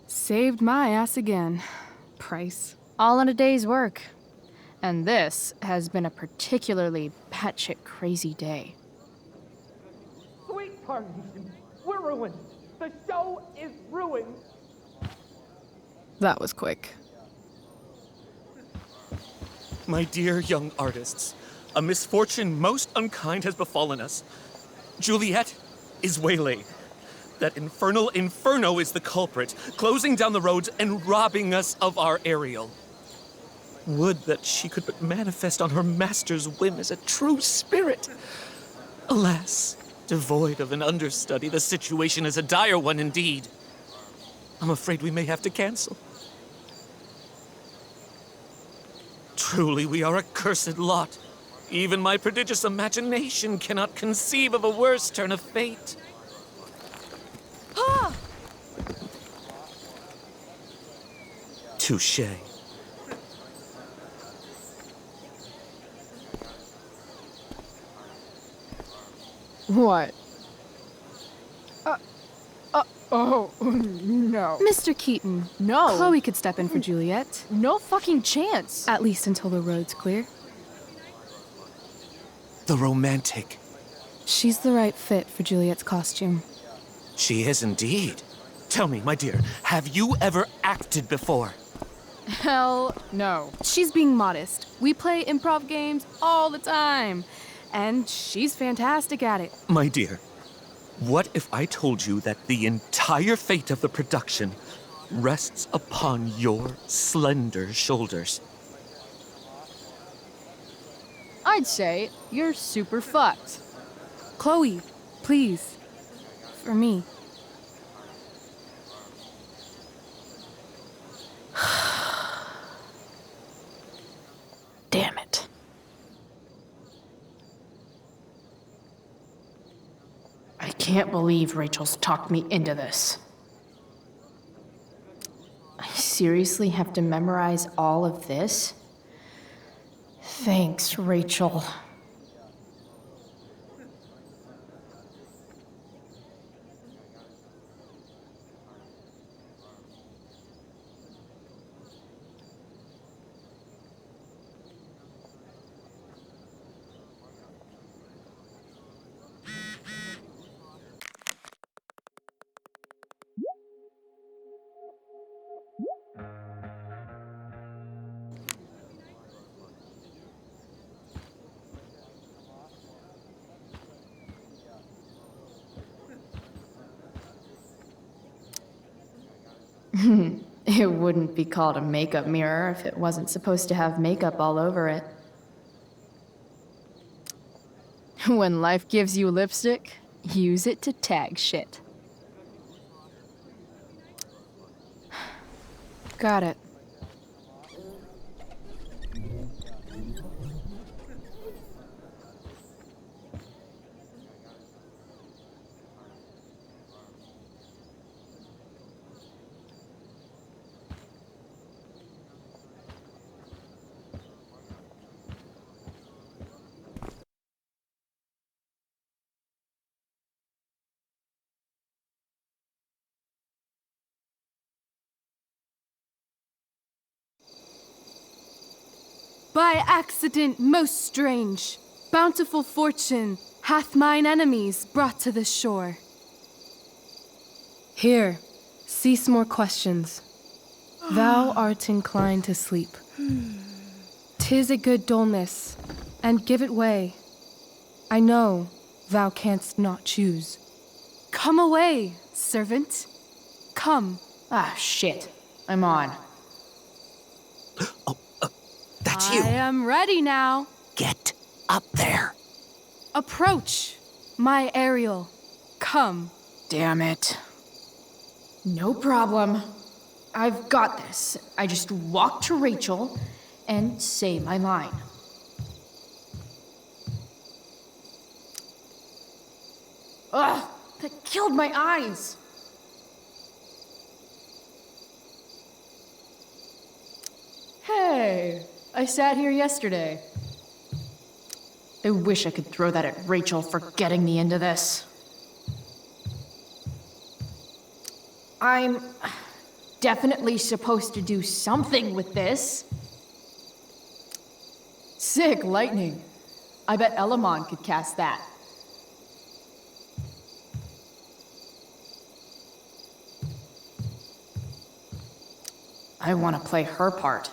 Saved my ass again. Price. All in a day's work. And this has been a particularly batshit crazy day. Sweet Carnation, we're ruined. The show is ruined. That was quick. My dear young artists, a misfortune most unkind has befallen us. Juliet is waylaid. That infernal inferno is the culprit, closing down the roads and robbing us of our Ariel. Would that she could but manifest on her master's whim as a true spirit. Alas, devoid of an understudy, the situation is a dire one indeed. I'm afraid we may have to cancel. Truly, we are a cursed lot. Even my prodigious imagination cannot conceive of a worse turn of fate. Ah! Touché. What? Oh, no. Mr. Keaton. No. Chloe could step in for Juliet. No fucking chance. At least until the road's clear. The romantic. She's the right fit for Juliet's costume. She is indeed. Tell me, my dear, have you ever acted before? Hell no. She's being modest. We play improv games all the time. And she's fantastic at it. My dear, what if I told you that the entire fate of the production rests upon your slender shoulders? I'd say you're super fucked. Chloe, please. For me. Damn it. I can't believe Rachel's talked me into this. I seriously have to memorize all of this? Thanks, Rachel. It wouldn't be called a makeup mirror if it wasn't supposed to have makeup all over it. When life gives you lipstick, use it to tag shit. Got it. By accident most strange, bountiful fortune hath mine enemies brought to this shore. Here, cease more questions. Thou art inclined to sleep. 'Tis a good dullness, and give it way. I know thou canst not choose. Come away, servant. Come. Ah, shit. I'm on. That's I am ready now. Get up there. Approach, my Ariel. Come. Damn it. No problem. I've got this. I just walk to Rachel and say my line. Ugh, that killed my eyes. Hey, I sat here yesterday. I wish I could throw that at Rachel for getting me into this. I'm definitely supposed to do something with this. Sick lightning. I bet Elamon could cast that. I want to play her part.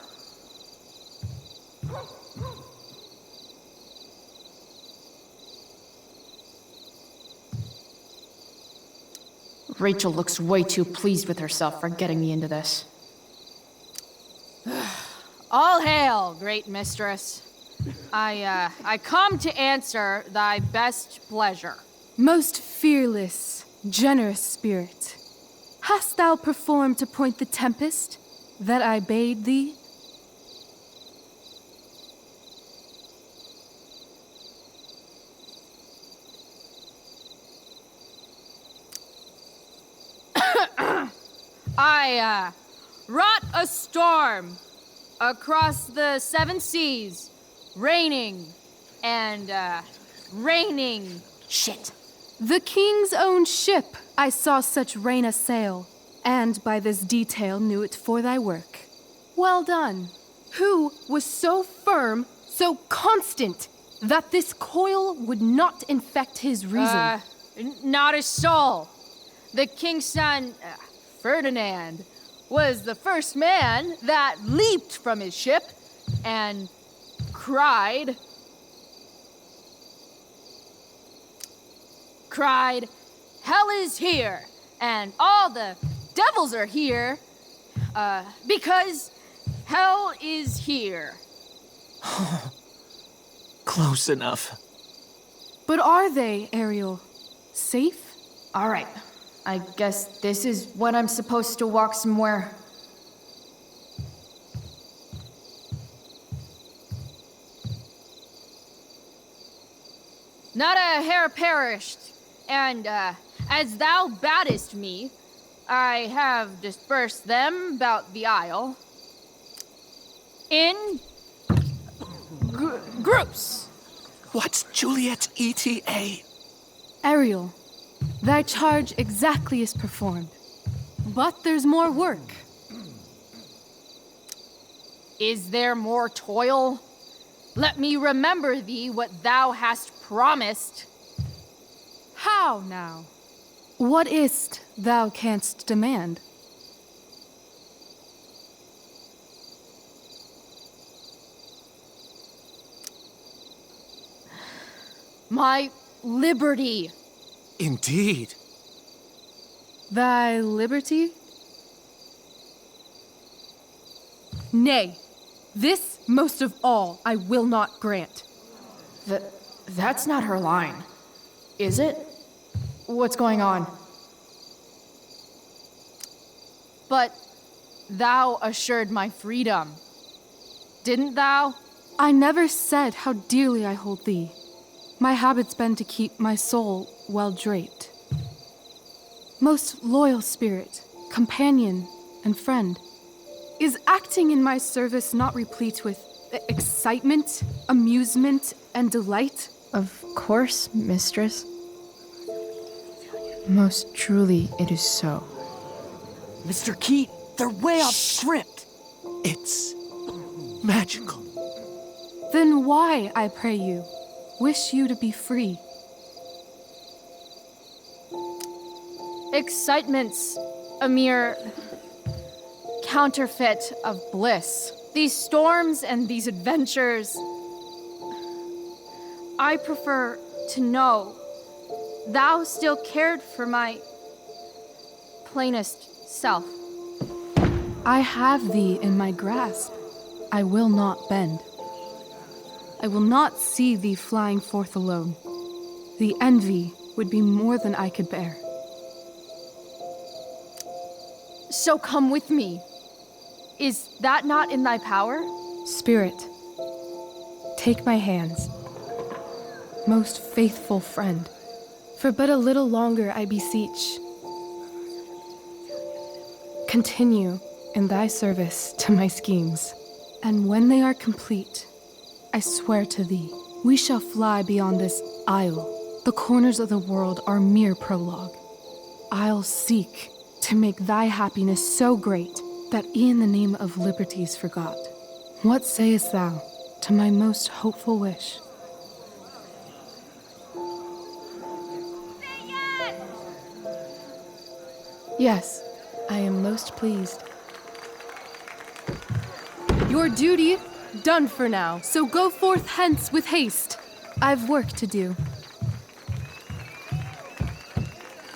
Rachel looks way too pleased with herself for getting me into this. All hail, great mistress. I come to answer thy best pleasure. Most fearless, generous spirit, hast thou performed to point the tempest that I bade thee? I wrought a storm across the 7 seas, raining and raining. Shit. The king's own ship I saw such rain assail, and by this detail knew it for thy work. Well done. Who was so firm, so constant, that this coil would not infect his reason? Not a soul. The king's son, Ferdinand, was the first man that leaped from his ship and cried, "Hell is here, and all the devils are here, because hell is here." Close enough. But are they, Ariel? Safe? All right. I guess this is when I'm supposed to walk somewhere. Not a hair perished, and as thou badest me, I have dispersed them about the isle in groups. What's Juliet's ETA? Ariel, thy charge exactly is performed. But there's more work. Is there more toil? Let me remember thee what thou hast promised. How now? What is't thou canst demand? My liberty. Indeed. Thy liberty? Nay, this most of all I will not grant. That's not her line. Is it? What's going on? But thou assured my freedom, didn't thou? I never said how dearly I hold thee. My habit's been to keep my soul well draped. Most loyal spirit, companion, and friend, is acting in my service not replete with excitement, amusement, and delight? Of course, mistress. Most truly it is so. Mr. Keat, they're way off script. It's magical. Then why, I pray you, wish you to be free? Excitement's a mere counterfeit of bliss. These storms and these adventures, I prefer to know thou still cared for my plainest self. I have thee in my grasp. I will not bend. I will not see thee flying forth alone. The envy would be more than I could bear. So come with me. Is that not in thy power? Spirit, take my hands. Most faithful friend, for but a little longer I beseech. Continue in thy service to my schemes, and when they are complete, I swear to thee, we shall fly beyond this isle. The corners of the world are mere prologue. I'll seek to make thy happiness so great that e'en the name of liberty's forgot. What sayest thou to my most hopeful wish? Yes, I am most pleased. Your duty done for now, so go forth hence with haste. I've work to do.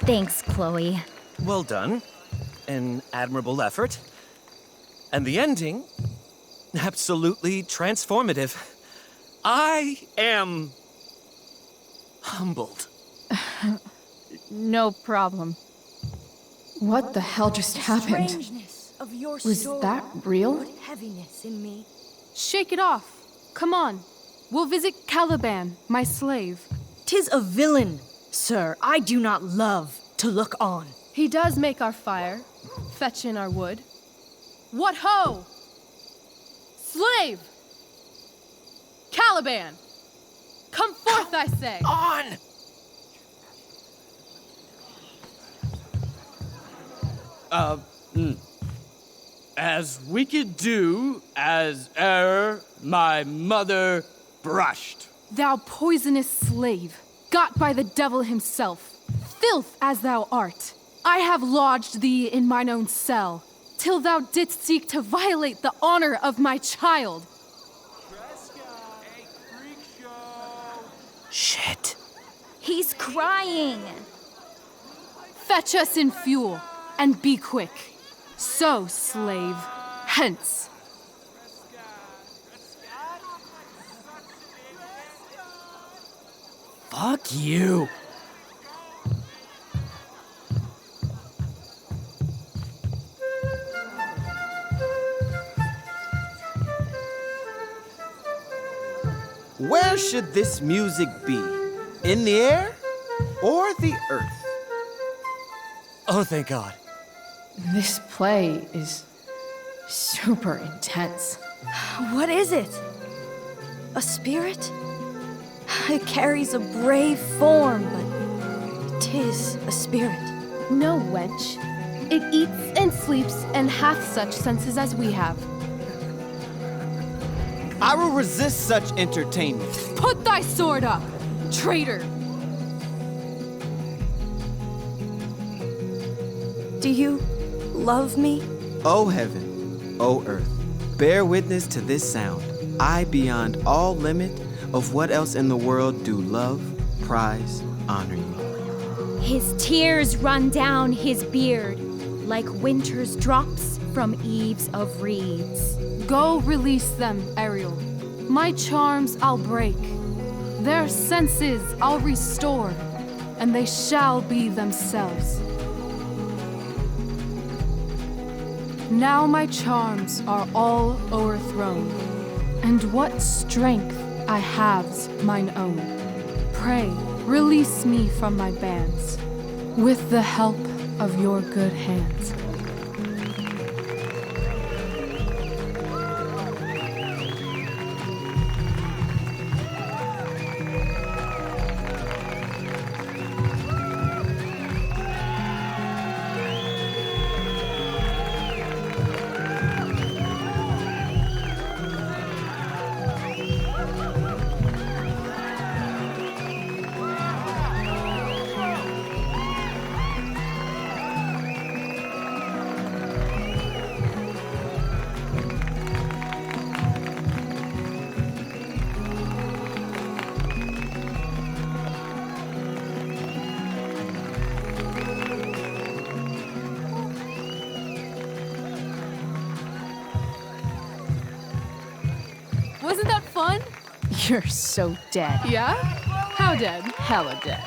Thanks, Chloe. Well done. An admirable effort. And the ending, absolutely transformative. I am humbled. No problem. What the hell just happened? Strangeness of your Was story that real? put heaviness in me. Shake it off. Come on. We'll visit Caliban, my slave. 'Tis a villain, sir, I do not love to look on. He does make our fire, fetch in our wood. What ho! Slave! Caliban! Come forth, I say! On! As we could do as e'er my mother brushed. Thou poisonous slave, got by the devil himself, filth as thou art, I have lodged thee in mine own cell, till thou didst seek to violate the honor of my child. Shit. He's crying. Fetch us in fuel, and be quick. So, slave, hence. Fuck you. Where should this music be? In the air or the earth? Oh, thank God. This play is super intense. What is it? A spirit? It carries a brave form, but 'tis a spirit. No, wench. It eats and sleeps and hath such senses as we have. I will resist such entertainment. Put thy sword up, traitor! Do you love me? O heaven, O earth, bear witness to this sound. I, beyond all limit of what else in the world, do love, prize, honor you. His tears run down his beard like winter's drops from eaves of reeds. Go release them, Ariel. My charms I'll break. Their senses I'll restore, and they shall be themselves. Now my charms are all o'erthrown, and what strength I have's mine own. Pray, release me from my bands, with the help of your good hands. Wasn't that fun? You're so dead. Yeah? How dead? Hella dead.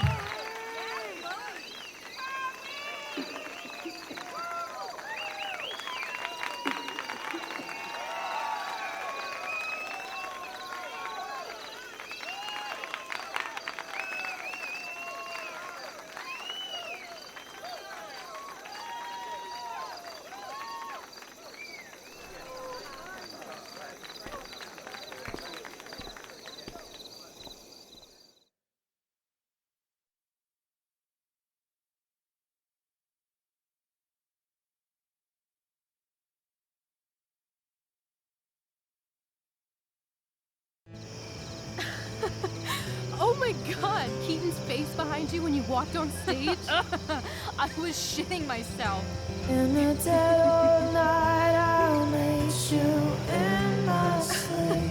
Oh my god, Keaton's face behind you when you walked on stage? I was shitting myself. In the dead of night, I'll meet you in my sleep.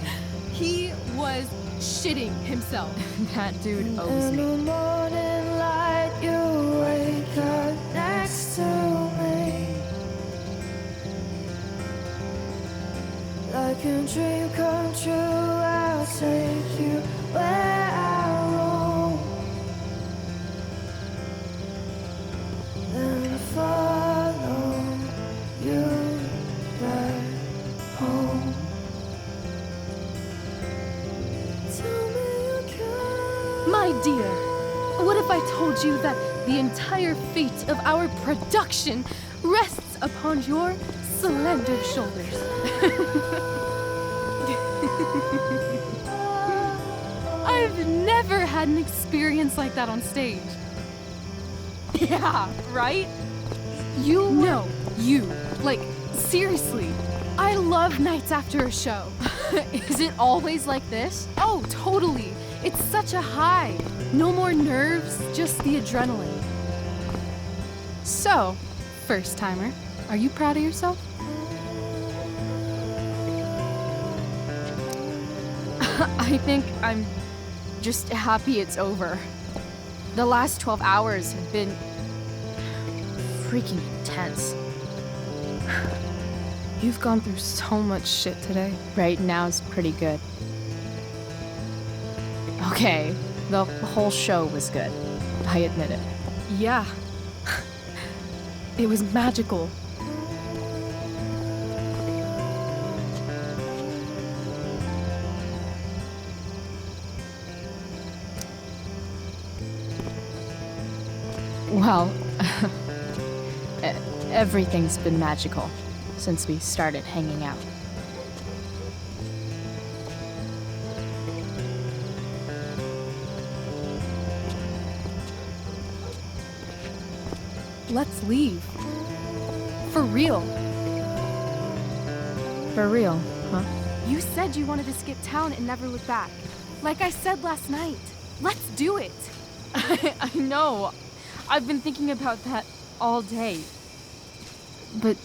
He was shitting himself. That dude owes In me. the morning light, you wake up next to me. Like a dream come true, I'll take you where I roam. Then follow you back home. Tell me you care. My dear, what if I told you that the entire fate of our production rests upon your slender shoulders? I've never had an experience like that on stage. Yeah, right? You? No, you. Like, seriously. I love nights after a show. Is it always like this? Oh, totally. It's such a high. No more nerves, just the adrenaline. So, first timer, are you proud of yourself? I think I'm just happy it's over. The last 12 hours have been freaking intense. You've gone through so much shit today. Right now's pretty good. Okay, the whole show was good. I admit it. Yeah. It was magical. Well, everything's been magical since we started hanging out. Let's leave. For real. For real, huh? You said you wanted to skip town and never look back. Like I said last night. Let's do it. I know. I've been thinking about that all day. But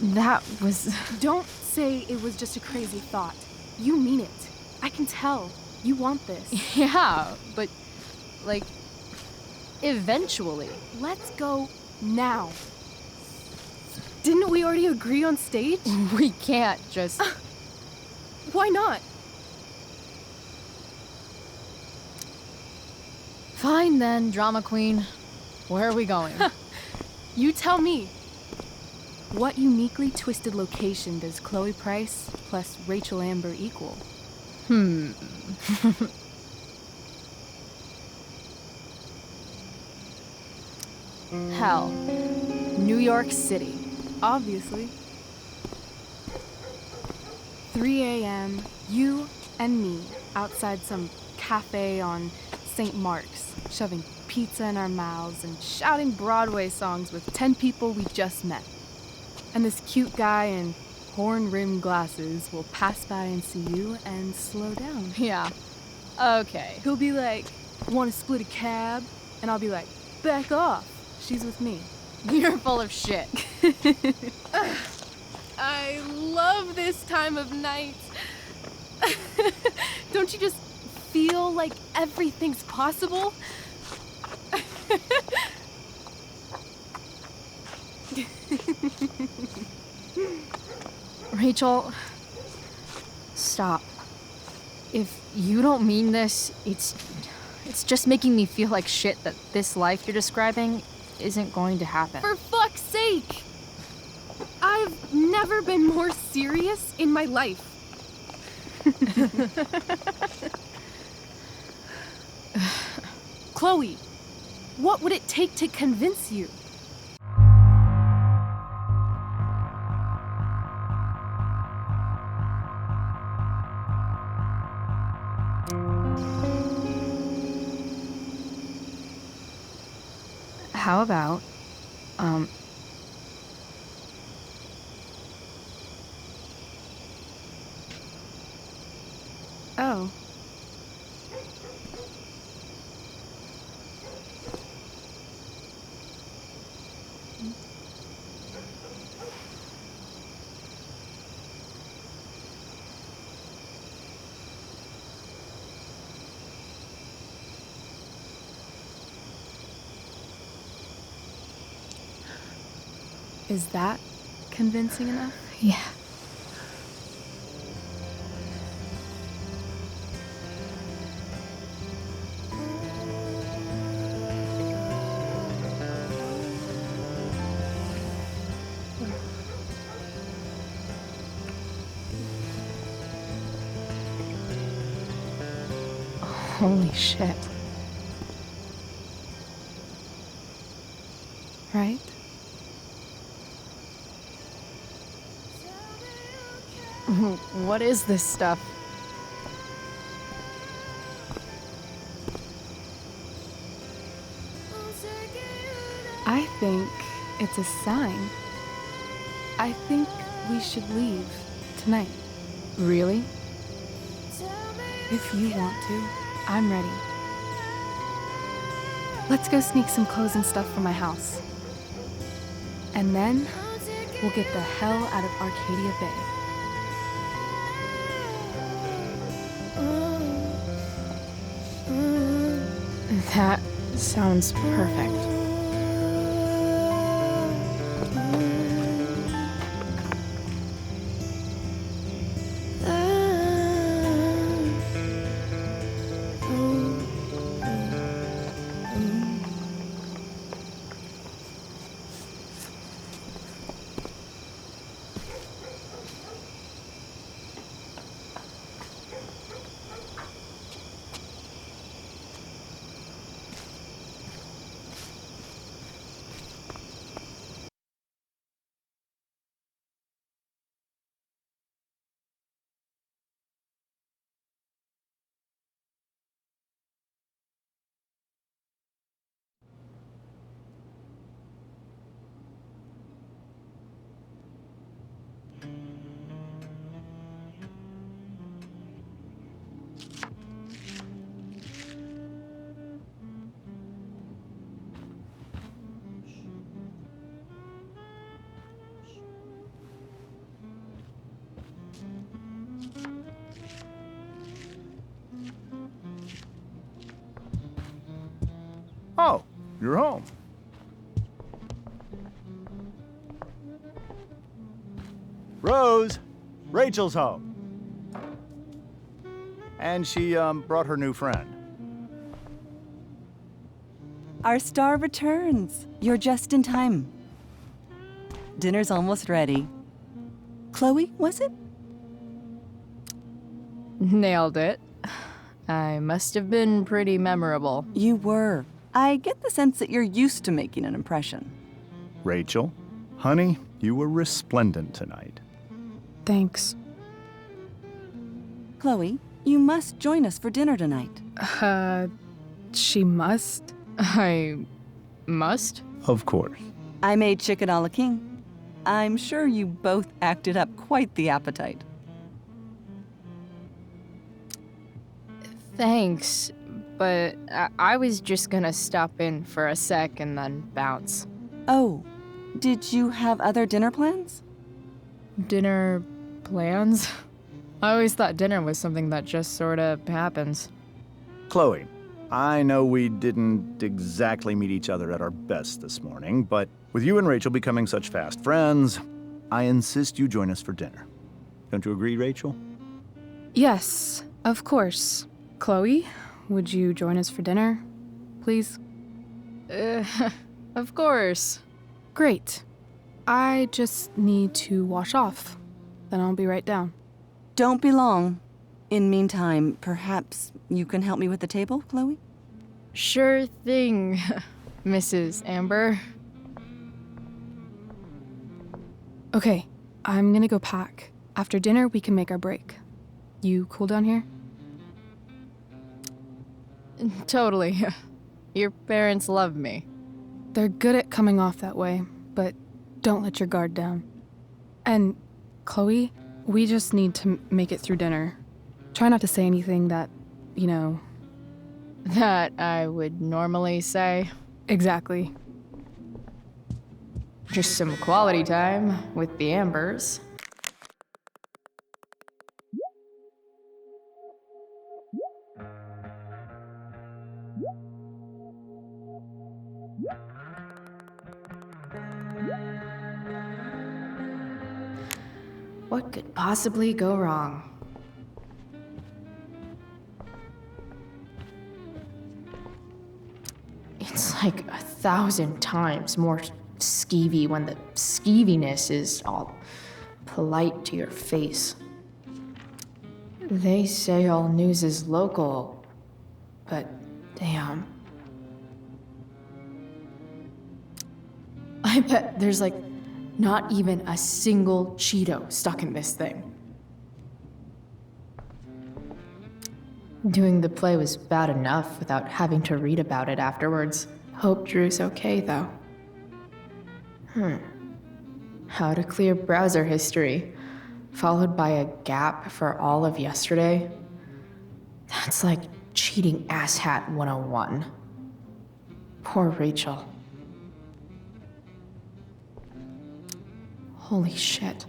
that was... Don't say it was just a crazy thought. You mean it. I can tell. You want this. Yeah, but, like, eventually. Let's go now. Didn't we already agree on stage? We can't just... Why not? Fine then, drama queen. Where are we going? You tell me. What uniquely twisted location does Chloe Price plus Rachel Amber equal? Hell. New York City. Obviously. 3 a.m., you and me outside some cafe on St. Mark's, shoving pizza in our mouths and shouting Broadway songs with 10 people we just met. And this cute guy in horn-rimmed glasses will pass by and see you and slow down. Yeah. Okay. He'll be like, "Want to split a cab?" And I'll be like, "Back off. She's with me." You're full of shit. I love this time of night. Don't you just feel like everything's possible? Rachel, stop. If you don't mean this, it's just making me feel like shit that this life you're describing isn't going to happen. For fuck's sake! I've never been more serious in my life. Chloe, what would it take to convince you? How about, Oh. Is that convincing enough? Yeah. Holy shit. Right? What is this stuff? I think it's a sign. I think we should leave tonight. Really? If you want to, I'm ready. Let's go sneak some clothes and stuff from my house. And then we'll get the hell out of Arcadia Bay. That sounds perfect. Oh, you're home. Rose, Rachel's home. And she brought her new friend. Our star returns. You're just in time. Dinner's almost ready. Chloe, was it? Nailed it. I must have been pretty memorable. You were. I get the sense that you're used to making an impression. Rachel, honey, you were resplendent tonight. Thanks. Chloe, you must join us for dinner tonight. She must? I must? Of course. I made chicken a la king. I'm sure you both acted up quite the appetite. Thanks, but I was just gonna stop in for a sec and then bounce. Oh, did you have other dinner plans? Dinner plans? I always thought dinner was something that just sorta happens. Chloe, I know we didn't exactly meet each other at our best this morning, but with you and Rachel becoming such fast friends, I insist you join us for dinner. Don't you agree, Rachel? Yes, of course. Chloe, would you join us for dinner, please? Of course. Great. I just need to wash off. Then I'll be right down. Don't be long. In meantime, perhaps you can help me with the table, Chloe? Sure thing, Mrs. Amber. Okay, I'm gonna go pack. After dinner, we can make our break. You cool down here? Totally. Your parents love me. They're good at coming off that way, but don't let your guard down. And, Chloe, we just need to make it through dinner. Try not to say anything that, you know... That I would normally say. Exactly. Just some quality time with the Ambers. What could possibly go wrong? It's like 1,000 times more skeevy when the skeeviness is all polite to your face. They say all news is local, but damn. I bet there's like not even a single Cheeto stuck in this thing. Doing the play was bad enough without having to read about it afterwards. Hope Drew's okay, though. How to clear browser history, followed by a gap for all of yesterday? That's like cheating asshat 101. Poor Rachel. Holy shit.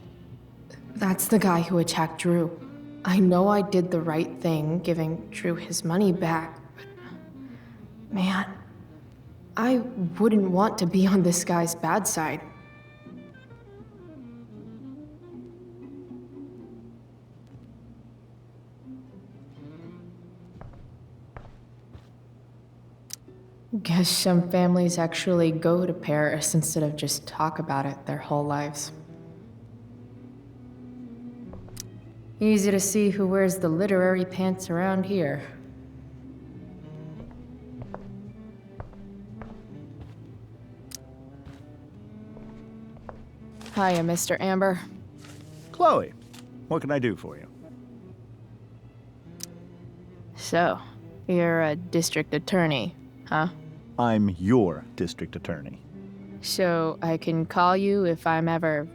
That's the guy who attacked Drew. I know I did the right thing giving Drew his money back, but man, I wouldn't want to be on this guy's bad side. Guess some families actually go to Paris instead of just talk about it their whole lives. Easy to see who wears the literary pants around here. Hiya, Mr. Amber. Chloe, what can I do for you? So, you're a district attorney, huh? I'm your district attorney. So I can call you if I'm ever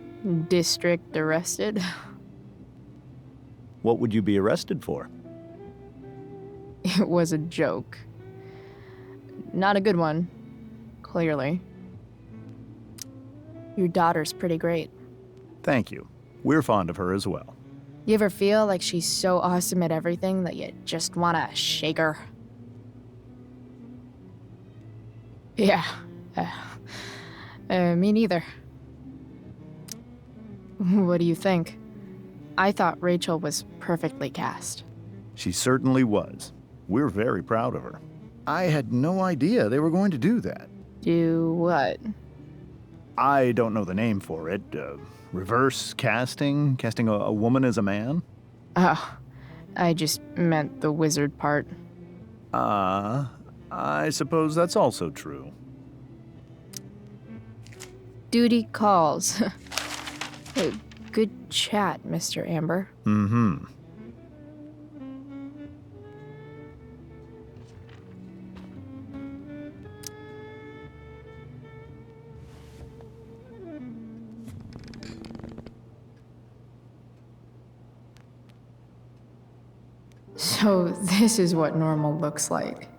district arrested? What would you be arrested for? It was a joke. Not a good one, clearly. Your daughter's pretty great. Thank you. We're fond of her as well. You ever feel like she's so awesome at everything that you just wanna shake her? Yeah. Me neither. What do you think? I thought Rachel was perfectly cast. She certainly was. We're very proud of her. I had no idea they were going to do that. Do what? I don't know the name for it. Reverse casting? Casting a woman as a man? Oh, I just meant the wizard part. I suppose that's also true. Duty calls. Hey, good chat, Mr. Amber. Mm-hmm. So this is what normal looks like.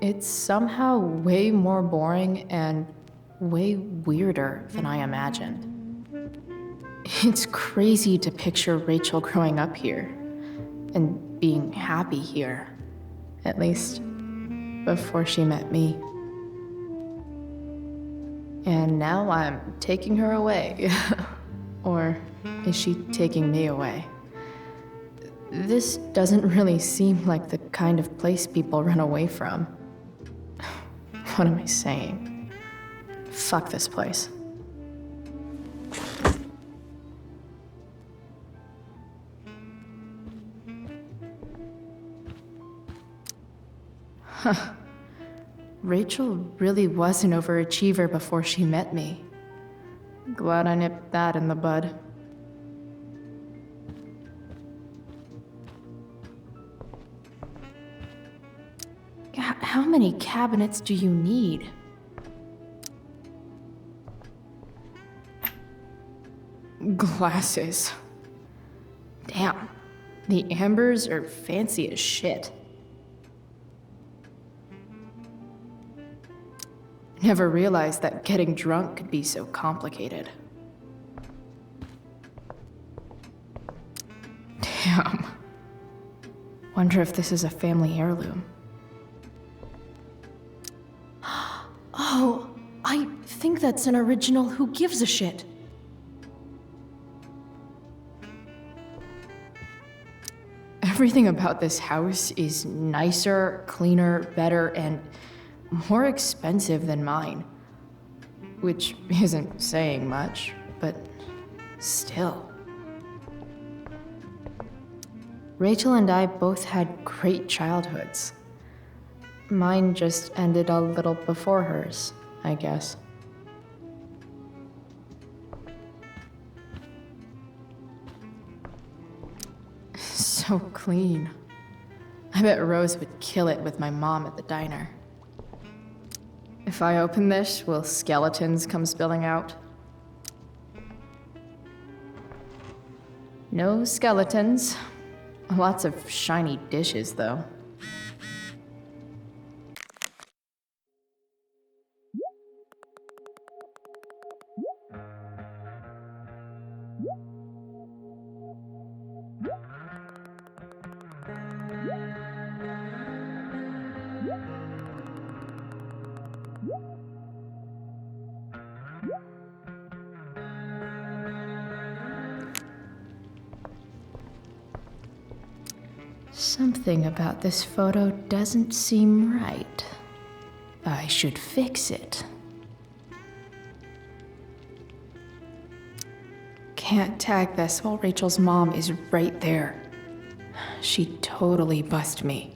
It's somehow way more boring and way weirder than I imagined. It's crazy to picture Rachel growing up here and being happy here, at least before she met me. And now I'm taking her away. Or is she taking me away? This doesn't really seem like the kind of place people run away from. What am I saying? Fuck this place. Huh. Rachel really was an overachiever before she met me. Glad I nipped that in the bud. How many cabinets do you need? Glasses. Damn, the ambers are fancy as shit. Never realized that getting drunk could be so complicated. Damn. Wonder if this is a family heirloom. Oh, I think that's an original Who Gives a Shit. Everything about this house is nicer, cleaner, better, and more expensive than mine. Which isn't saying much, but still. Rachel and I both had great childhoods. Mine just ended a little before hers, I guess. So clean. I bet Rose would kill it with my mom at the diner. If I open this, will skeletons come spilling out? No skeletons. Lots of shiny dishes, though. Something about this photo doesn't seem right. I should fix it. Can't tag this while Rachel's mom is right there. She'd totally bust me.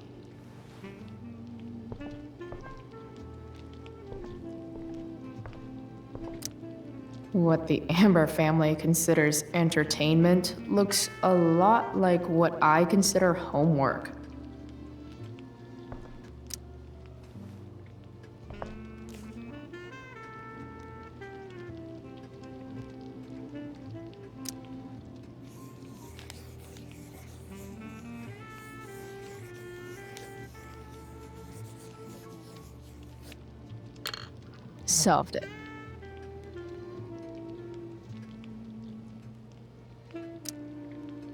What the Amber family considers entertainment looks a lot like what I consider homework. Solved it.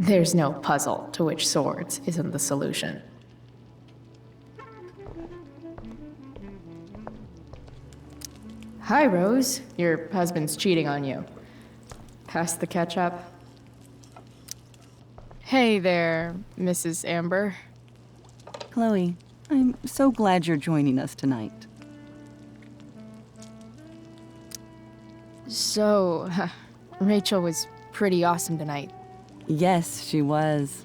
There's no puzzle to which swords isn't the solution. Hi, Rose. Your husband's cheating on you. Pass the ketchup. Hey there, Mrs. Amber. Chloe, I'm so glad you're joining us tonight. So, Rachel was pretty awesome tonight. Yes, she was.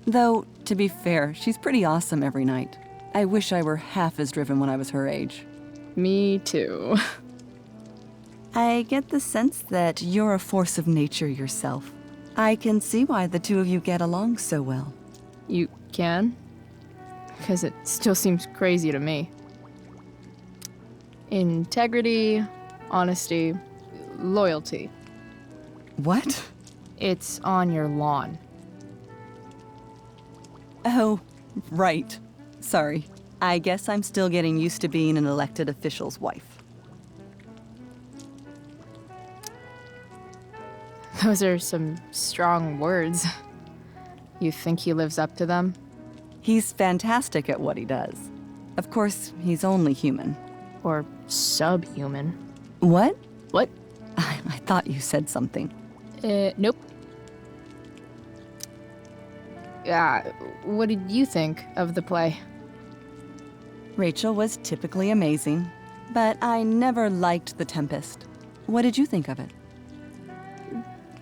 Though, to be fair, she's pretty awesome every night. I wish I were half as driven when I was her age. Me too. I get the sense that you're a force of nature yourself. I can see why the two of you get along so well. You can? Because it still seems crazy to me. Integrity, honesty, loyalty. What? It's on your lawn. Oh, right. Sorry. I guess I'm still getting used to being an elected official's wife. Those are some strong words. You think he lives up to them? He's fantastic at what he does. Of course, he's only human. Or subhuman. What? What? I thought you said something. Nope. What did you think of the play? Rachel was typically amazing, but I never liked The Tempest. What did you think of it?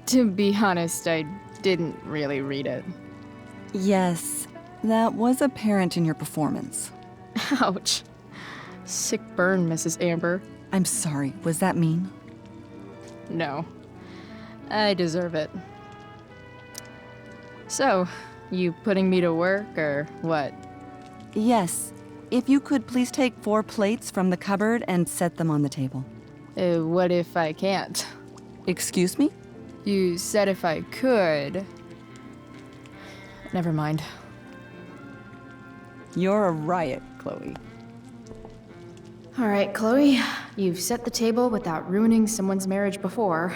To be honest, I didn't really read it. Yes, that was apparent in your performance. Ouch. Sick burn, Mrs. Amber. I'm sorry, was that mean? No. I deserve it. So, you putting me to work, or what? Yes. If you could please take 4 plates from the cupboard and set them on the table. What if I can't? Excuse me? You said if I could. Never mind. You're a riot, Chloe. All right, Chloe. You've set the table without ruining someone's marriage before.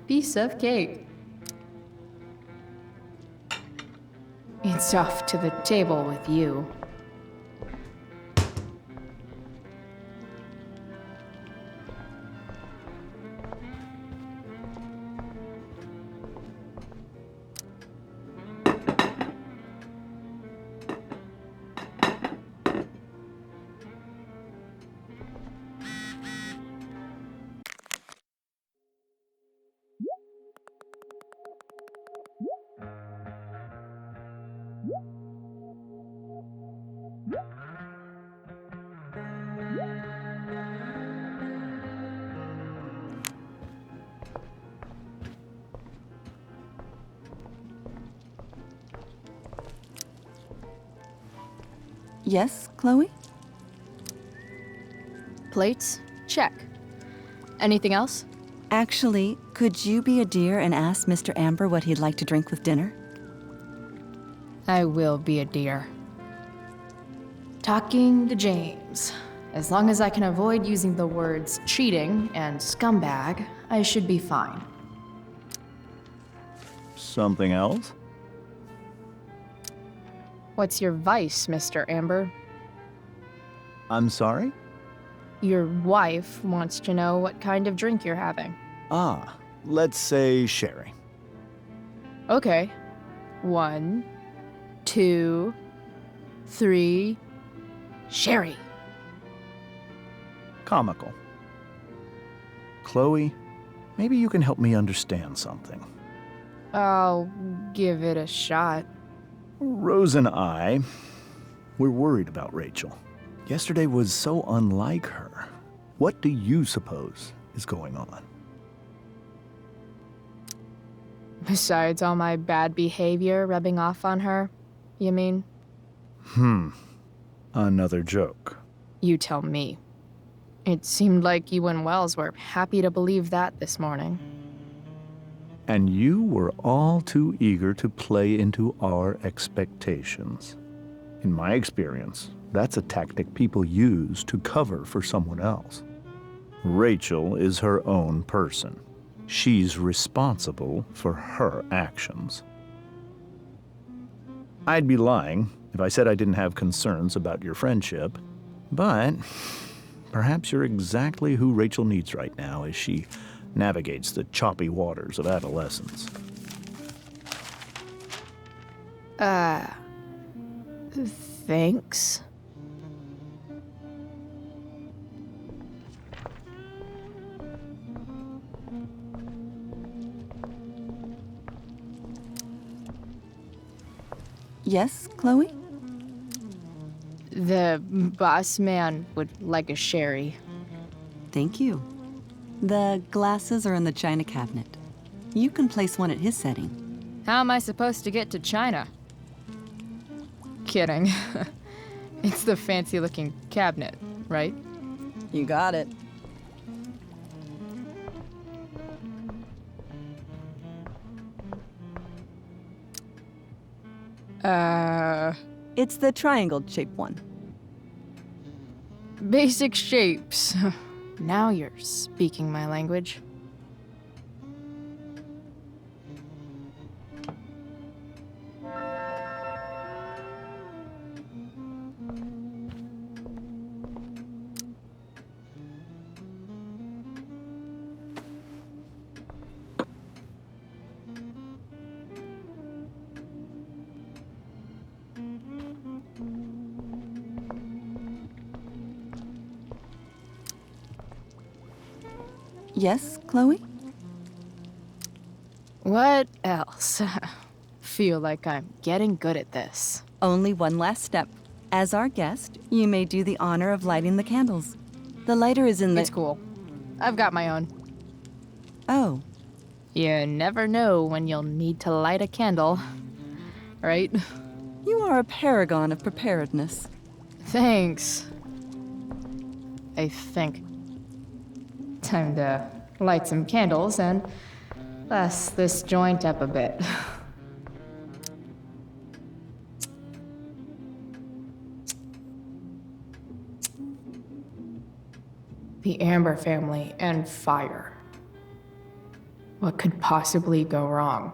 Piece of cake. It's off to the table with you. Yes, Chloe? Plates? Check. Anything else? Actually, could you be a dear and ask Mr. Amber what he'd like to drink with dinner? I will be a dear. Talking to James. As long as I can avoid using the words cheating and scumbag, I should be fine. Something else? What's your vice, Mr. Amber? I'm sorry? Your wife wants to know what kind of drink you're having. Ah, let's say sherry. Okay. 1, 2, 3. Sherry. Comical. Chloe, maybe you can help me understand something. I'll give it a shot. Rose and I, we're worried about Rachel. Yesterday was so unlike her. What do you suppose is going on? Besides all my bad behavior rubbing off on her, you mean? Another joke. You tell me. It seemed like you and Wells were happy to believe that this morning. And you were all too eager to play into our expectations. In my experience, that's a tactic people use to cover for someone else. Rachel is her own person. She's responsible for her actions. I'd be lying if I said I didn't have concerns about your friendship, but perhaps you're exactly who Rachel needs right now as she navigates the choppy waters of adolescence. Thanks. Yes, Chloe? The boss man would like a sherry. Thank you. The glasses are in the china cabinet. You can place one at his setting. How am I supposed to get to China? Kidding. It's the fancy-looking cabinet, right? You got it. It's the triangle-shaped one. Basic shapes. Now you're speaking my language. Yes, Chloe? What else? Feel like I'm getting good at this. Only one last step. As our guest, you may do the honor of lighting the candles. The lighter is in the... It's cool. I've got my own. Oh. You never know when you'll need to light a candle, right? You are a paragon of preparedness. Thanks. I think. Time to light some candles and bust this joint up a bit. The Amber family and fire. What could possibly go wrong?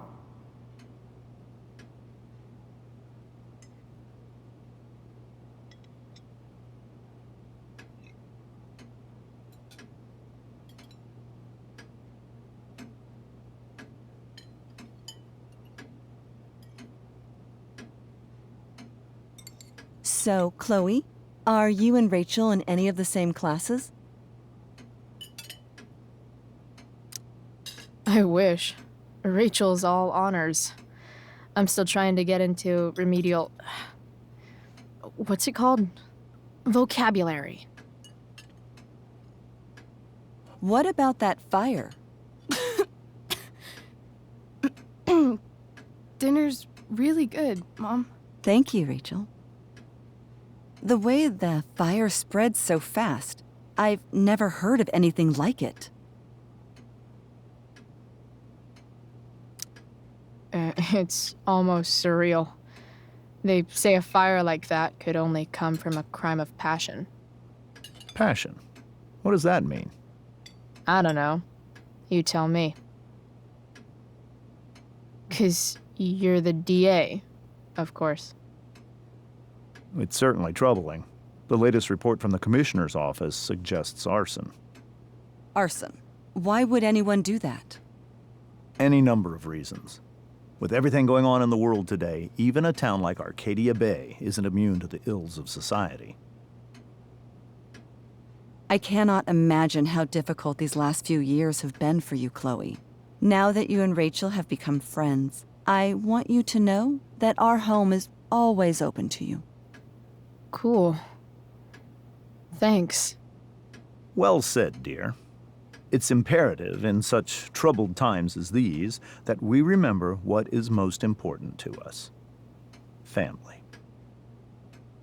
So, Chloe, are you and Rachel in any of the same classes? I wish. Rachel's all honors. I'm still trying to get into remedial... What's it called? Vocabulary. What about that fire? Dinner's really good, Mom. Thank you, Rachel. The way the fire spreads so fast, I've never heard of anything like it. It's almost surreal. They say a fire like that could only come from a crime of passion. Passion? What does that mean? I don't know. You tell me. 'Cause you're the DA, of course. It's certainly troubling. The latest report from the Commissioner's office suggests arson. Arson. Why would anyone do that? Any number of reasons. With everything going on in the world today, even a town like Arcadia Bay isn't immune to the ills of society. I cannot imagine how difficult these last few years have been for you, Chloe. Now that you and Rachel have become friends, I want you to know that our home is always open to you. Cool. Thanks. Well said, dear. It's imperative in such troubled times as these that we remember what is most important to us. Family.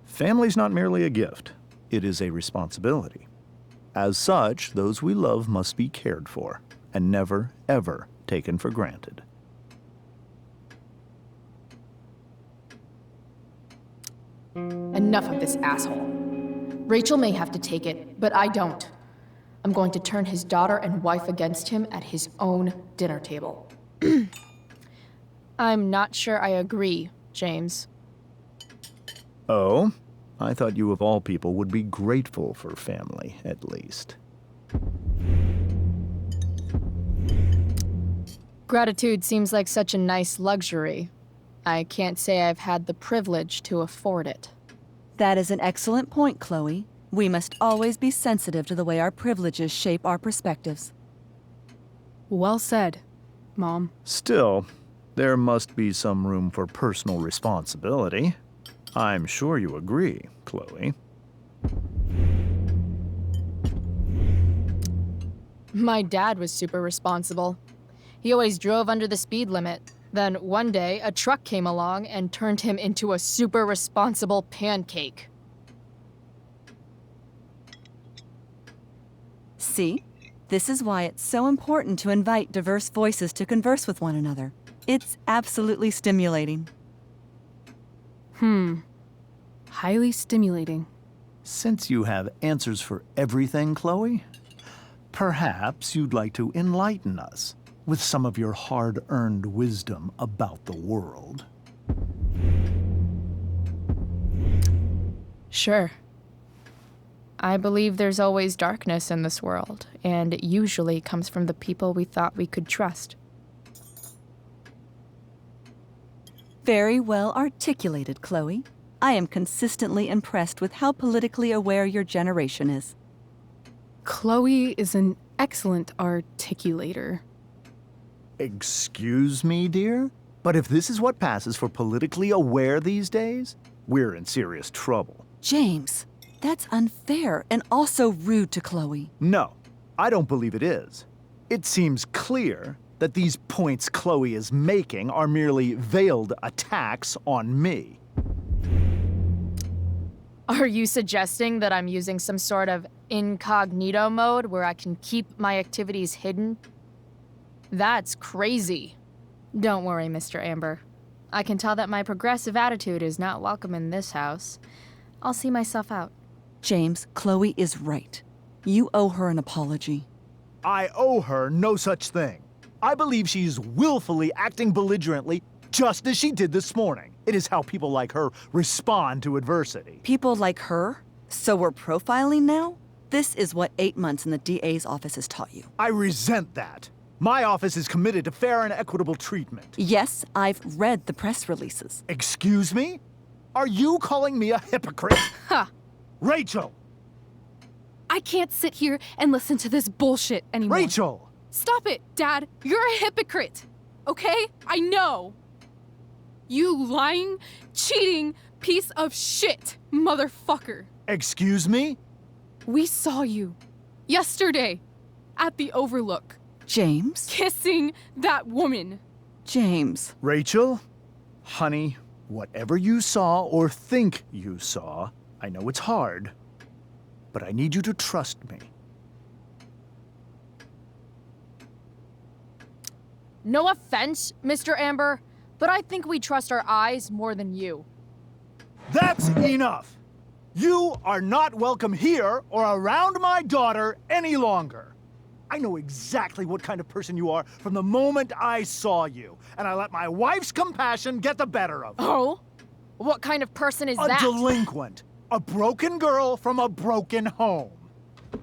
Family's not merely a gift, it is a responsibility. As such, those we love must be cared for and never, ever taken for granted. Enough of this asshole. Rachel may have to take it, but I don't. I'm going to turn his daughter and wife against him at his own dinner table. I'm not sure I agree, James. Oh? I thought you of all people would be grateful for family, at least. Gratitude seems like such a nice luxury. I can't say I've had the privilege to afford it. That is an excellent point, Chloe. We must always be sensitive to the way our privileges shape our perspectives. Well said, Mom. Still, there must be some room for personal responsibility. I'm sure you agree, Chloe. My dad was super responsible. He always drove under the speed limit. Then one day, a truck came along and turned him into a super responsible pancake. See? This is why it's so important to invite diverse voices to converse with one another. It's absolutely stimulating. Highly stimulating. Since you have answers for everything, Chloe, perhaps you'd like to enlighten us with some of your hard-earned wisdom about the world. Sure. I believe there's always darkness in this world, and it usually comes from the people we thought we could trust. Very well articulated, Chloe. I am consistently impressed with how politically aware your generation is. Chloe is an excellent articulator. Excuse me, dear? But if this is what passes for politically aware these days, we're in serious trouble. James, that's unfair and also rude to Chloe. No, I don't believe it is. It seems clear that these points Chloe is making are merely veiled attacks on me. Are you suggesting that I'm using some sort of incognito mode where I can keep my activities hidden? That's crazy. Don't worry, Mr. Amber. I can tell that my progressive attitude is not welcome in this house. I'll see myself out. James, Chloe is right. You owe her an apology. I owe her no such thing. I believe she's willfully acting belligerently just as she did this morning. It is how people like her respond to adversity. People like her? So we're profiling now? This is what 8 months in the DA's office has taught you. I resent that. My office is committed to fair and equitable treatment. Yes, I've read the press releases. Excuse me? Are you calling me a hypocrite? Ha! Rachel! I can't sit here and listen to this bullshit anymore. Rachel! Stop it, Dad. You're a hypocrite. Okay? I know. You lying, cheating piece of shit, motherfucker. Excuse me? We saw you yesterday at the Overlook. James? Kissing that woman. James. Rachel? Honey, whatever you saw or think you saw, I know it's hard, but I need you to trust me. No offense, Mr. Amber, but I think we trust our eyes more than you. That's enough! You are not welcome here or around my daughter any longer. I know exactly what kind of person you are from the moment I saw you, and I let my wife's compassion get the better of me. Oh? What kind of person is that? A delinquent. A broken girl from a broken home.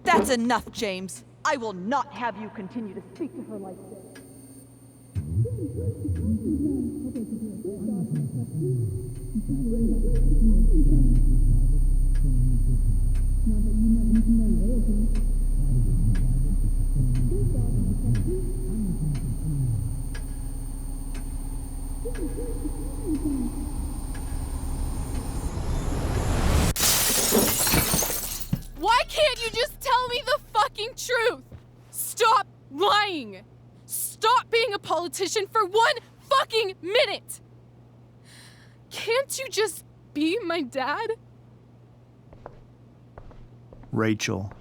That's enough, James. I will not have you continue to speak to her like this. Why can't you just tell me the fucking truth? Stop lying. Stop being a politician for 1 fucking minute. Can't you just be my dad? Rachel,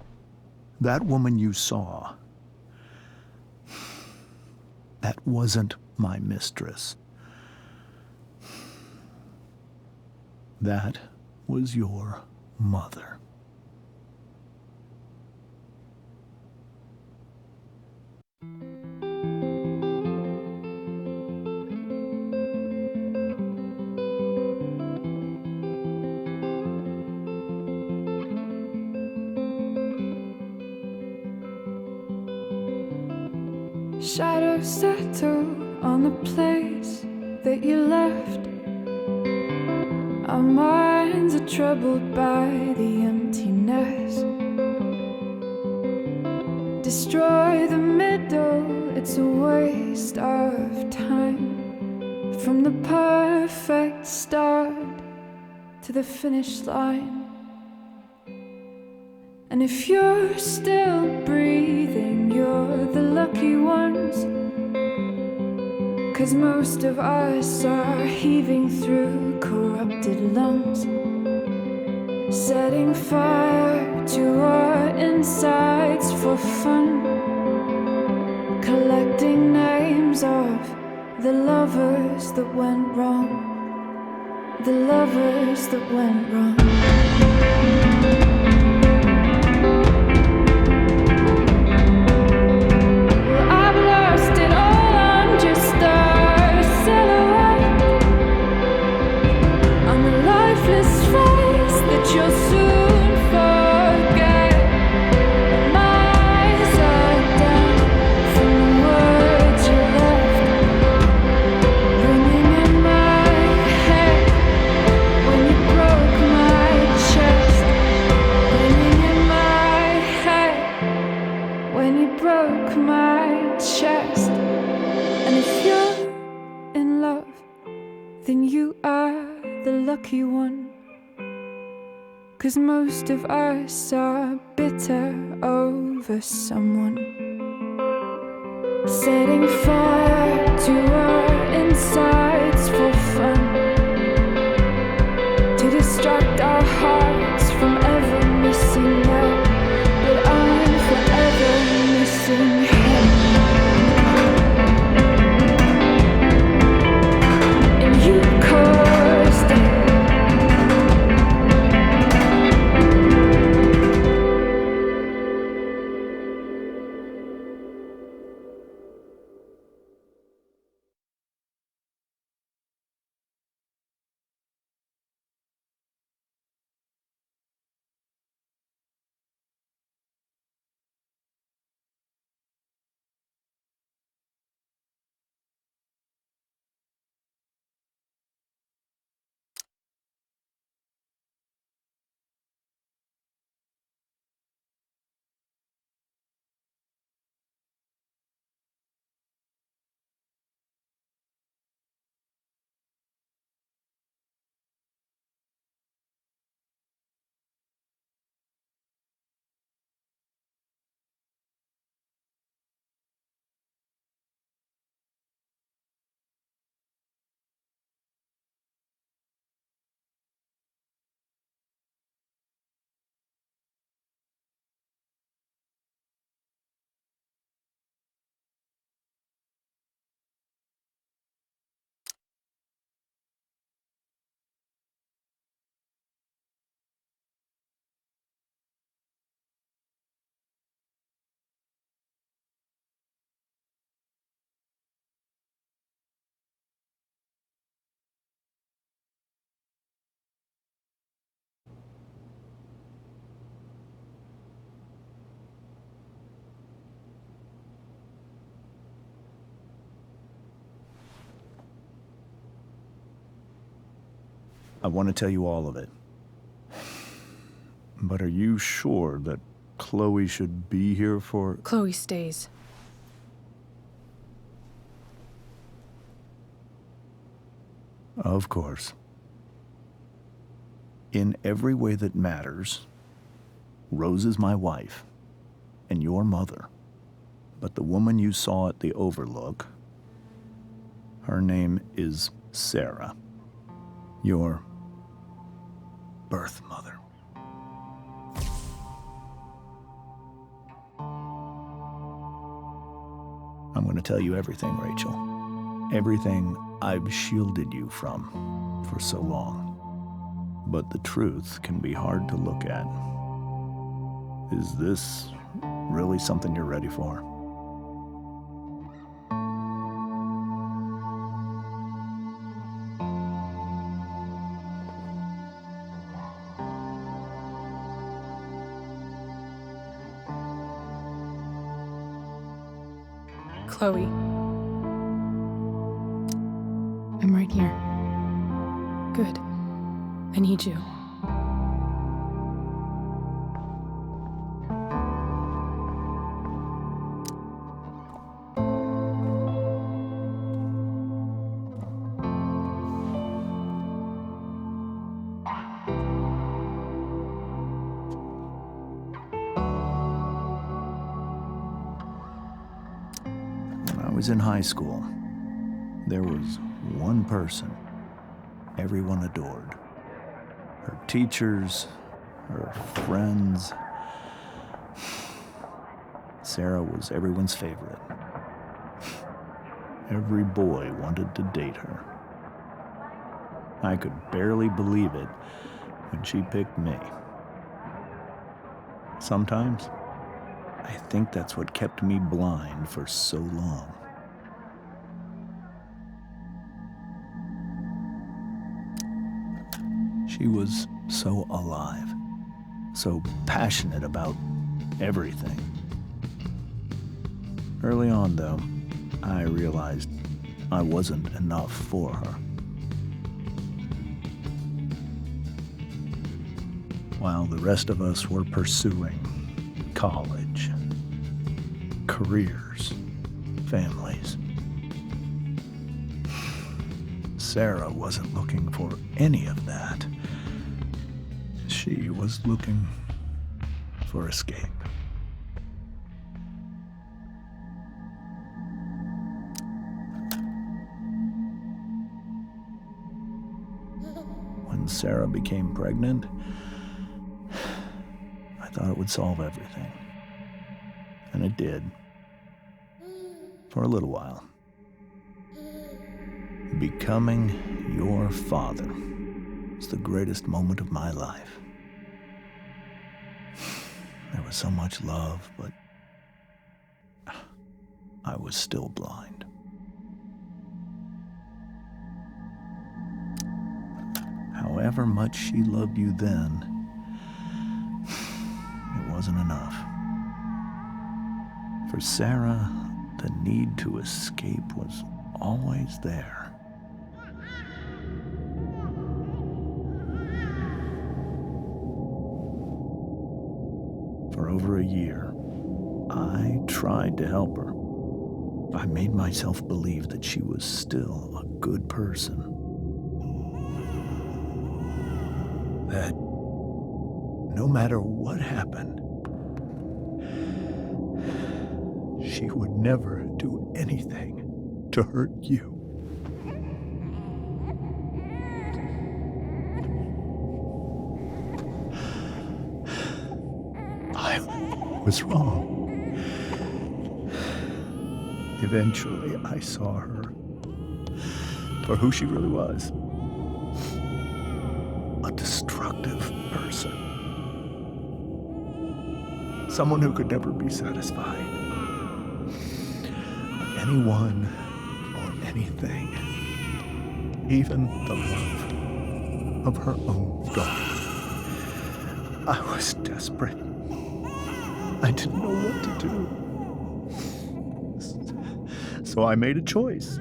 that woman you saw, that wasn't my mistress. That was your mother. Shadows settle on the place that you left. Our minds are troubled by the emptiness. Destroy the middle, it's a waste of time. From the perfect start to the finish line. And if you're still breathing, you're the lucky ones. 'Cause most of us are heaving through corrupted lungs, setting fire to our insides for fun, collecting names of the lovers that went wrong, the lovers that went wrong. You'll soon forget. My eyes are down from the words you left, ringing in my head when you broke my chest, ringing in my head when you broke my chest. And if you're in love, then you are the lucky one. 'Cause most of us are bitter over someone, setting fire to our insides for fun, to distract our hearts from ever missing out. But I'm forever missing him. And you caused it. I want to tell you all of it. But are you sure that Chloe should be here for... Chloe stays. Of course. In every way that matters, Rose is my wife and your mother. But the woman you saw at the Overlook, her name is Sarah, your birth mother. I'm going to tell you everything, Rachel. Everything I've shielded you from for so long. But the truth can be hard to look at. Is this really something you're ready for? Chloe. I'm right here. Good. I need you. When I was in high school, there was one person everyone adored. Her teachers, her friends. Sarah was everyone's favorite. Every boy wanted to date her. I could barely believe it when she picked me. Sometimes, I think that's what kept me blind for so long. She was so alive, so passionate about everything. Early on, though, I realized I wasn't enough for her. While the rest of us were pursuing college, careers, families, Sarah wasn't looking for any of that. She was looking for escape. When Sarah became pregnant, I thought it would solve everything. And it did. For a little while. Becoming your father was the greatest moment of my life. There was so much love, but I was still blind. However much she loved you then, it wasn't enough. For Sarah, the need to escape was always there. For over a year, I tried to help her. I made myself believe that she was still a good person. That no matter what happened, she would never do anything to hurt you. I was wrong. Eventually, I saw her for who she really was. A destructive person. Someone who could never be satisfied. With anyone or anything. Even the love of her own daughter. I was desperate. I didn't know what to do. So I made a choice.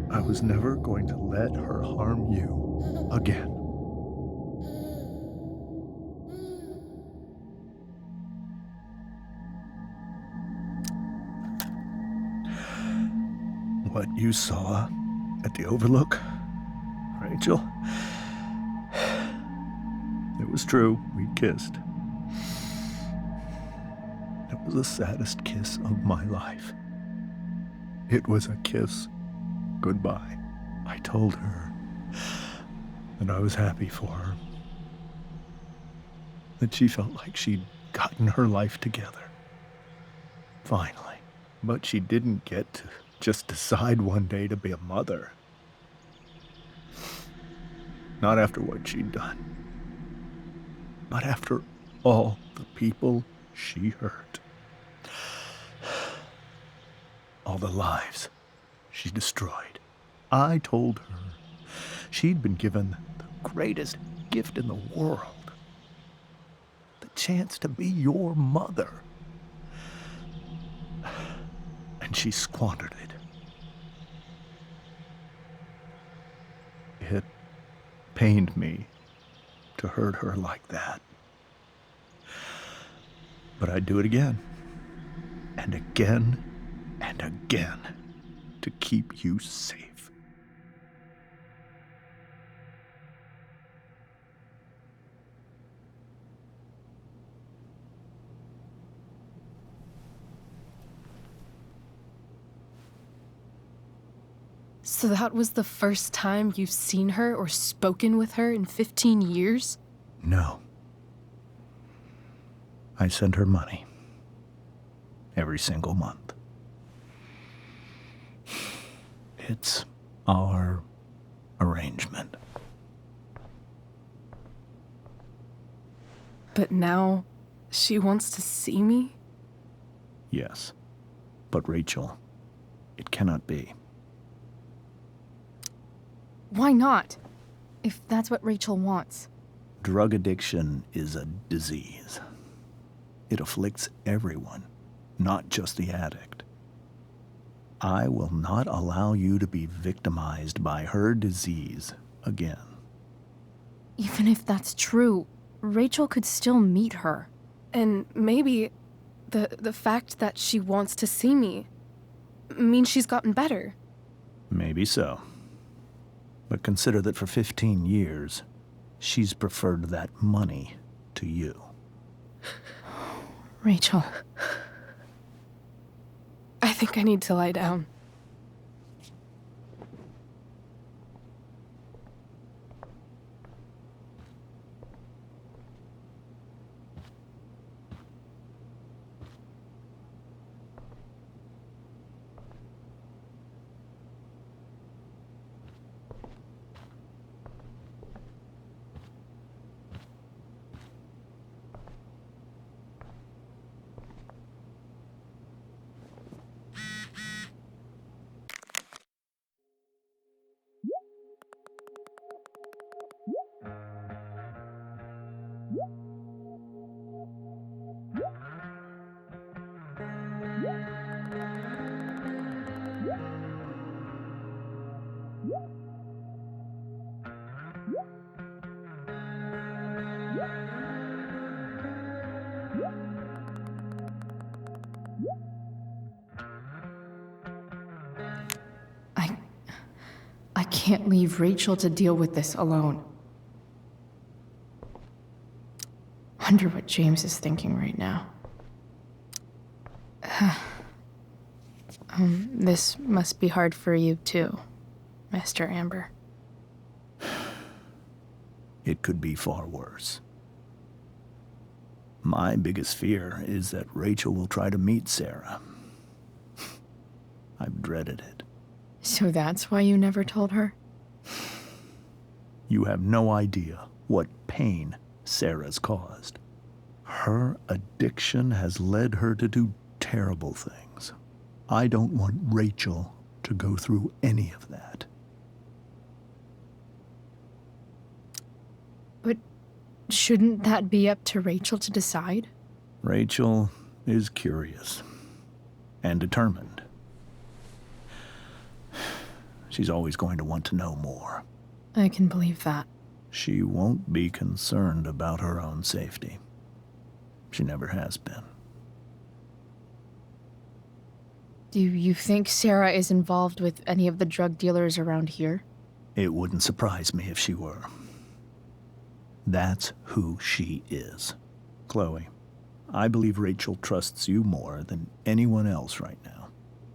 I was never going to let her harm you again. What you saw at the Overlook, Rachel, it was true. We kissed. It was the saddest kiss of my life. It was a kiss goodbye. I told her that I was happy for her. That she felt like she'd gotten her life together. Finally. But she didn't get to just decide one day to be a mother. Not after what she'd done. Not after all the people she hurt. All the lives she destroyed. I told her she'd been given the greatest gift in the world. The chance to be your mother. And she squandered it. It pained me to hurt her like that. But I'd do it again, and again, and again, to keep you safe. So that was the first time you've seen her or spoken with her in 15 years? No. I send her money. Every single month. It's our arrangement. But now she wants to see me? Yes. But Rachel, it cannot be. Why not? If that's what Rachel wants. Drug addiction is a disease. It afflicts everyone, not just the addict. I will not allow you to be victimized by her disease again. Even if that's true, Rachel could still meet her. And maybe the fact that she wants to see me means she's gotten better. Maybe so. But consider that for 15 years, she's preferred that money to you. Rachel. I think I need to lie down. I can't leave Rachel to deal with this alone. Wonder what James is thinking right now. This must be hard for you too, Master Amber. It could be far worse. My biggest fear is that Rachel will try to meet Sarah. I've dreaded it. So that's why you never told her? You have no idea what pain Sarah's caused. Her addiction has led her to do terrible things. I don't want Rachel to go through any of that. But shouldn't that be up to Rachel to decide? Rachel is curious and determined. She's always going to want to know more. I can believe that. She won't be concerned about her own safety. She never has been. Do you think Sarah is involved with any of the drug dealers around here? It wouldn't surprise me if she were. That's who she is. Chloe, I believe Rachel trusts you more than anyone else right now.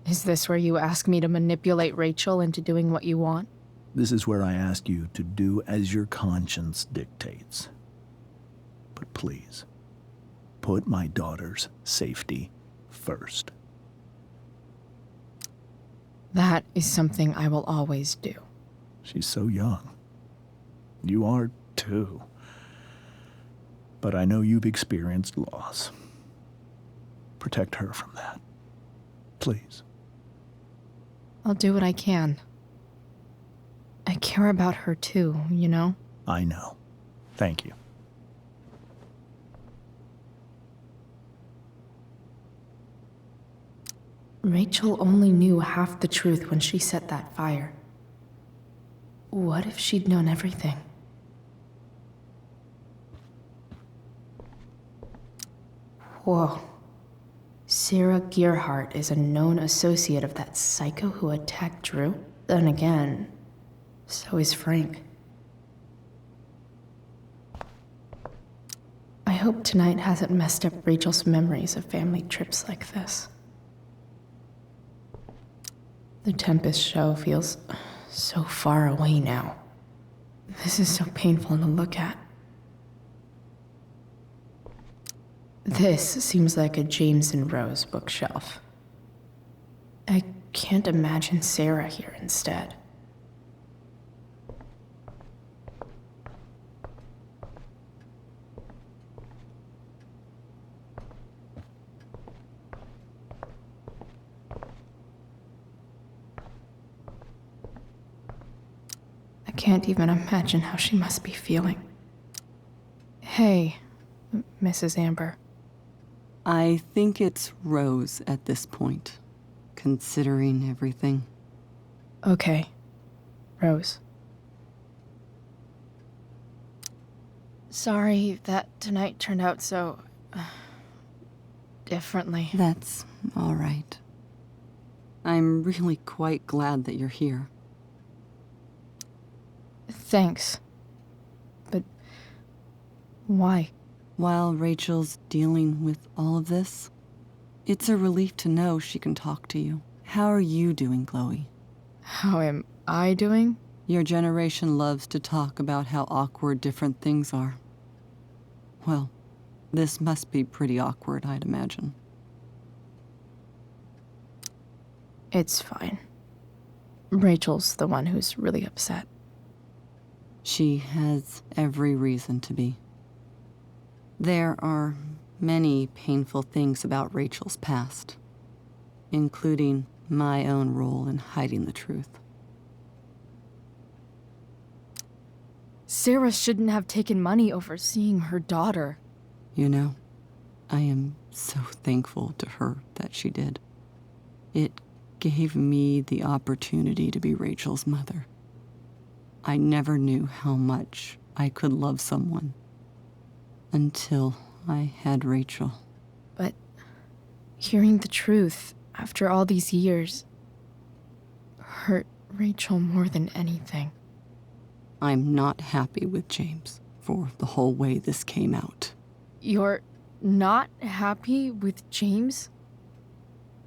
Is this where you ask me to manipulate Rachel into doing what you want? This is where I ask you to do as your conscience dictates. But please, put my daughter's safety first. That is something I will always do. She's so young. You are too. But I know you've experienced loss. Protect her from that. Please. I'll do what I can. I care about her too, you know? I know. Thank you. Rachel only knew half the truth when she set that fire. What if she'd known everything? Whoa. Sarah Gearhart is a known associate of that psycho who attacked Drew? Then again, so is Frank. I hope tonight hasn't messed up Rachel's memories of family trips like this. The Tempest show feels so far away now. This is so painful to look at. This seems like a James and Rose bookshelf. I can't imagine Sarah here instead. I can't even imagine how she must be feeling. Hey, Mrs. Amber. I think it's Rose at this point, considering everything. Okay, Rose. Sorry that tonight turned out so... differently. That's all right. I'm really quite glad that you're here. Thanks. But why? While Rachel's dealing with all of this, it's a relief to know she can talk to you. How are you doing, Chloe? How am I doing? Your generation loves to talk about how awkward different things are. Well, this must be pretty awkward, I'd imagine. It's fine. Rachel's the one who's really upset. She has every reason to be. There are many painful things about Rachel's past, including my own role in hiding the truth. Sarah shouldn't have taken money over seeing her daughter. You know, I am so thankful to her that she did. It gave me the opportunity to be Rachel's mother. I never knew how much I could love someone until I had Rachel. But hearing the truth after all these years hurt Rachel more than anything. I'm not happy with James for the whole way this came out. You're not happy with James?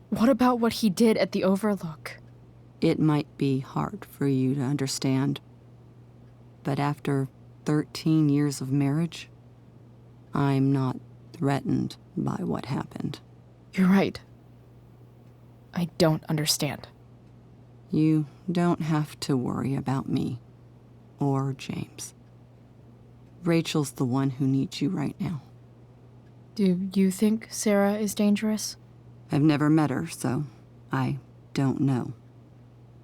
What about what he did at the Overlook? It might be hard for you to understand, but after 13 years of marriage, I'm not threatened by what happened. You're right. I don't understand. You don't have to worry about me or James. Rachel's the one who needs you right now. Do you think Sarah is dangerous? I've never met her, so I don't know.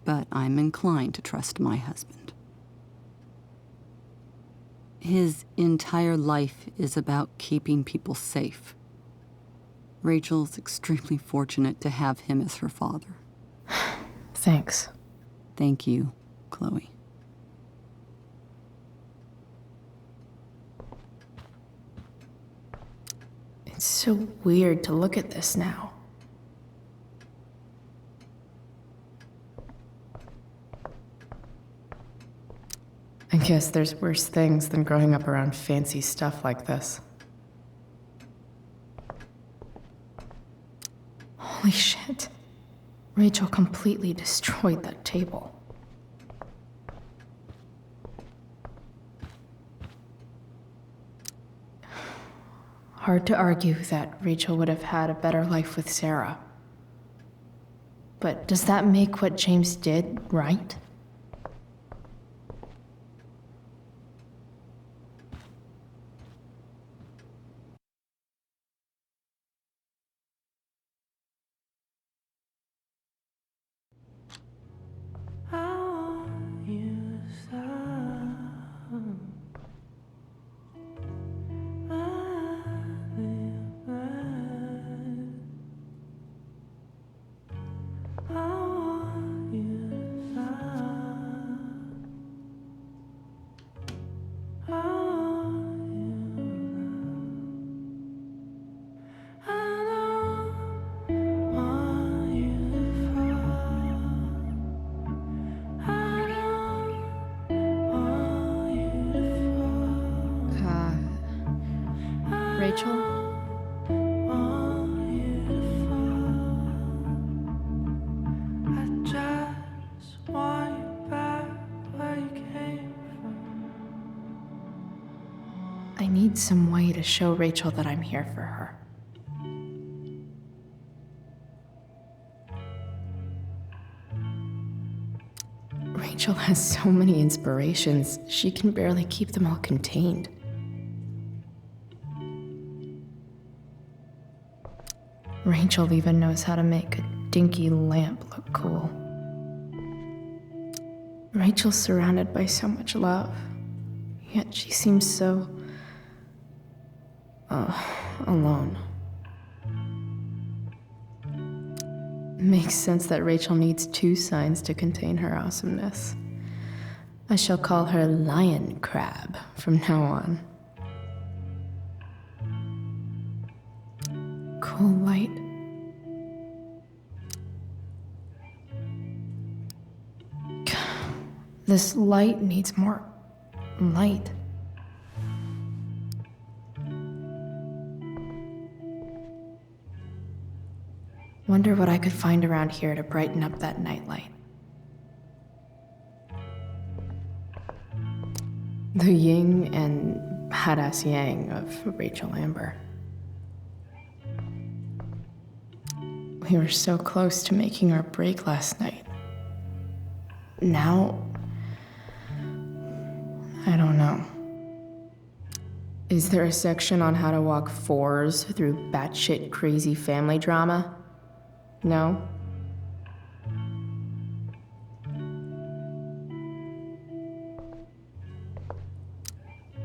But I'm inclined to trust my husband. His entire life is about keeping people safe. Rachel's extremely fortunate to have him as her father. Thanks. Thank you, Chloe. It's so weird to look at this now. I guess there's worse things than growing up around fancy stuff like this. Holy shit. Rachel completely destroyed that table. Hard to argue that Rachel would have had a better life with Sarah. But does that make what James did right? need some way to show Rachel that I'm here for her. Rachel has so many inspirations, she can barely keep them all contained. Rachel even knows how to make a dinky lamp look cool. Rachel's surrounded by so much love, yet she seems so... alone. Makes sense that Rachel needs 2 signs to contain her awesomeness. I shall call her Lion Crab from now on. Cool light. This light needs more light. Wonder what I could find around here to brighten up that nightlight. The yin and badass yang of Rachel Amber. We were so close to making our break last night. Now, I don't know. Is there a section on how to walk 4s through batshit crazy family drama? No?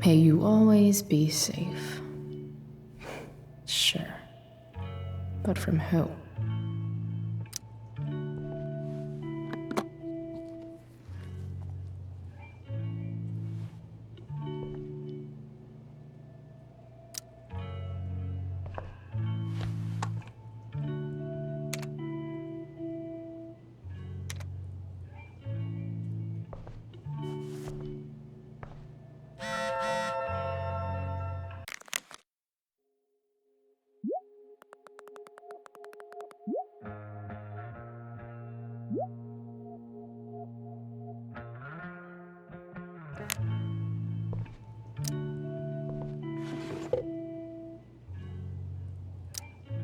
May you always be safe. Sure. But from who?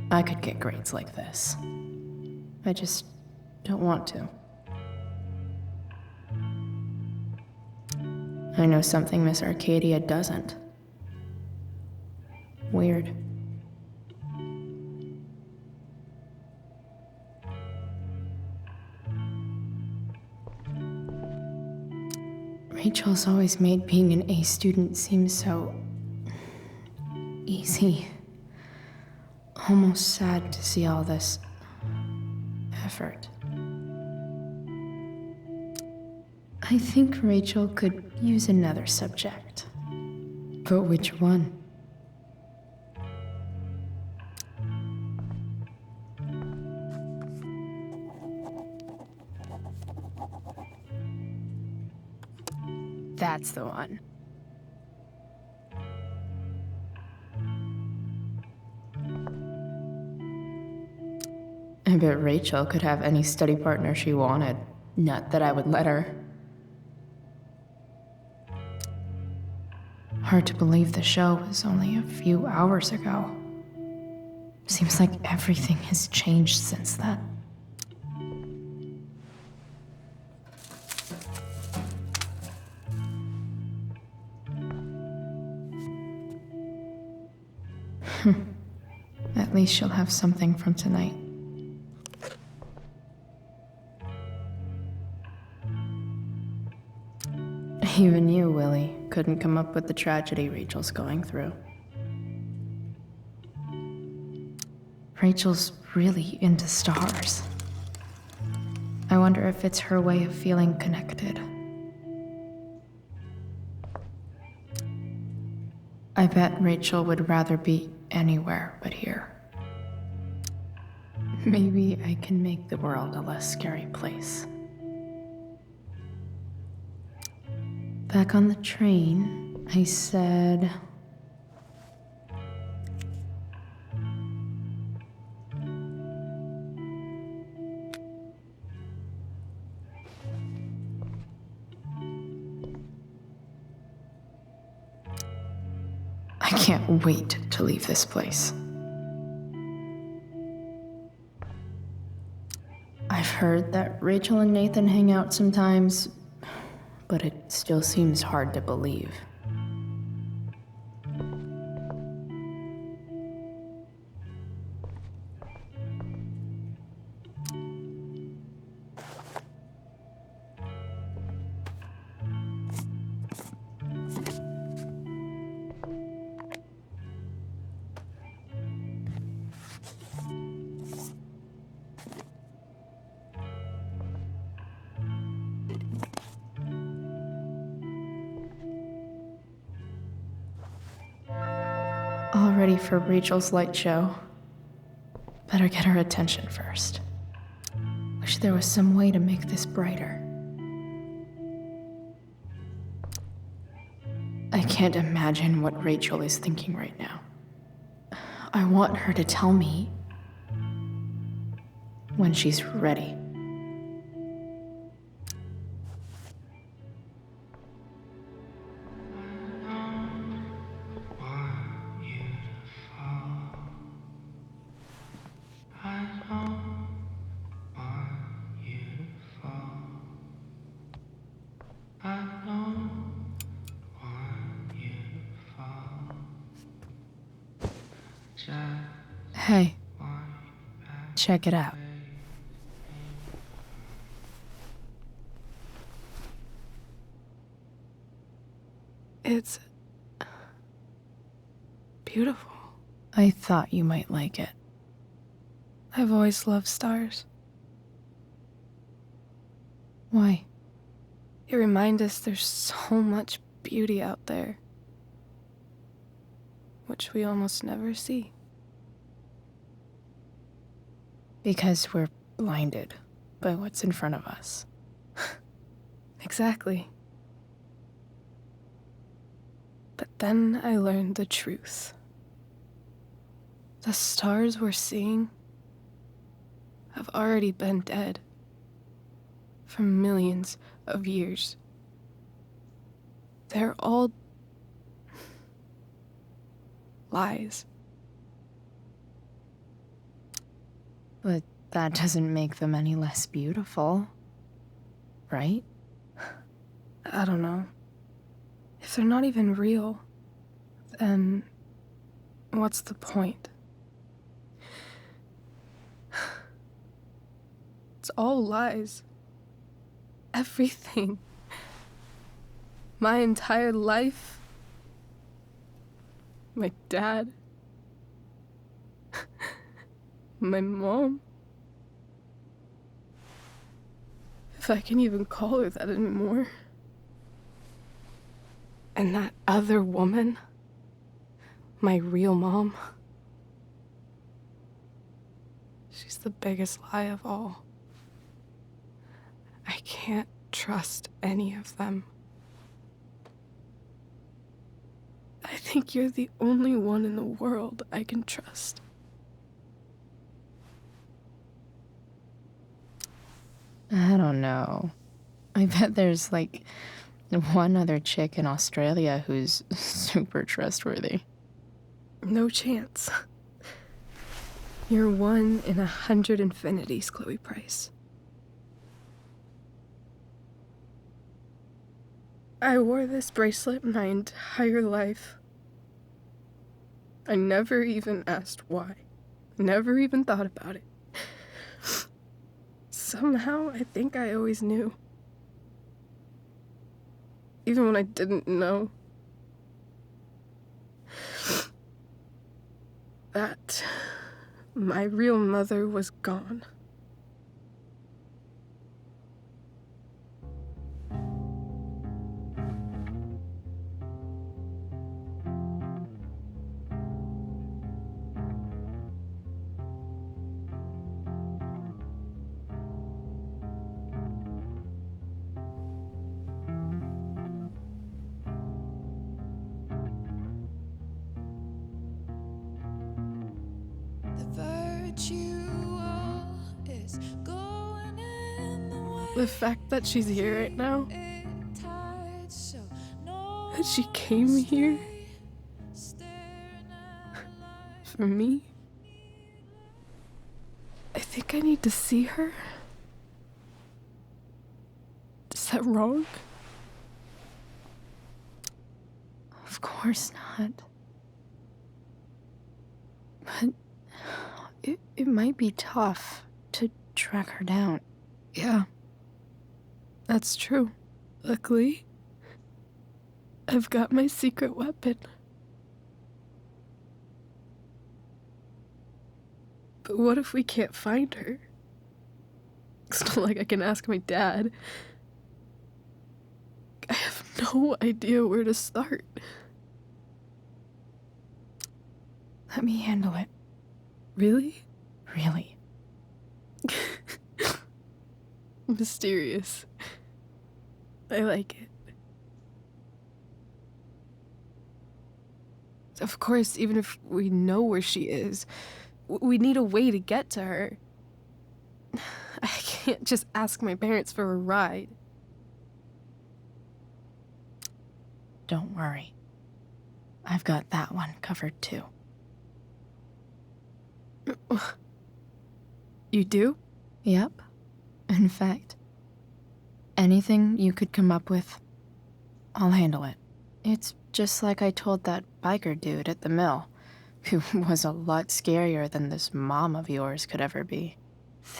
I could get grades like this. I just don't want to. I know something Miss Arcadia doesn't. Weird. Rachel's always made being an A student seem so... easy. Almost sad to see all this... effort. I think Rachel could use another subject. But which one? That's the one. I bet Rachel could have any study partner she wanted. Not that I would let her. Hard to believe the show was only a few hours ago. Seems like everything has changed since then. At least she'll have something from tonight. Even you, Willie, couldn't come up with the tragedy Rachel's going through. Rachel's really into stars. I wonder if it's her way of feeling connected. I bet Rachel would rather be anywhere but here. Maybe I can make the world a less scary place. Back on the train, I said... I can't wait to leave this place. I've heard that Rachel and Nathan hang out sometimes, but it still seems hard to believe. All ready for Rachel's light show. Better get her attention first. Wish there was some way to make this brighter. I can't imagine what Rachel is thinking right now. I want her to tell me when she's ready. Hey, check it out. It's beautiful. I thought you might like it. I've always loved stars. Why? They remind us there's so much beauty out there, which we almost never see. Because we're blinded by what's in front of us. Exactly. But then I learned the truth. The stars we're seeing have already been dead for millions of years. They're all lies. But that doesn't make them any less beautiful, right? I don't know. If they're not even real, then what's the point? It's all lies. Everything. My entire life. My dad. My mom. If I can even call her that anymore. And that other woman, my real mom, she's the biggest lie of all. I can't trust any of them. I think you're the only one in the world I can trust. I don't know. I bet there's like one other chick in Australia who's super trustworthy. No chance. You're 1 in 100 infinities, Chloe Price. I wore this bracelet my entire life. I never even asked why. Never even thought about it. Somehow, I think I always knew. Even when I didn't know. That my real mother was gone. The fact that she's here right now, that she came here, from me? I think I need to see her. Is that wrong? Of course not. But it might be tough to track her down. Yeah, that's true. Luckily, I've got my secret weapon. But what if we can't find her? It's not like I can ask my dad. I have no idea where to start. Let me handle it. Really? Really. Mysterious. I like it. Of course, even if we know where she is, we need a way to get to her. I can't just ask my parents for a ride. Don't worry. I've got that one covered too. You do? Yep. In fact, anything you could come up with, I'll handle it. It's just like I told that biker dude at the mill, who was a lot scarier than this mom of yours could ever be.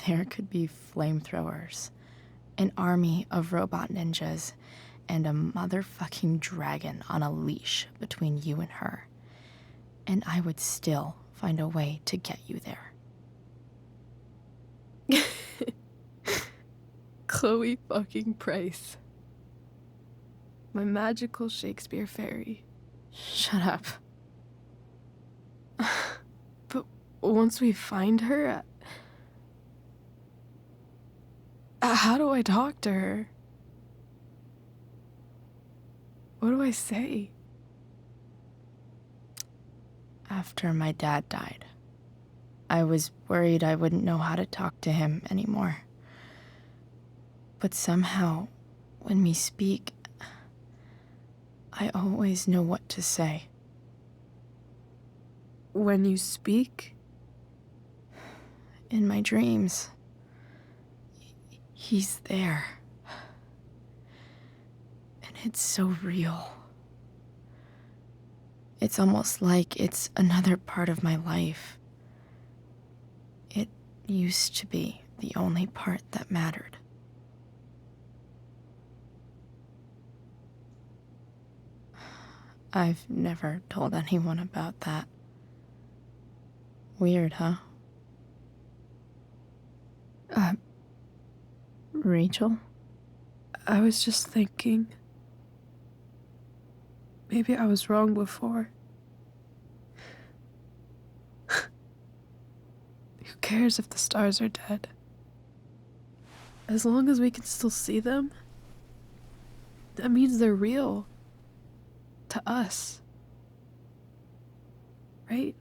There could be flamethrowers, an army of robot ninjas, and a motherfucking dragon on a leash between you and her. And I would still find a way to get you there. Chloe fucking Price. My magical Shakespeare fairy. Shut up. But once we find her, how do I talk to her? What do I say? After my dad died, I was worried I wouldn't know how to talk to him anymore. But somehow, when we speak, I always know what to say. When you speak? In my dreams. He's there. And it's so real. It's almost like it's another part of my life. It used to be the only part that mattered. I've never told anyone about that. Weird, huh? Rachel? I was just thinking. Maybe I was wrong before. Who cares if the stars are dead? As long as we can still see them, that means they're real. To us. Right?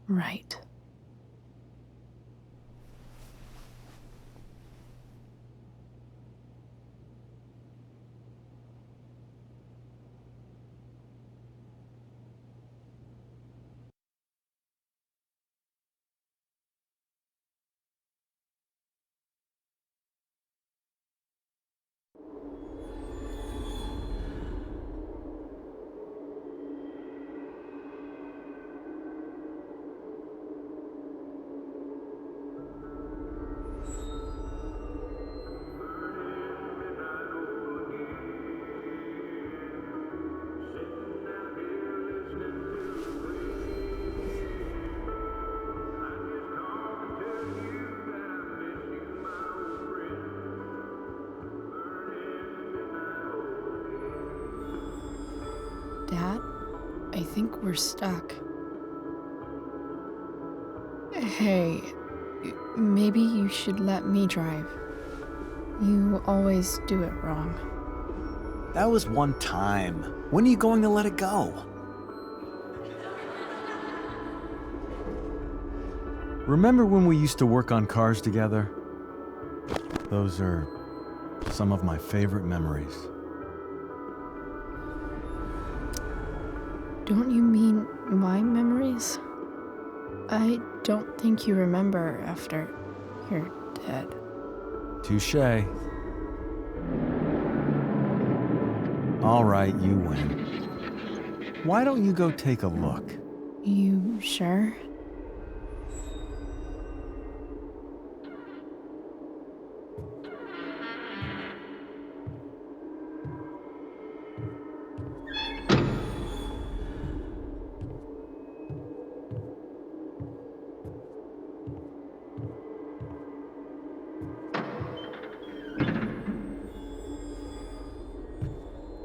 Right. Dad, I think we're stuck. Hey, maybe you should let me drive. You always do it wrong. That was one time. When are you going to let it go? Remember when we used to work on cars together? Those are some of my favorite memories. Don't you mean my memories? I don't think you remember after you're dead. Touché. All right, you win. Why don't you go take a look? You sure?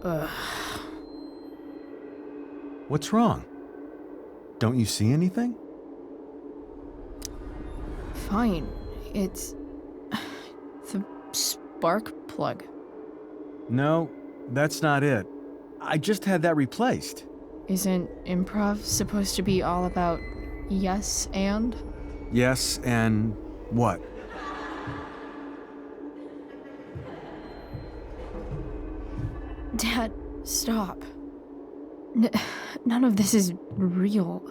Ugh. What's wrong? Don't you see anything? Fine. It's the spark plug. No, that's not it. I just had that replaced. Isn't improv supposed to be all about yes and? Yes, and what? Dad, stop. None of this is real.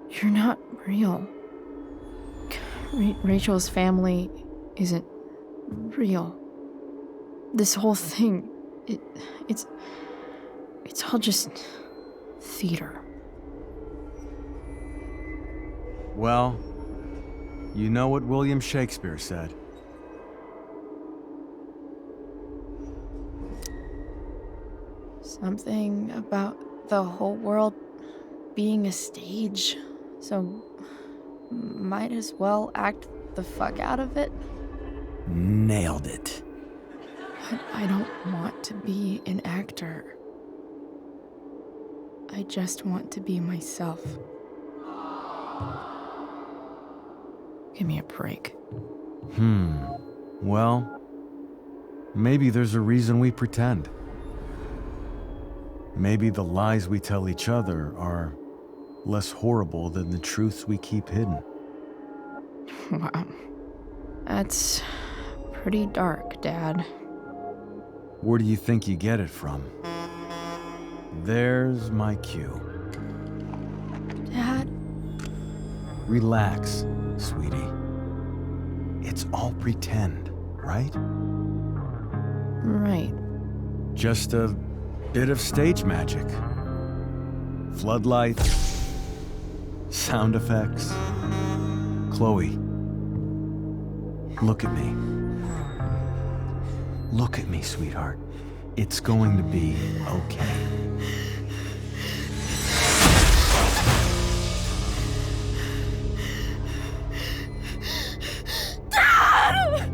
You're not real. Rachel's family isn't real. This whole thing, it's all just theater. Well, you know what William Shakespeare said. Something about the whole world being a stage, so might as well act the fuck out of it. Nailed it. But I don't want to be an actor. I just want to be myself. Give me a break. Well, maybe there's a reason we pretend. Maybe the lies we tell each other are less horrible than the truths we keep hidden. Wow. That's pretty dark, Dad. Where do you think you get it from? There's my cue. Dad? Relax, sweetie. It's all pretend, right? Right. Just a bit of stage magic. Floodlights, sound effects. Chloe, look at me. Look at me, sweetheart. It's going to be okay. Dad!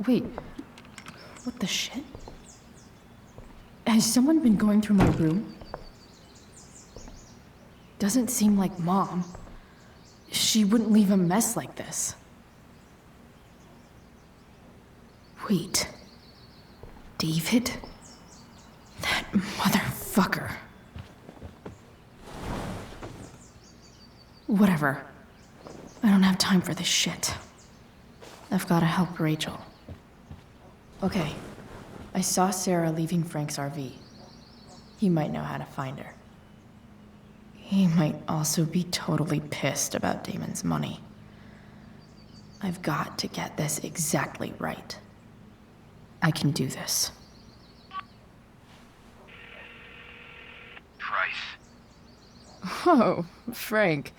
Wait, what the shit? Has someone been going through my room? Doesn't seem like Mom. She wouldn't leave a mess like this. Wait. David? That motherfucker. Whatever. I don't have time for this shit. I've gotta help Rachel. Okay. I saw Sarah leaving Frank's RV. He might know how to find her. He might also be totally pissed about Damon's money. I've got to get this exactly right. I can do this. Price. Oh, Frank.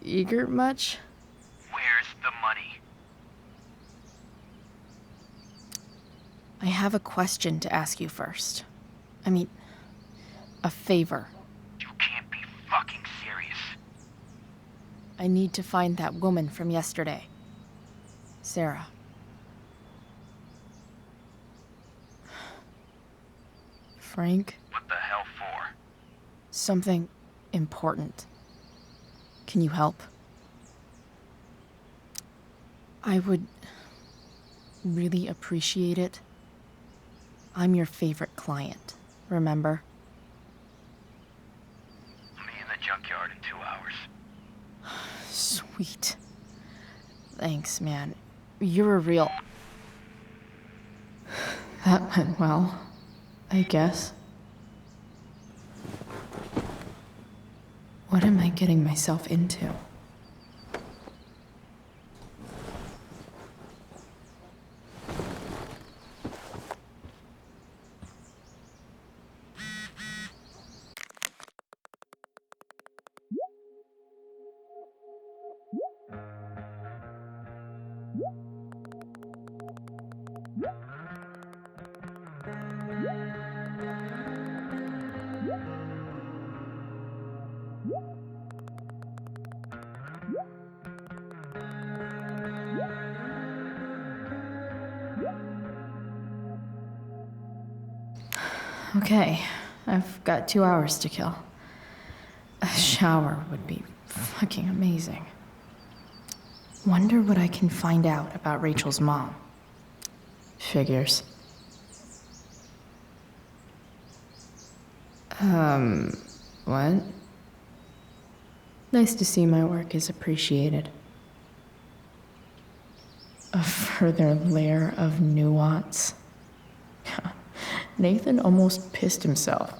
Eager much? Where's the money? I have a question to ask you first. I mean, a favor. You can't be fucking serious. I need to find that woman from yesterday. Sarah. Frank. What the hell for? Something important. Can you help? I would really appreciate it. I'm your favorite client, remember? I'll be in the junkyard in 2 hours. Sweet. Thanks, man. You're a real... That went well, I guess. What am I getting myself into? Okay, I've got 2 hours to kill. A shower would be fucking amazing. Wonder what I can find out about Rachel's mom. Figures. What? Nice to see my work is appreciated. A further layer of nuance. Nathan almost pissed himself.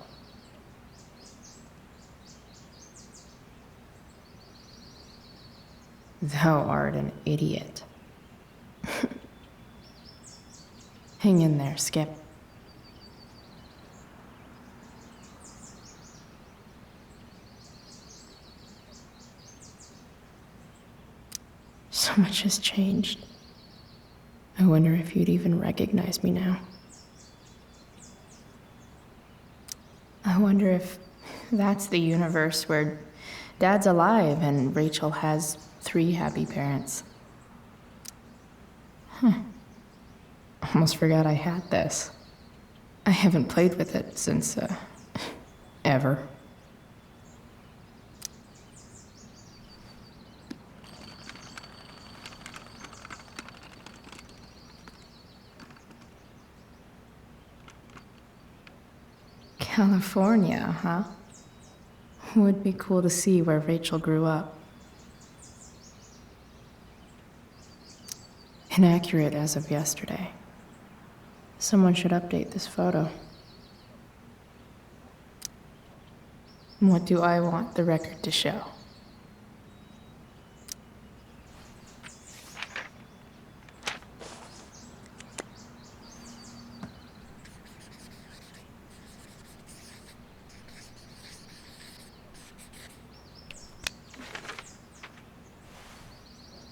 Thou art an idiot. Hang in there, Skip. So much has changed. I wonder if you'd even recognize me now. I wonder if that's the universe where Dad's alive and Rachel has 3 happy parents. Almost forgot I had this. I haven't played with it since, ever. California, huh? Would be cool to see where Rachel grew up. Inaccurate as of yesterday. Someone should update this photo. What do I want the record to show?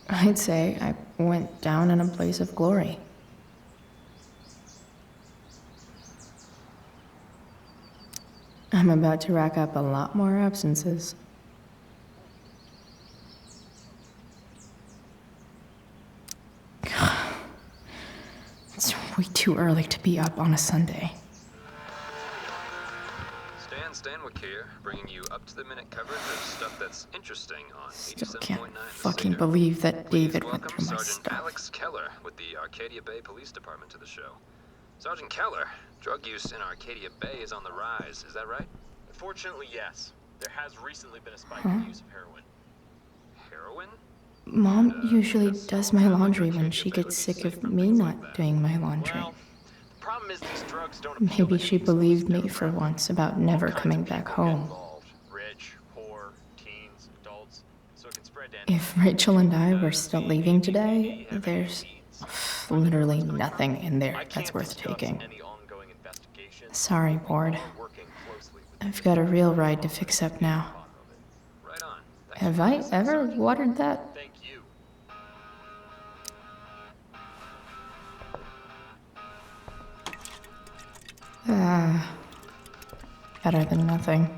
I'd say I went down in a blaze of glory. I'm about to rack up a lot more absences. It's way too early to be up on a Sunday. Stan Stanwyck here, bringing you up-to-the-minute coverage of stuff that's interesting on Still 87.9 can't The fucking Singer. believe that Please David went welcome through my Sergeant stuff. Alex Keller with the Arcadia Bay Police Department to the show. Sergeant Keller, drug use in Arcadia Bay is on the rise, is that right? Unfortunately, yes. There has recently been a spike Huh? in use of heroin. Heroin? Mom usually does my laundry when she gets sick of me not doing my laundry. The problem is these drugs don't appeal Maybe to she believed me for once about never coming back home. rich, poor, teens, adults, so it can spread to If Rachel and I were still leaving today, there's literally nothing in there that's worth taking. Sorry, Board. I've got a real ride to fix up now. Have I ever watered that? Better than nothing.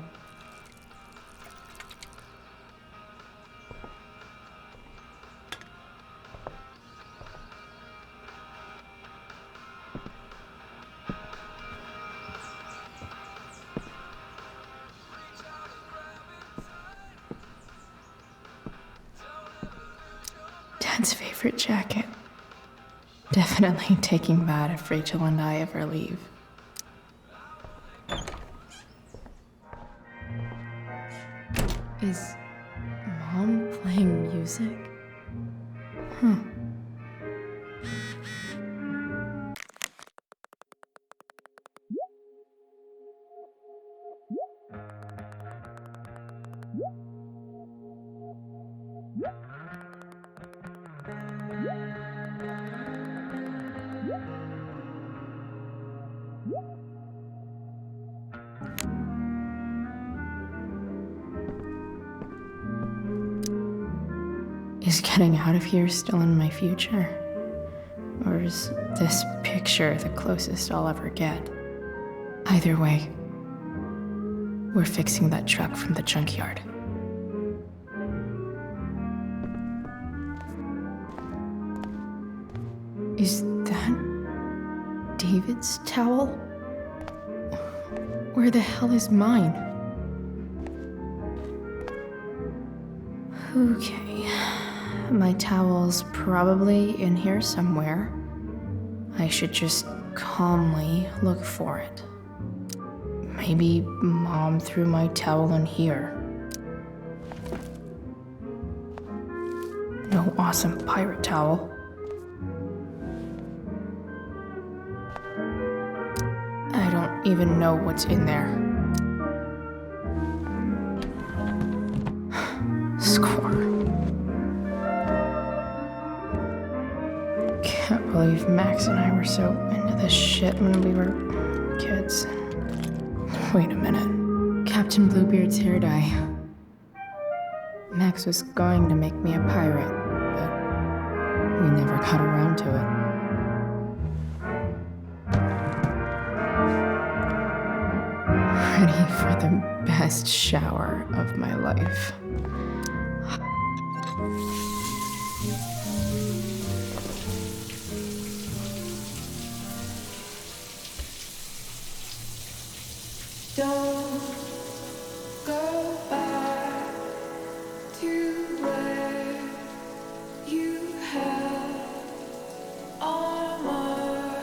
Dad's favorite jacket. Definitely taking that if Rachel and I ever leave. Is Mom playing music? Huh. Is getting out of here still in my future? Or is this picture the closest I'll ever get? Either way, we're fixing that truck from the junkyard. Is that David's towel? Where the hell is mine? Okay, my towel's probably in here somewhere. I should just calmly look for it. Maybe Mom threw my towel in here. No awesome pirate towel. I don't even know what's in there. Score. Can't believe Max and I were so into this shit when we were kids. Wait a minute. Captain Bluebeard's hair dye. Max was going to make me a pirate, but we never got around to it. Ready for the best shower of my life. Don't go back to where you had armor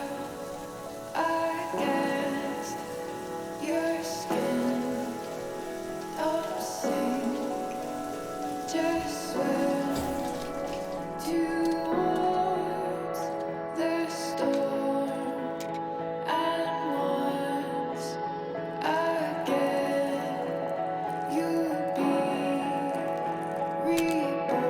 against your skin. Don't sink, just swim towards the storm. And once again, you'll be reborn,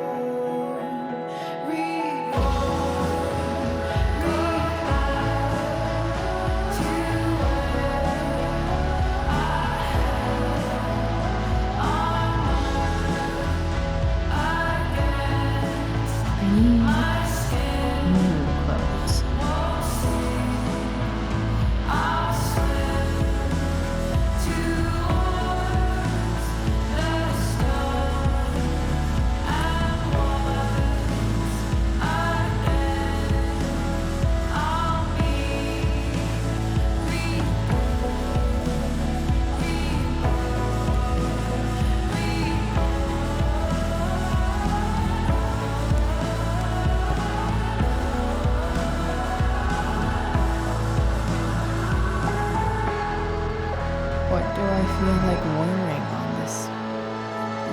What do I feel like wearing on this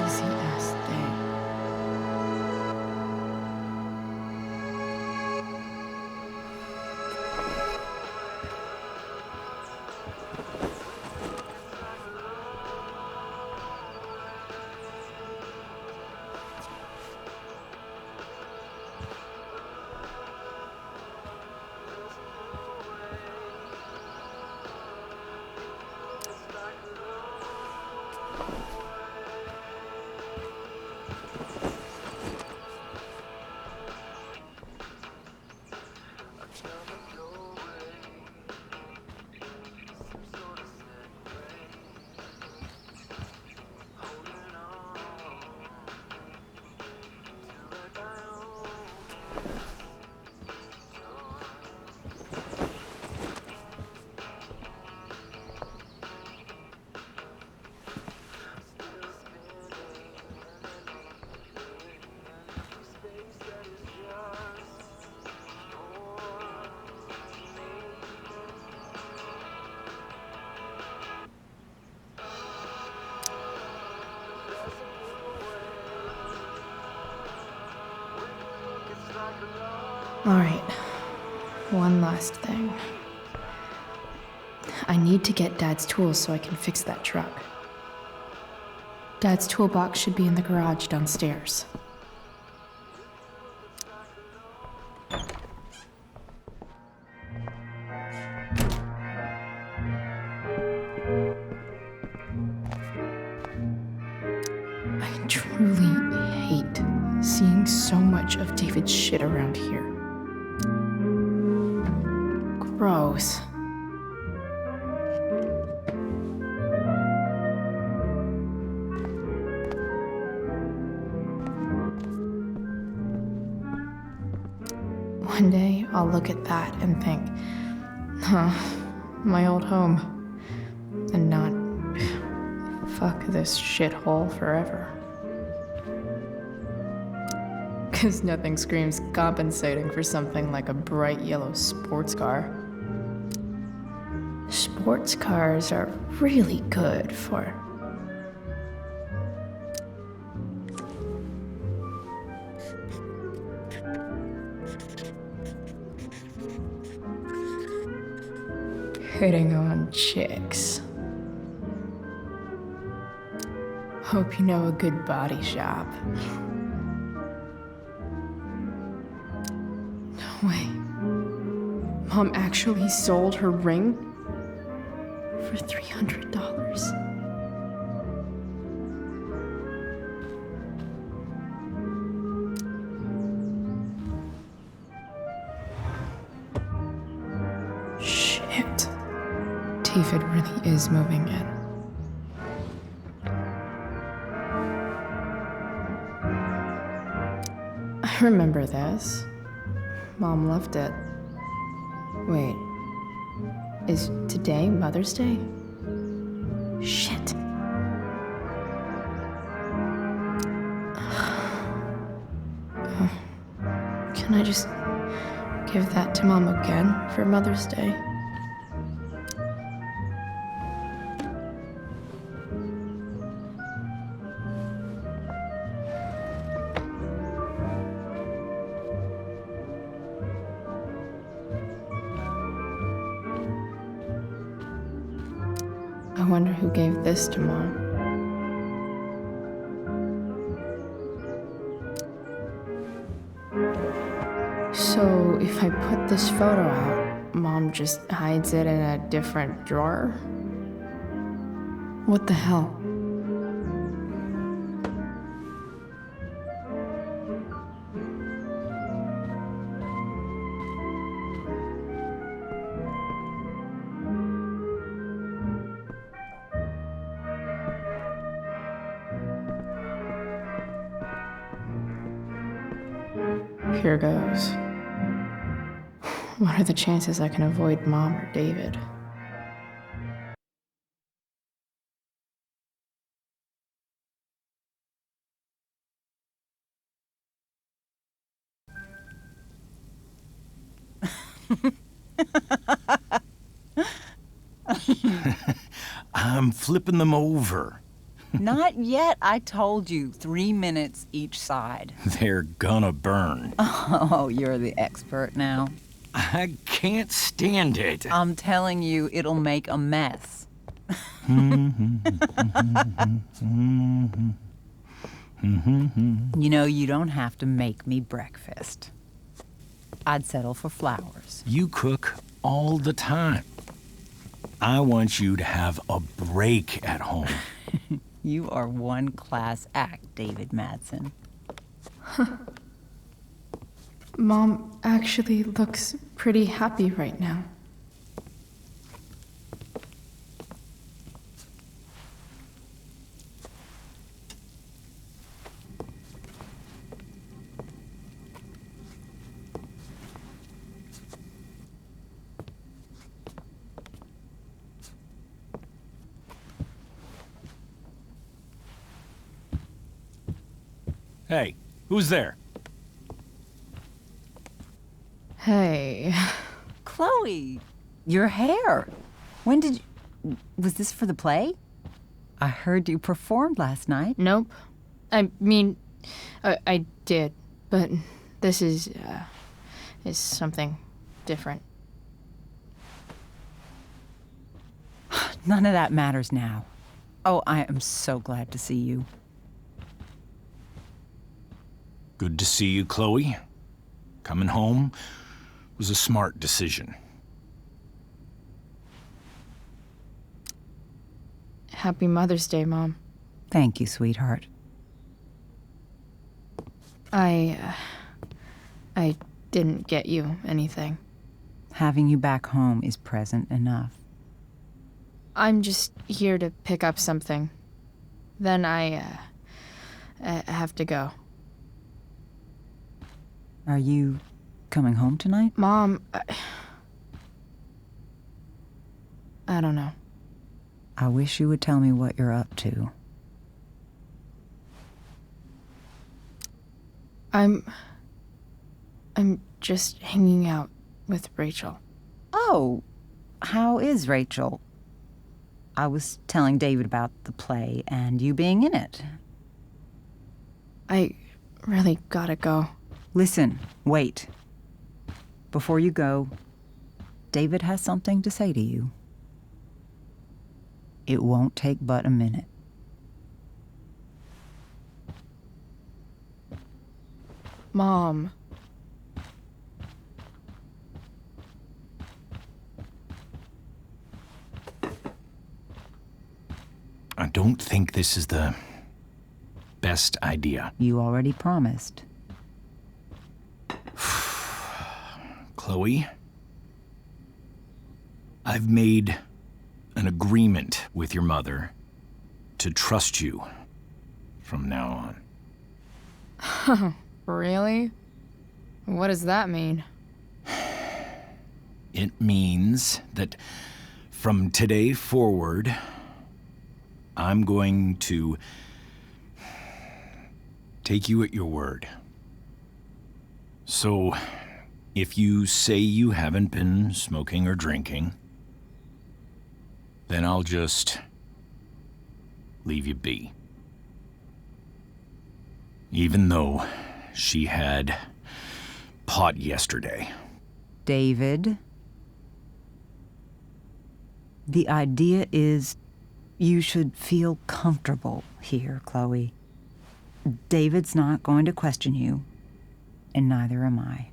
easy-ass day? Alright, one last thing. I need to get Dad's tools so I can fix that truck. Dad's toolbox should be in the garage downstairs. I truly hate seeing so much of David's shit around here. Gross. One day, I'll look at that and think, huh, my old home. And not, fuck this shithole forever. 'Cause nothing screams compensating for something like a bright yellow sports car. Sports cars are really good for... hitting on chicks. Hope you know a good body shop. No way. Mom actually sold her ring for $300. Shit. David really is moving in. I remember this. Mom left it. Wait. Is today Mother's Day? Shit. Can I just give that to Mom again for Mother's Day? I wonder who gave this to Mom. So, if I put this photo out, Mom just hides it in a different drawer? What the hell? Here goes. What are the chances I can avoid Mom or David? I'm flipping them over. Not yet. I told you, 3 minutes each side. They're gonna burn. Oh, you're the expert now. I can't stand it. I'm telling you, it'll make a mess. You know, you don't have to make me breakfast. I'd settle for flowers. You cook all the time. I want you to have a break at home. You are one class act, David Madsen. Mom actually looks pretty happy right now. Hey, who's there? Hey. Chloe, your hair. When did you... Was this for the play? I heard you performed last night. Nope. I mean, I did, but this is is something different. None of that matters now. Oh, I am so glad to see you. Good to see you, Chloe. Coming home was a smart decision. Happy Mother's Day, Mom. Thank you, sweetheart. I didn't get you anything. Having you back home is present enough. I'm just here to pick up something. Then I have to go. Are you coming home tonight? Mom, I don't know. I wish you would tell me what you're up to. I'm just hanging out with Rachel. Oh, how is Rachel? I was telling David about the play and you being in it. I really gotta go. Listen, wait. Before you go, David has something to say to you. It won't take but a minute. Mom. I don't think this is the best idea. You already promised. Chloe, I've made an agreement with your mother to trust you from now on. Really? What does that mean? It means that from today forward, I'm going to take you at your word. So, if you say you haven't been smoking or drinking, then I'll just leave you be. Even though she had pot yesterday. David, the idea is you should feel comfortable here, Chloe. David's not going to question you, and neither am I.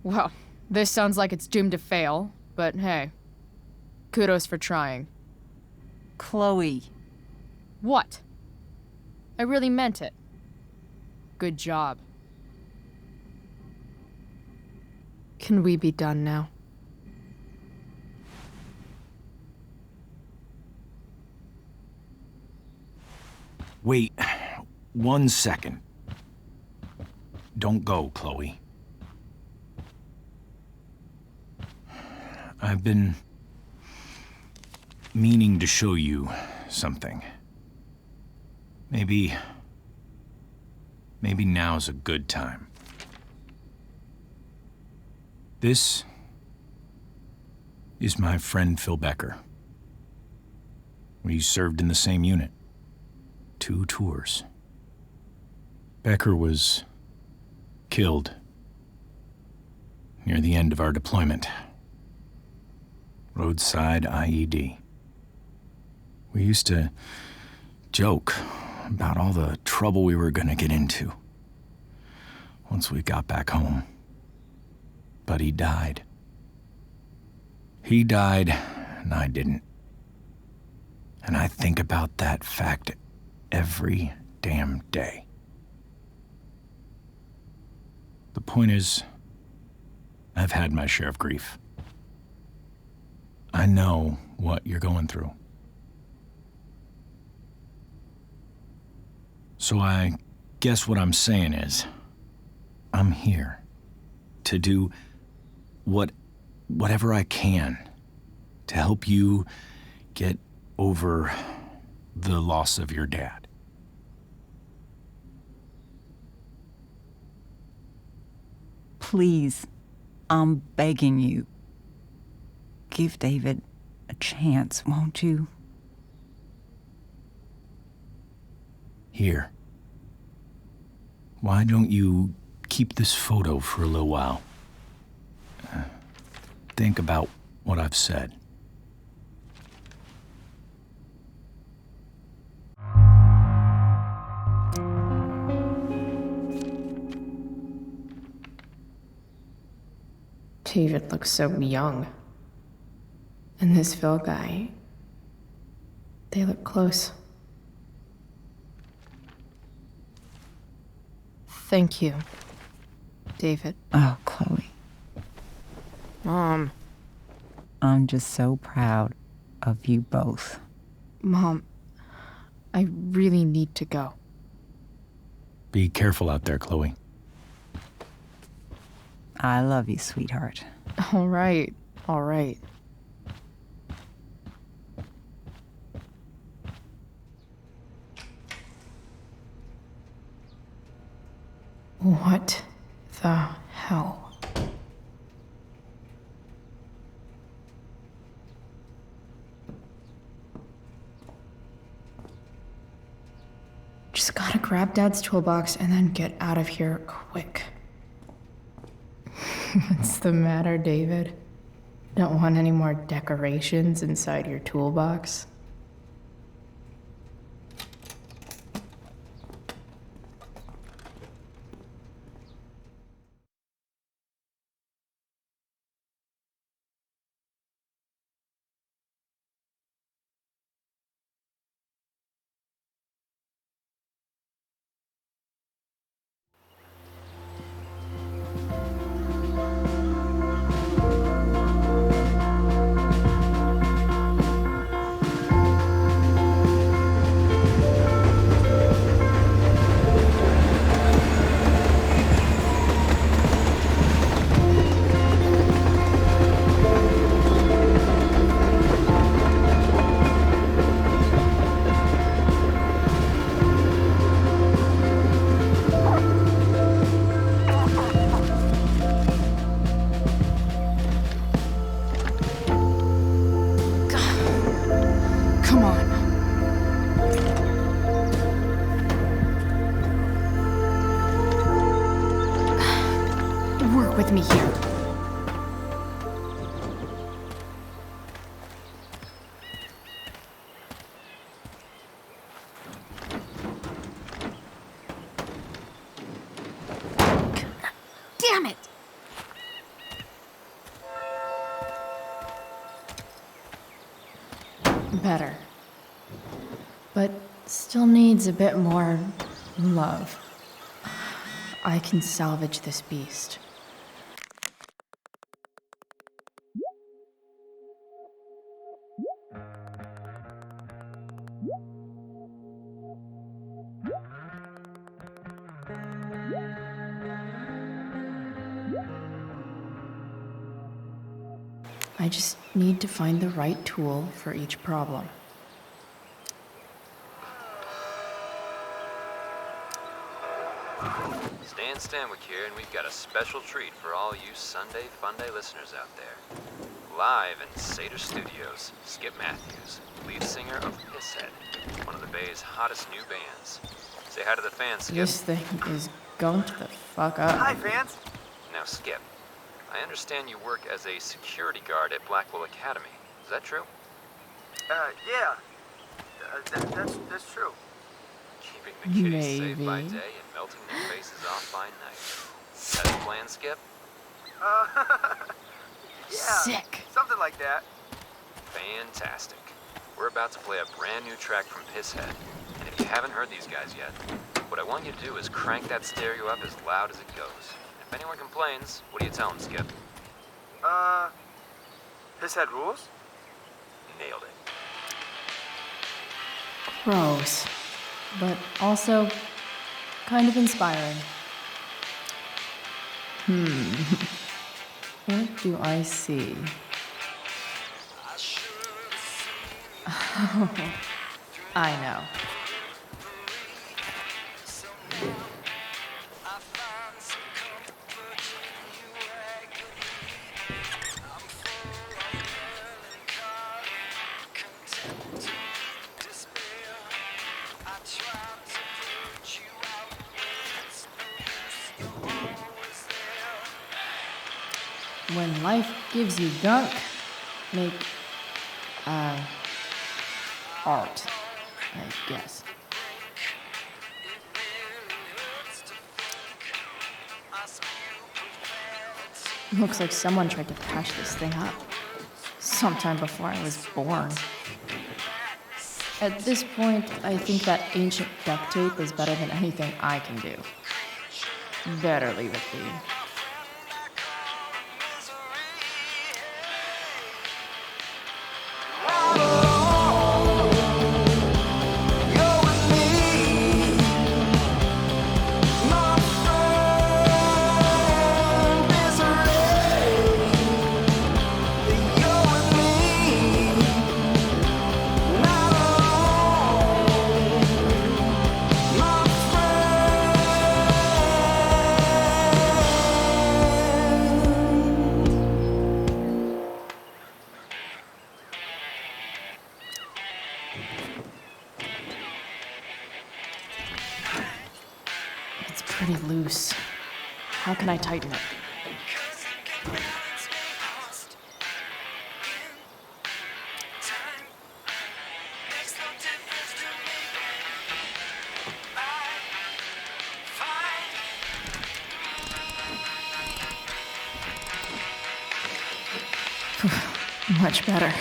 Well, this sounds like it's doomed to fail, but hey, kudos for trying. Chloe. What? I really meant it. Good job. Can we be done now? Wait 1 second. Don't go, Chloe. I've been meaning to show you something. Maybe now's a good time. This is my friend Phil Becker. We served in the same unit. 2 tours. Becker was killed near the end of our deployment. Roadside IED. We used to joke about all the trouble we were gonna get into once we got back home. But he died. He died, and I didn't. And I think about that fact every damn day. The point is, I've had my share of grief. I know what you're going through. So I guess what I'm saying is, I'm here to do whatever I can to help you get over the loss of your dad. Please, I'm begging you. Give David a chance, won't you? Here. Why don't you keep this photo for a little while? Think about what I've said. David looks so young. And this Phil guy, they look close. Thank you, David. Oh, Chloe. Mom. I'm just so proud of you both. Mom, I really need to go. Be careful out there, Chloe. I love you, sweetheart. All right, all right. What the hell? Just gotta grab Dad's toolbox and then get out of here quick. What's the matter, David? Don't want any more decorations inside your toolbox? Come on. Work with me here. Damn it! Better. But still needs a bit more love. I can salvage this beast. I just need to find the right tool for each problem. Stan Stanwyck here, and we've got a special treat for all you Sunday Funday listeners out there. Live in Seder Studios, Skip Matthews, lead singer of Pisshead, one of the Bay's hottest new bands. Say hi to the fans, Skip. This thing is going to the fuck up. Hi, fans. Now, Skip, I understand you work as a security guard at Blackwell Academy. Is that true? Yeah. That's true. Keeping the kiddies safe by day and melting their faces off by night. That's the plan, Skip? Yeah. Sick. Something like that. Fantastic. We're about to play a brand new track from Pisshead. And if you haven't heard these guys yet, what I want you to do is crank that stereo up as loud as it goes. If anyone complains, what do you tell them, Skip? Pisshead rules? Nailed it. Gross. But also kind of inspiring. What do I see? Oh, I know. when life gives you gunk, make, art, I guess. Looks like someone tried to patch this thing up sometime before I was born. At this point, I think that ancient duct tape is better than anything I can do. Better leave it be. It's pretty loose. How can I tighten it? Much better.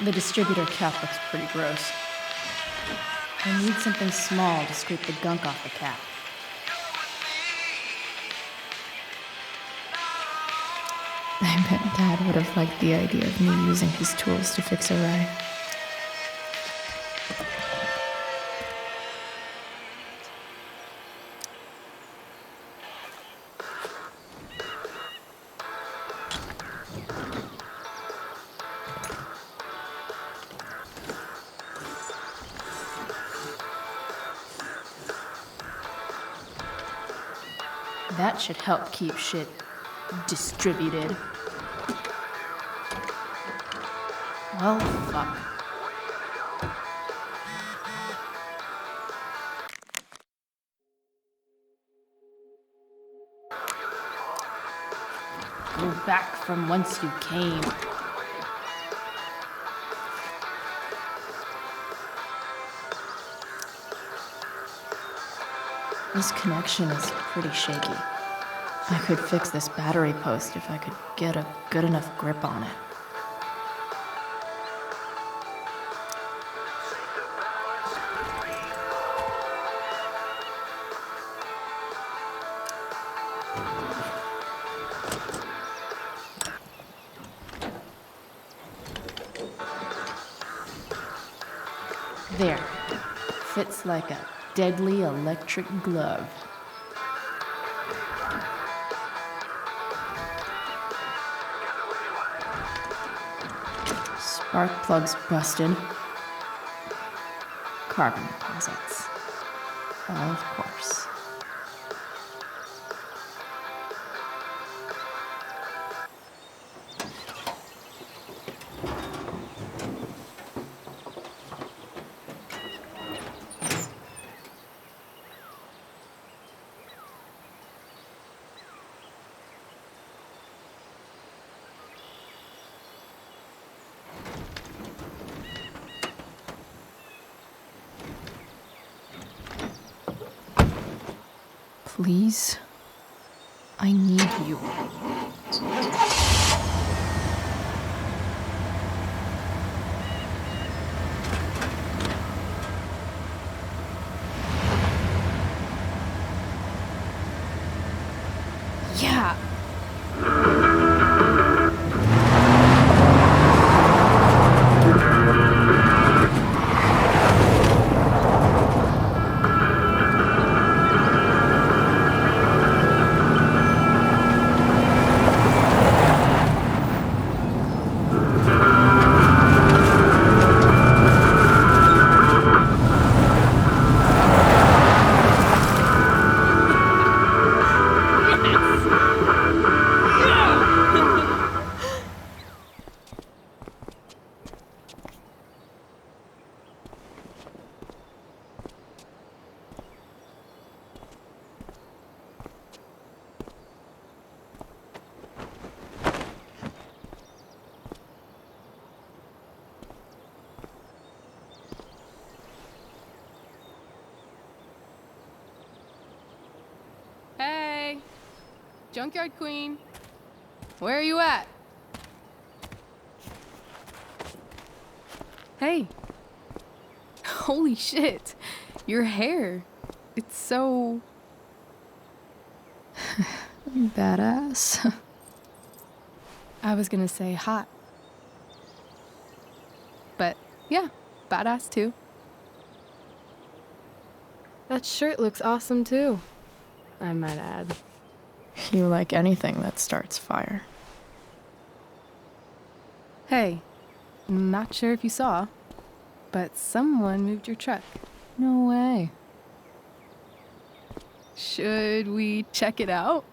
The distributor cap looks pretty gross. I need something small to scrape the gunk off the cap. I bet Dad would have liked the idea of me using his tools to fix a rye. That should help keep shit distributed. Well, fuck. Go back from whence you came. This connection is pretty shaky. I could fix this battery post if I could get a good enough grip on it. There. Fits like a deadly electric glove. Spark plugs busted. Carbon deposits. Of course. Please, I need you. Yeah. Hey, Junkyard Queen, where are you at? Hey. Holy shit, your hair. It's so... Badass. I was gonna say hot. But yeah, badass too. That shirt looks awesome too, I might add. You like anything that starts fire. Hey, not sure if you saw, but someone moved your truck. No way. Should we check it out?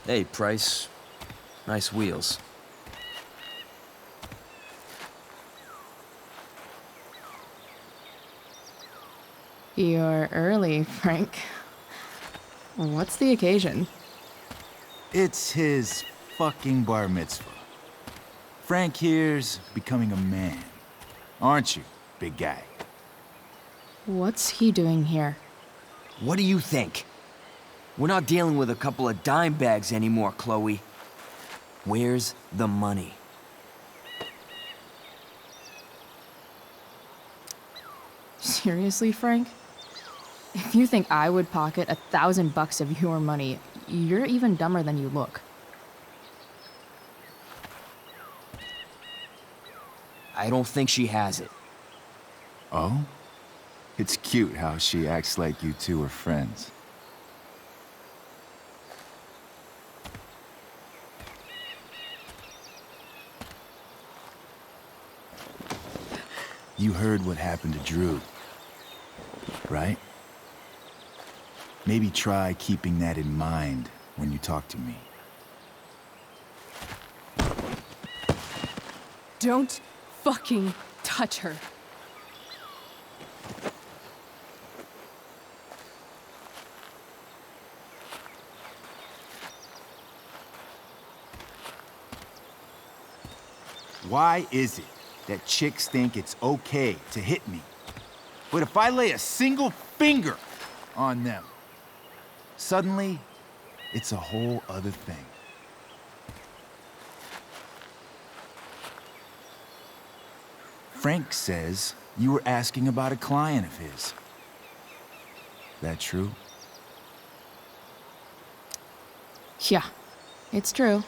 Hey, Price. Nice wheels. You're early, Frank. What's the occasion? It's his fucking bar mitzvah. Frank here's becoming a man. Aren't you, big guy? What's he doing here? What do you think? We're not dealing with a couple of dime bags anymore, Chloe. Where's the money? Seriously, Frank? If you think I would pocket $1,000 of your money, you're even dumber than you look. I don't think she has it. Oh? It's cute how she acts like you two are friends. You heard what happened to Drew, right? Maybe try keeping that in mind when you talk to me. Don't fucking touch her. Why is it that chicks think it's okay to hit me? But if I lay a single finger on them, suddenly, it's a whole other thing. Frank says you were asking about a client of his. That true? Yeah, it's true.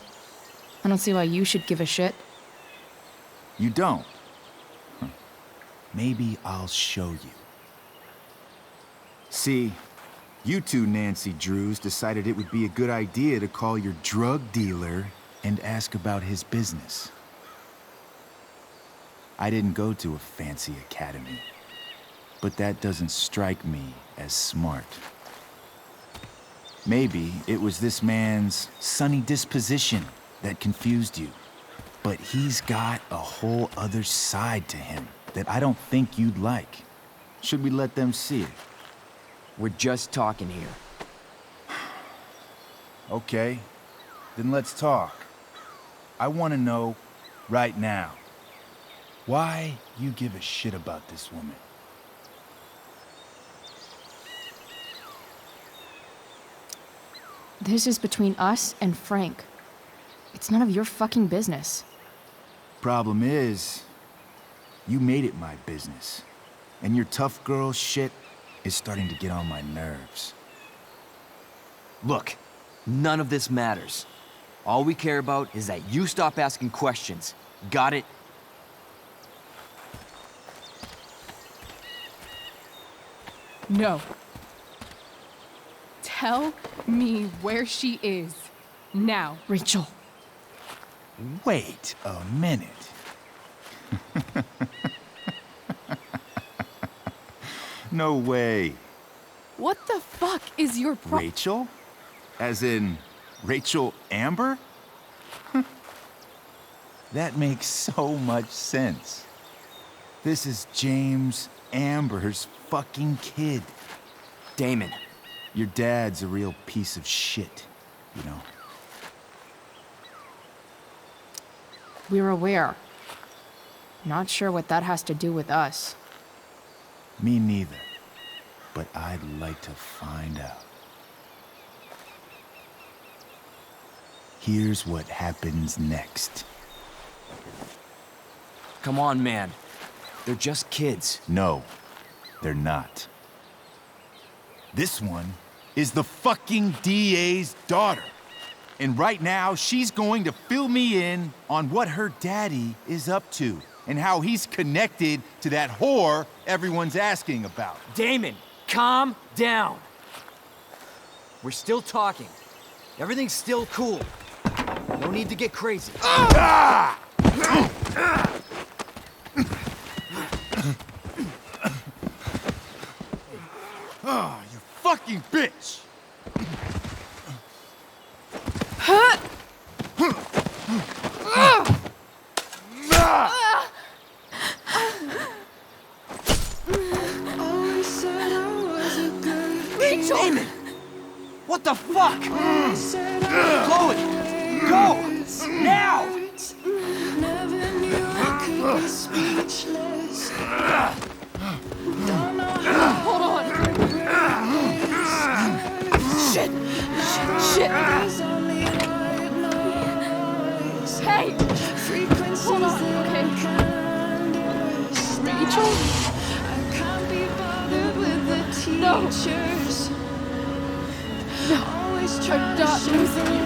I don't see why you should give a shit. You don't? Huh. Maybe I'll show you. See, you two Nancy Drews decided it would be a good idea to call your drug dealer and ask about his business. I didn't go to a fancy academy, but that doesn't strike me as smart. Maybe it was this man's sunny disposition that confused you, but he's got a whole other side to him that I don't think you'd like. Should we let them see it? We're just talking here. Okay, then let's talk. I want to know right now why you give a shit about this woman. This is between us and Frank. It's none of your fucking business. Problem is, you made it my business. And your tough girl shit is starting to get on my nerves. Look, none of this matters. All we care about is that you stop asking questions. Got it? No. Tell me where she is. Now. Rachel. Wait a minute. No way. What the fuck is your Rachel? As in, Rachel Amber? That makes so much sense. This is James Amber's fucking kid. Damon. Your dad's a real piece of shit, you know. We're aware. Not sure what that has to do with us. Me neither. But I'd like to find out. Here's what happens next. Come on, man. They're just kids. No, they're not. This one is the fucking DA's daughter. And right now, she's going to fill me in on what her daddy is up to and how he's connected to that whore everyone's asking about. Damon, calm down. We're still talking. Everything's still cool. No need to get crazy. Ah! Oh, you fucking bitch! Rachel! Damon! What the fuck? Chloe! Go! Now! Hold on. Shit! Shit! Hey! Hold on, okay? Rachel? No! No! I'm not losing you.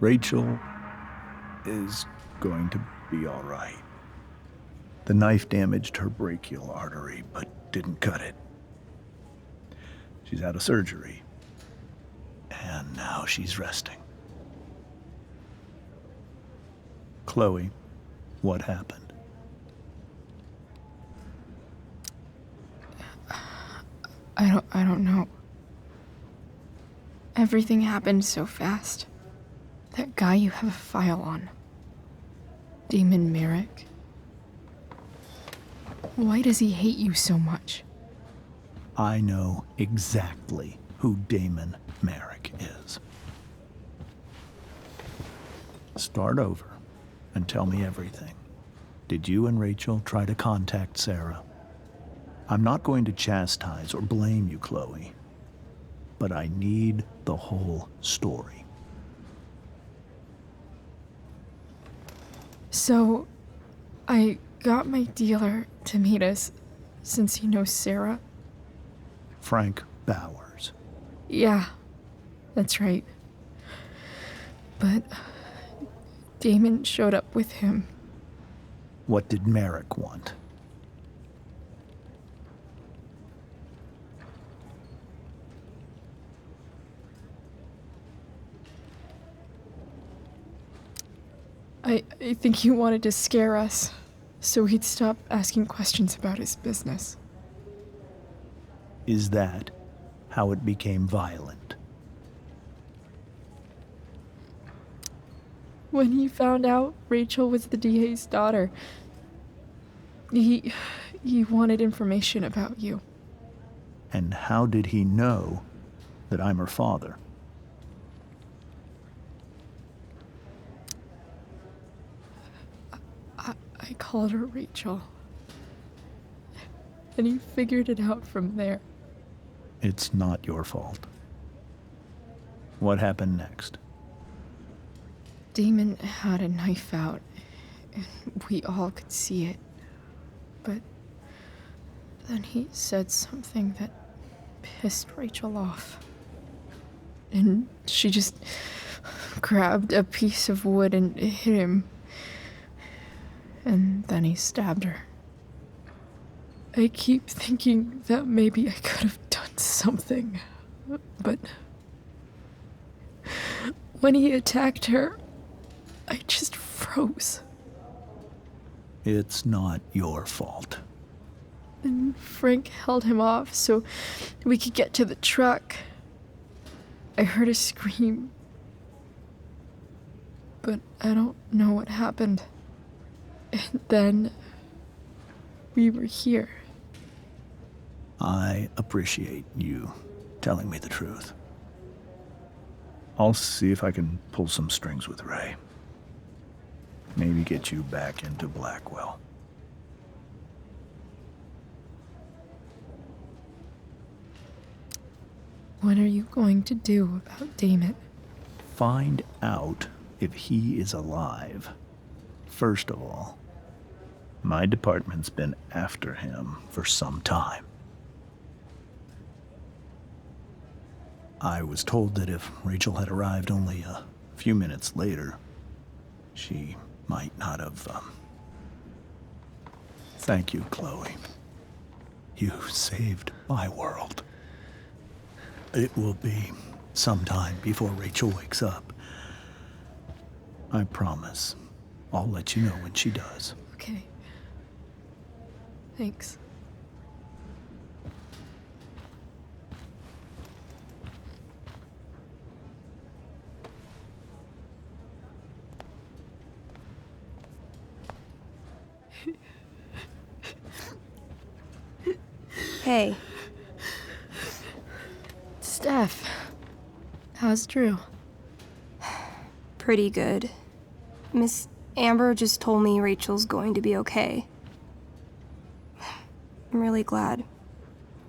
Rachel is going to be all right. The knife damaged her brachial artery, but didn't cut it. She's had a surgery, and now she's resting. Chloe, what happened? I don't know. Everything happened so fast. That guy you have a file on. Damon Merrick. Why does he hate you so much? I know exactly who Damon Merrick is. Start over and tell me everything. Did you and Rachel try to contact Sarah? I'm not going to chastise or blame you, Chloe, but I need the whole story. So, I got my dealer to meet us, since he knows Sarah. Frank Bowers. Yeah, that's right. But Damon showed up with him. What did Merrick want? I think he wanted to scare us, so he'd stop asking questions about his business. Is that how it became violent? When he found out Rachel was the DA's daughter, he wanted information about you. And how did he know that I'm her father? I called her Rachel. And he figured it out from there. It's not your fault. What happened next? Damon had a knife out, and we all could see it. But then he said something that pissed Rachel off. And she just grabbed a piece of wood and hit him. And then he stabbed her. I keep thinking that maybe I could have done something, but when he attacked her, I just froze. It's not your fault. And Frank held him off so we could get to the truck. I heard a scream, but I don't know what happened. And then we were here. I appreciate you telling me the truth. I'll see if I can pull some strings with Ray. Maybe get you back into Blackwell. What are you going to do about Damon? Find out if he is alive. First of all, my department's been after him for some time. I was told that if Rachel had arrived only a few minutes later, she might not have, Thank you, Chloe. You saved my world. It will be some time before Rachel wakes up. I promise. I'll let you know when she does. Okay. Thanks. Hey. Steph, how's Drew? Pretty good. Miss Amber just told me Rachel's going to be okay. I'm really glad.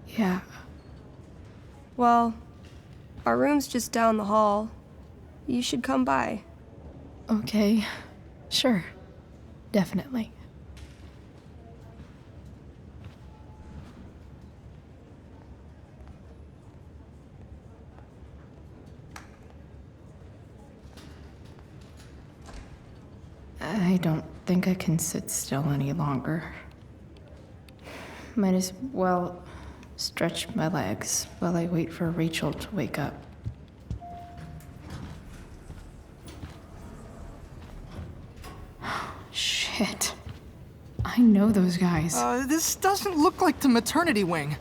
Yeah. Well, our room's just down the hall. You should come by. Okay. Sure. Definitely. I don't think I can sit still any longer. Might as well stretch my legs while I wait for Rachel to wake up. Shit. I know those guys. This doesn't look like the maternity wing.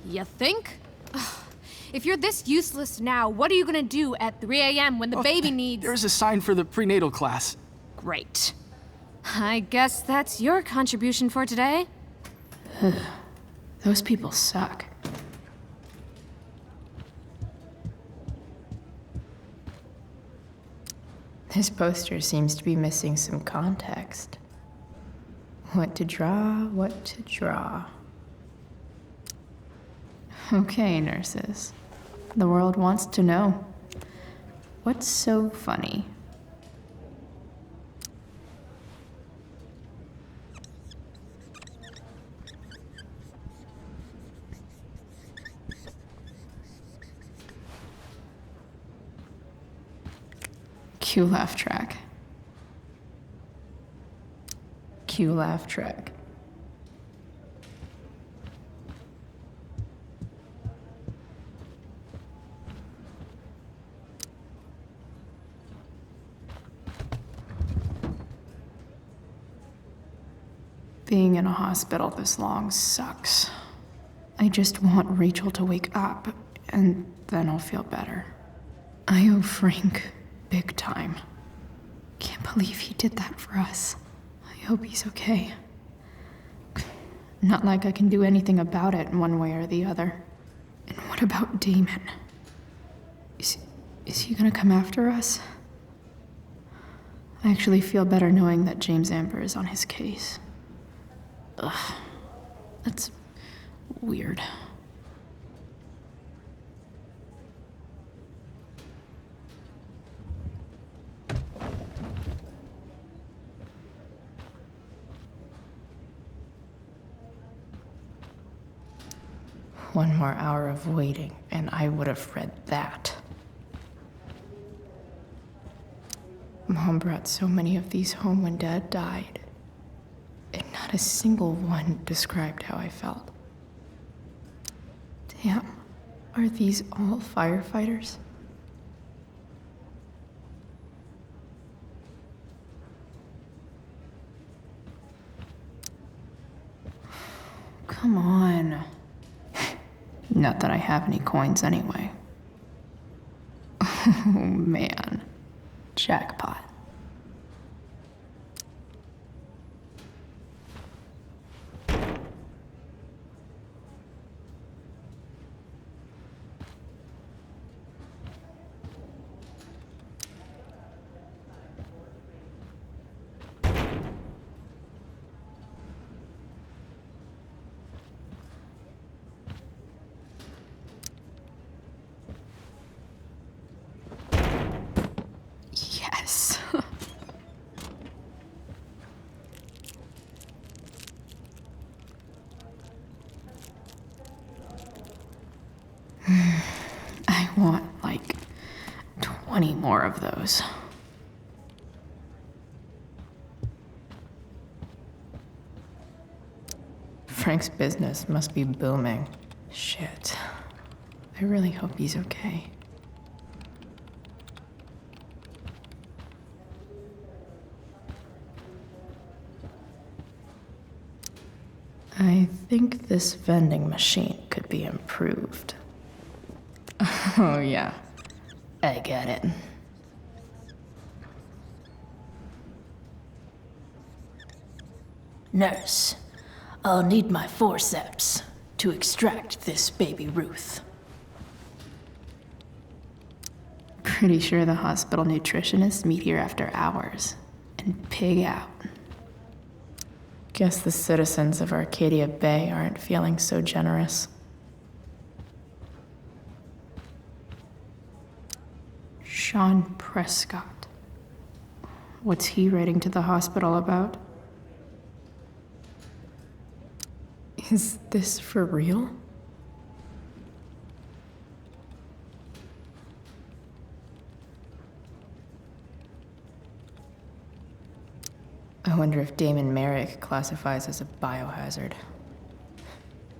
You think? Ugh. If you're this useless now, what are you gonna do at 3 a.m. when the baby needs... There's a sign for the prenatal class. Great. I guess that's your contribution for today. Those people suck. This poster seems to be missing some context. What to draw, what to draw. Okay, nurses. The world wants to know. What's so funny? Cue laugh track. Cue laugh track. Being in a hospital this long sucks. I just want Rachel to wake up, and then I'll feel better. I owe Frank big time. Can't believe he did that for us. I hope he's okay. Not like I can do anything about it in one way or the other. And what about Damon? Is he gonna come after us? I actually feel better knowing that James Amber is on his case. Ugh, that's weird. One more hour of waiting, and I would have read that. Mom brought so many of these home when Dad died, and not a single one described how I felt. Damn, are these all firefighters? Come on. Not that I have any coins anyway. Oh man, jackpot. Yes. I want like 20 more of those. Frank's business must be booming. Shit. I really hope he's okay. I think this vending machine could be improved. Oh yeah, I get it. Nurse, I'll need my forceps to extract this baby Ruth. Pretty sure the hospital nutritionists meet here after hours and pig out. Guess the citizens of Arcadia Bay aren't feeling so generous. Sean Prescott. What's he writing to the hospital about? Is this for real? I wonder if Damon Merrick classifies as a biohazard.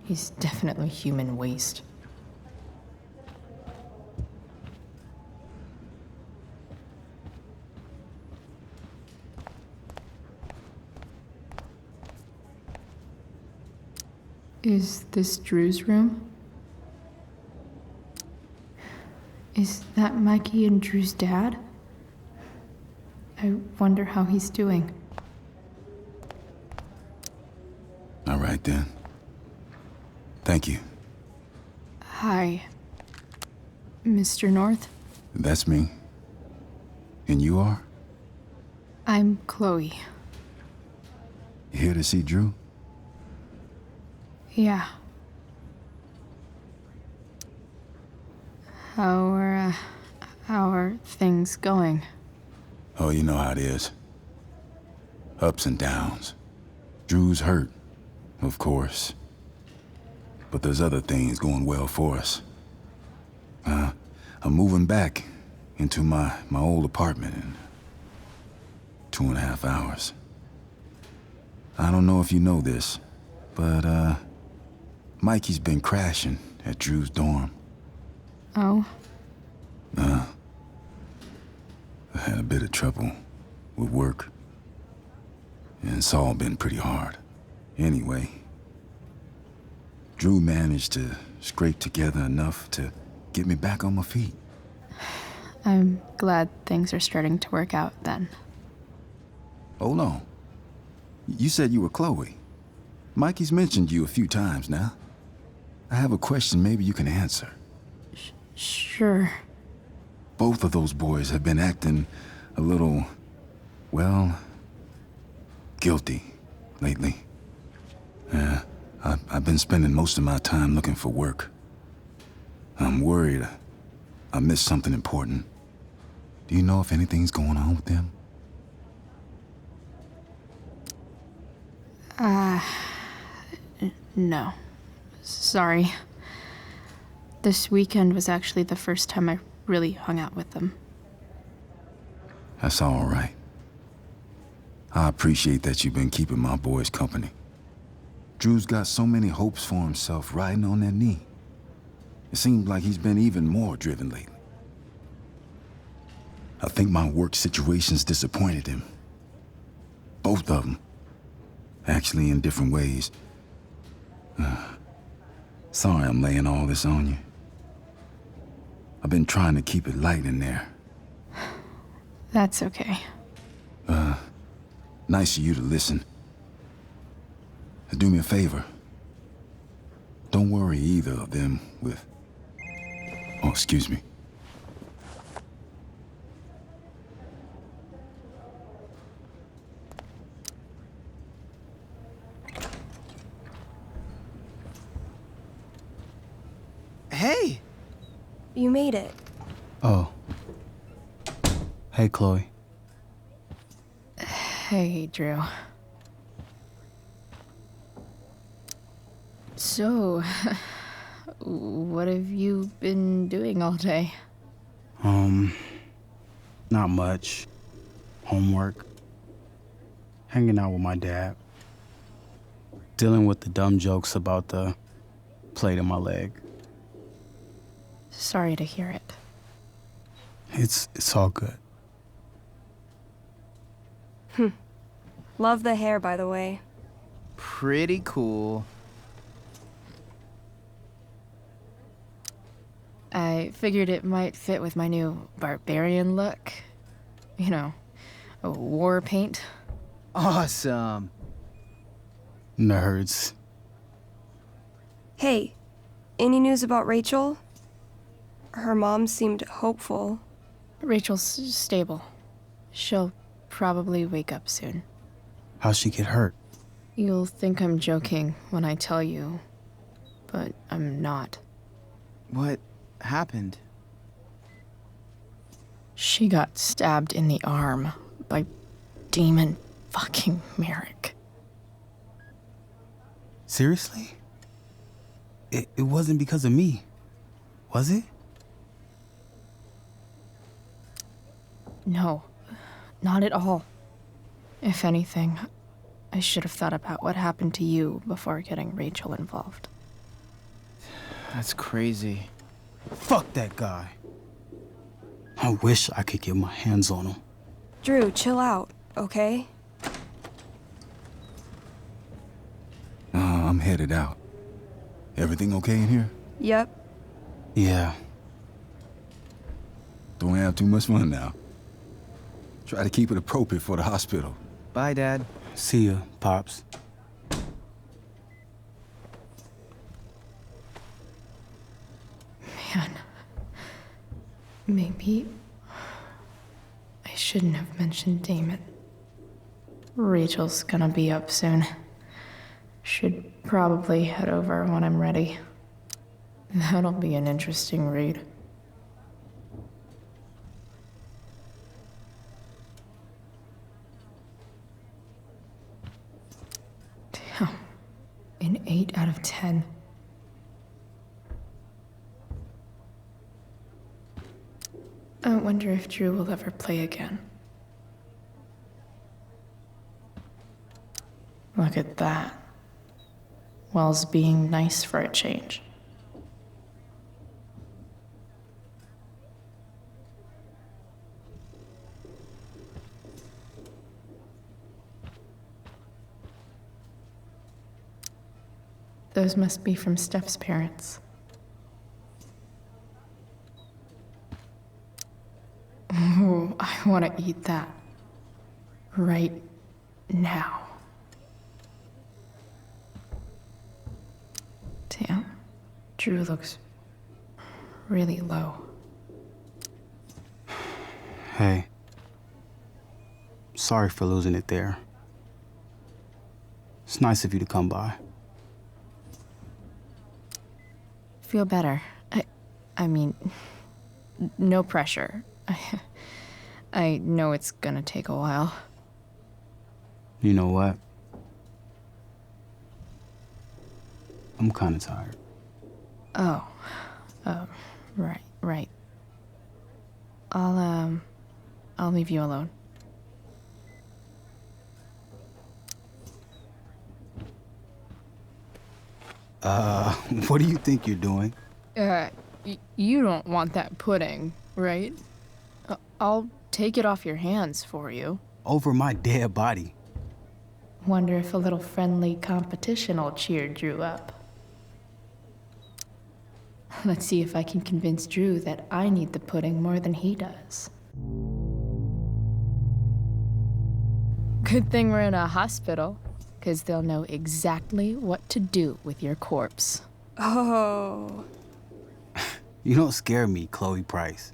He's definitely human waste. Is this Drew's room? Is that Mikey and Drew's dad? I wonder how he's doing. All right, then. Thank you. Hi, Mr. North. That's me. And you are? I'm Chloe. You here to see Drew? Yeah. How are things going? Oh, you know how it is. Ups and downs. Drew's hurt, of course. But there's other things going well for us. I'm moving back into my old apartment in 2.5 hours. I don't know if you know this, but Mikey's been crashing at Drew's dorm. Oh? I had a bit of trouble with work, and it's all been pretty hard. Anyway, Drew managed to scrape together enough to get me back on my feet. I'm glad things are starting to work out then. Hold on. You said you were Chloe. Mikey's mentioned you a few times now. I have a question maybe you can answer. Sure. Both of those boys have been acting a little, well, guilty lately. Yeah, I've been spending most of my time looking for work. I'm worried I missed something important. Do you know if anything's going on with them? No. Sorry. This weekend was actually the first time I really hung out with them. That's all right. I appreciate that you've been keeping my boys company. Drew's got so many hopes for himself riding on that knee. It seems like he's been even more driven lately. I think my work situation's disappointed him. Both of them. Actually, in different ways. Sorry I'm laying all this on you. I've been trying to keep it light in there. That's okay. Nice of you to listen. Do me a favor. Don't worry either of them with... Oh, excuse me. Hey! You made it. Oh. Hey, Chloe. Hey, Drew. So, what have you been doing all day? Not much. Homework. Hanging out with my dad. Dealing with the dumb jokes about the plate in my leg. Sorry to hear it. It's all good. Love the hair, by the way. Pretty cool. I figured it might fit with my new barbarian look. You know, a war paint. Awesome. Nerds. Hey, any news about Rachel? Her mom seemed hopeful. Rachel's stable. She'll probably wake up soon. How'd she get hurt? You'll think I'm joking when I tell you, but I'm not. What happened? She got stabbed in the arm by Demon fucking Merrick. Seriously? It wasn't because of me, was it? No, not at all. If anything, I should have thought about what happened to you before getting Rachel involved. That's crazy. Fuck that guy. I wish I could get my hands on him. Drew, chill out, okay? I'm headed out. Everything okay in here? Yep. Yeah. Don't have too much fun now. Try to keep it appropriate for the hospital. Bye, Dad. See ya, Pops. Man, maybe I shouldn't have mentioned Damon. Rachel's gonna be up soon. Should probably head over when I'm ready. That'll be an interesting read. Damn. An 8 out of 10. I wonder if Drew will ever play again. Look at that. Wells being nice for a change. Those must be from Steph's parents. Ooh, I want to eat that. Right now. Damn. Drew looks really low. Hey. Sorry for losing it there. It's nice of you to come by. Feel better. I mean, no pressure. I know it's gonna take a while. You know what? I'm kinda tired. Oh, right. I'll leave you alone. What do you think you're doing? You don't want that pudding, right? I'll take it off your hands for you. Over my dead body. Wonder if a little friendly competition will cheer Drew up. Let's see if I can convince Drew that I need the pudding more than he does. Good thing we're in a hospital, because they'll know exactly what to do with your corpse. Oh. You don't scare me, Chloe Price.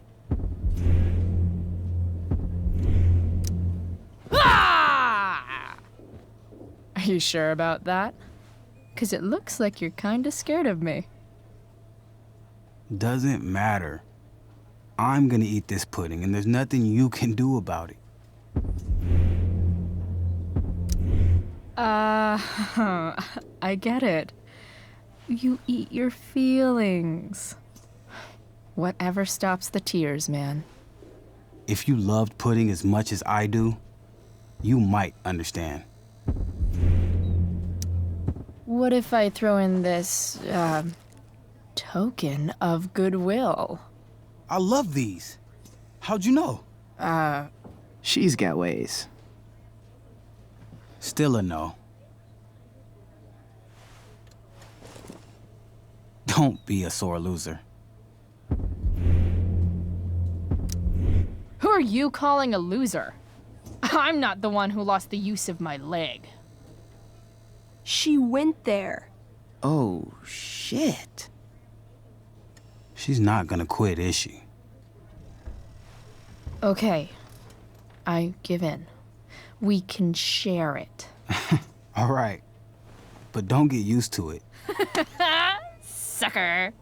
Ah! Are you sure about that? Because it looks like you're kind of scared of me. Doesn't matter. I'm gonna eat this pudding, and there's nothing you can do about it. I get it. You eat your feelings. Whatever stops the tears, man. If you loved pudding as much as I do, you might understand. What if I throw in this, token of goodwill? I love these. How'd you know? She's got ways. Still a no. Don't be a sore loser. Who are you calling a loser? I'm not the one who lost the use of my leg. She went there. Oh, shit. She's not gonna quit, is she? Okay. I give in. We can share it. All right. But don't get used to it. Sucker.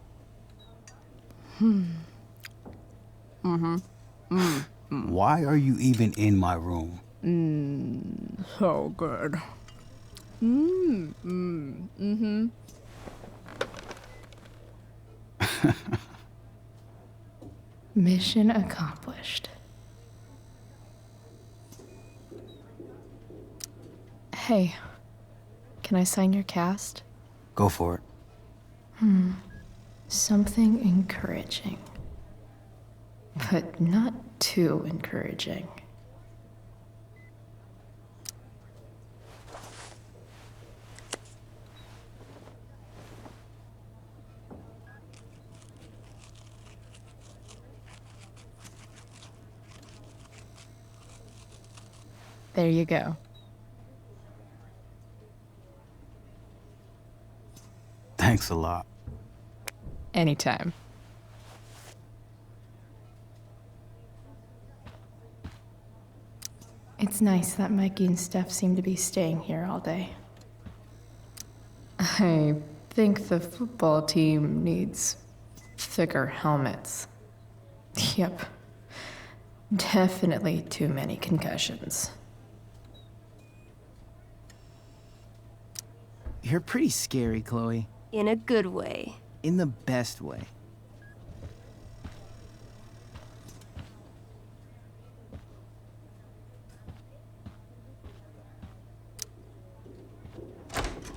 Why are you even in my room? So good. Mission accomplished. Hey, can I sign your cast? Go for it. Something encouraging. But not too encouraging. There you go. Thanks a lot. Anytime. It's nice that Mikey and Steph seem to be staying here all day. I think the football team needs thicker helmets. Yep. Definitely too many concussions. You're pretty scary, Chloe. In a good way. In the best way.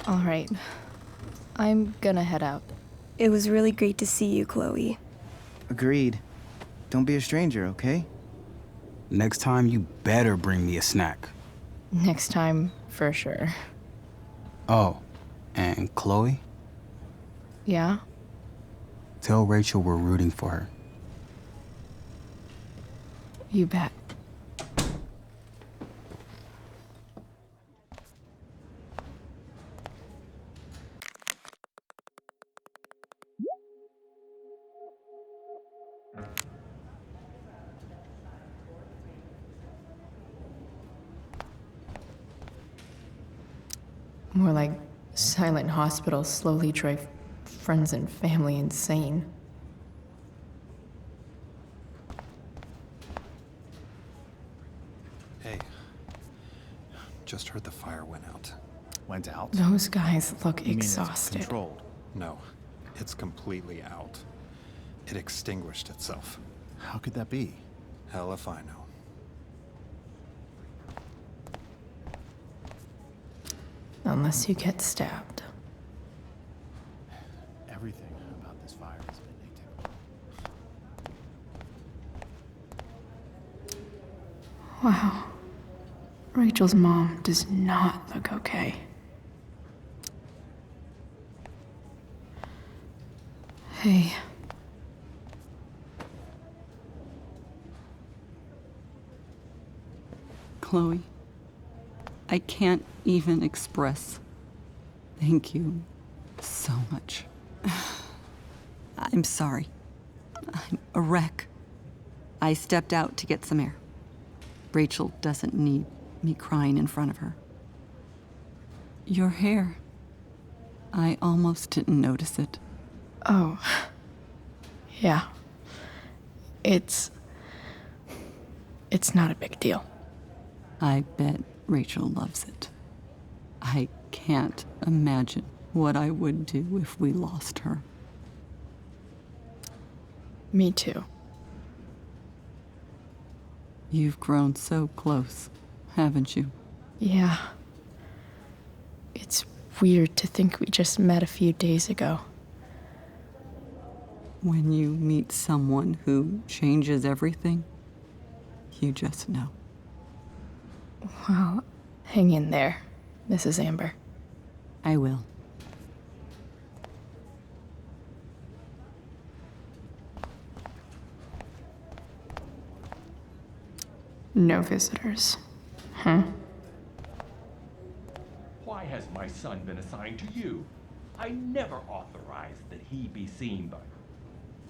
All right. I'm gonna head out. It was really great to see you, Chloe. Agreed. Don't be a stranger, okay? Next time, you better bring me a snack. Next time, for sure. Oh, and Chloe? Yeah? Tell Rachel we're rooting for her. You bet. More like silent hospitals slowly drive friends and family insane. Hey. Just heard the fire went out. Went out? Those guys look You mean it's exhausted. controlled? No. It's completely out. It extinguished itself. How could that be? Hell if I know. Unless you get stabbed. Everything about this fire has been atypical. Wow. Rachel's mom does not look okay. Hey. Chloe, I can't even express thank you so much. I'm sorry. I'm a wreck. I stepped out to get some air. Rachel doesn't need me crying in front of her. Your hair. I almost didn't notice it. Oh. Yeah. It's not a big deal. I bet Rachel loves it. I can't imagine what I would do if we lost her. Me too. You've grown so close, haven't you? Yeah. It's weird to think we just met a few days ago. When you meet someone who changes everything, you just know. Well, hang in there, Mrs. Amber. I will. No visitors. Huh? Why has my son been assigned to you? I never authorized that he be seen by...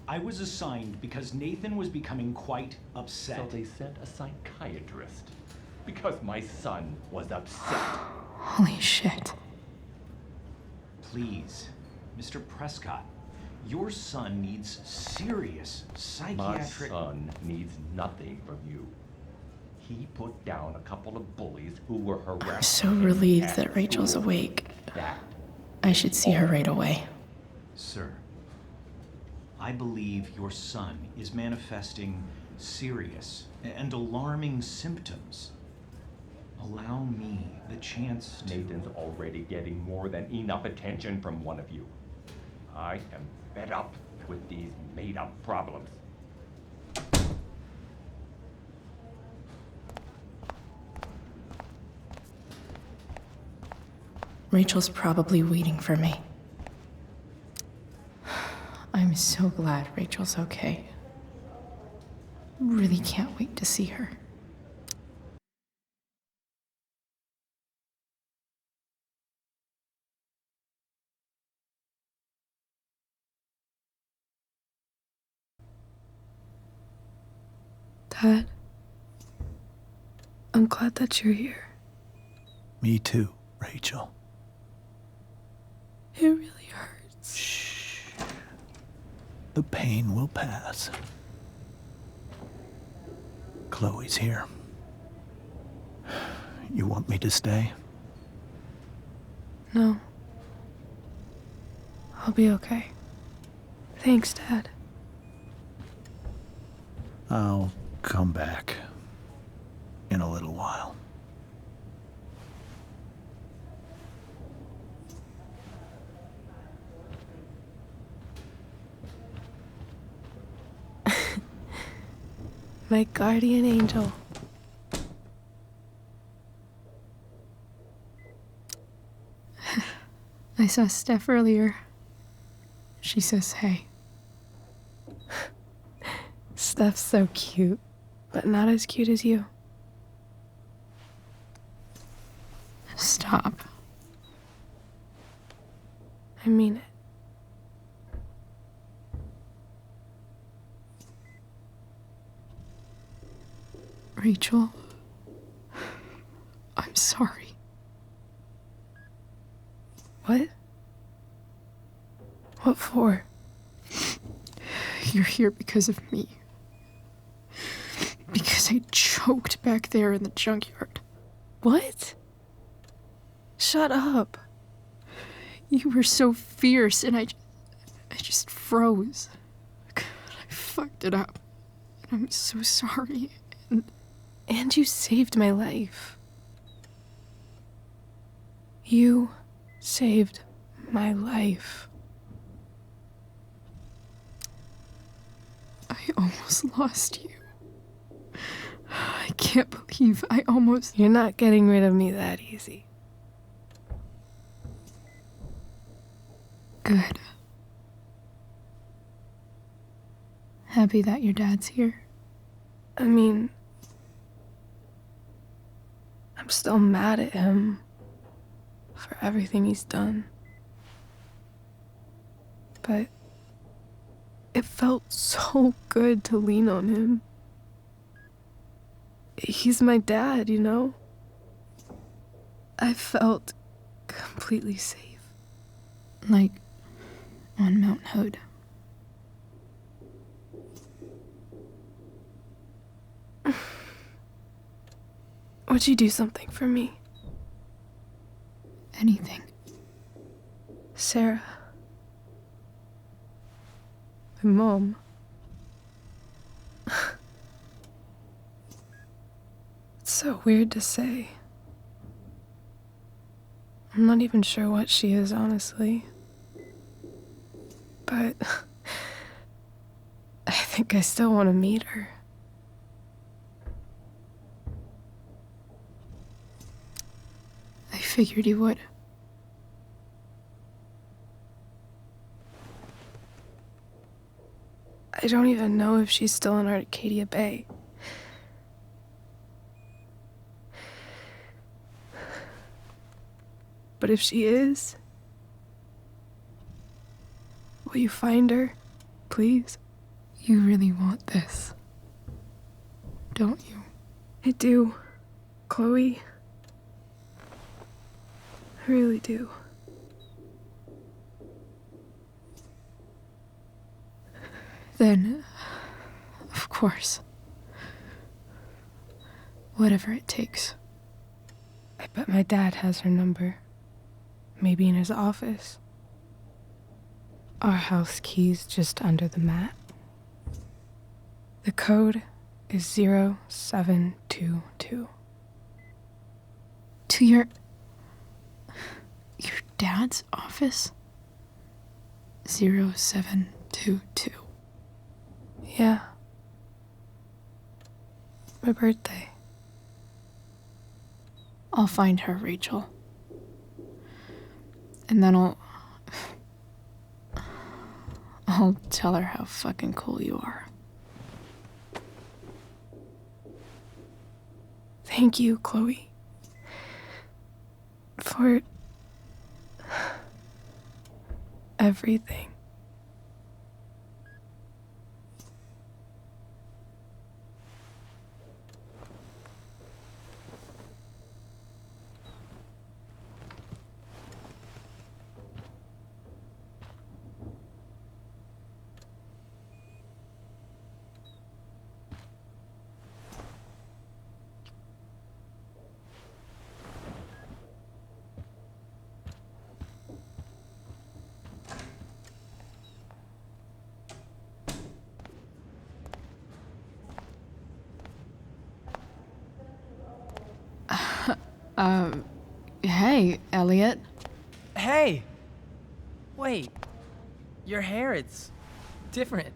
I was assigned because Nathan was becoming quite upset. So they sent a psychiatrist. Because my son was upset. Holy shit. Please, Mr. Prescott, your son needs serious psychiatric... My son needs nothing from you. He put down a couple of bullies who were harassing I'm so him relieved at that Rachel's school. awake. That I should see her right away. Sir, I believe your son is manifesting serious and alarming symptoms. Allow me the chance to... Nathan's already getting more than enough attention from one of you. I am fed up with these made-up problems. Rachel's probably waiting for me. I'm so glad Rachel's okay. Really can't wait to see her. Dad, I'm glad that you're here. Me too, Rachel. It really hurts. Shh. The pain will pass. Chloe's here. You want me to stay? No. I'll be okay. Thanks, Dad. I'll come back in a little while. My guardian angel. I saw Steph earlier. She says, hey. Steph's so cute, but not as cute as you. Stop. I mean it. Rachel, I'm sorry. What? What for? You're here because of me. Because I choked back there in the junkyard. What? Shut up. You were so fierce and I just froze. God, I fucked it up. And I'm so sorry. And you saved my life. You saved my life. I almost lost you. I can't believe I almost... You're not getting rid of me that easy. Good. Happy that your dad's here. I mean, I'm still mad at him for everything he's done. But it felt so good to lean on him. He's my dad, you know? I felt completely safe. Like on Mount Hood. Would you do something for me? Anything. Sarah. My mom. It's so weird to say. I'm not even sure what she is, honestly. But I think I still want to meet her. I figured you would. I don't even know if she's still in Arcadia Bay. But if she is, will you find her, please? You really want this, don't you? I do, Chloe. I really do. Then, of course, whatever it takes. I bet my dad has her number. Maybe in his office. Our house key's just under the mat. The code is 0722. To your dad's office? 0722. Yeah. My birthday. I'll find her, Rachel. And then I'll tell her how fucking cool you are. Thank you, Chloe. For everything. Hey, Elliot. Hey! Wait. Your hair, it's different.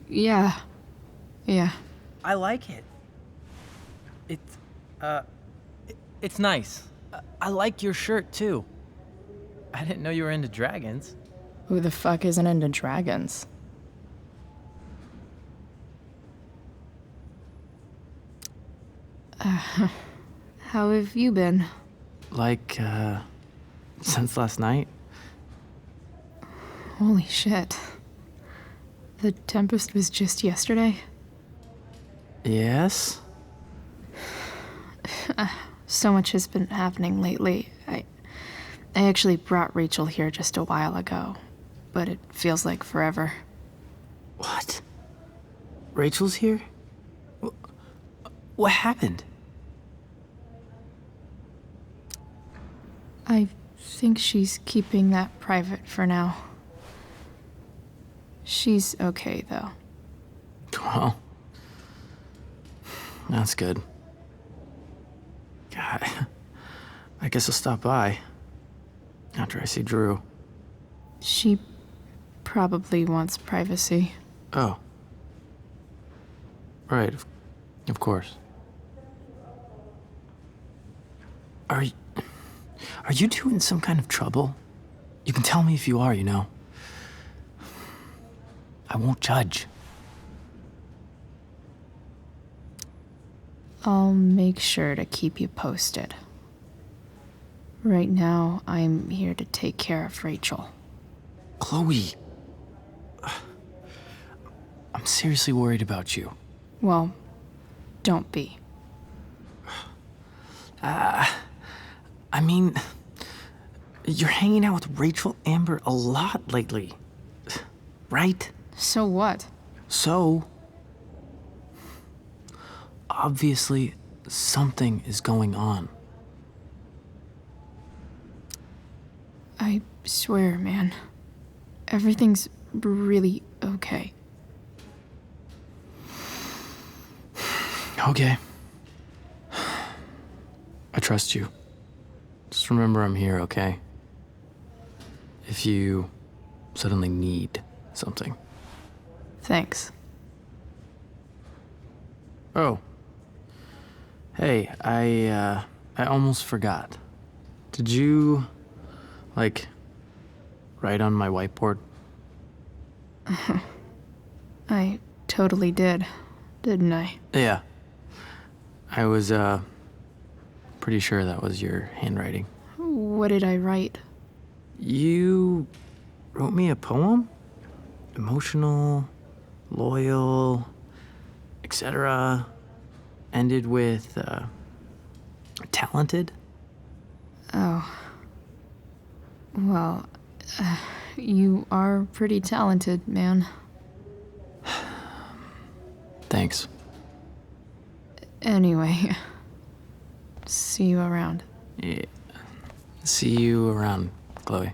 Yeah. I like it. It's nice. I like your shirt, too. I didn't know you were into dragons. Who the fuck isn't into dragons? How have you been? Like, since last night? Holy shit. The Tempest was just yesterday? Yes? So much has been happening lately. I actually brought Rachel here just a while ago, but it feels like forever. What? Rachel's here? What happened? I think she's keeping that private for now. She's okay, though. Well, that's good. God, I guess I'll stop by after I see Drew. She probably wants privacy. Oh. Right, of course. Are you two in some kind of trouble? You can tell me if you are, you know. I won't judge. I'll make sure to keep you posted. Right now, I'm here to take care of Rachel. Chloe. I'm seriously worried about you. Well, don't be. I mean, you're hanging out with Rachel Amber a lot lately, right? So what? So, obviously, something is going on. I swear, man. Everything's really okay. Okay. I trust you. Just remember I'm here, okay? If you suddenly need something. Thanks. Oh. Hey, I almost forgot. Did you, like, write on my whiteboard? I totally did, didn't I? Yeah. I was, pretty sure that was your handwriting. What did I write? You wrote me a poem? Emotional, loyal, etc. Ended with, talented? Oh. Well, you are pretty talented, man. Thanks. Anyway, see you around. Yeah. See you around, Chloe.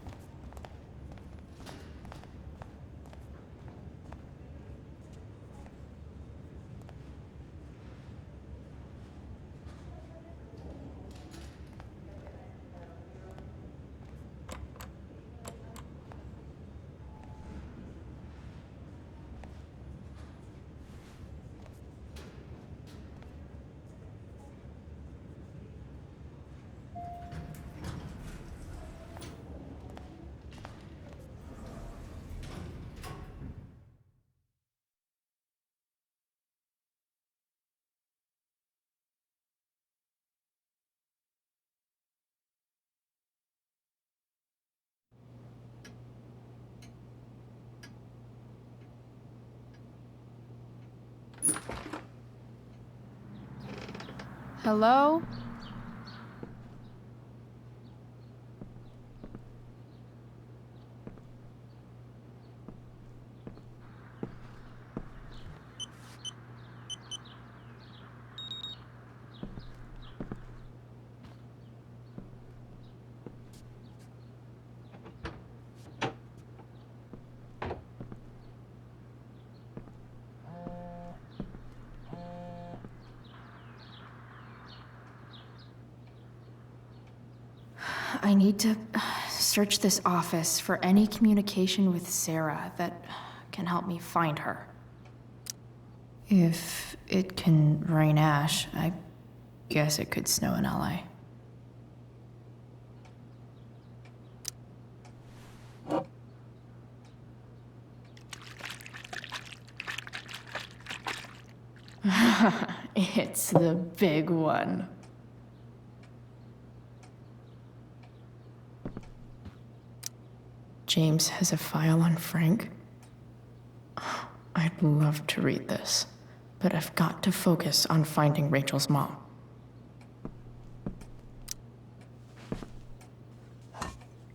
Hello? I need to search this office for any communication with Sarah that can help me find her. If it can rain ash, I guess it could snow in LA. It's the big one. James has a file on Frank. I'd love to read this, but I've got to focus on finding Rachel's mom.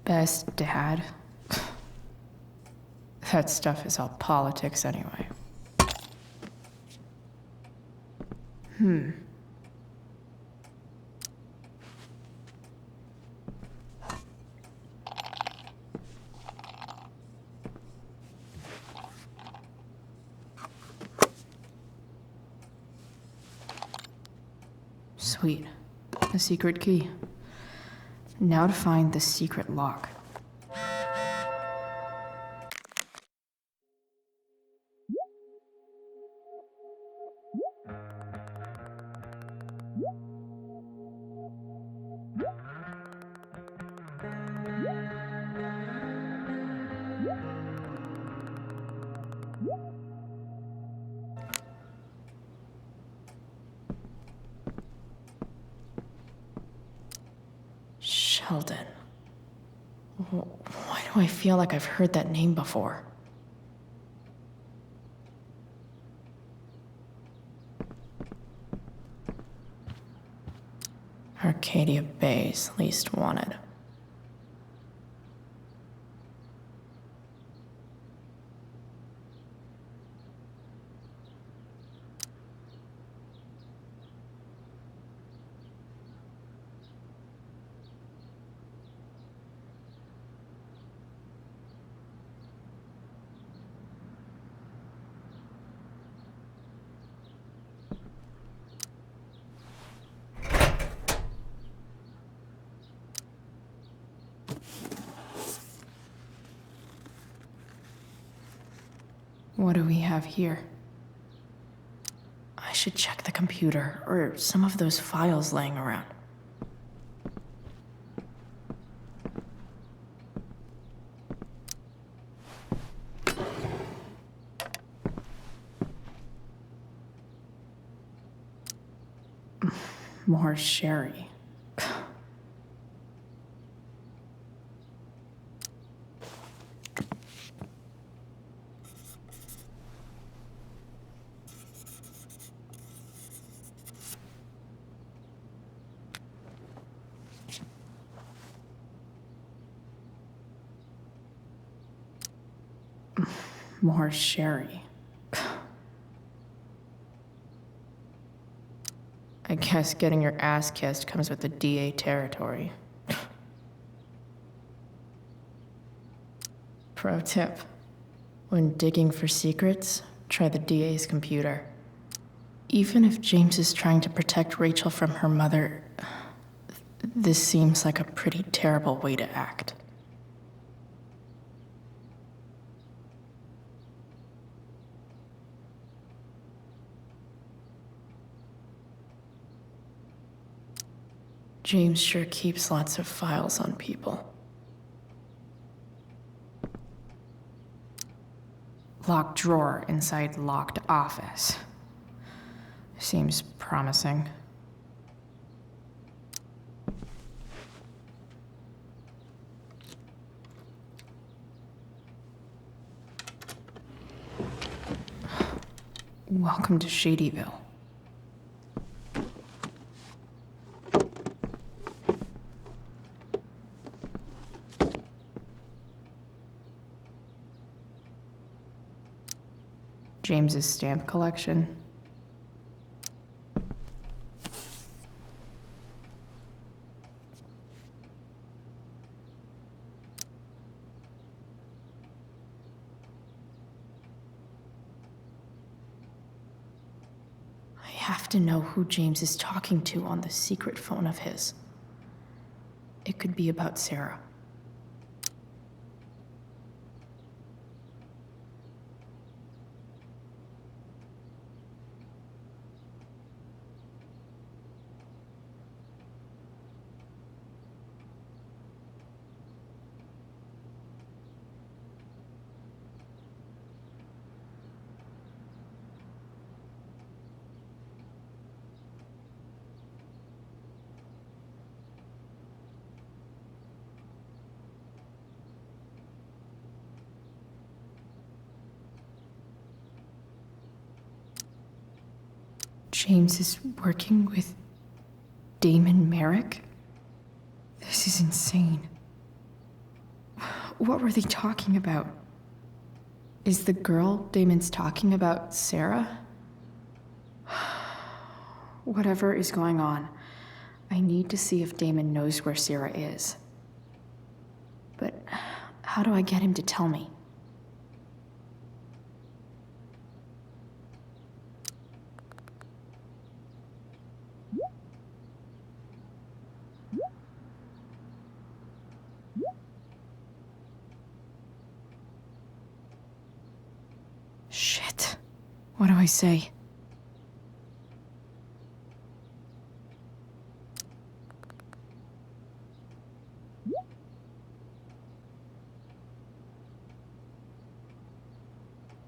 Best dad. That stuff is all politics anyway. Sweet. A secret key. Now to find the secret lock. Sheldon. Why do I feel like I've heard that name before? Arcadia Bay's least wanted. What do we have here? I should check the computer or some of those files laying around. More sherry. More sherry. I guess getting your ass kissed comes with the DA territory. Pro tip. When digging for secrets, try the DA's computer. Even if James is trying to protect Rachel from her mother, this seems like a pretty terrible way to act. James sure keeps lots of files on people. Locked drawer inside locked office. Seems promising. Welcome to Shadyville. James's stamp collection. I have to know who James is talking to on the secret phone of his. It could be about Sarah. James is working with Damon Merrick? This is insane. What were they talking about? Is the girl Damon's talking about Sarah? Whatever is going on, I need to see if Damon knows where Sarah is. But how do I get him to tell me? Shit. What do I say?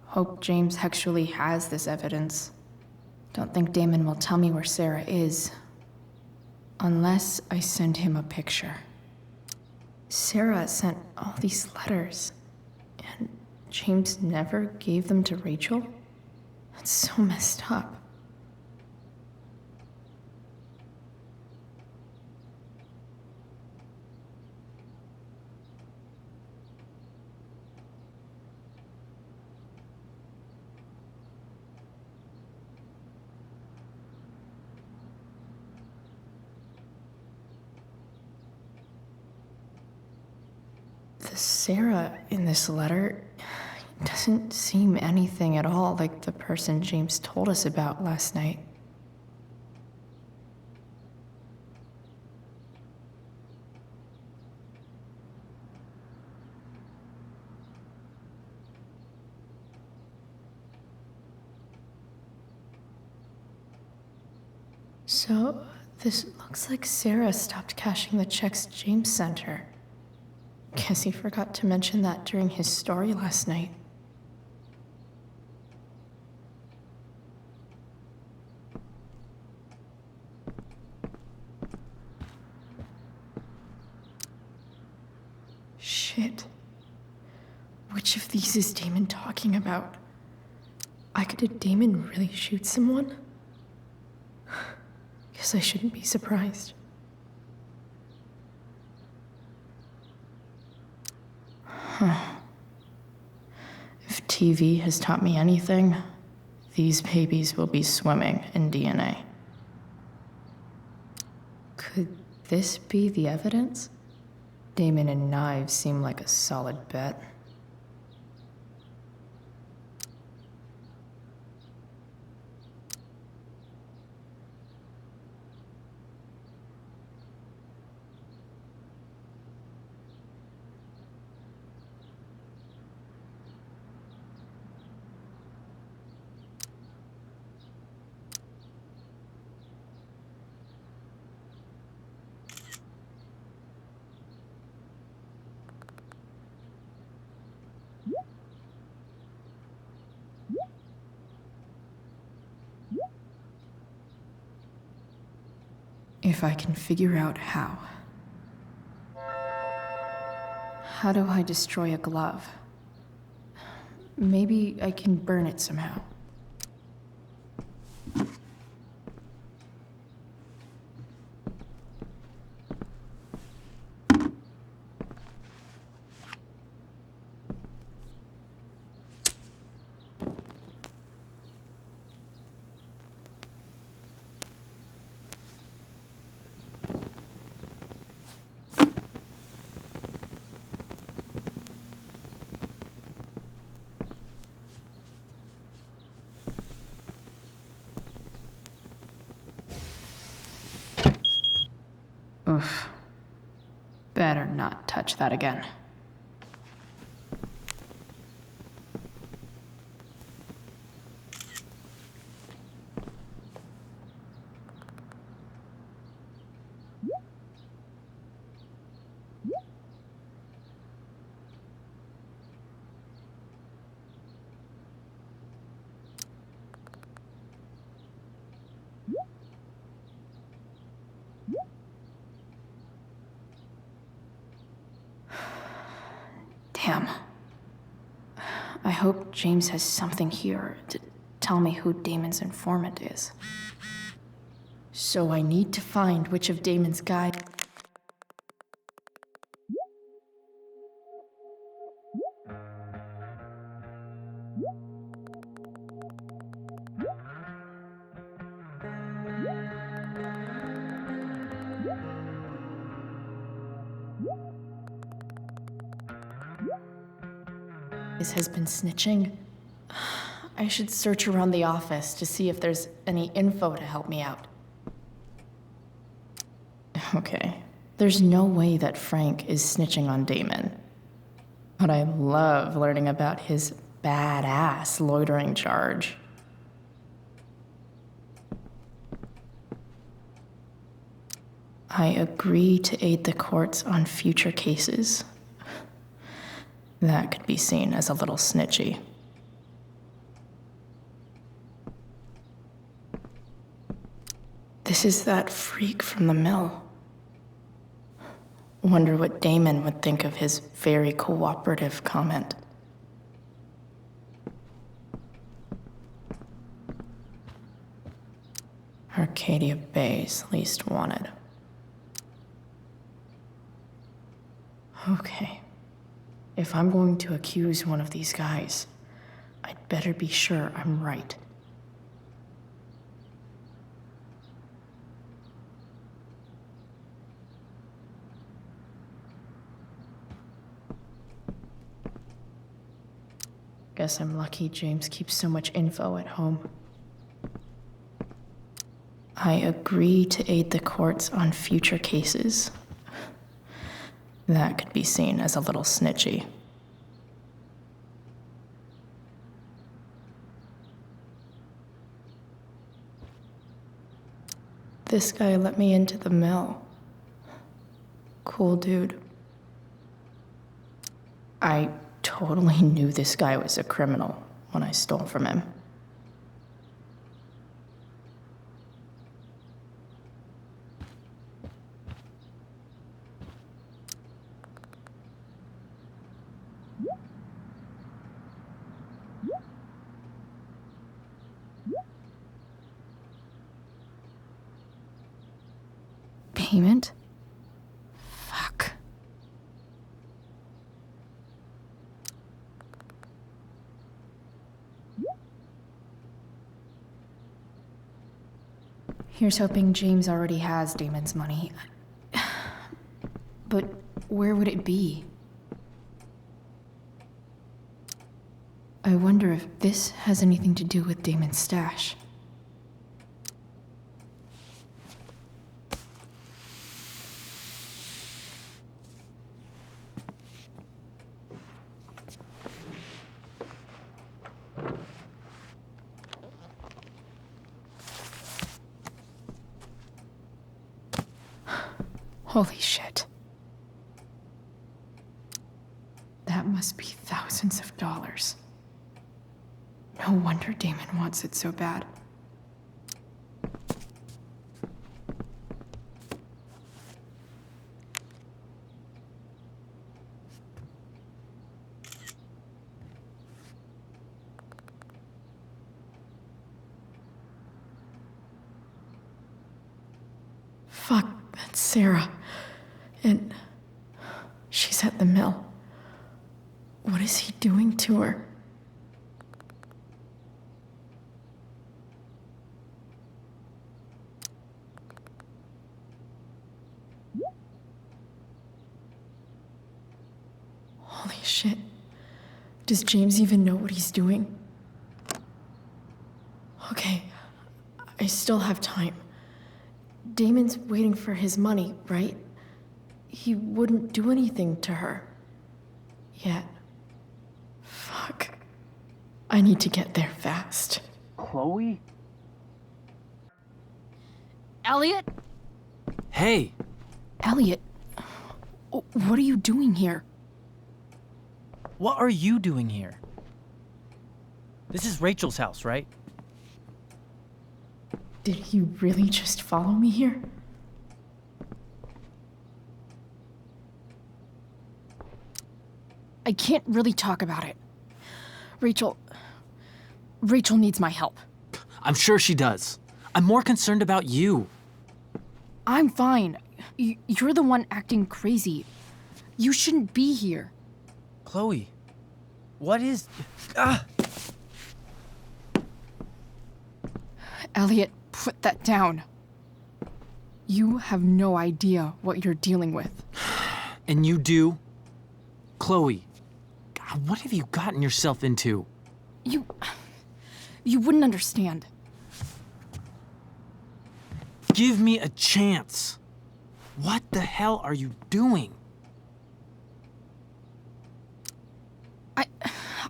Hope James actually has this evidence. Don't think Damon will tell me where Sarah is. Unless I send him a picture. Sarah sent all these letters, and James never gave them to Rachel? That's so messed up. The Sarah in this letter doesn't seem anything at all like the person James told us about last night. So, this looks like Sarah stopped cashing the checks James sent her. Guess he forgot to mention that during his story last night. Shit. Which of these is Damon talking about? Did Damon really shoot someone? Guess I shouldn't be surprised. Huh. If TV has taught me anything, these babies will be swimming in DNA. Could this be the evidence? Damon and knives seem like a solid bet. If I can figure out how. How do I destroy a glove? Maybe I can burn it somehow. Oof. Better not touch that again. Damn. I hope James has something here tell me who Damon's informant is. So I need to find which of Damon's guys. Has been snitching. I should search around the office to see if there's any info to help me out. Okay, there's no way that Frank is snitching on Damon. But I love learning about his badass loitering charge. I agree to aid the courts on future cases. That could be seen as a little snitchy. This is that freak from the mill. Wonder what Damon would think of his very cooperative comment. Arcadia Bay's least wanted. Okay. If I'm going to accuse one of these guys, I'd better be sure I'm right. Guess I'm lucky James keeps so much info at home. I agree to aid the courts on future cases. That could be seen as a little snitchy. This guy let me into the mill. Cool dude. I totally knew this guy was a criminal when I stole from him. Payment? Fuck. Here's hoping James already has Damon's money. But where would it be? I wonder if this has anything to do with Damon's stash. Holy shit. That must be thousands of dollars. No wonder Damon wants it so bad. Fuck, that's Sarah. And she's at the mill. What is he doing to her? Holy shit. Does James even know what he's doing? Okay, I still have time. Damon's waiting for his money, right? He wouldn't do anything to her. Yet. Fuck. I need to get there fast. Chloe? Elliot? Hey! Elliot, what are you doing here? What are you doing here? This is Rachel's house, right? Did he really just follow me here? I can't really talk about it. Rachel, Rachel needs my help. I'm sure she does. I'm more concerned about you. I'm fine. You're the one acting crazy. You shouldn't be here. Chloe, what is... Elliot, put that down. You have no idea what you're dealing with. And you do? Chloe, God, what have you gotten yourself into? You wouldn't understand. Give me a chance. What the hell are you doing?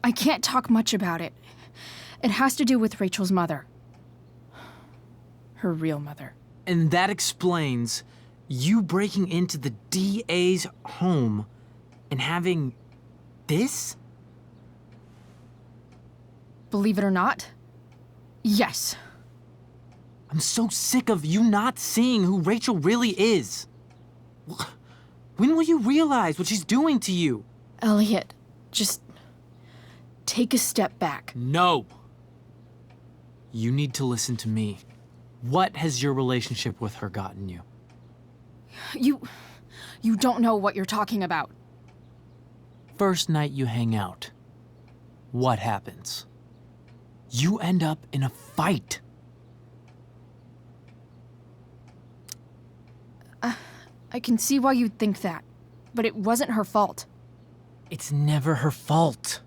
I can't talk much about it. It has to do with Rachel's mother. Her real mother. And that explains you breaking into the DA's home and having this? Believe it or not, yes. I'm so sick of you not seeing who Rachel really is. When will you realize what she's doing to you? Elliot, just take a step back. No. You need to listen to me. What has your relationship with her gotten you? You don't know what you're talking about. First night you hang out, what happens? You end up in a fight. I can see why you'd think that, but it wasn't her fault. It's never her fault.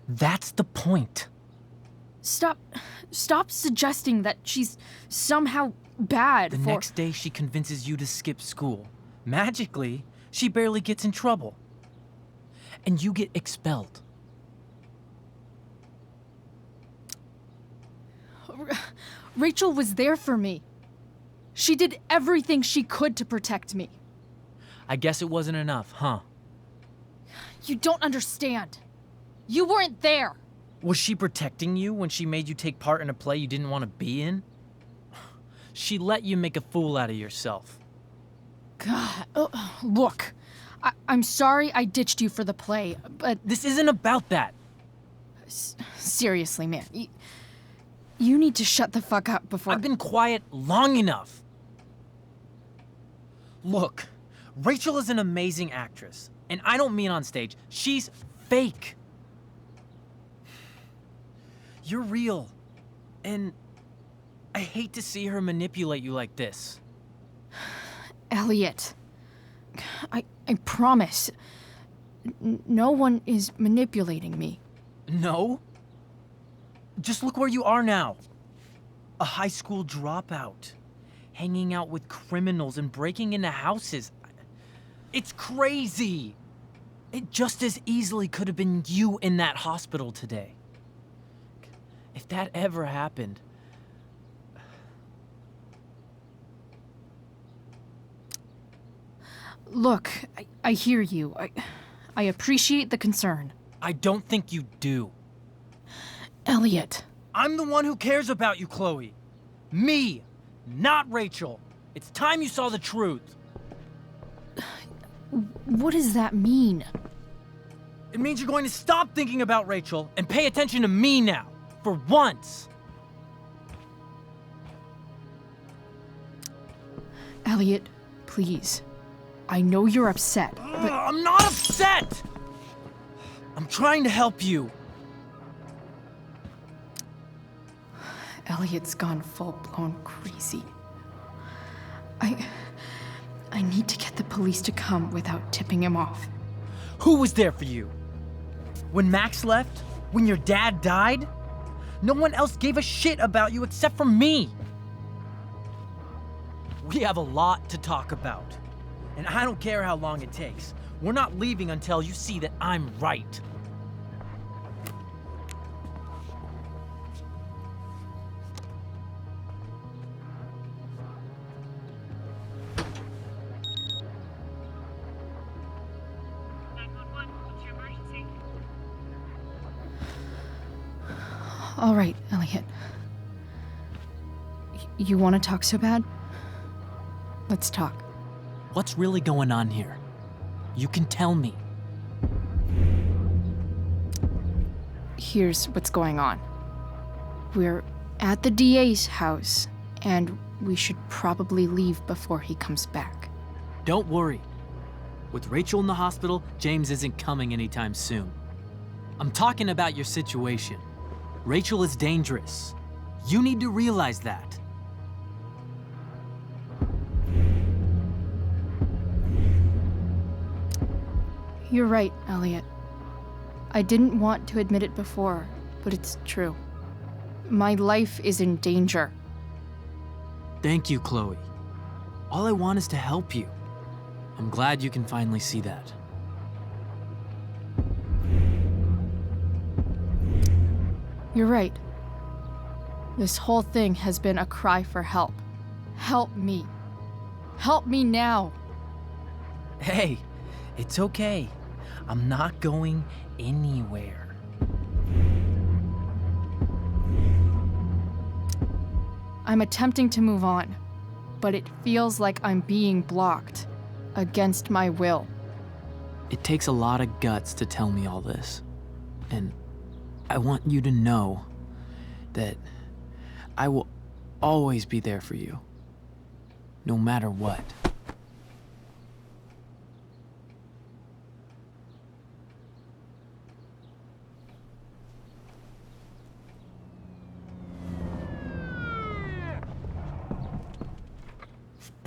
That's the point. Stop suggesting that she's somehow bad The next day she convinces you to skip school. Magically, she barely gets in trouble. And you get expelled. Rachel was there for me. She did everything she could to protect me. I guess it wasn't enough, huh? You don't understand. You weren't there. Was she protecting you when she made you take part in a play you didn't want to be in? She let you make a fool out of yourself. God, look. I'm sorry I ditched you for the play, but... This isn't about that. Seriously, man. You need to shut the fuck up before... I've been quiet long enough. Look, Rachel is an amazing actress. And I don't mean on stage. She's fake. You're real. And I hate to see her manipulate you like this. Elliot, I promise. No one is manipulating me. No? Just look where you are now. A high school dropout. Hanging out with criminals and breaking into houses. It's crazy. It just as easily could have been you in that hospital today. If that ever happened... Look, I hear you. I appreciate the concern. I don't think you do. Elliot. I'm the one who cares about you, Chloe. Me, not Rachel. It's time you saw the truth. What does that mean? It means you're going to stop thinking about Rachel and pay attention to me now. For once. Elliot, please. I know you're upset, but... I'm not upset! I'm trying to help you. Elliot's gone full-blown crazy. I need to get the police to come without tipping him off. Who was there for you? When Max left? When your dad died? No one else gave a shit about you except for me. We have a lot to talk about. And I don't care how long it takes. We're not leaving until you see that I'm right. All right, Elliot. You want to talk so bad? Let's talk. What's really going on here? You can tell me. Here's what's going on. We're at the DA's house, and we should probably leave before he comes back. Don't worry. With Rachel in the hospital, James isn't coming anytime soon. I'm talking about your situation. Rachel is dangerous. You need to realize that. You're right, Elliot. I didn't want to admit it before, but it's true. My life is in danger. Thank you, Chloe. All I want is to help you. I'm glad you can finally see that. You're right. This whole thing has been a cry for help. Help me. Help me now. Hey, it's okay. I'm not going anywhere. I'm attempting to move on, but it feels like I'm being blocked against my will. It takes a lot of guts to tell me all this. And I want you to know that I will always be there for you, no matter what.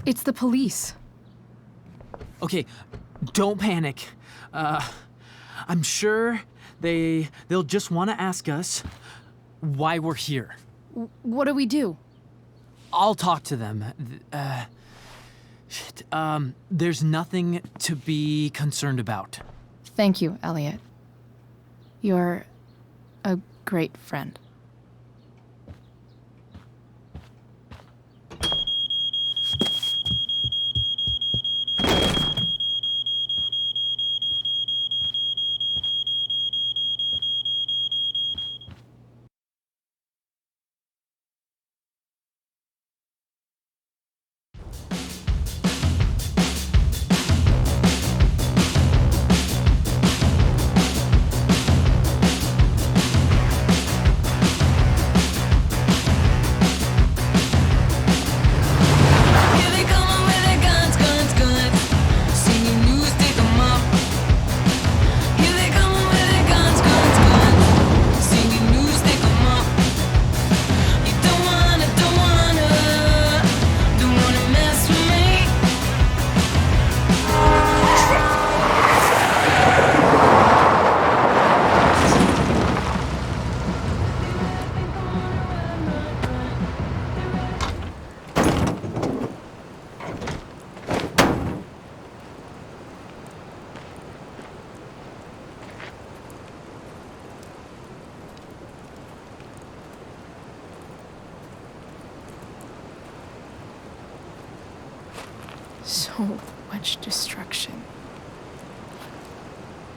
It's the police. Okay, don't panic. I'm sure they'll just want to ask us why we're here. What do we do? I'll talk to them. There's nothing to be concerned about. Thank you, Elliot. You're a great friend. So much destruction.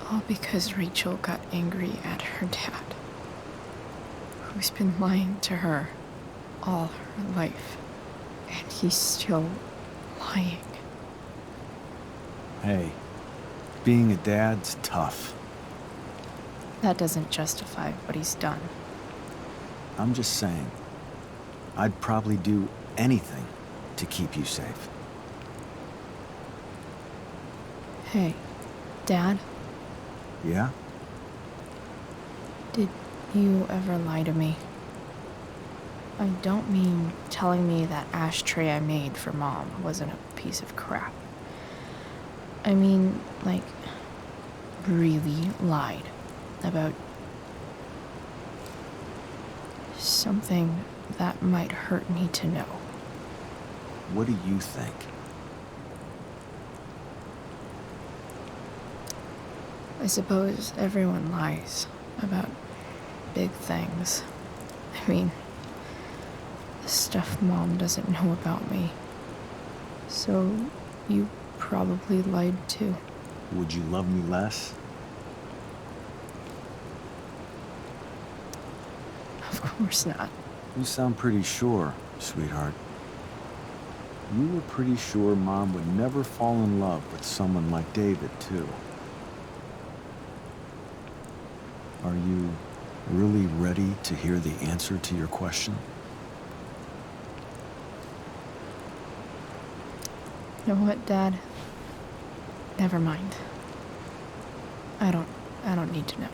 All because Rachel got angry at her dad, who's been lying to her all her life. And he's still lying. Hey, being a dad's tough. That doesn't justify what he's done. I'm just saying, I'd probably do anything to keep you safe. Hey, Dad? Yeah? Did you ever lie to me? I don't mean telling me that ashtray I made for Mom wasn't a piece of crap. I mean, like, really lied about something that might hurt me to know. What do you think? I suppose everyone lies about big things. I mean, the stuff Mom doesn't know about me. So, you probably lied too. Would you love me less? Of course not. You sound pretty sure, sweetheart. You were pretty sure Mom would never fall in love with someone like David, too. Are you really ready to hear the answer to your question? You know what, Dad? Never mind. I don't need to know.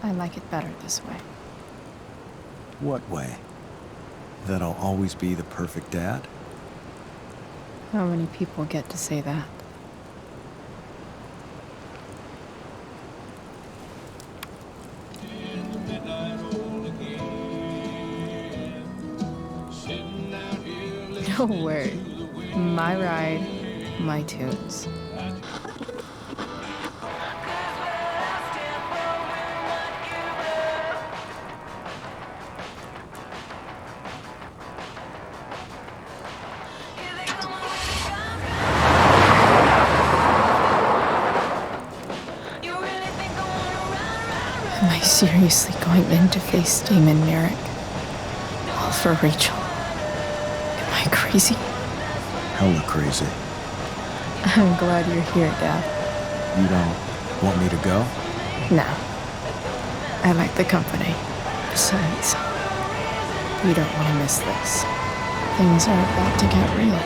I like it better this way. What way? That I'll always be the perfect dad? How many people get to say that? No word. My ride, my tunes. Am I seriously going in to face Damon Merrick? All for Rachel? Am I crazy? Hella crazy. I'm glad you're here, Dad. You don't want me to go? No. I like the company. Besides, you don't want to miss this. Things are about to get real.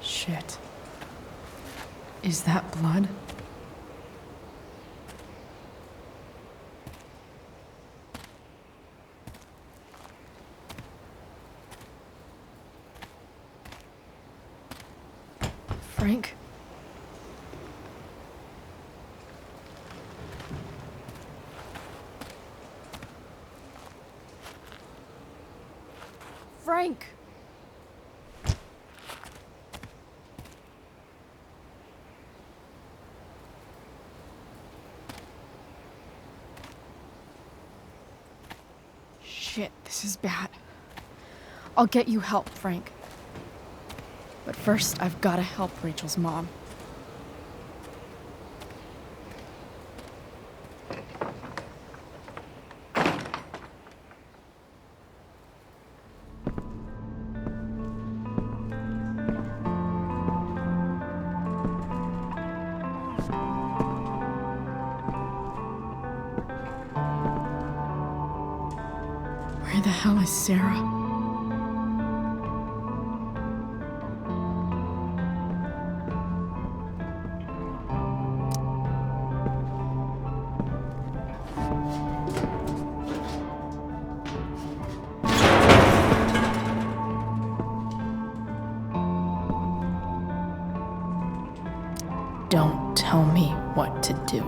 Shit. Is that blood? Frank? Frank! Shit, this is bad. I'll get you help, Frank. But first, I've got to help Rachel's mom. Where the hell is Sarah? Don't tell me what to do.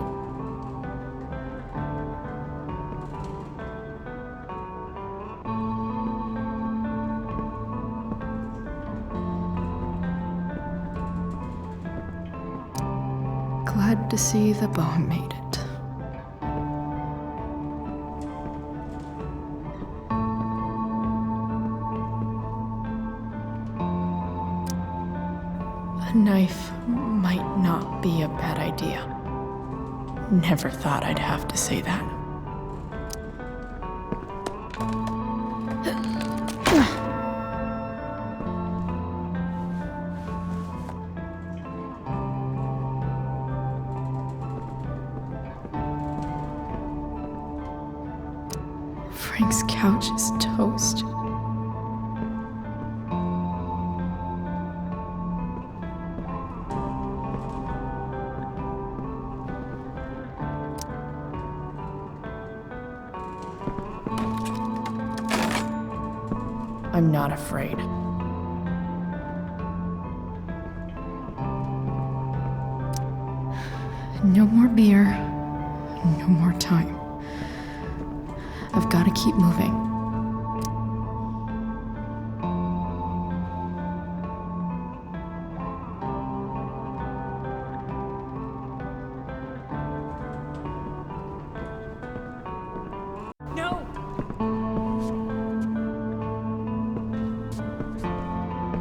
Glad to see the bone made it. A knife might not be a bad idea. Never thought I'd have to say that. Frank's couch is toast. I'm not afraid. No more beer. No more time. I've got to keep moving. No!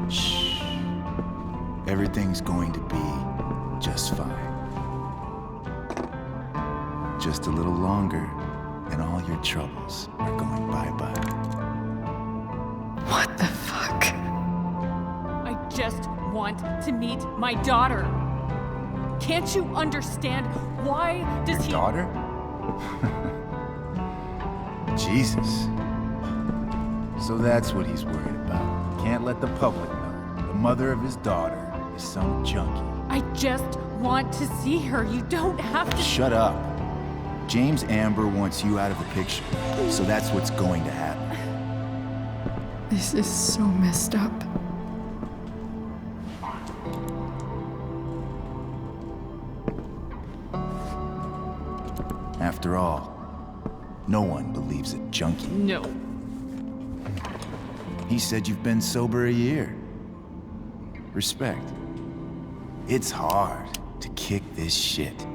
Shh. Everything's going to be just fine. Just a little longer, and all your troubles are going bye-bye. What the fuck? I just want to meet my daughter. Can't you understand? Why does Your daughter? Jesus. So that's what he's worried about. Can't let the public know. The mother of his daughter is some junkie. I just want to see her. You don't have to. Shut up. James Amber wants you out of the picture, so that's what's going to happen. This is so messed up. After all, no one believes a junkie. No. He said you've been sober a year. Respect. It's hard to kick this shit.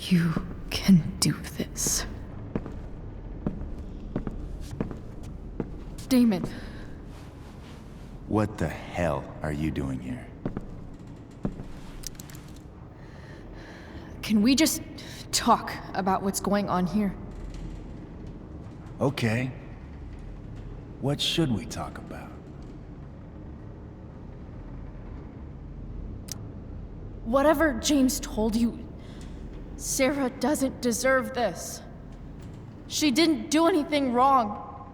You can do this. Damon. What the hell are you doing here? Can we just talk about what's going on here? Okay. What should we talk about? Whatever James told you, Sarah doesn't deserve this. She didn't do anything wrong.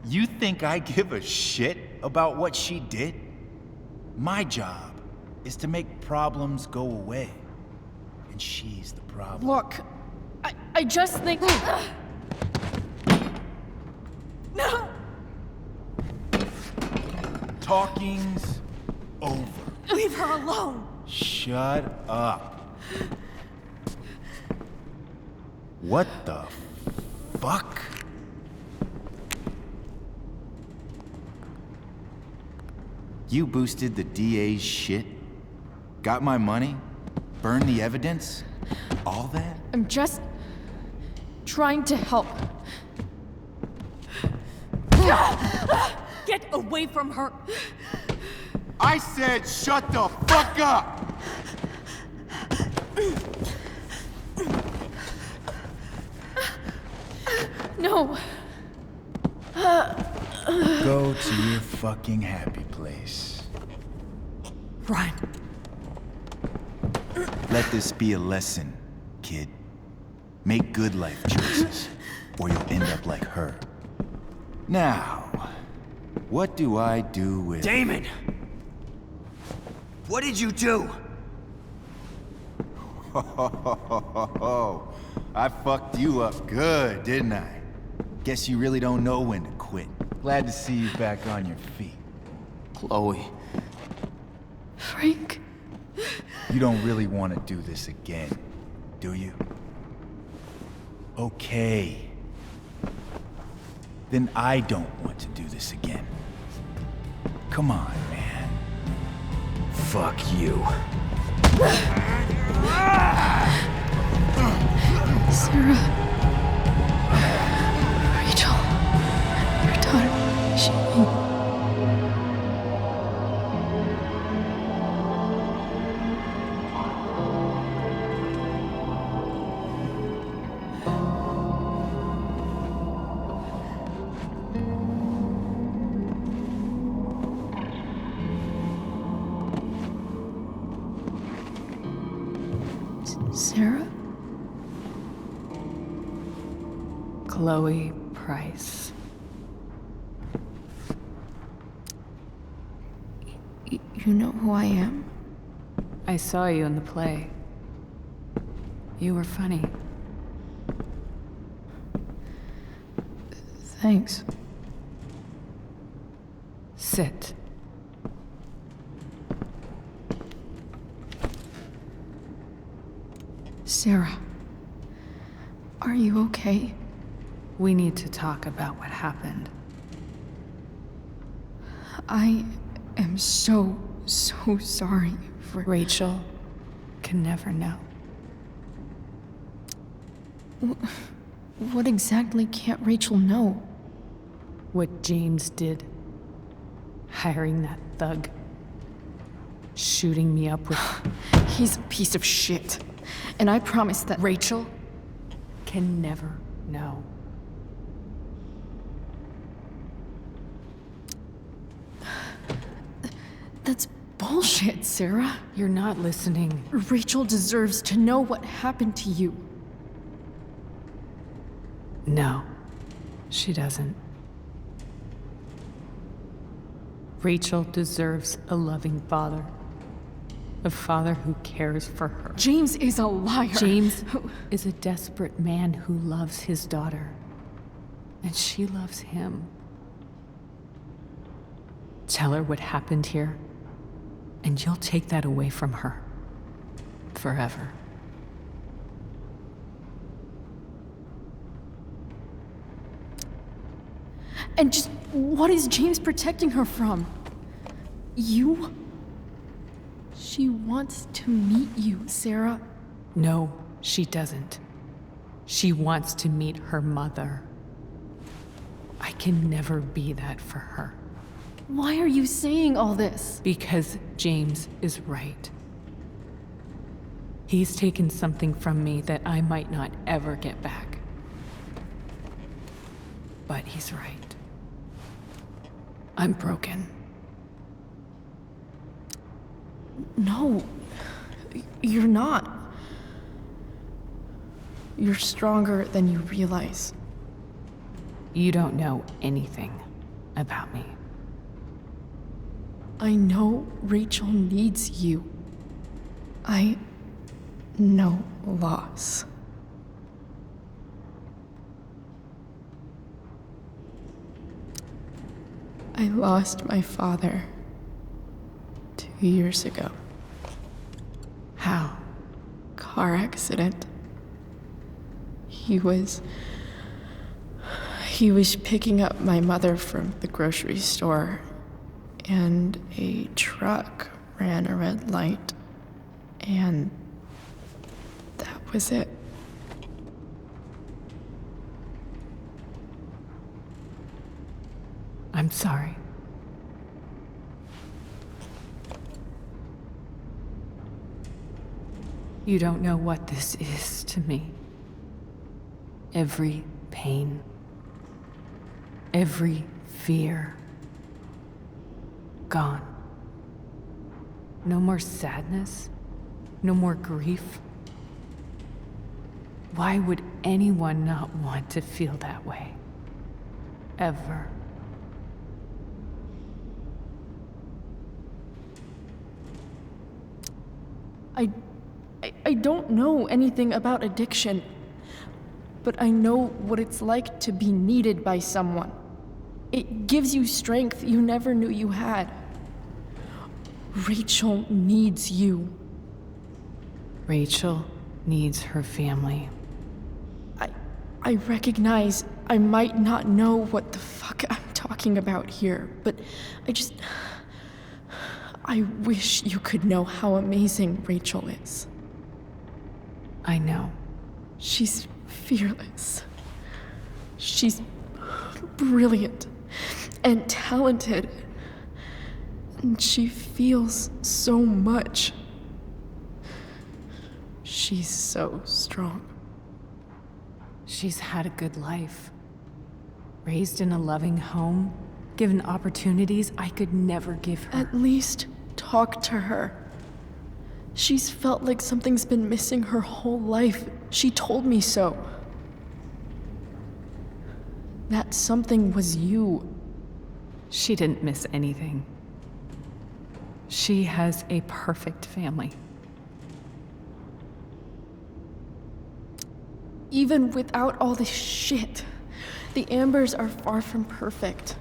You think I give a shit about what she did? My job is to make problems go away. And she's the problem. Look, I just think... No! Talking's over. Leave her alone. Shut up. What the fuck? You boosted the DA's shit? Got my money? Burned the evidence? All that? I'm just trying to help. Get away from her. I said shut the fuck up! No. Go to your fucking happy place. Run. Let this be a lesson, kid. Make good life choices, or you'll end up like her. Now, what do I do with... Damon! What did you do? I fucked you up good, didn't I? Guess you really don't know when to quit. Glad to see you back on your feet. Chloe. Frank. You don't really want to do this again, do you? Okay. Then I don't want to do this again. Come on, man. Fuck you. Sarah. Rachel. Your daughter. She... Sarah? Chloe Price. You know who I am? I saw you in the play. You were funny. Thanks. Sit. Sarah, are you okay? We need to talk about what happened. I am so sorry for... Rachel can never know. What exactly can't Rachel know? What James did. Hiring that thug. Shooting me up with... He's a piece of shit. And I promise that... Rachel can never know. That's bullshit, Sarah. You're not listening. Rachel deserves to know what happened to you. No, she doesn't. Rachel deserves a loving father. A father who cares for her. James is a liar. James is a desperate man who loves his daughter. And she loves him. Tell her what happened here, and you'll take that away from her. Forever. And just what is James protecting her from? You? She wants to meet you, Sarah. No, she doesn't. She wants to meet her mother. I can never be that for her. Why are you saying all this? Because James is right. He's taken something from me that I might not ever get back. But he's right. I'm broken. No, you're not. You're stronger than you realize. You don't know anything about me. I know Rachel needs you. I know loss. I lost my father 2 years ago. How? Car accident. He was picking up my mother from the grocery store, and a truck ran a red light, and that was it. I'm sorry. You don't know what this is to me. Every pain, every fear, gone. No more sadness, no more grief. Why would anyone not want to feel that way? Ever. I don't know anything about addiction, but I know what it's like to be needed by someone. It gives you strength you never knew you had. Rachel needs you. Rachel needs her family. I recognize I might not know what the fuck I'm talking about here, but I wish you could know how amazing Rachel is. I know. She's fearless. She's brilliant and talented. And she feels so much. She's so strong. She's had a good life. Raised in a loving home, given opportunities I could never give her. At least talk to her. She's felt like something's been missing her whole life. She told me so. That something was you. She didn't miss anything. She has a perfect family. Even without all this shit, the Ambers are far from perfect.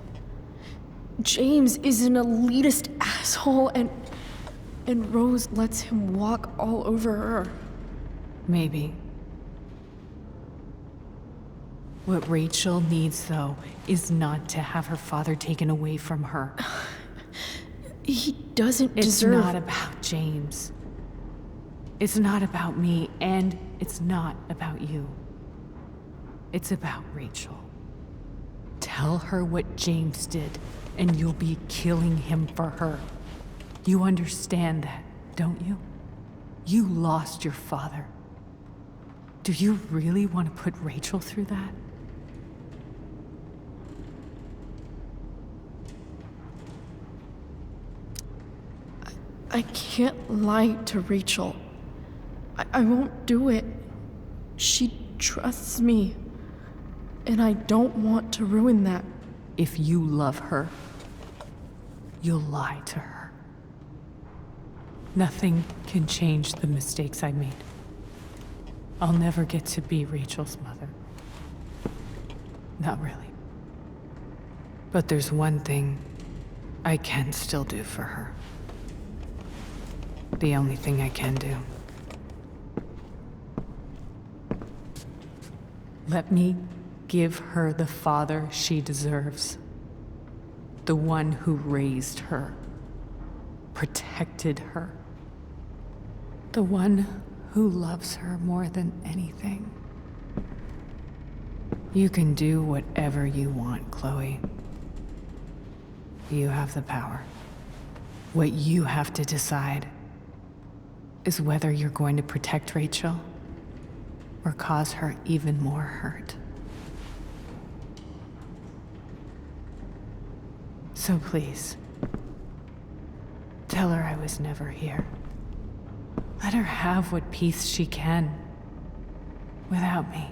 James is an elitist asshole, and Rose lets him walk all over her. Maybe. What Rachel needs, though, is not to have her father taken away from her. He doesn't deserve... It's not about James. It's not about me, and it's not about you. It's about Rachel. Tell her what James did, and you'll be killing him for her. You understand that, don't you? You lost your father. Do you really want to put Rachel through that? I can't lie to Rachel. I won't do it. She trusts me. And I don't want to ruin that. If you love her, you'll lie to her. Nothing can change the mistakes I made. I'll never get to be Rachel's mother. Not really. But there's one thing I can still do for her. The only thing I can do. Let me give her the father she deserves. The one who raised her, protected her. The one who loves her more than anything. You can do whatever you want, Chloe. You have the power. What you have to decide is whether you're going to protect Rachel or cause her even more hurt. So please, tell her I was never here. Let her have what peace she can without me.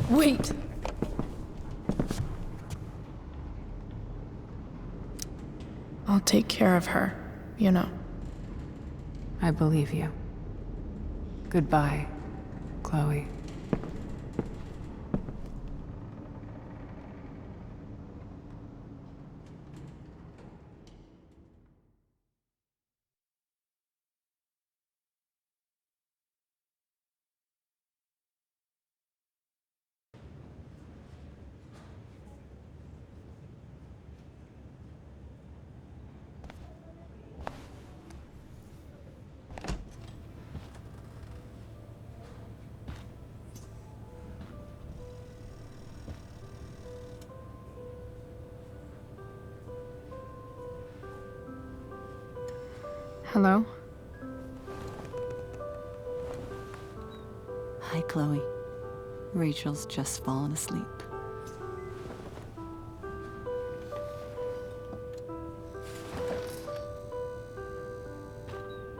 Wait! I'll take care of her, you know. I believe you. Goodbye, Chloe. Hello? Hi, Chloe. Rachel's just fallen asleep.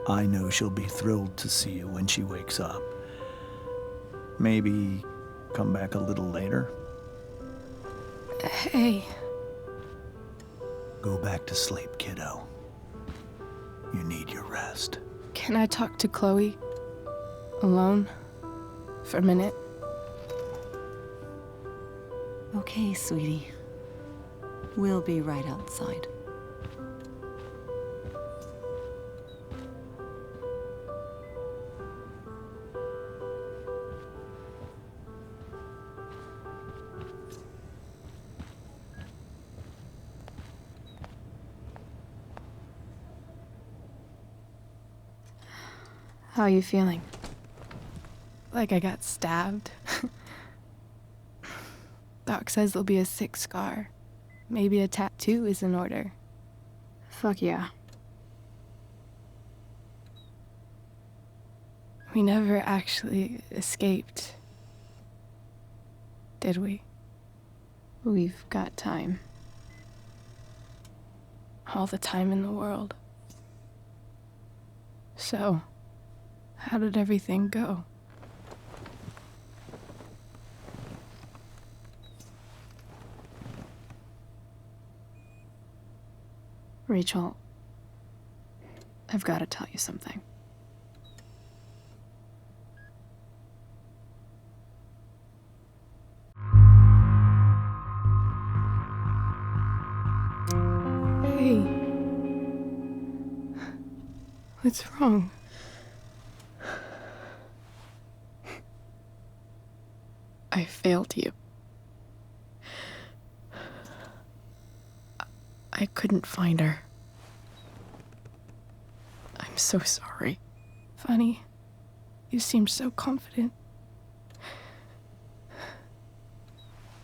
I know she'll be thrilled to see you when she wakes up. Maybe come back a little later? Hey. Go back to sleep, kiddo. You need your rest. Can I talk to Chloe? Alone? For a minute? Okay, sweetie. We'll be right outside. How are you feeling? Like I got stabbed? Doc says there'll be a sick scar. Maybe a tattoo is in order. Fuck yeah. We never actually escaped, did we? We've got time. All the time in the world. So, how did everything go? Rachel, I've got to tell you something. What's wrong? I failed you. I couldn't find her. I'm so sorry. Funny. You seemed so confident.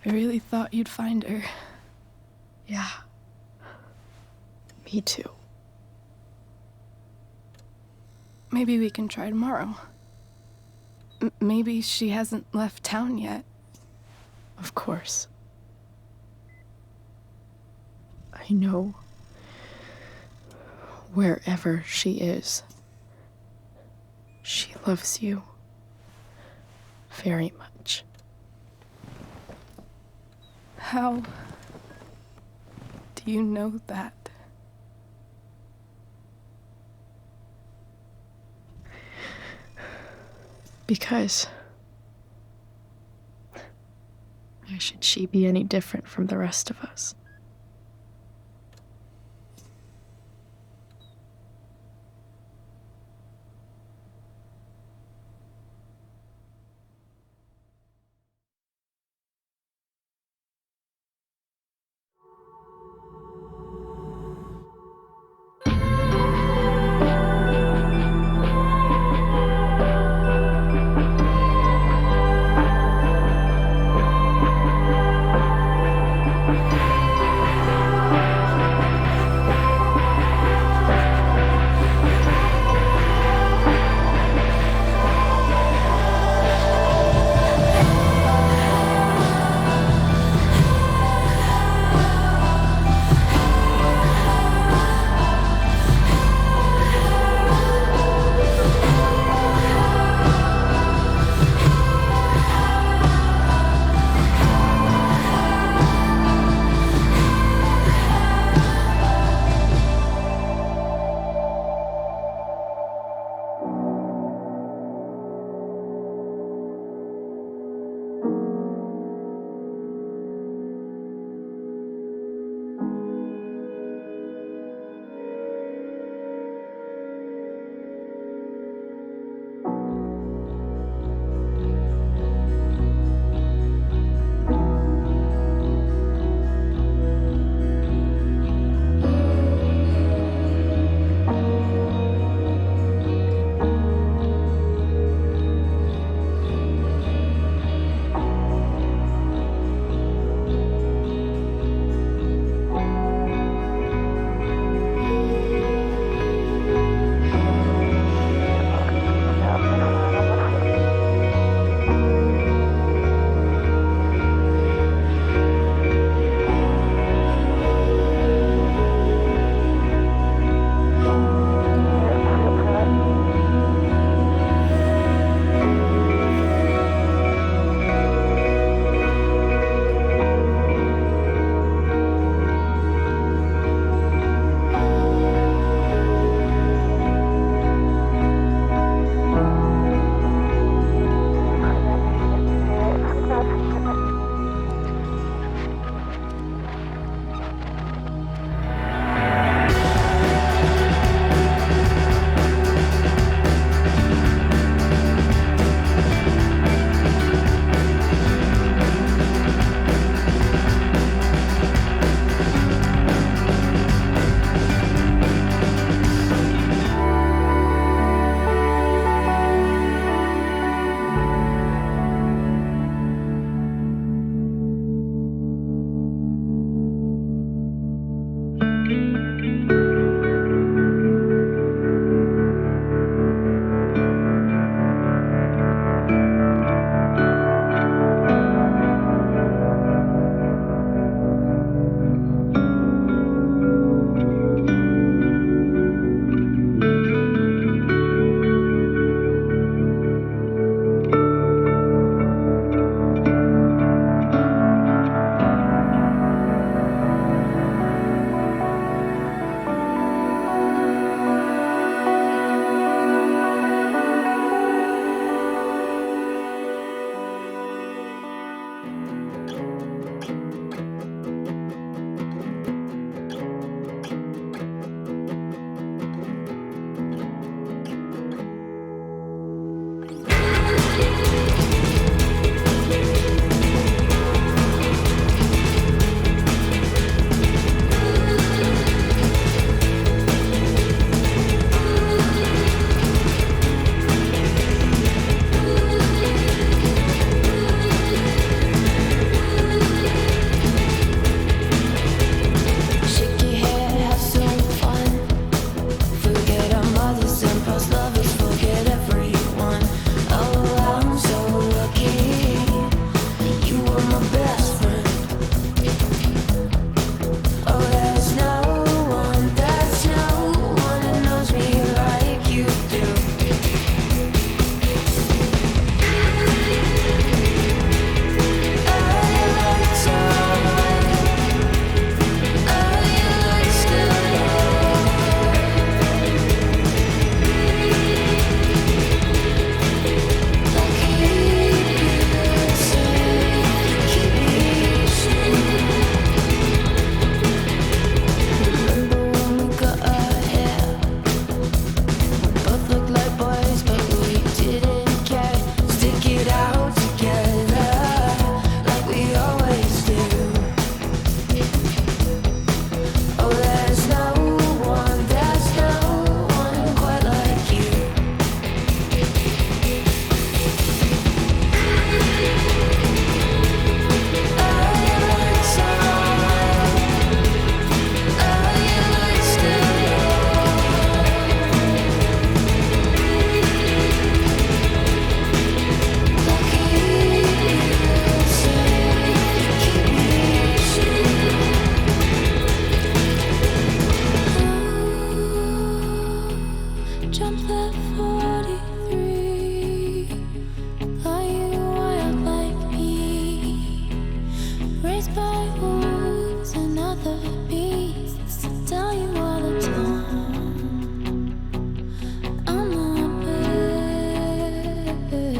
I really thought you'd find her. Yeah. Me too. Maybe we can try tomorrow. Maybe she hasn't left town yet. Of course. I know wherever she is, she loves you very much. How do you know that? Because why should she be any different from the rest of us?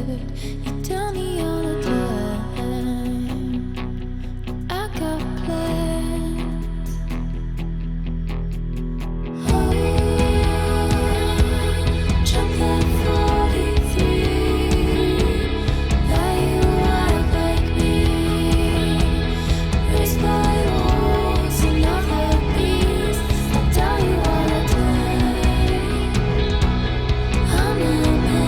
You tell me all the time I got plans. Oh, jump that 43. That you act like me. Raised by wolves and other beasts. I tell you all the time I'm a man.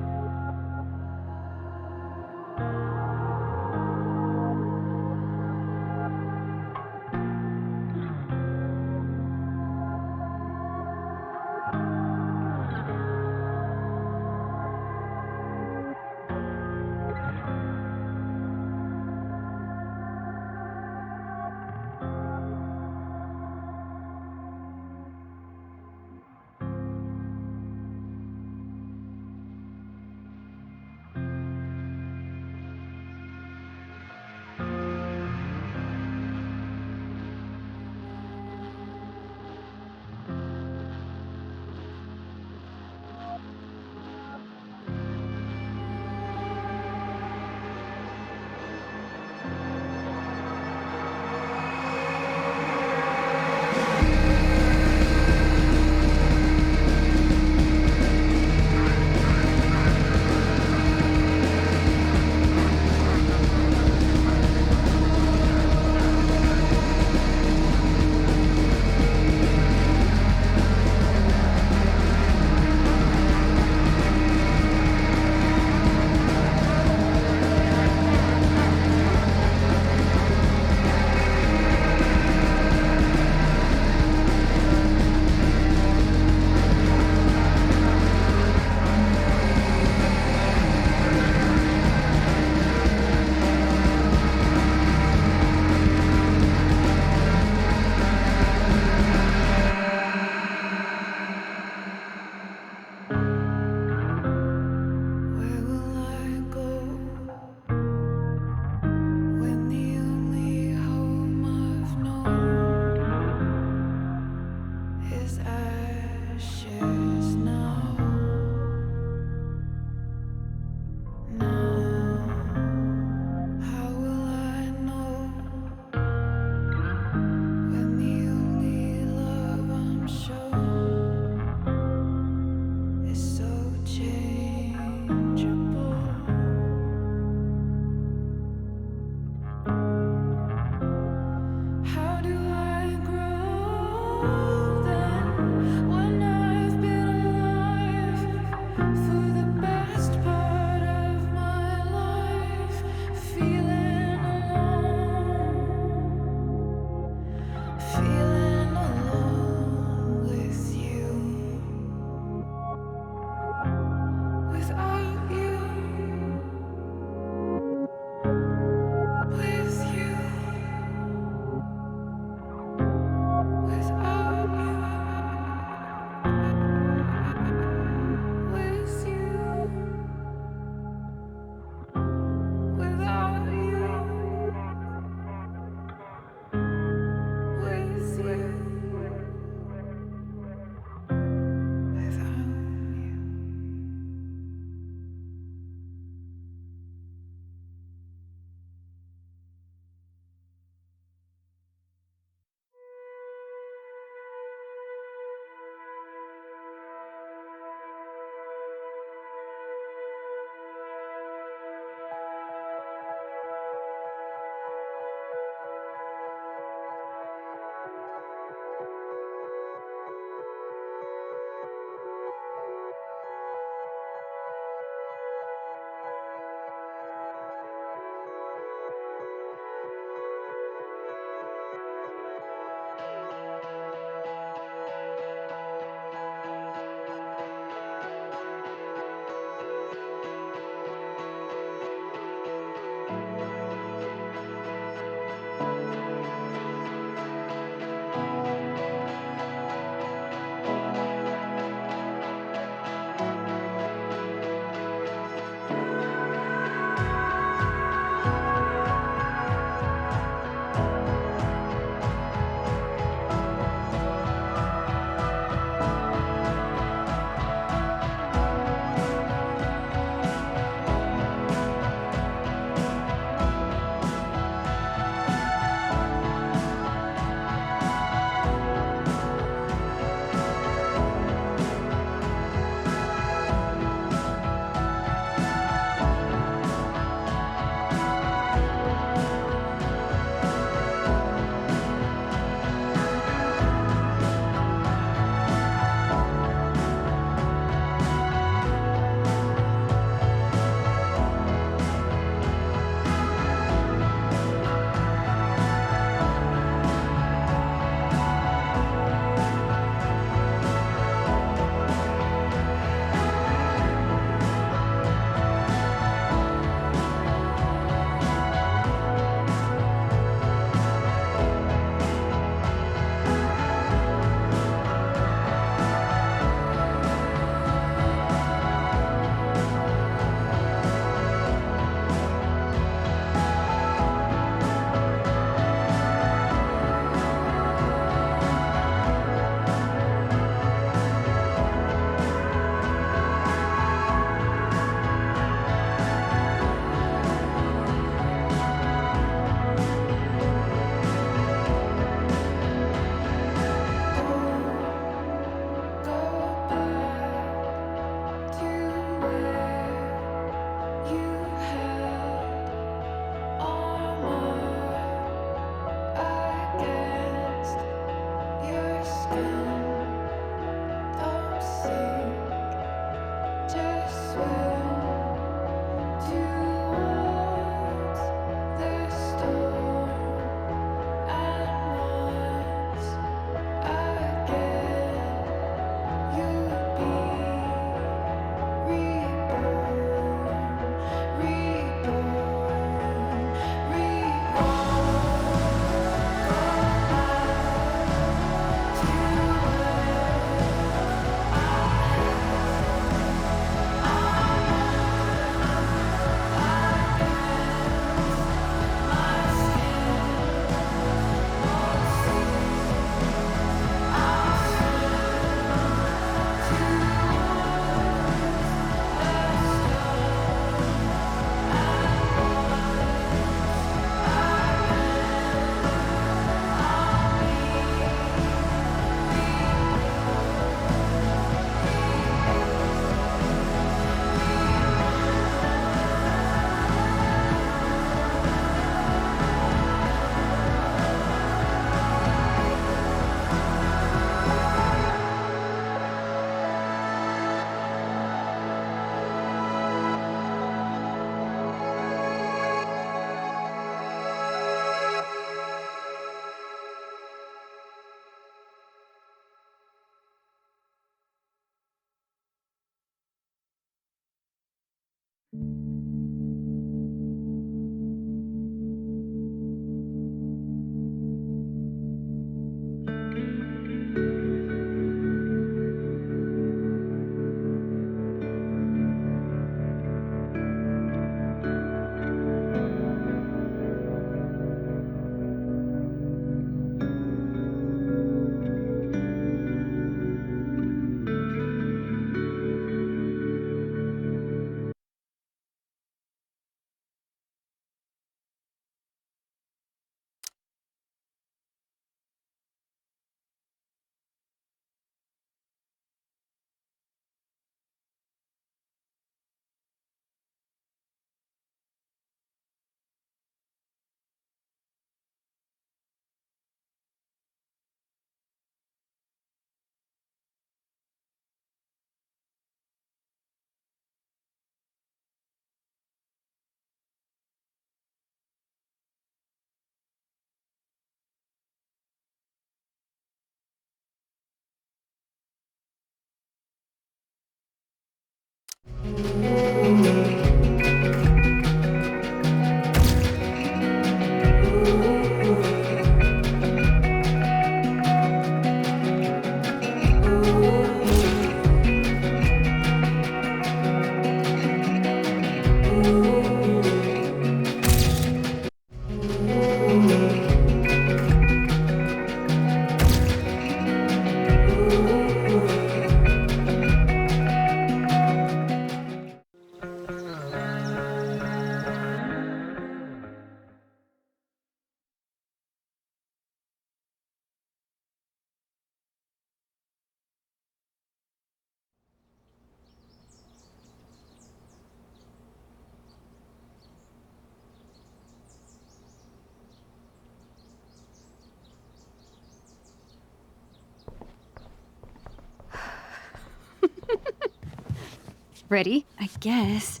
Ready? I guess.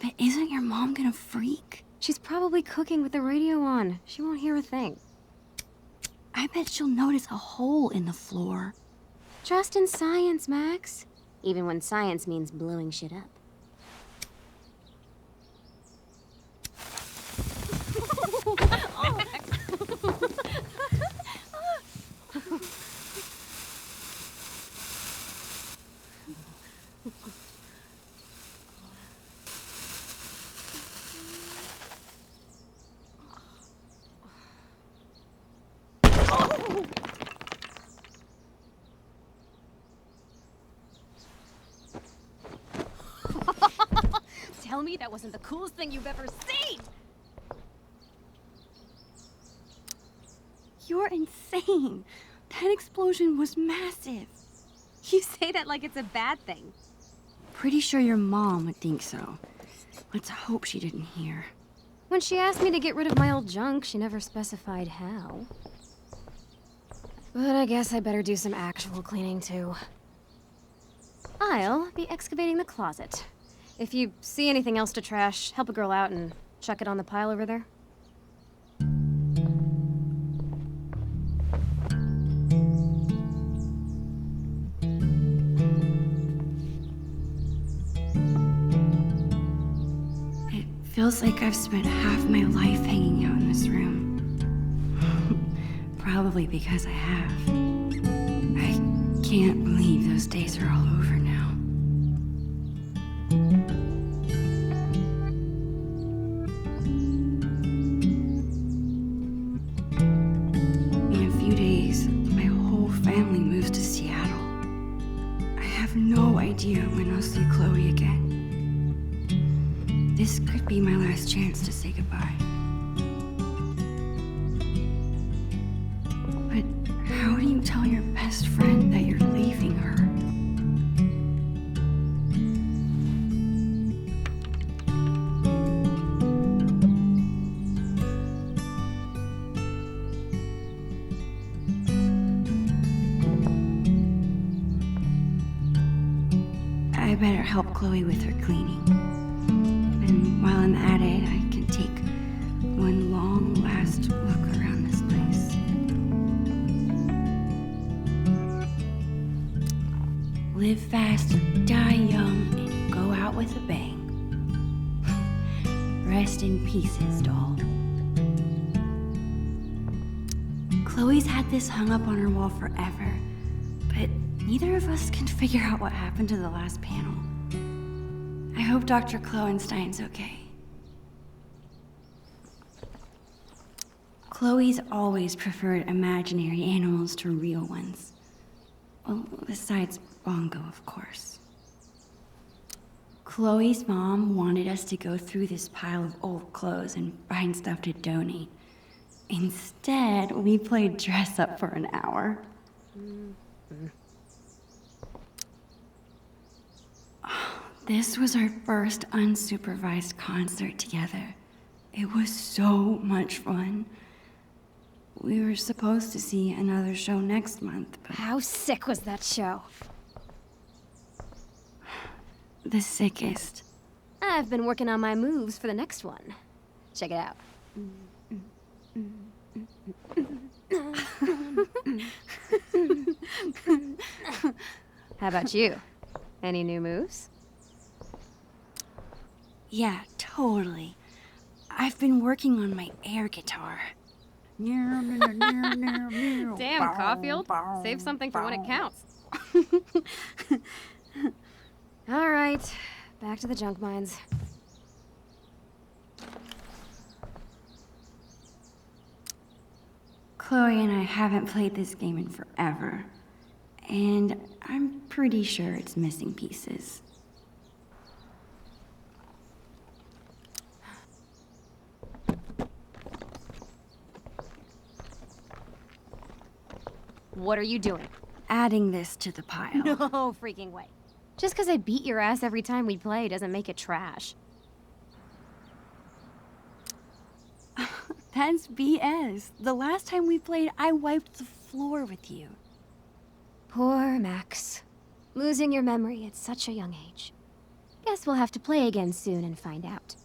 But isn't your mom gonna freak? She's probably cooking with the radio on. She won't hear a thing. I bet she'll notice a hole in the floor. Trust in science, Max. Even when science means blowing shit up. Tell me that wasn't the coolest thing you've ever seen! You're insane. That explosion was massive. You say that like it's a bad thing. Pretty sure your mom would think so. Let's hope she didn't hear. When she asked me to get rid of my old junk, she never specified how. But I guess I better do some actual cleaning too. I'll be excavating the closet. If you see anything else to trash, help a girl out and chuck it on the pile over there. It feels like I've spent half my life hanging out in this room. Probably because I have. I can't believe those days are all over now. In a few days, my whole family moves to Seattle. I have no idea when I'll see Chloe again. This could be my last chance to say goodbye. But how do you tell your best friend that you're leaving her? I better help Chloe with her cleaning. And while I'm at it, I can take one long last look around this place. Live fast, die young, and go out with a bang. Rest in pieces, doll. Chloe's had this hung up on her wall forever, but neither of us can figure out what happened to the last panel. I hope Dr. Kloenstein's okay. Chloe's always preferred imaginary animals to real ones. Well, besides Bongo, of course. Chloe's mom wanted us to go through this pile of old clothes and find stuff to donate. Instead, we played dress up for an hour. This was our first unsupervised concert together. It was so much fun. We were supposed to see another show next month, but... How sick was that show? The sickest. I've been working on my moves for the next one. Check it out. How about you? Any new moves? Yeah, totally. I've been working on my air guitar. Damn, Caulfield. Save something for when it counts. All right, back to the junk mines. Chloe and I haven't played this game in forever, and I'm pretty sure it's missing pieces. What are you doing? Adding this to the pile. No freaking way. Just because I beat your ass every time we play doesn't make it trash. That's BS. The last time we played, I wiped the floor with you. Poor Max. Losing your memory at such a young age. Guess we'll have to play again soon and find out.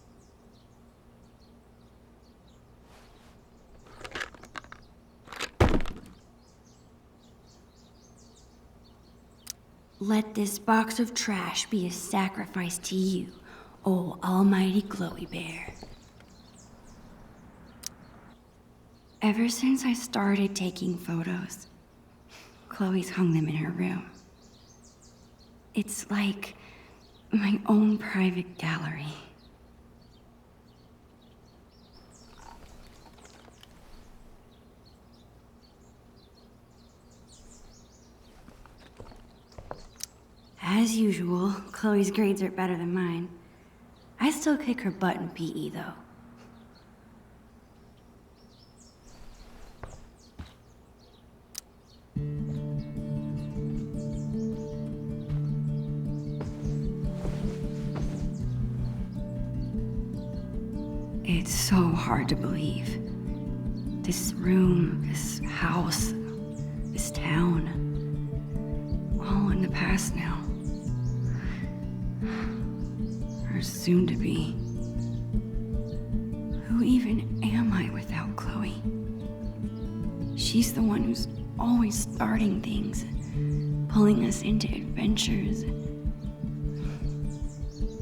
Let this box of trash be a sacrifice to you, oh almighty Chloe Bear. Ever since I started taking photos, Chloe's hung them in her room. It's like my own private gallery. As usual, Chloe's grades are better than mine. I still kick her butt in PE, though. It's so hard to believe. This room, this house, this town, all in the past now. Or soon to be. Who even am I without Chloe? She's the one who's always starting things, pulling us into adventures.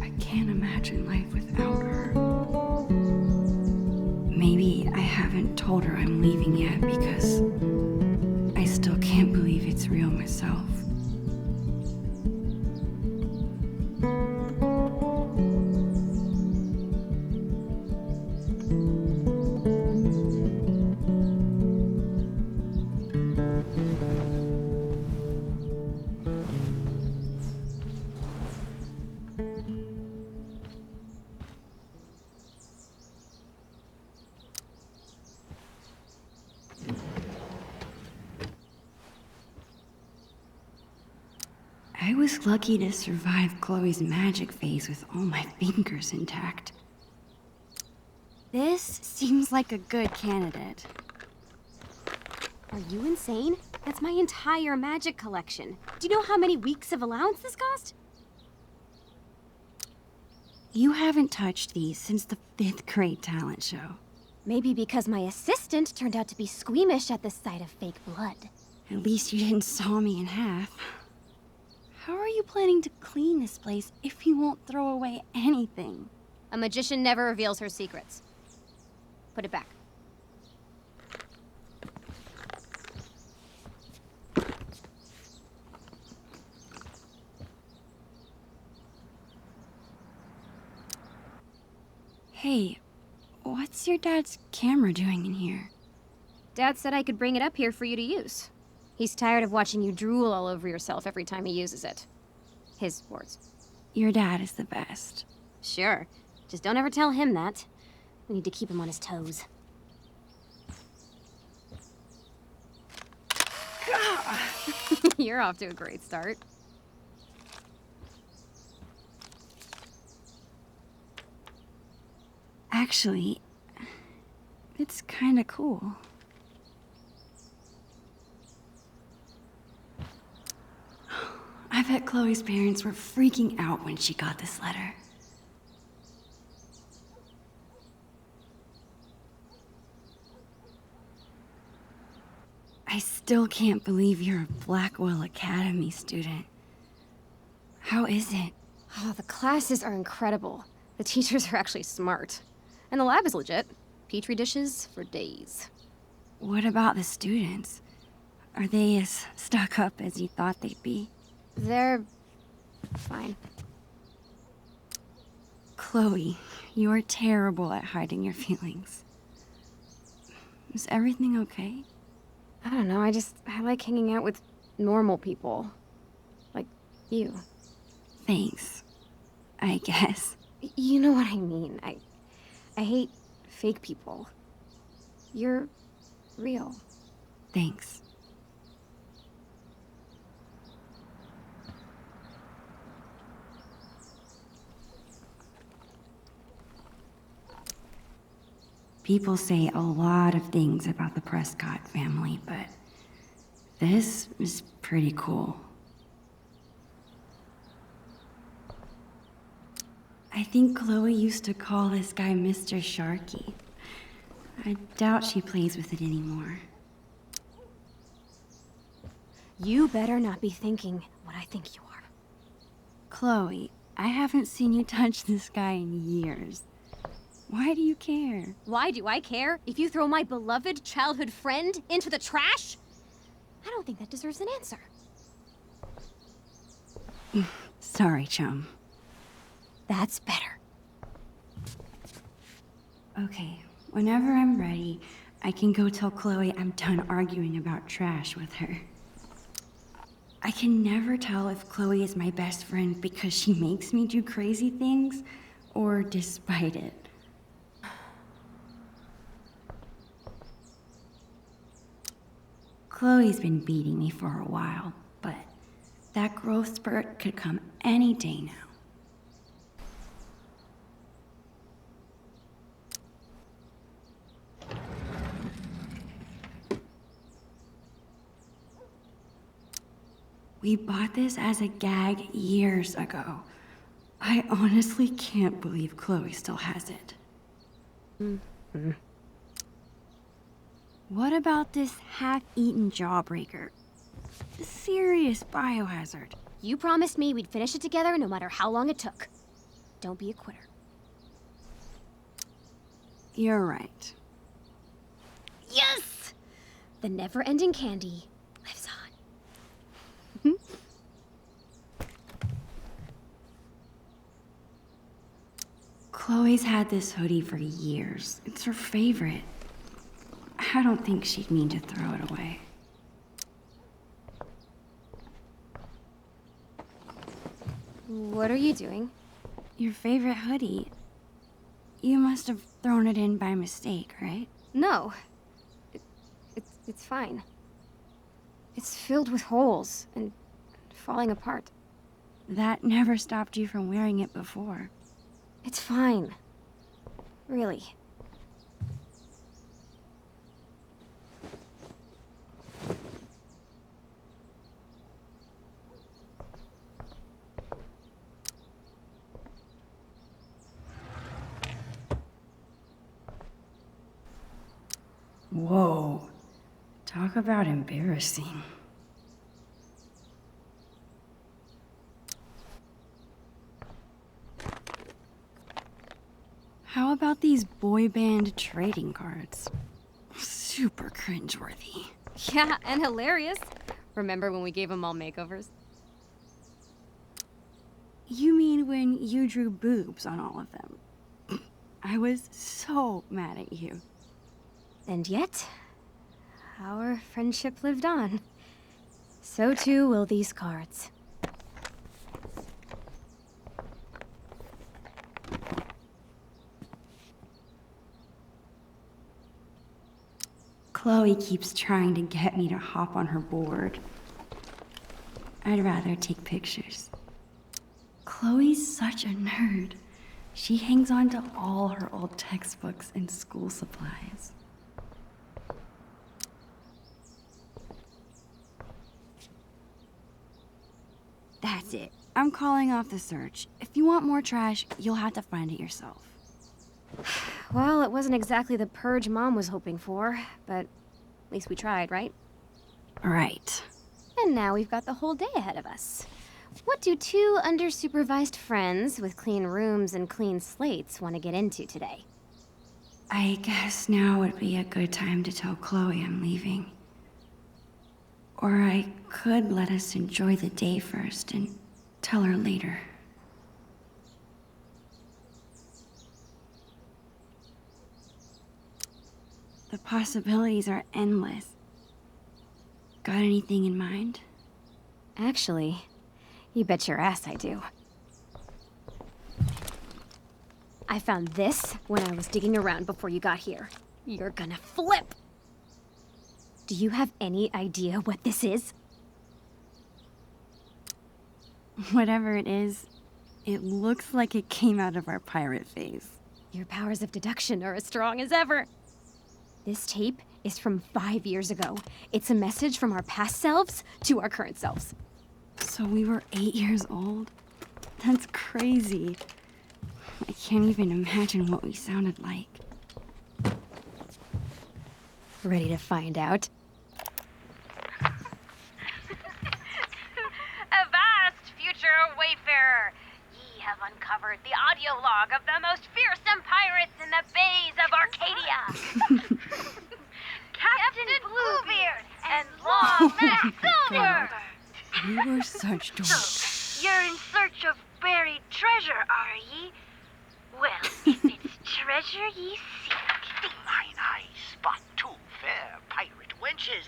I can't imagine life without her. Maybe I haven't told her I'm leaving yet because I still can't believe it's real myself. I was lucky to survive Chloe's magic phase with all my fingers intact. This seems like a good candidate. Are you insane? That's my entire magic collection. Do you know how many weeks of allowance this cost? You haven't touched these since the 5th grade talent show. Maybe because my assistant turned out to be squeamish at the sight of fake blood. At least you didn't saw me in half. How are you planning to clean this place if you won't throw away anything? A magician never reveals her secrets. Put it back. Hey, what's your dad's camera doing in here? Dad said I could bring it up here for you to use. He's tired of watching you drool all over yourself every time he uses it. His words. Your dad is the best. Sure. Just don't ever tell him that. We need to keep him on his toes. You're off to a great start. Actually, it's kinda cool. I bet Chloe's parents were freaking out when she got this letter. I still can't believe you're a Blackwell Academy student. How is it? Oh, the classes are incredible. The teachers are actually smart. And the lab is legit. Petri dishes for days. What about the students? Are they as stuck up as you thought they'd be? They're fine. Chloe, you're terrible at hiding your feelings. Is everything okay? I don't know, I like hanging out with normal people. Like you. Thanks. I guess. You know what I mean. I hate fake people. You're real. Thanks. People say a lot of things about the Prescott family, but this is pretty cool. I think Chloe used to call this guy Mr. Sharky. I doubt she plays with it anymore. You better not be thinking what I think you are. Chloe, I haven't seen you touch this guy in years. Why do you care? Why do I care if you throw my beloved childhood friend into the trash? I don't think that deserves an answer. Sorry, chum. That's better. Okay, whenever I'm ready, I can go tell Chloe I'm done arguing about trash with her. I can never tell if Chloe is my best friend because she makes me do crazy things, or despite it. Chloe's been beating me for a while, but that growth spurt could come any day now. We bought this as a gag years ago. I honestly can't believe Chloe still has it. What about this half-eaten jawbreaker? Serious biohazard. You promised me we'd finish it together no matter how long it took. Don't be a quitter. You're right. Yes! The never-ending candy lives on. Chloe's had this hoodie for years. It's her favorite. I don't think she'd mean to throw it away. What are you doing? Your favorite hoodie. You must have thrown it in by mistake, right? No. It's fine. It's filled with holes and falling apart. That never stopped you from wearing it before. It's fine. Really. Whoa. Talk about embarrassing. How about these boy band trading cards? Super cringeworthy. Yeah, and hilarious. Remember when we gave them all makeovers? You mean when you drew boobs on all of them? I was so mad at you. And yet, our friendship lived on. So too will these cards. Chloe keeps trying to get me to hop on her board. I'd rather take pictures. Chloe's such a nerd. She hangs on to all her old textbooks and school supplies. That's it. I'm calling off the search. If you want more trash, you'll have to find it yourself. Well, it wasn't exactly the purge Mom was hoping for, but at least we tried, right? Right. And now we've got the whole day ahead of us. What do two under-supervised friends with clean rooms and clean slates want to get into today? I guess now would be a good time to tell Chloe I'm leaving. Or I could let us enjoy the day first and tell her later. The possibilities are endless. Got anything in mind? Actually, you bet your ass I do. I found this when I was digging around before you got here. You're gonna flip! Do you have any idea what this is? Whatever it is, it looks like it came out of our pirate phase. Your powers of deduction are as strong as ever. This tape is from 5 years ago. It's a message from our past selves to our current selves. So we were 8 years old? That's crazy. I can't even imagine what we sounded like. Ready to find out? Avast, future wayfarer! Ye have uncovered the audio log of the most fearsome pirates in the bays of Arcadia. Captain Bluebeard and Long Mac Silver! We were such dorks. You're in search of buried treasure, are ye? Well, if it's treasure ye seek. Mine eyes spot two fair pirate wenches.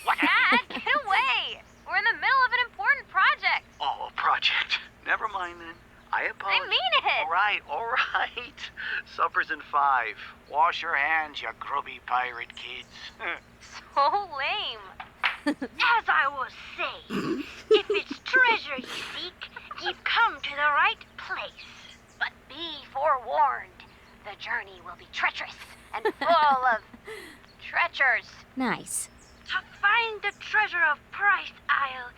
What? Dad, get away! We're in the middle of an important project. Oh, a project. Never mind then. I apologize. I mean it. All right. Supper's in 5. Wash your hands, you grubby pirate kids. So lame. As I was saying, if it's treasure ye seek, ye've come to the right place. But be forewarned, the journey will be treacherous and full of treacherous. Nice. To find the treasure of Price Isle,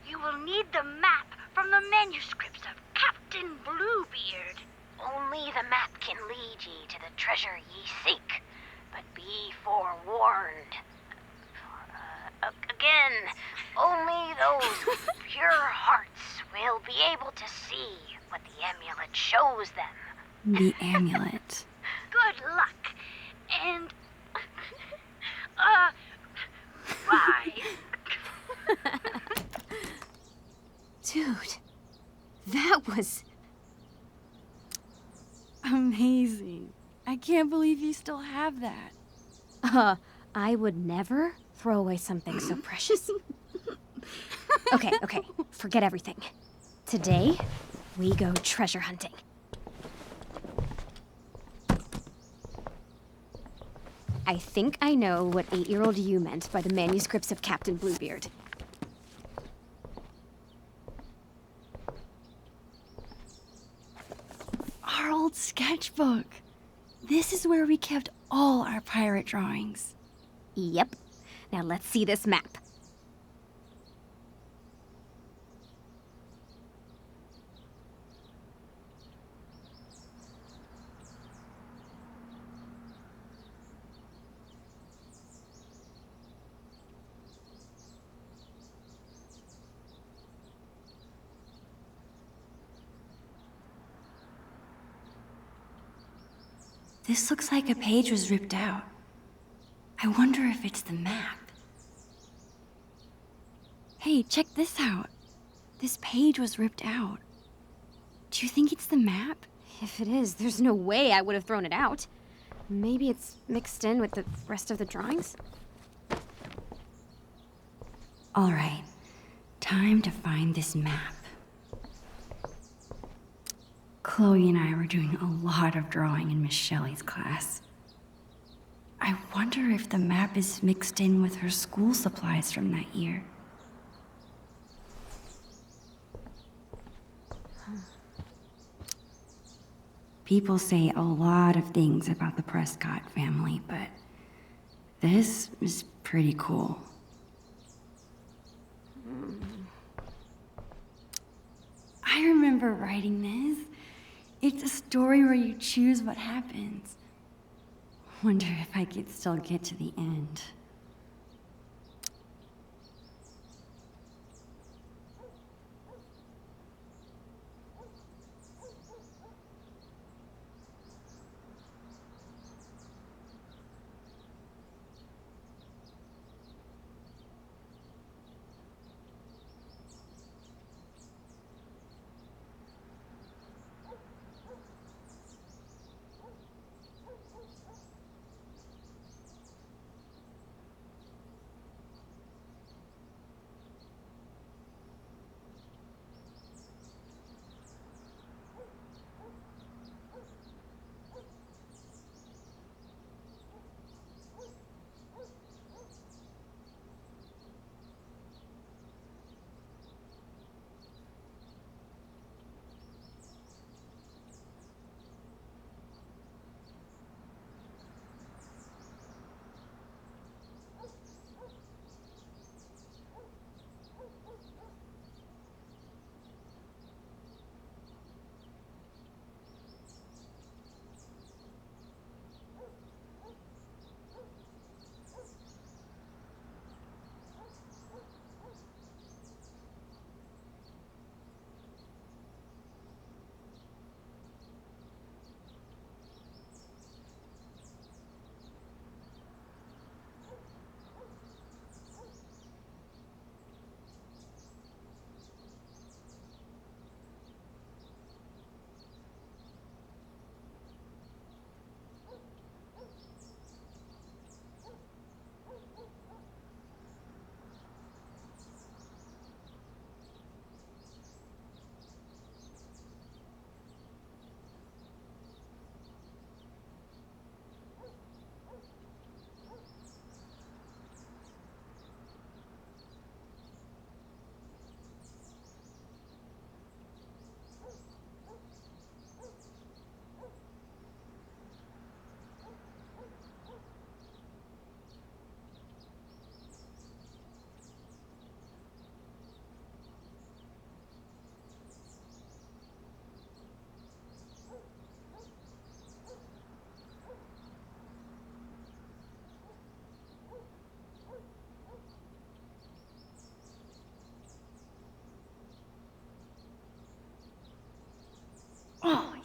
you will need the map from the manuscripts of Captain Bluebeard. Only the map can lead ye to the treasure ye seek, but be forewarned. Again, only those with pure hearts will be able to see what the amulet shows them. The amulet. Good luck, and bye. Dude, that was amazing. I can't believe you still have that. I would never throw away something so precious. Okay, forget everything. Today, we go treasure hunting. I think I know what 8-year-old you meant by the manuscripts of Captain Bluebeard. Our old sketchbook. This is where we kept all our pirate drawings. Yep. Now let's see this map. This looks like a page was ripped out. I wonder if it's the map. Hey, check this out. This page was ripped out. Do you think it's the map? If it is, there's no way I would have thrown it out. Maybe it's mixed in with the rest of the drawings? All right, time to find this map. Chloe and I were doing a lot of drawing in Miss Shelley's class. I wonder if the map is mixed in with her school supplies from that year. People say a lot of things about the Prescott family, but this is pretty cool. I remember writing this. It's a story where you choose what happens. Wonder if I could still get to the end.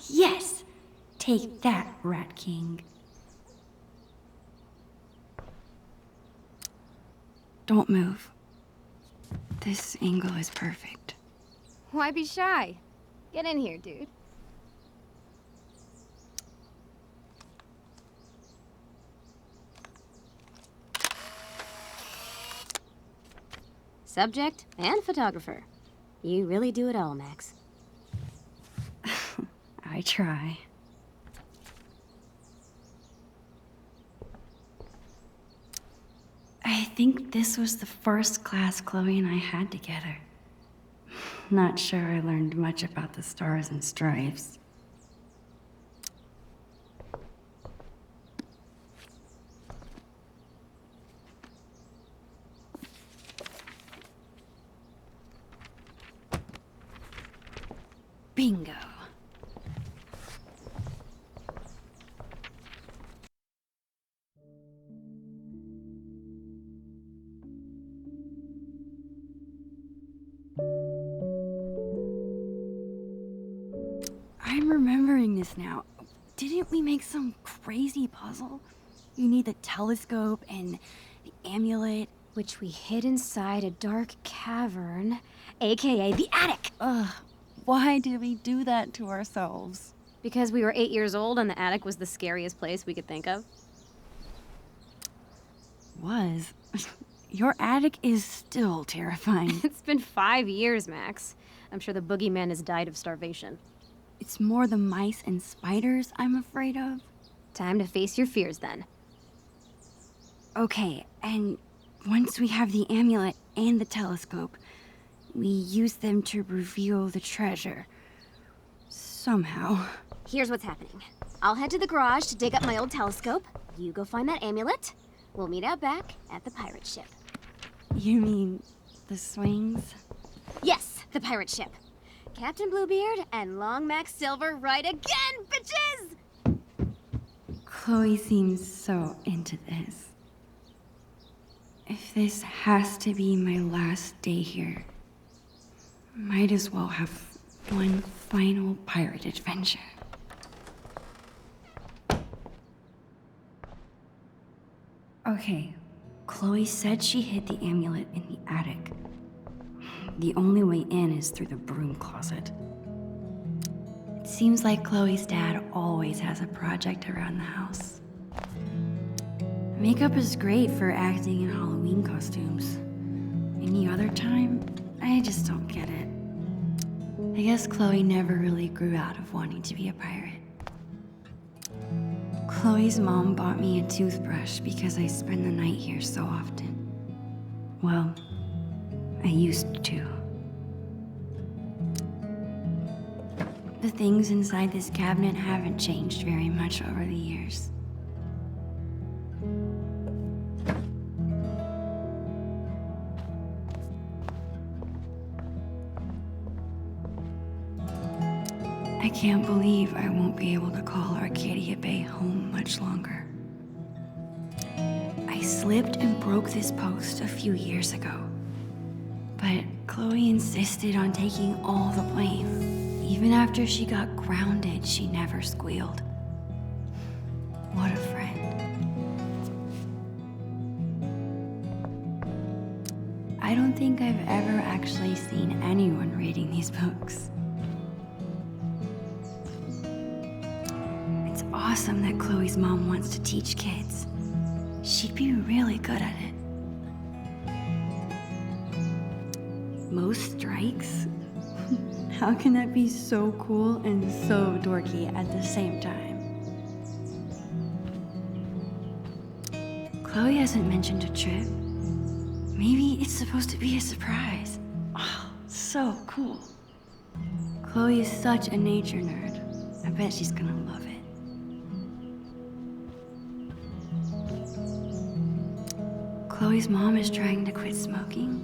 yes! Take that, Rat King. Don't move. This angle is perfect. Why be shy? Get in here, dude. Subject and photographer. You really do it all, Max. I try. I think this was the first class Chloe and I had together. Not sure I learned much about the stars and stripes. Bingo. I'm remembering this now. Didn't we make some crazy puzzle? You need the telescope and the amulet, which we hid inside a dark cavern, aka the attic. Ugh, why did we do that to ourselves? Because we were 8 years old and the attic was the scariest place we could think of. Was. Your attic is still terrifying. It's been 5 years, Max. I'm sure the boogeyman has died of starvation. It's more the mice and spiders I'm afraid of. Time to face your fears, then. Okay, and once we have the amulet and the telescope, we use them to reveal the treasure. Somehow. Here's what's happening. I'll head to the garage to dig up my old telescope. You go find that amulet. We'll meet out back at the pirate ship. You mean the swings? Yes, the pirate ship. Captain Bluebeard and Long Max Silver right again, bitches! Chloe seems so into this. If this has to be my last day here, might as well have one final pirate adventure. Okay, Chloe said she hid the amulet in the attic. The only way in is through the broom closet. It seems like Chloe's dad always has a project around the house. Makeup is great for acting in Halloween costumes. Any other time, I just don't get it. I guess Chloe never really grew out of wanting to be a pirate. Chloe's mom bought me a toothbrush because I spend the night here so often. Well, I used to. The things inside this cabinet haven't changed very much over the years. I can't believe I won't be able to call Arcadia Bay home much longer. I slipped and broke this post a few years ago. But Chloe insisted on taking all the blame. Even after she got grounded, she never squealed. What a friend. I don't think I've ever actually seen anyone reading these books. It's awesome that Chloe's mom wants to teach kids. She'd be really good at it. Most strikes? How can that be so cool and so dorky at the same time? Chloe hasn't mentioned a trip. Maybe it's supposed to be a surprise. Oh, so cool. Chloe is such a nature nerd. I bet she's gonna love it. Chloe's mom is trying to quit smoking.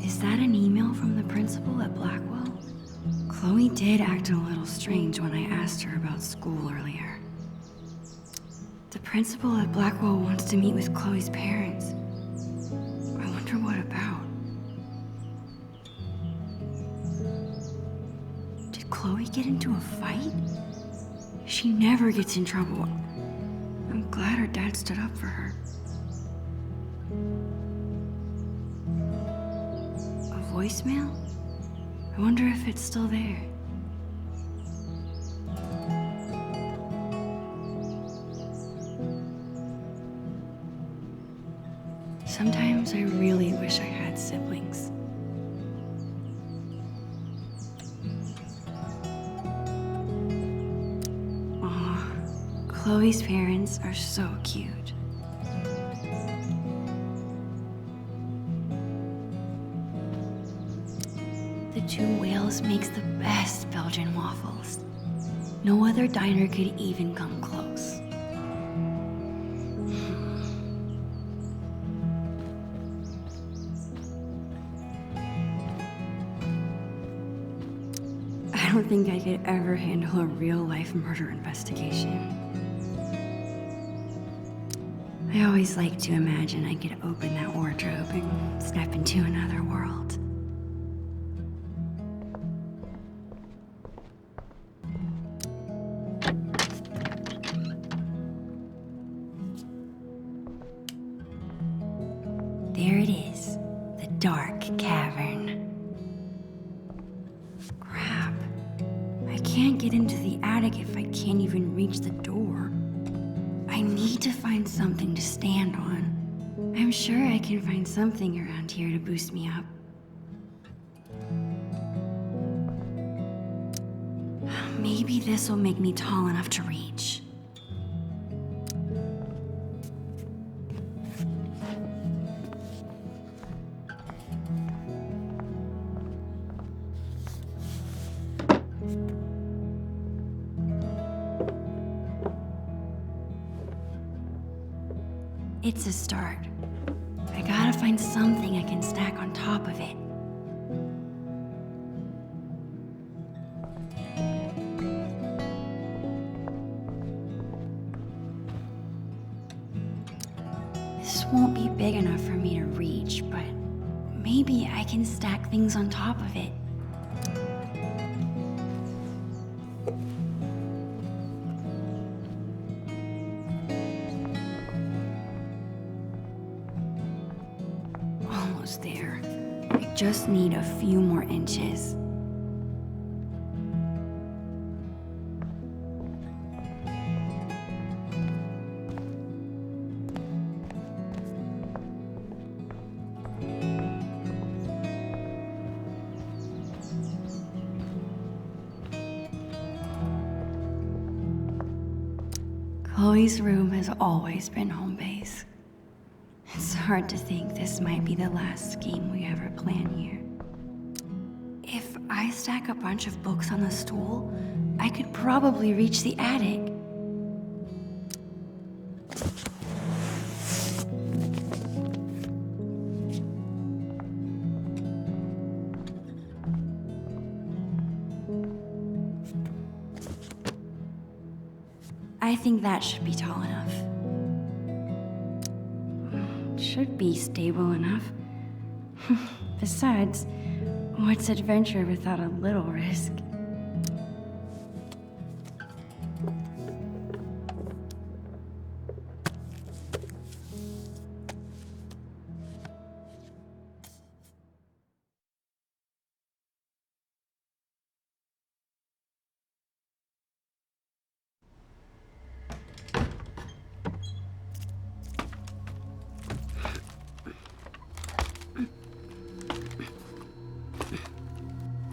Is that an email from the principal at Blackwell? Chloe did act a little strange when I asked her about school earlier. The principal at Blackwell wants to meet with Chloe's parents. I wonder what about. Chloe get into a fight? She never gets in trouble. I'm glad her dad stood up for her. A voicemail? I wonder if it's still there. Sometimes I really wish I had siblings. Aw, Chloe's parents are so cute. The Two Whales makes the best Belgian waffles. No other diner could even come close. I don't think I could ever handle a real-life murder investigation. I always like to imagine I could open that wardrobe and step into another world. There it is, the dark cavern. Crap. I can't get into the attic if I can't even reach the door. I need to find something to stand on. I'm sure I can find something around here to boost me up. Maybe this will make me tall enough to reach. It's a start. I gotta find something I can stack on top of it. This won't be big enough for me to reach, but maybe I can stack things on top of it. Almost there. I just need a few more inches. Chloe's room has always been home base. It's hard to think this might be the last scheme we ever plan here. If I stack a bunch of books on the stool, I could probably reach the attic. I think that should be tall enough. Should be stable enough. Besides, what's adventure without a little risk?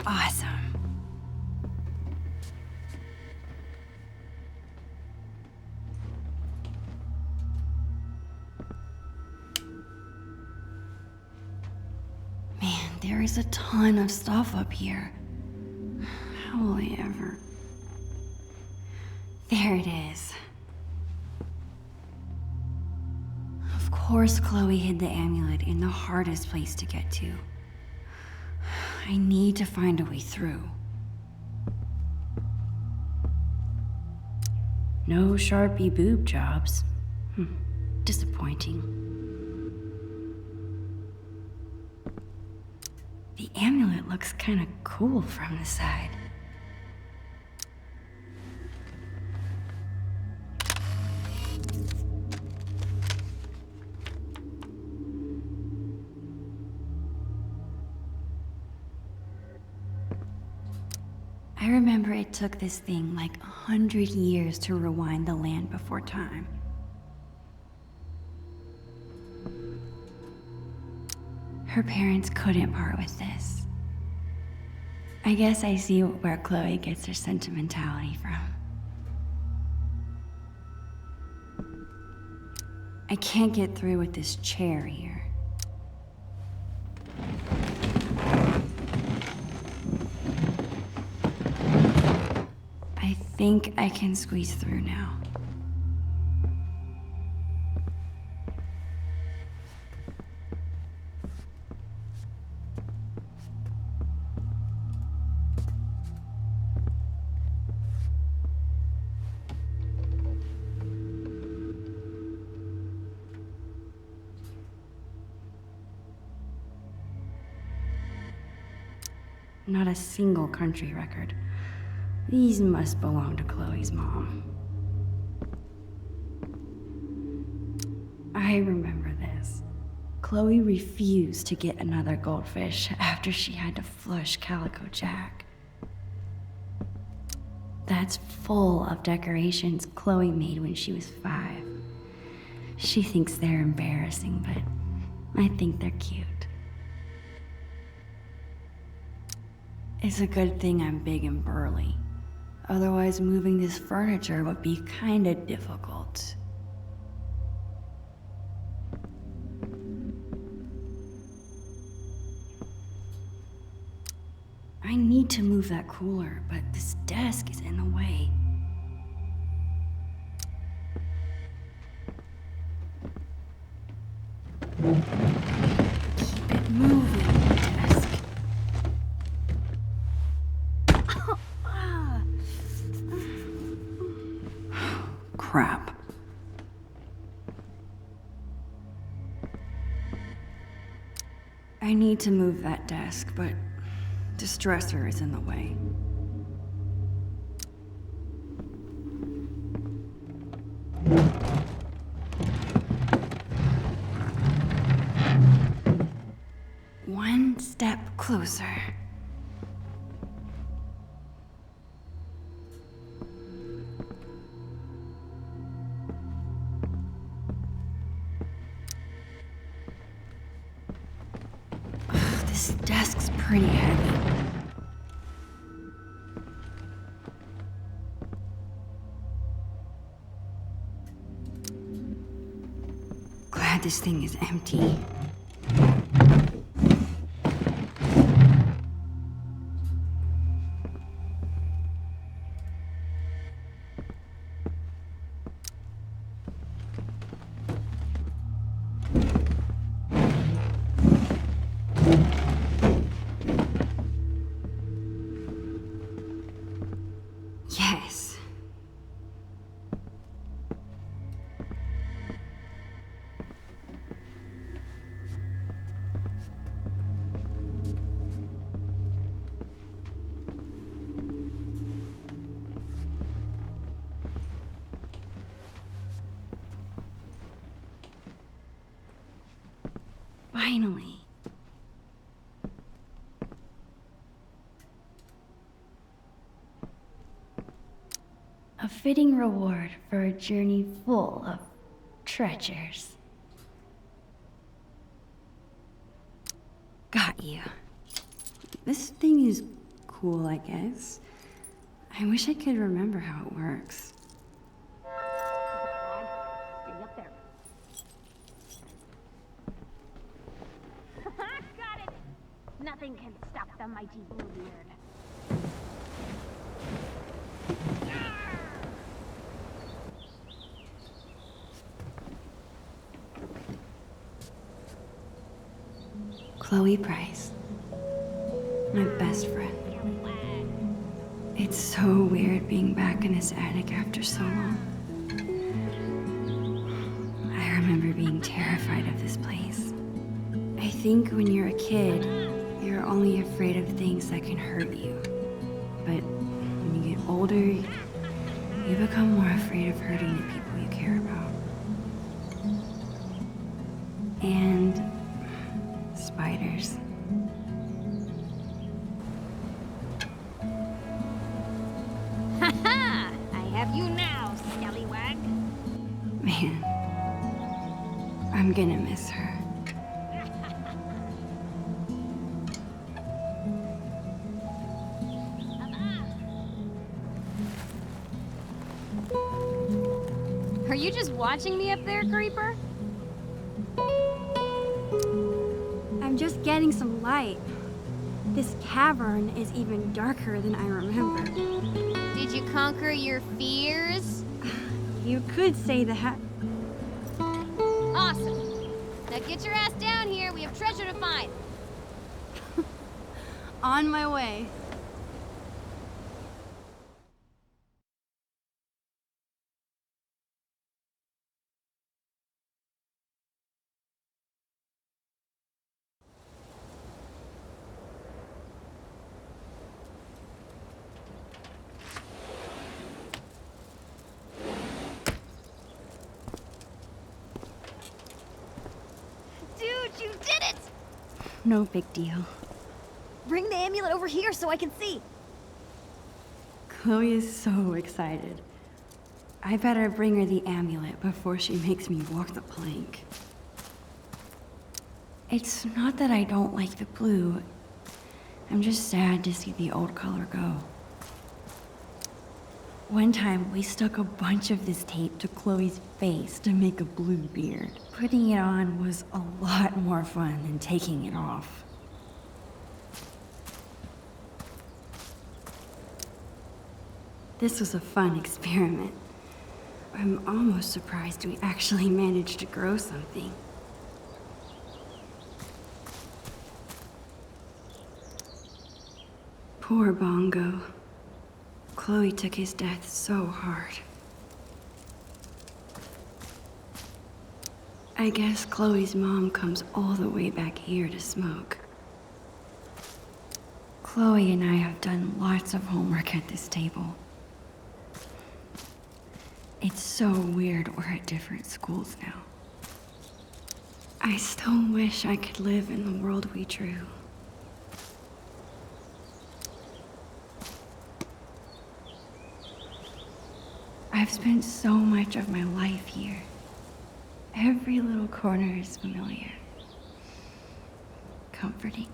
Awesome. Man, there is a ton of stuff up here. How will I ever... There it is. Of course Chloe hid the amulet in the hardest place to get to. I need to find a way through. No Sharpie boob jobs. Disappointing. The amulet looks kinda cool from the side. remember it took this thing like 100 years to rewind the land before time. Her parents couldn't part with this. I guess I see where Chloe gets her sentimentality from. I can't get through with this chair here. I think I can squeeze through now. Not a single country record. These must belong to Chloe's mom. I remember this. Chloe refused to get another goldfish after she had to flush Calico Jack. That's full of decorations Chloe made when she was 5. She thinks they're embarrassing, but I think they're cute. It's a good thing I'm big and burly. Otherwise, moving this furniture would be kinda difficult. I need to move that cooler, but this desk is in the way. Keep it moving, desk. Crap. I need to move that desk, but this dresser is in the way. One step closer. This desk's pretty heavy. Glad this thing is empty. Yes. Finally. A fitting reward for a journey full of treasures. Got you. This thing is cool, I guess. I wish I could remember how it works. Up there. Got it! Nothing can stop the mighty Bluebeard. Chloe Price. My best friend. It's so weird being back in this attic after so long. I remember being terrified of this place. I think when you're a kid, you're only afraid of things that can hurt you. But when you get older, you become more afraid of hurting the people you care about. And spiders. I'm gonna miss her. Are you just watching me up there, Creeper? I'm just getting some light. This cavern is even darker than I remember. Did you conquer your fears? You could say that. Awesome. Now get your ass down here. We have treasure to find. On my way. Dude, you did it! No big deal. Bring the amulet over here so I can see. Chloe is so excited. I better bring her the amulet before she makes me walk the plank. It's not that I don't like the blue. I'm just sad to see the old color go. One time, we stuck a bunch of this tape to Chloe's face to make a blue beard. Putting it on was a lot more fun than taking it off. This was a fun experiment. I'm almost surprised we actually managed to grow something. Poor Bongo. Chloe took his death so hard. I guess Chloe's mom comes all the way back here to smoke. Chloe and I have done lots of homework at this table. It's so weird we're at different schools now. I still wish I could live in the world we drew. I've spent so much of my life here. Every little corner is familiar. Comforting.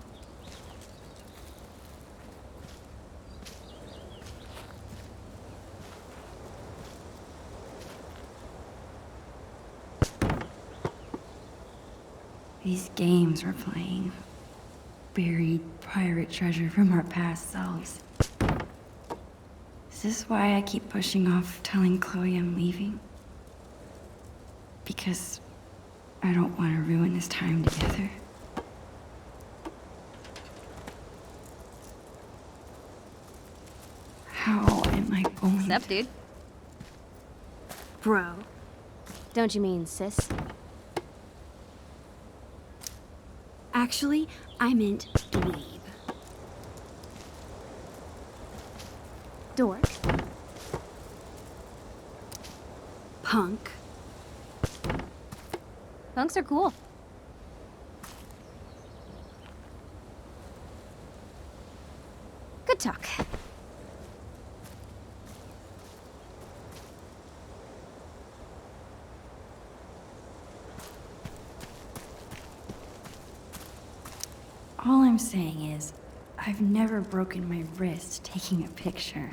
These games we're playing. Buried pirate treasure from our past selves. Is this why I keep pushing off telling Chloe I'm leaving? Because I don't want to ruin this time together. How am I going? What's up, dude? Bro. Don't you mean sis? Actually, I meant dweeb. Dork. Punk. Punks are cool. Good talk. All I'm saying is, I've never broken my wrist taking a picture.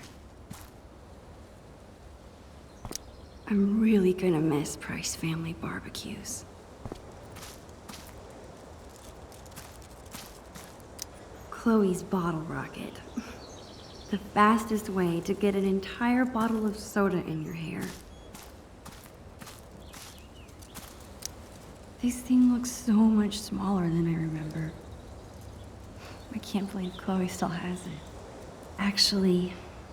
I'm really gonna miss Price family barbecues. Chloe's bottle rocket. The fastest way to get an entire bottle of soda in your hair. This thing looks so much smaller than I remember. I can't believe Chloe still has it. Actually,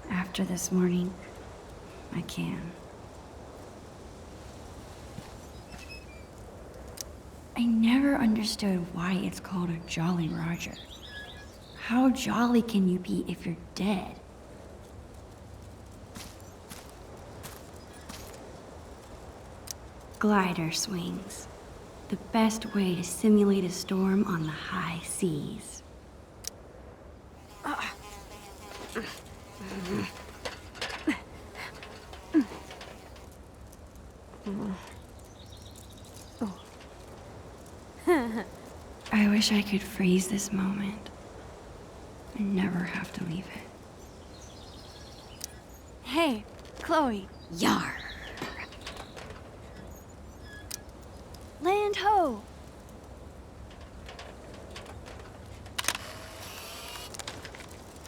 after this morning, I can. I never understood why it's called a Jolly Roger. How jolly can you be if you're dead? Glider swings. The best way to simulate a storm on the high seas. wish I could freeze this moment and never have to leave it. Hey, Chloe. Yar. Land ho!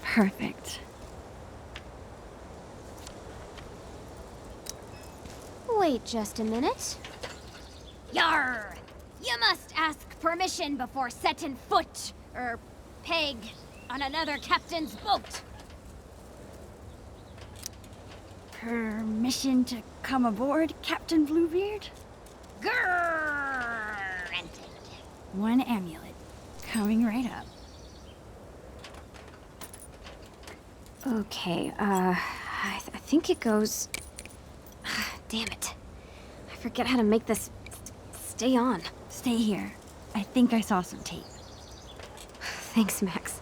Perfect. Wait just a minute. Yar! You must ask permission before setting foot, or peg, on another captain's boat. Permission to come aboard, Captain Bluebeard? Granted. One amulet. Coming right up. Okay, I think it goes... Damn it. I forget how to make this stay on. Stay here. I think I saw some tape. Thanks, Max.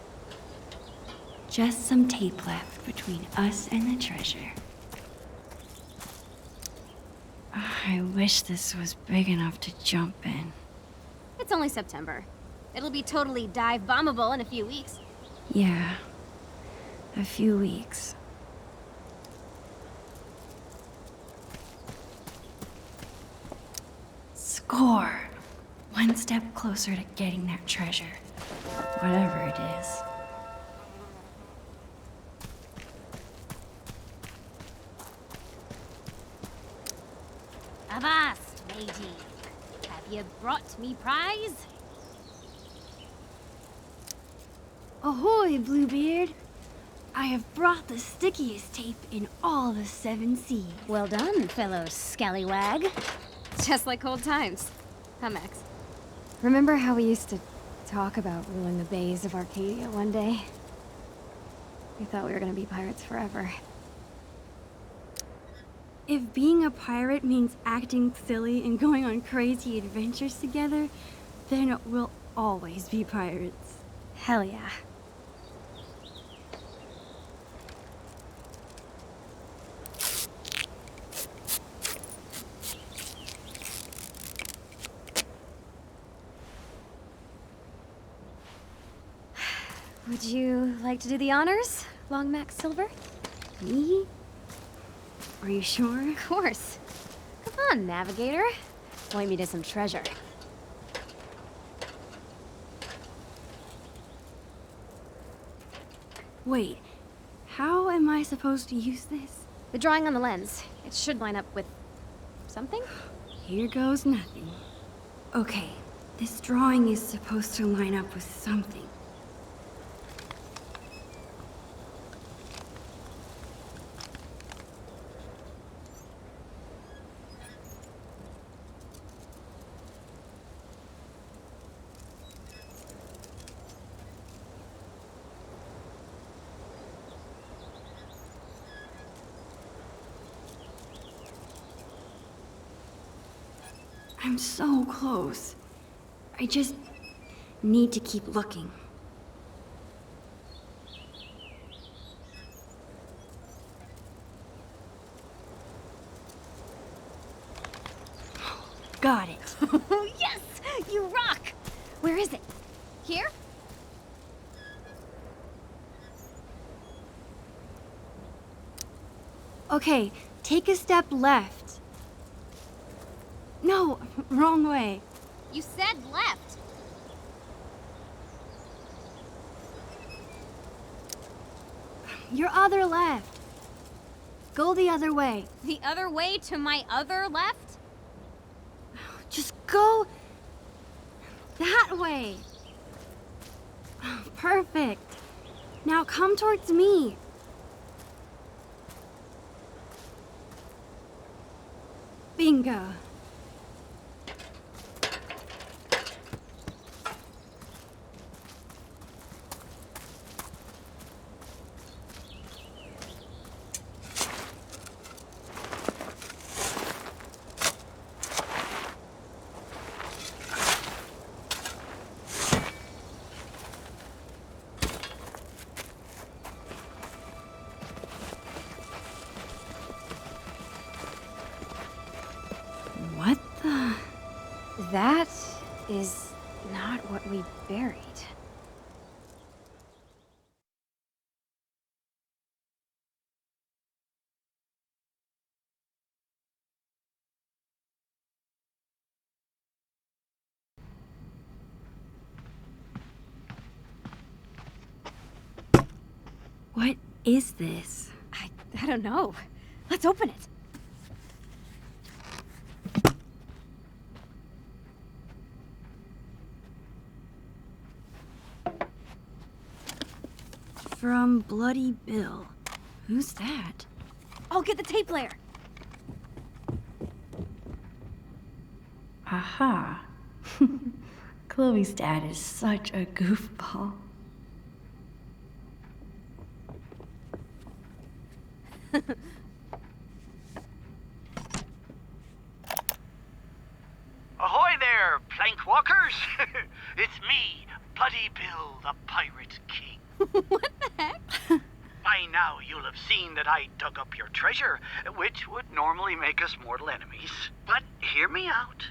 Just some tape left between us and the treasure. I wish this was big enough to jump in. It's only September. It'll be totally dive bombable in a few weeks. Yeah. A few weeks. Score! One step closer to getting that treasure. Whatever it is. Avast, matey. Have you brought me prize? Ahoy, Bluebeard! I have brought the stickiest tape in all the 7 seas. Well done, fellow scallywag. Just like old times. Huh, Max? Remember how we used to talk about ruling the bays of Arcadia one day? We thought we were gonna be pirates forever. If being a pirate means acting silly and going on crazy adventures together, then we'll always be pirates. Hell yeah. Would you like to do the honors, Long Max Silver? Me? Are you sure? Of course. Come on, Navigator. Point me to some treasure. Wait, how am I supposed to use this? The drawing on the lens. It should line up with something? Here goes nothing. Okay, this drawing is supposed to line up with something. I'm so close. I just need to keep looking. Got it. Yes! You rock! Where is it? Here? Okay, take a step left. No, wrong way. You said left. Your other left. Go the other way. The other way to my other left? Just go that way. Perfect. Now come towards me. Bingo. What the? That is not not what we buried. What is this? I don't know. Let's open it. From Bloody Bill. Who's that? I'll get the tape player. Aha. Chloe's dad is such a goofball. Ahoy there, plank walkers! It's me, Bloody Bill, the Pirate King. What the heck? By now you'll have seen that I dug up your treasure, which would normally make us mortal enemies. But hear me out.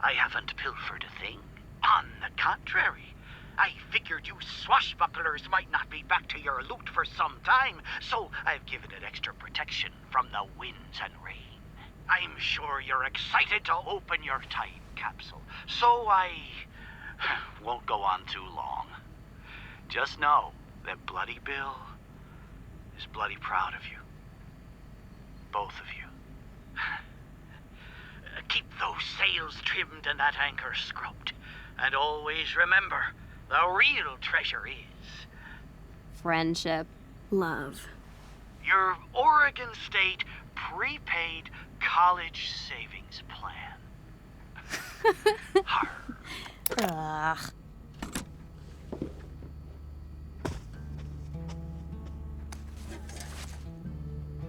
I haven't pilfered a thing. On the contrary, I figured you swashbucklers might not be back to your loot for some time, so I've given it extra protection from the winds and rain. I'm sure you're excited to open your time capsule, so I won't go on too long. Just know that Bloody Bill is bloody proud of you. Both of you. Keep those sails trimmed and that anchor scrubbed. And always remember, the real treasure is... Friendship. Love. your Oregon State prepaid college savings plan. Ugh.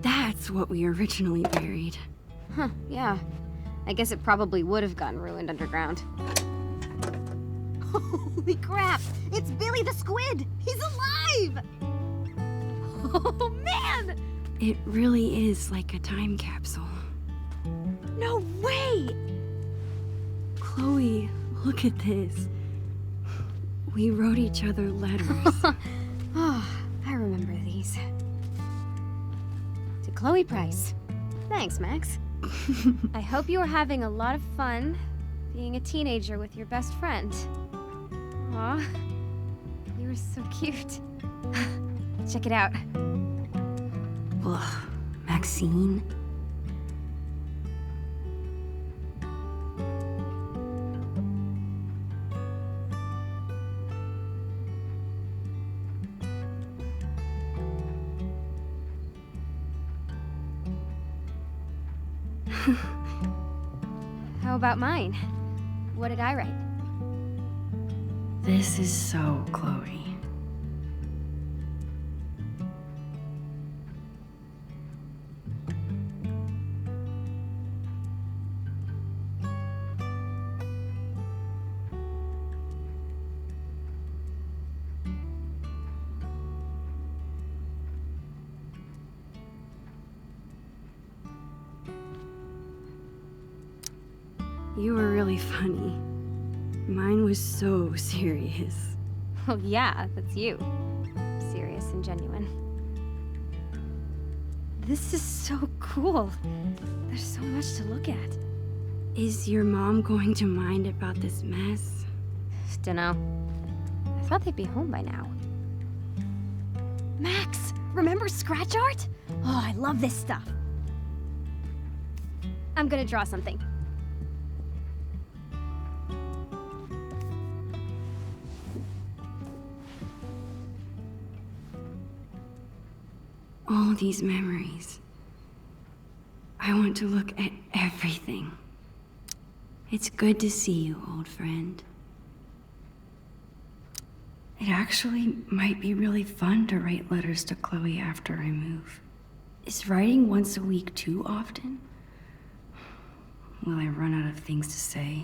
That's what we originally buried. Huh, yeah. I guess it probably would have gotten ruined underground. Holy crap! It's Billy the Squid! He's alive! Oh, man! It really is like a time capsule. No way! Chloe, look at this. We wrote each other letters. Oh, I remember these. To Chloe Price. Thanks, Max. I hope you are having a lot of fun being a teenager with your best friend. Aw, you were so cute. Check it out. Ugh, Maxine? How about mine? What did I write? This is so Chloe. You were really funny. Mine was so serious. Oh yeah, that's you. Serious and genuine. This is so cool. There's so much to look at. Is your mom going to mind about this mess? Dunno. I thought they'd be home by now. Max, remember scratch art? Oh, I love this stuff. I'm gonna draw something. All these memories. I want to look at everything. It's good to see you, old friend. It actually might be really fun to write letters to Chloe after I move. Is writing once a week too often? Will I run out of things to say?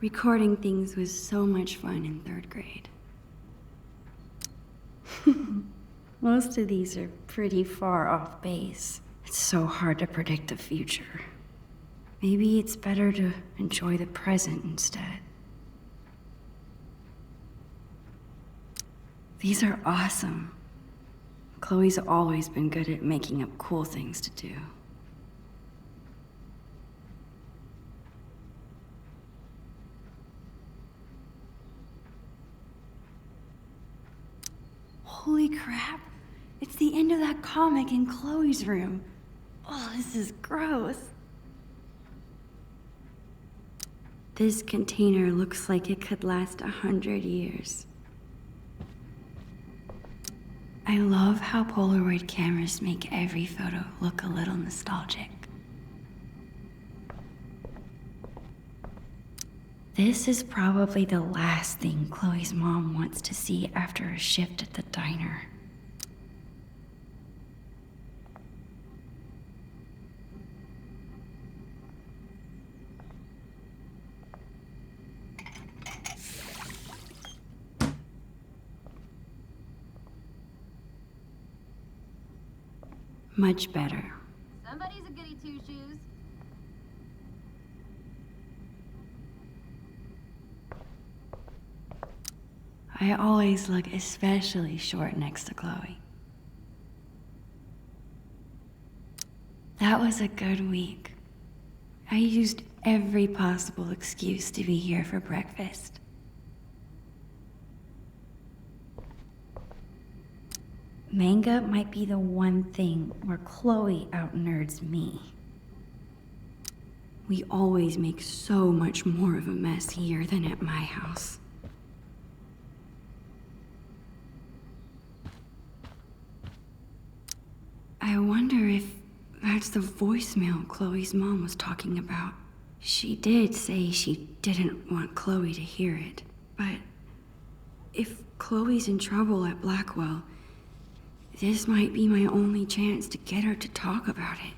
Recording things was so much fun in 3rd grade. Most of these are pretty far off base. It's so hard to predict the future. Maybe it's better to enjoy the present instead. These are awesome. Chloe's always been good at making up cool things to do. Holy crap! It's the end of that comic in Chloe's room. Oh, this is gross. This container looks like it could last 100 years. I love how Polaroid cameras make every photo look a little nostalgic. This is probably the last thing Chloe's mom wants to see after a shift at the diner. Much better. Somebody's a goody two-shoes. I always look especially short next to Chloe. That was a good week. I used every possible excuse to be here for breakfast. Manga might be the one thing where Chloe out-nerds me. We always make so much more of a mess here than at my house. I wonder if that's the voicemail Chloe's mom was talking about. She did say she didn't want Chloe to hear it, but if Chloe's in trouble at Blackwell, this might be my only chance to get her to talk about it.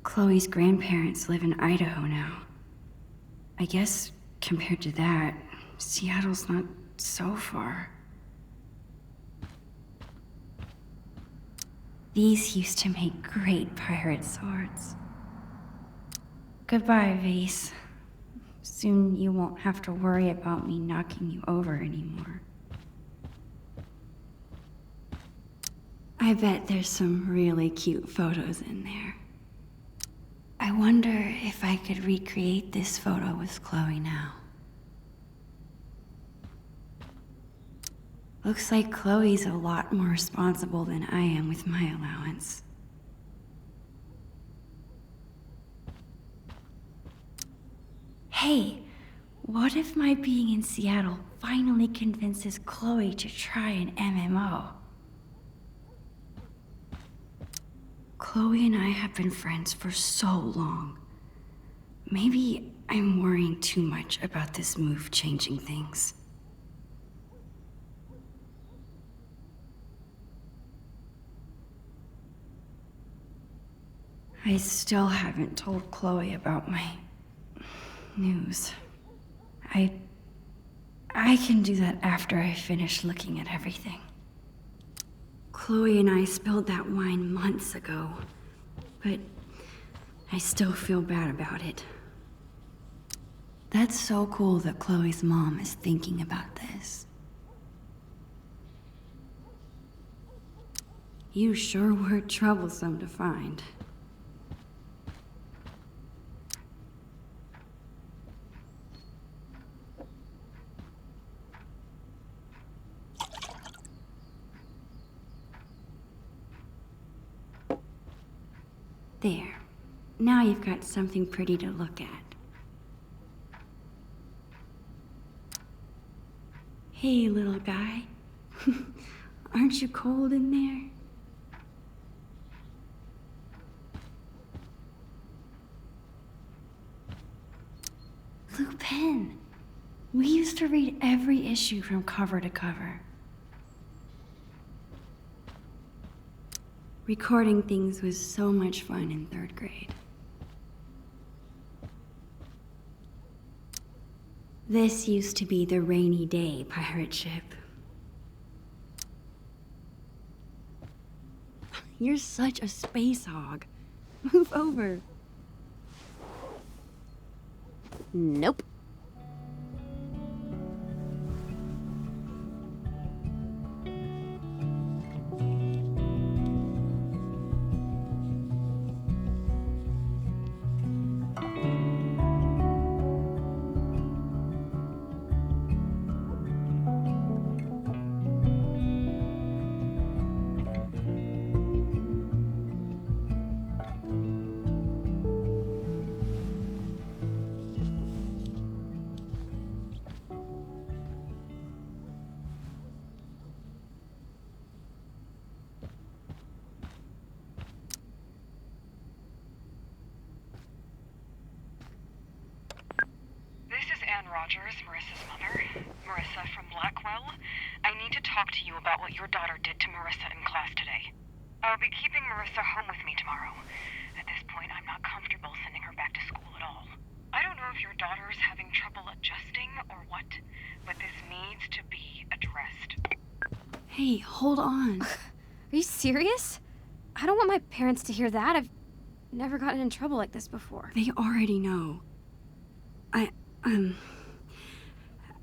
Chloe's grandparents live in Idaho now. I guess compared to that, Seattle's not so far. These used to make great pirate swords. Goodbye, Vase. Soon you won't have to worry about me knocking you over anymore. I bet there's some really cute photos in there. I wonder if I could recreate this photo with Chloe now. Looks like Chloe's a lot more responsible than I am with my allowance. Hey, what if my being in Seattle finally convinces Chloe to try an MMO? Chloe and I have been friends for so long. Maybe I'm worrying too much about this move changing things. I still haven't told Chloe about my news. I can do that after I finish looking at everything. Chloe and I spilled that wine months ago, but I still feel bad about it. That's so cool that Chloe's mom is thinking about this. You sure were troublesome to find. There. Now you've got something pretty to look at. Hey, little guy. Aren't you cold in there? Lupin. We used to read every issue from cover to cover. Recording things was so much fun in 3rd grade. This used to be the Rainy Day pirate ship. You're such a space hog. Move over. Nope. This is Anne Rogers, Marissa's mother. Marissa from Blackwell. I need to talk to you about what your daughter did to Marissa in class today. I'll be keeping Marissa home with me tomorrow. At this point, I'm not comfortable sending her back to school at all. I don't know if your daughter's having trouble adjusting or what, but this needs to be addressed. Hey, hold on. Are you serious? I don't want my parents to hear that. I've never gotten in trouble like this before. They already know.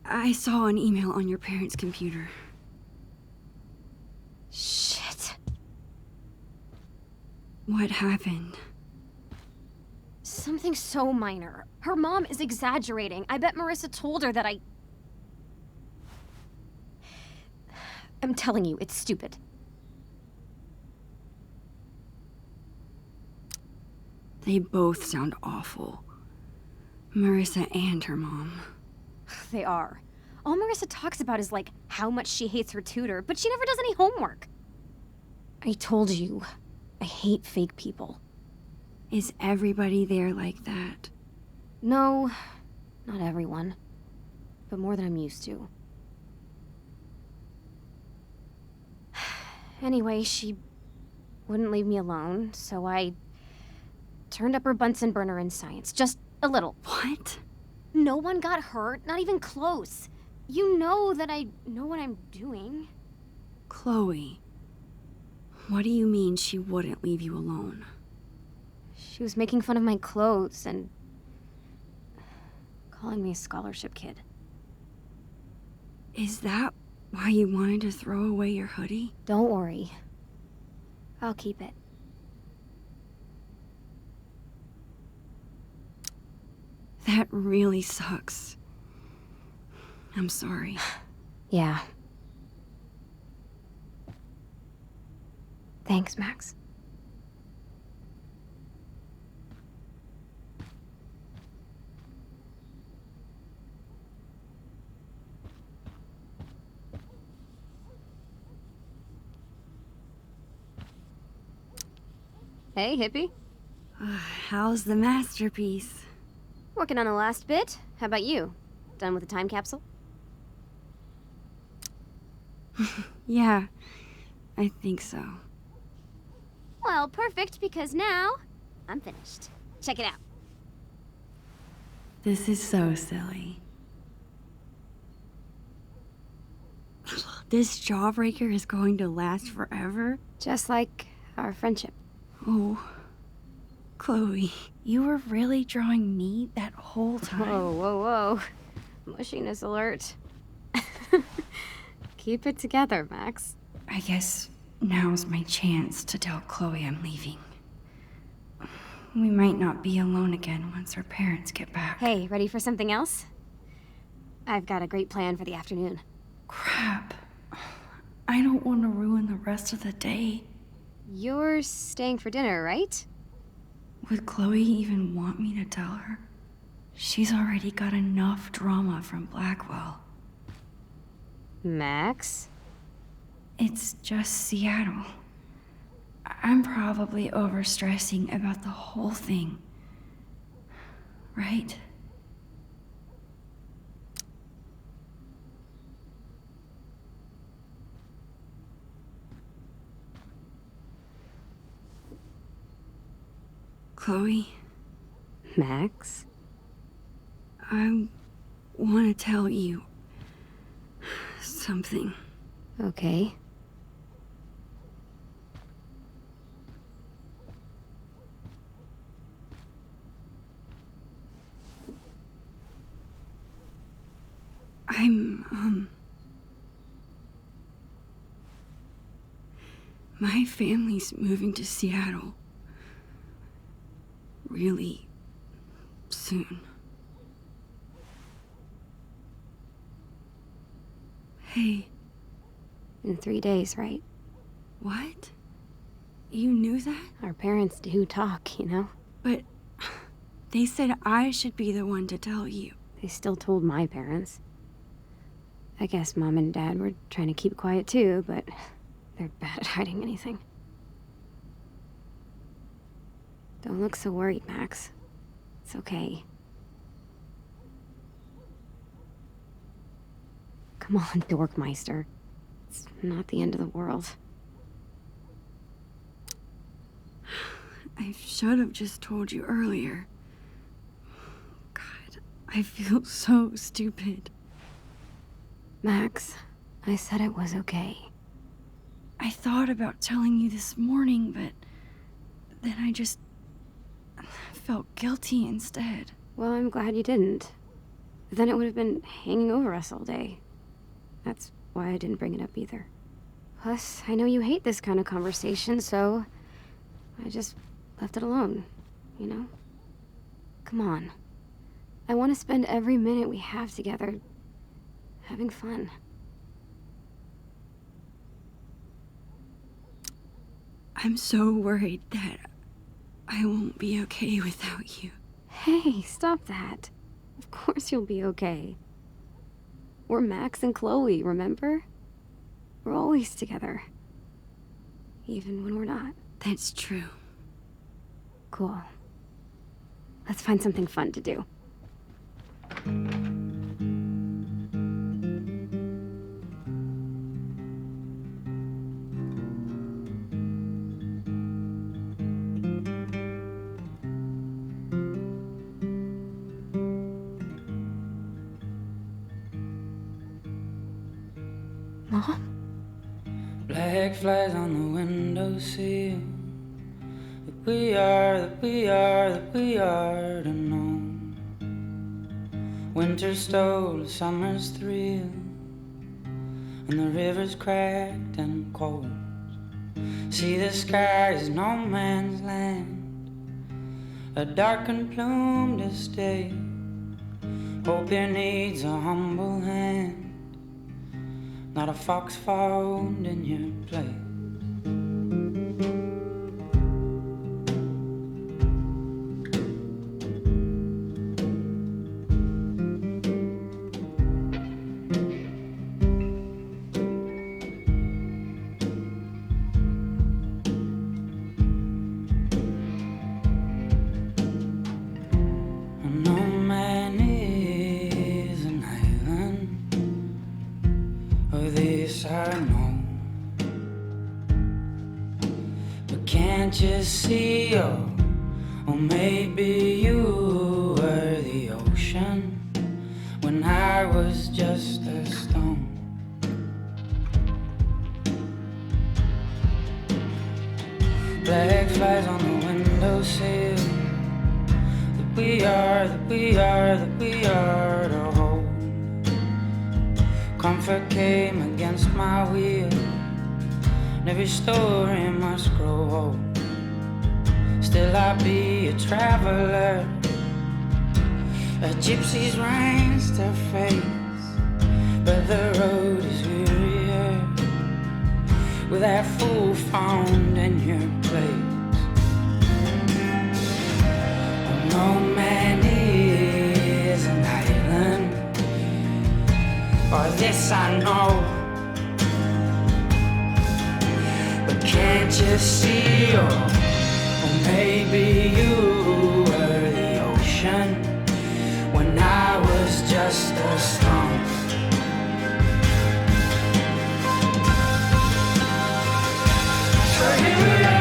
I saw an email on your parents' computer. Shit. What happened? Something so minor. Her mom is exaggerating. I bet Marissa told her that I'm telling you, it's stupid. They both sound awful. Marissa and her mom. They are. All Marissa talks about is like how much she hates her tutor, but she never does any homework. I told you, I hate fake people. Is everybody there like that? No, not everyone. But more than I'm used to. Anyway, she wouldn't leave me alone, so I turned up her Bunsen burner in science. Just a little. What? No one got hurt, not even close. You know that I know what I'm doing. Chloe, what do you mean she wouldn't leave you alone? She was making fun of my clothes and calling me a scholarship kid. Is that why you wanted to throw away your hoodie? Don't worry. I'll keep it. That really sucks. I'm sorry. Yeah. Thanks, Max. Hey, hippie. How's the masterpiece? Working on the last bit. How about you? Done with the time capsule? Yeah, I think so. Well, perfect, because now I'm finished. Check it out. This is so silly. This jawbreaker is going to last forever? Just like our friendship. Oh, Chloe, you were really drawing me that whole time. Whoa, whoa, whoa. Mushiness alert. Keep it together, Max. I guess now's my chance to tell Chloe I'm leaving. We might not be alone again once her parents get back. Hey, ready for something else? I've got a great plan for the afternoon. Crap. I don't want to ruin the rest of the day. You're staying for dinner, right? Would Chloe even want me to tell her? She's already got enough drama from Blackwell. Max? It's just Seattle. I'm probably overstressing about the whole thing. Right? Chloe? Max? I want to tell you something. Okay. My family's moving to Seattle. Really soon. Hey. In 3 days, right? What? You knew that? Our parents do talk, you know? But they said I should be the one to tell you. They still told my parents. I guess Mom and Dad were trying to keep quiet too, but they're bad at hiding anything. Don't look so worried, Max. It's okay. Come on, Dorkmeister. It's not the end of the world. I should have just told you earlier. God, I feel so stupid. Max, I said it was okay. I thought about telling you this morning, but then I just felt guilty instead. Well, I'm glad you didn't. Then it would have been hanging over us all day. That's why I didn't bring it up either. Plus, I know you hate this kind of conversation, so I just left it alone, you know? Come on. I want to spend every minute we have together having fun. I'm so worried that I won't be okay without you. Hey, stop that. Of course you'll be okay. We're Max and Chloe, remember? We're always together. Even when we're not. That's true. Cool. Let's find something fun to do. Mom? Black flies on the windowsill. That we are to know. Winter stole a summer's thrill, and the river's cracked and cold. See, the sky is no man's land, a dark and plumed estate. Hope it needs a humble hand, not a fox found in your place. Can't you see, or maybe you were the ocean when I was just a stone. Black flies on the windowsill. That we are to hold. Comfort came against my will, and every story must grow old. Still I'll be a traveler, a gypsy's reins to face, but the road is wearier with that fool found in your place. No man is an island, or this I know. But can't you see, or maybe you were the ocean when I was just a stone. So here we are.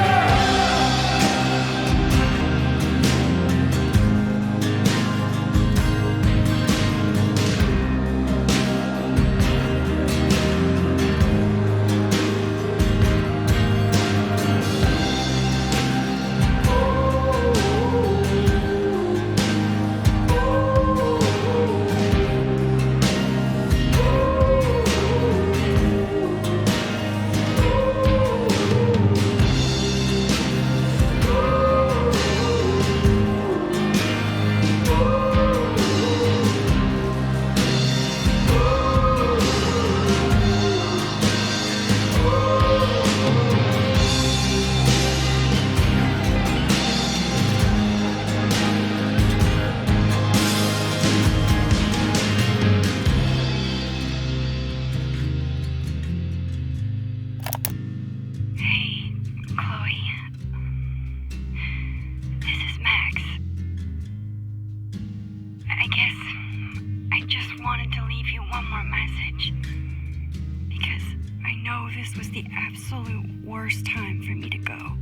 know this was the absolute worst time for me to go.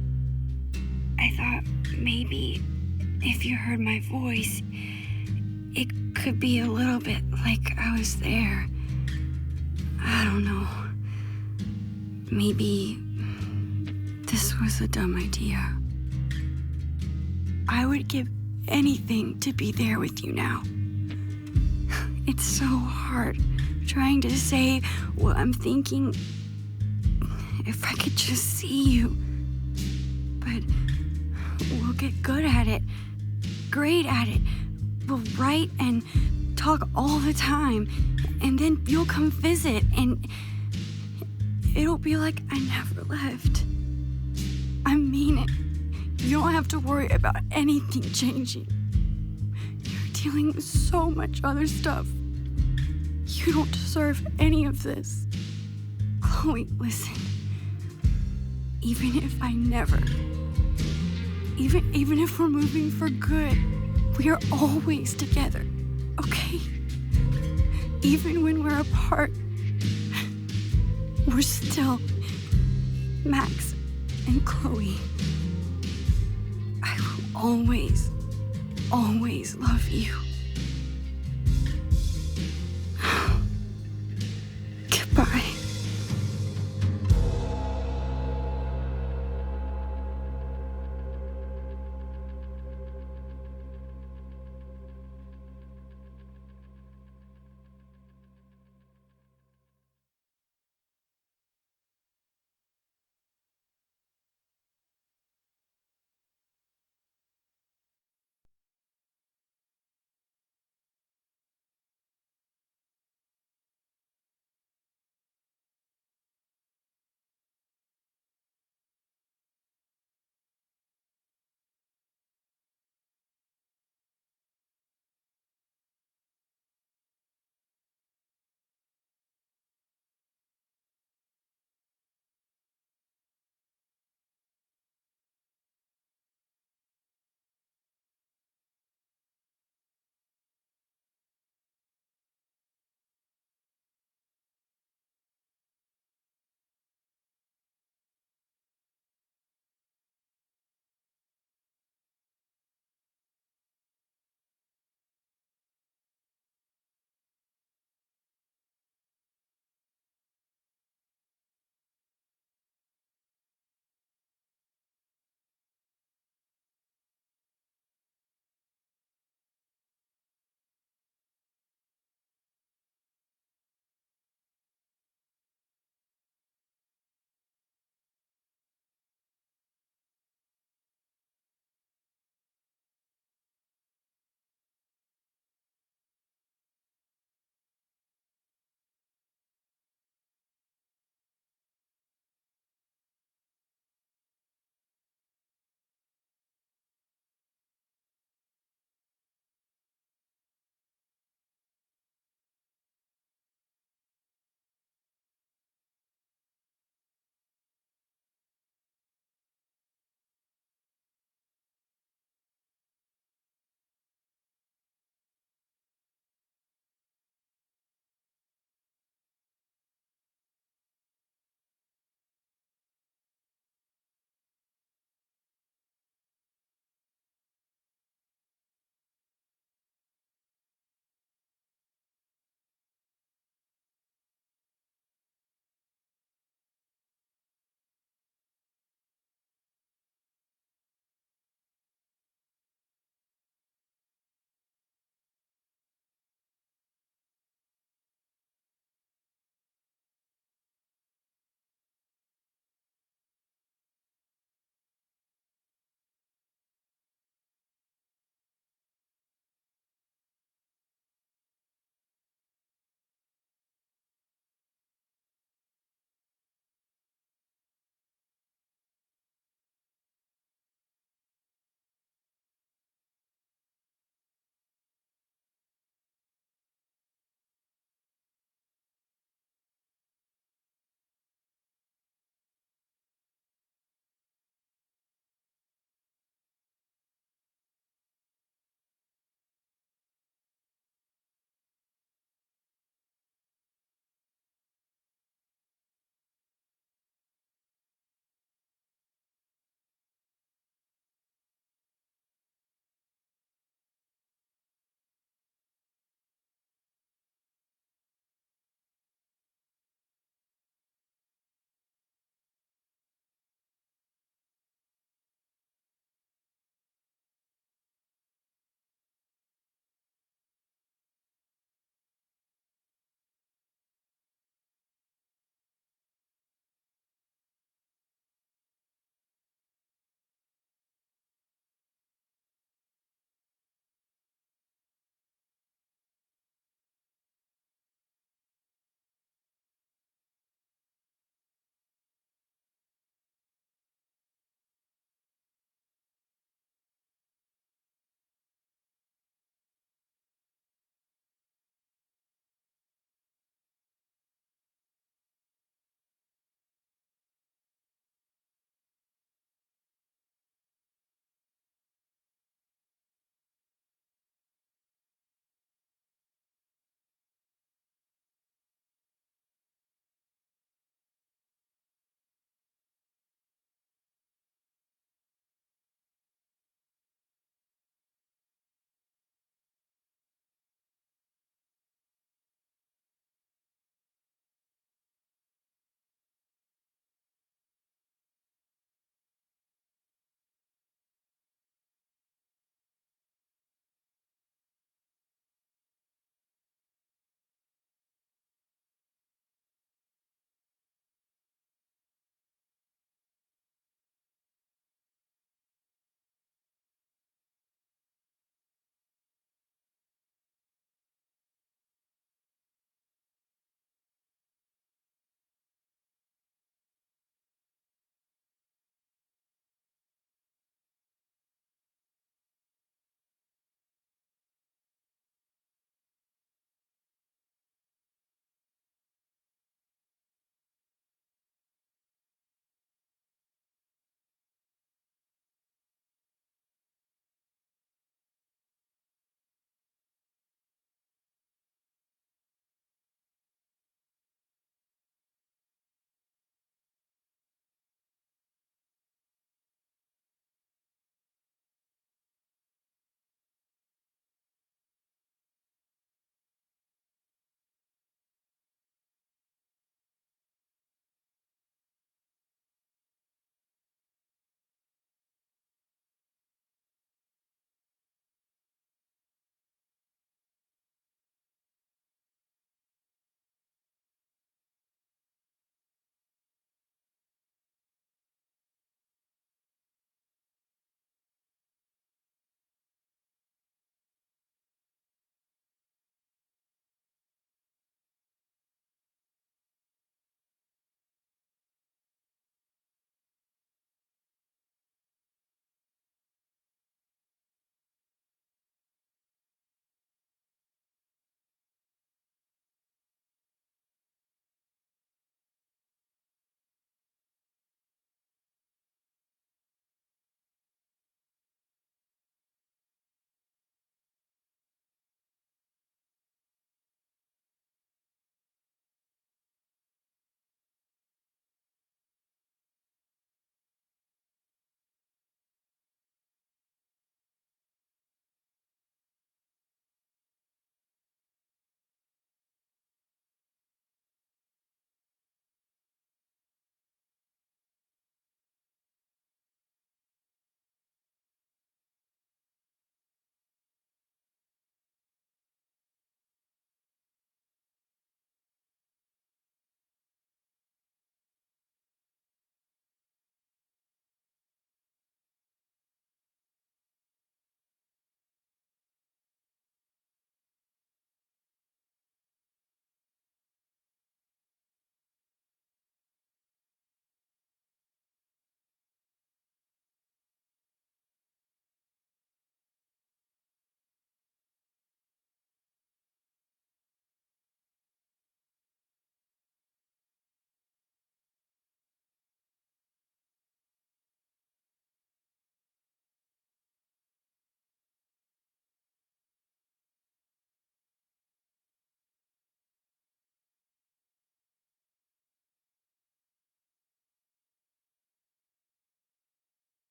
I thought maybe if you heard my voice, it could be a little bit like I was there. I don't know. Maybe this was a dumb idea. I would give anything to be there with you now. It's so hard trying to say what I'm thinking. If I could just see you. But we'll get good at it, great at it. We'll write and talk all the time, and then you'll come visit, and it'll be like I never left. I mean it. You don't have to worry about anything changing. You're dealing with so much other stuff. You don't deserve any of this. Chloe, listen. Even if I never, even if we're moving for good, we are always together, okay? Even when we're apart, we're still Max and Chloe. I will always, always love you.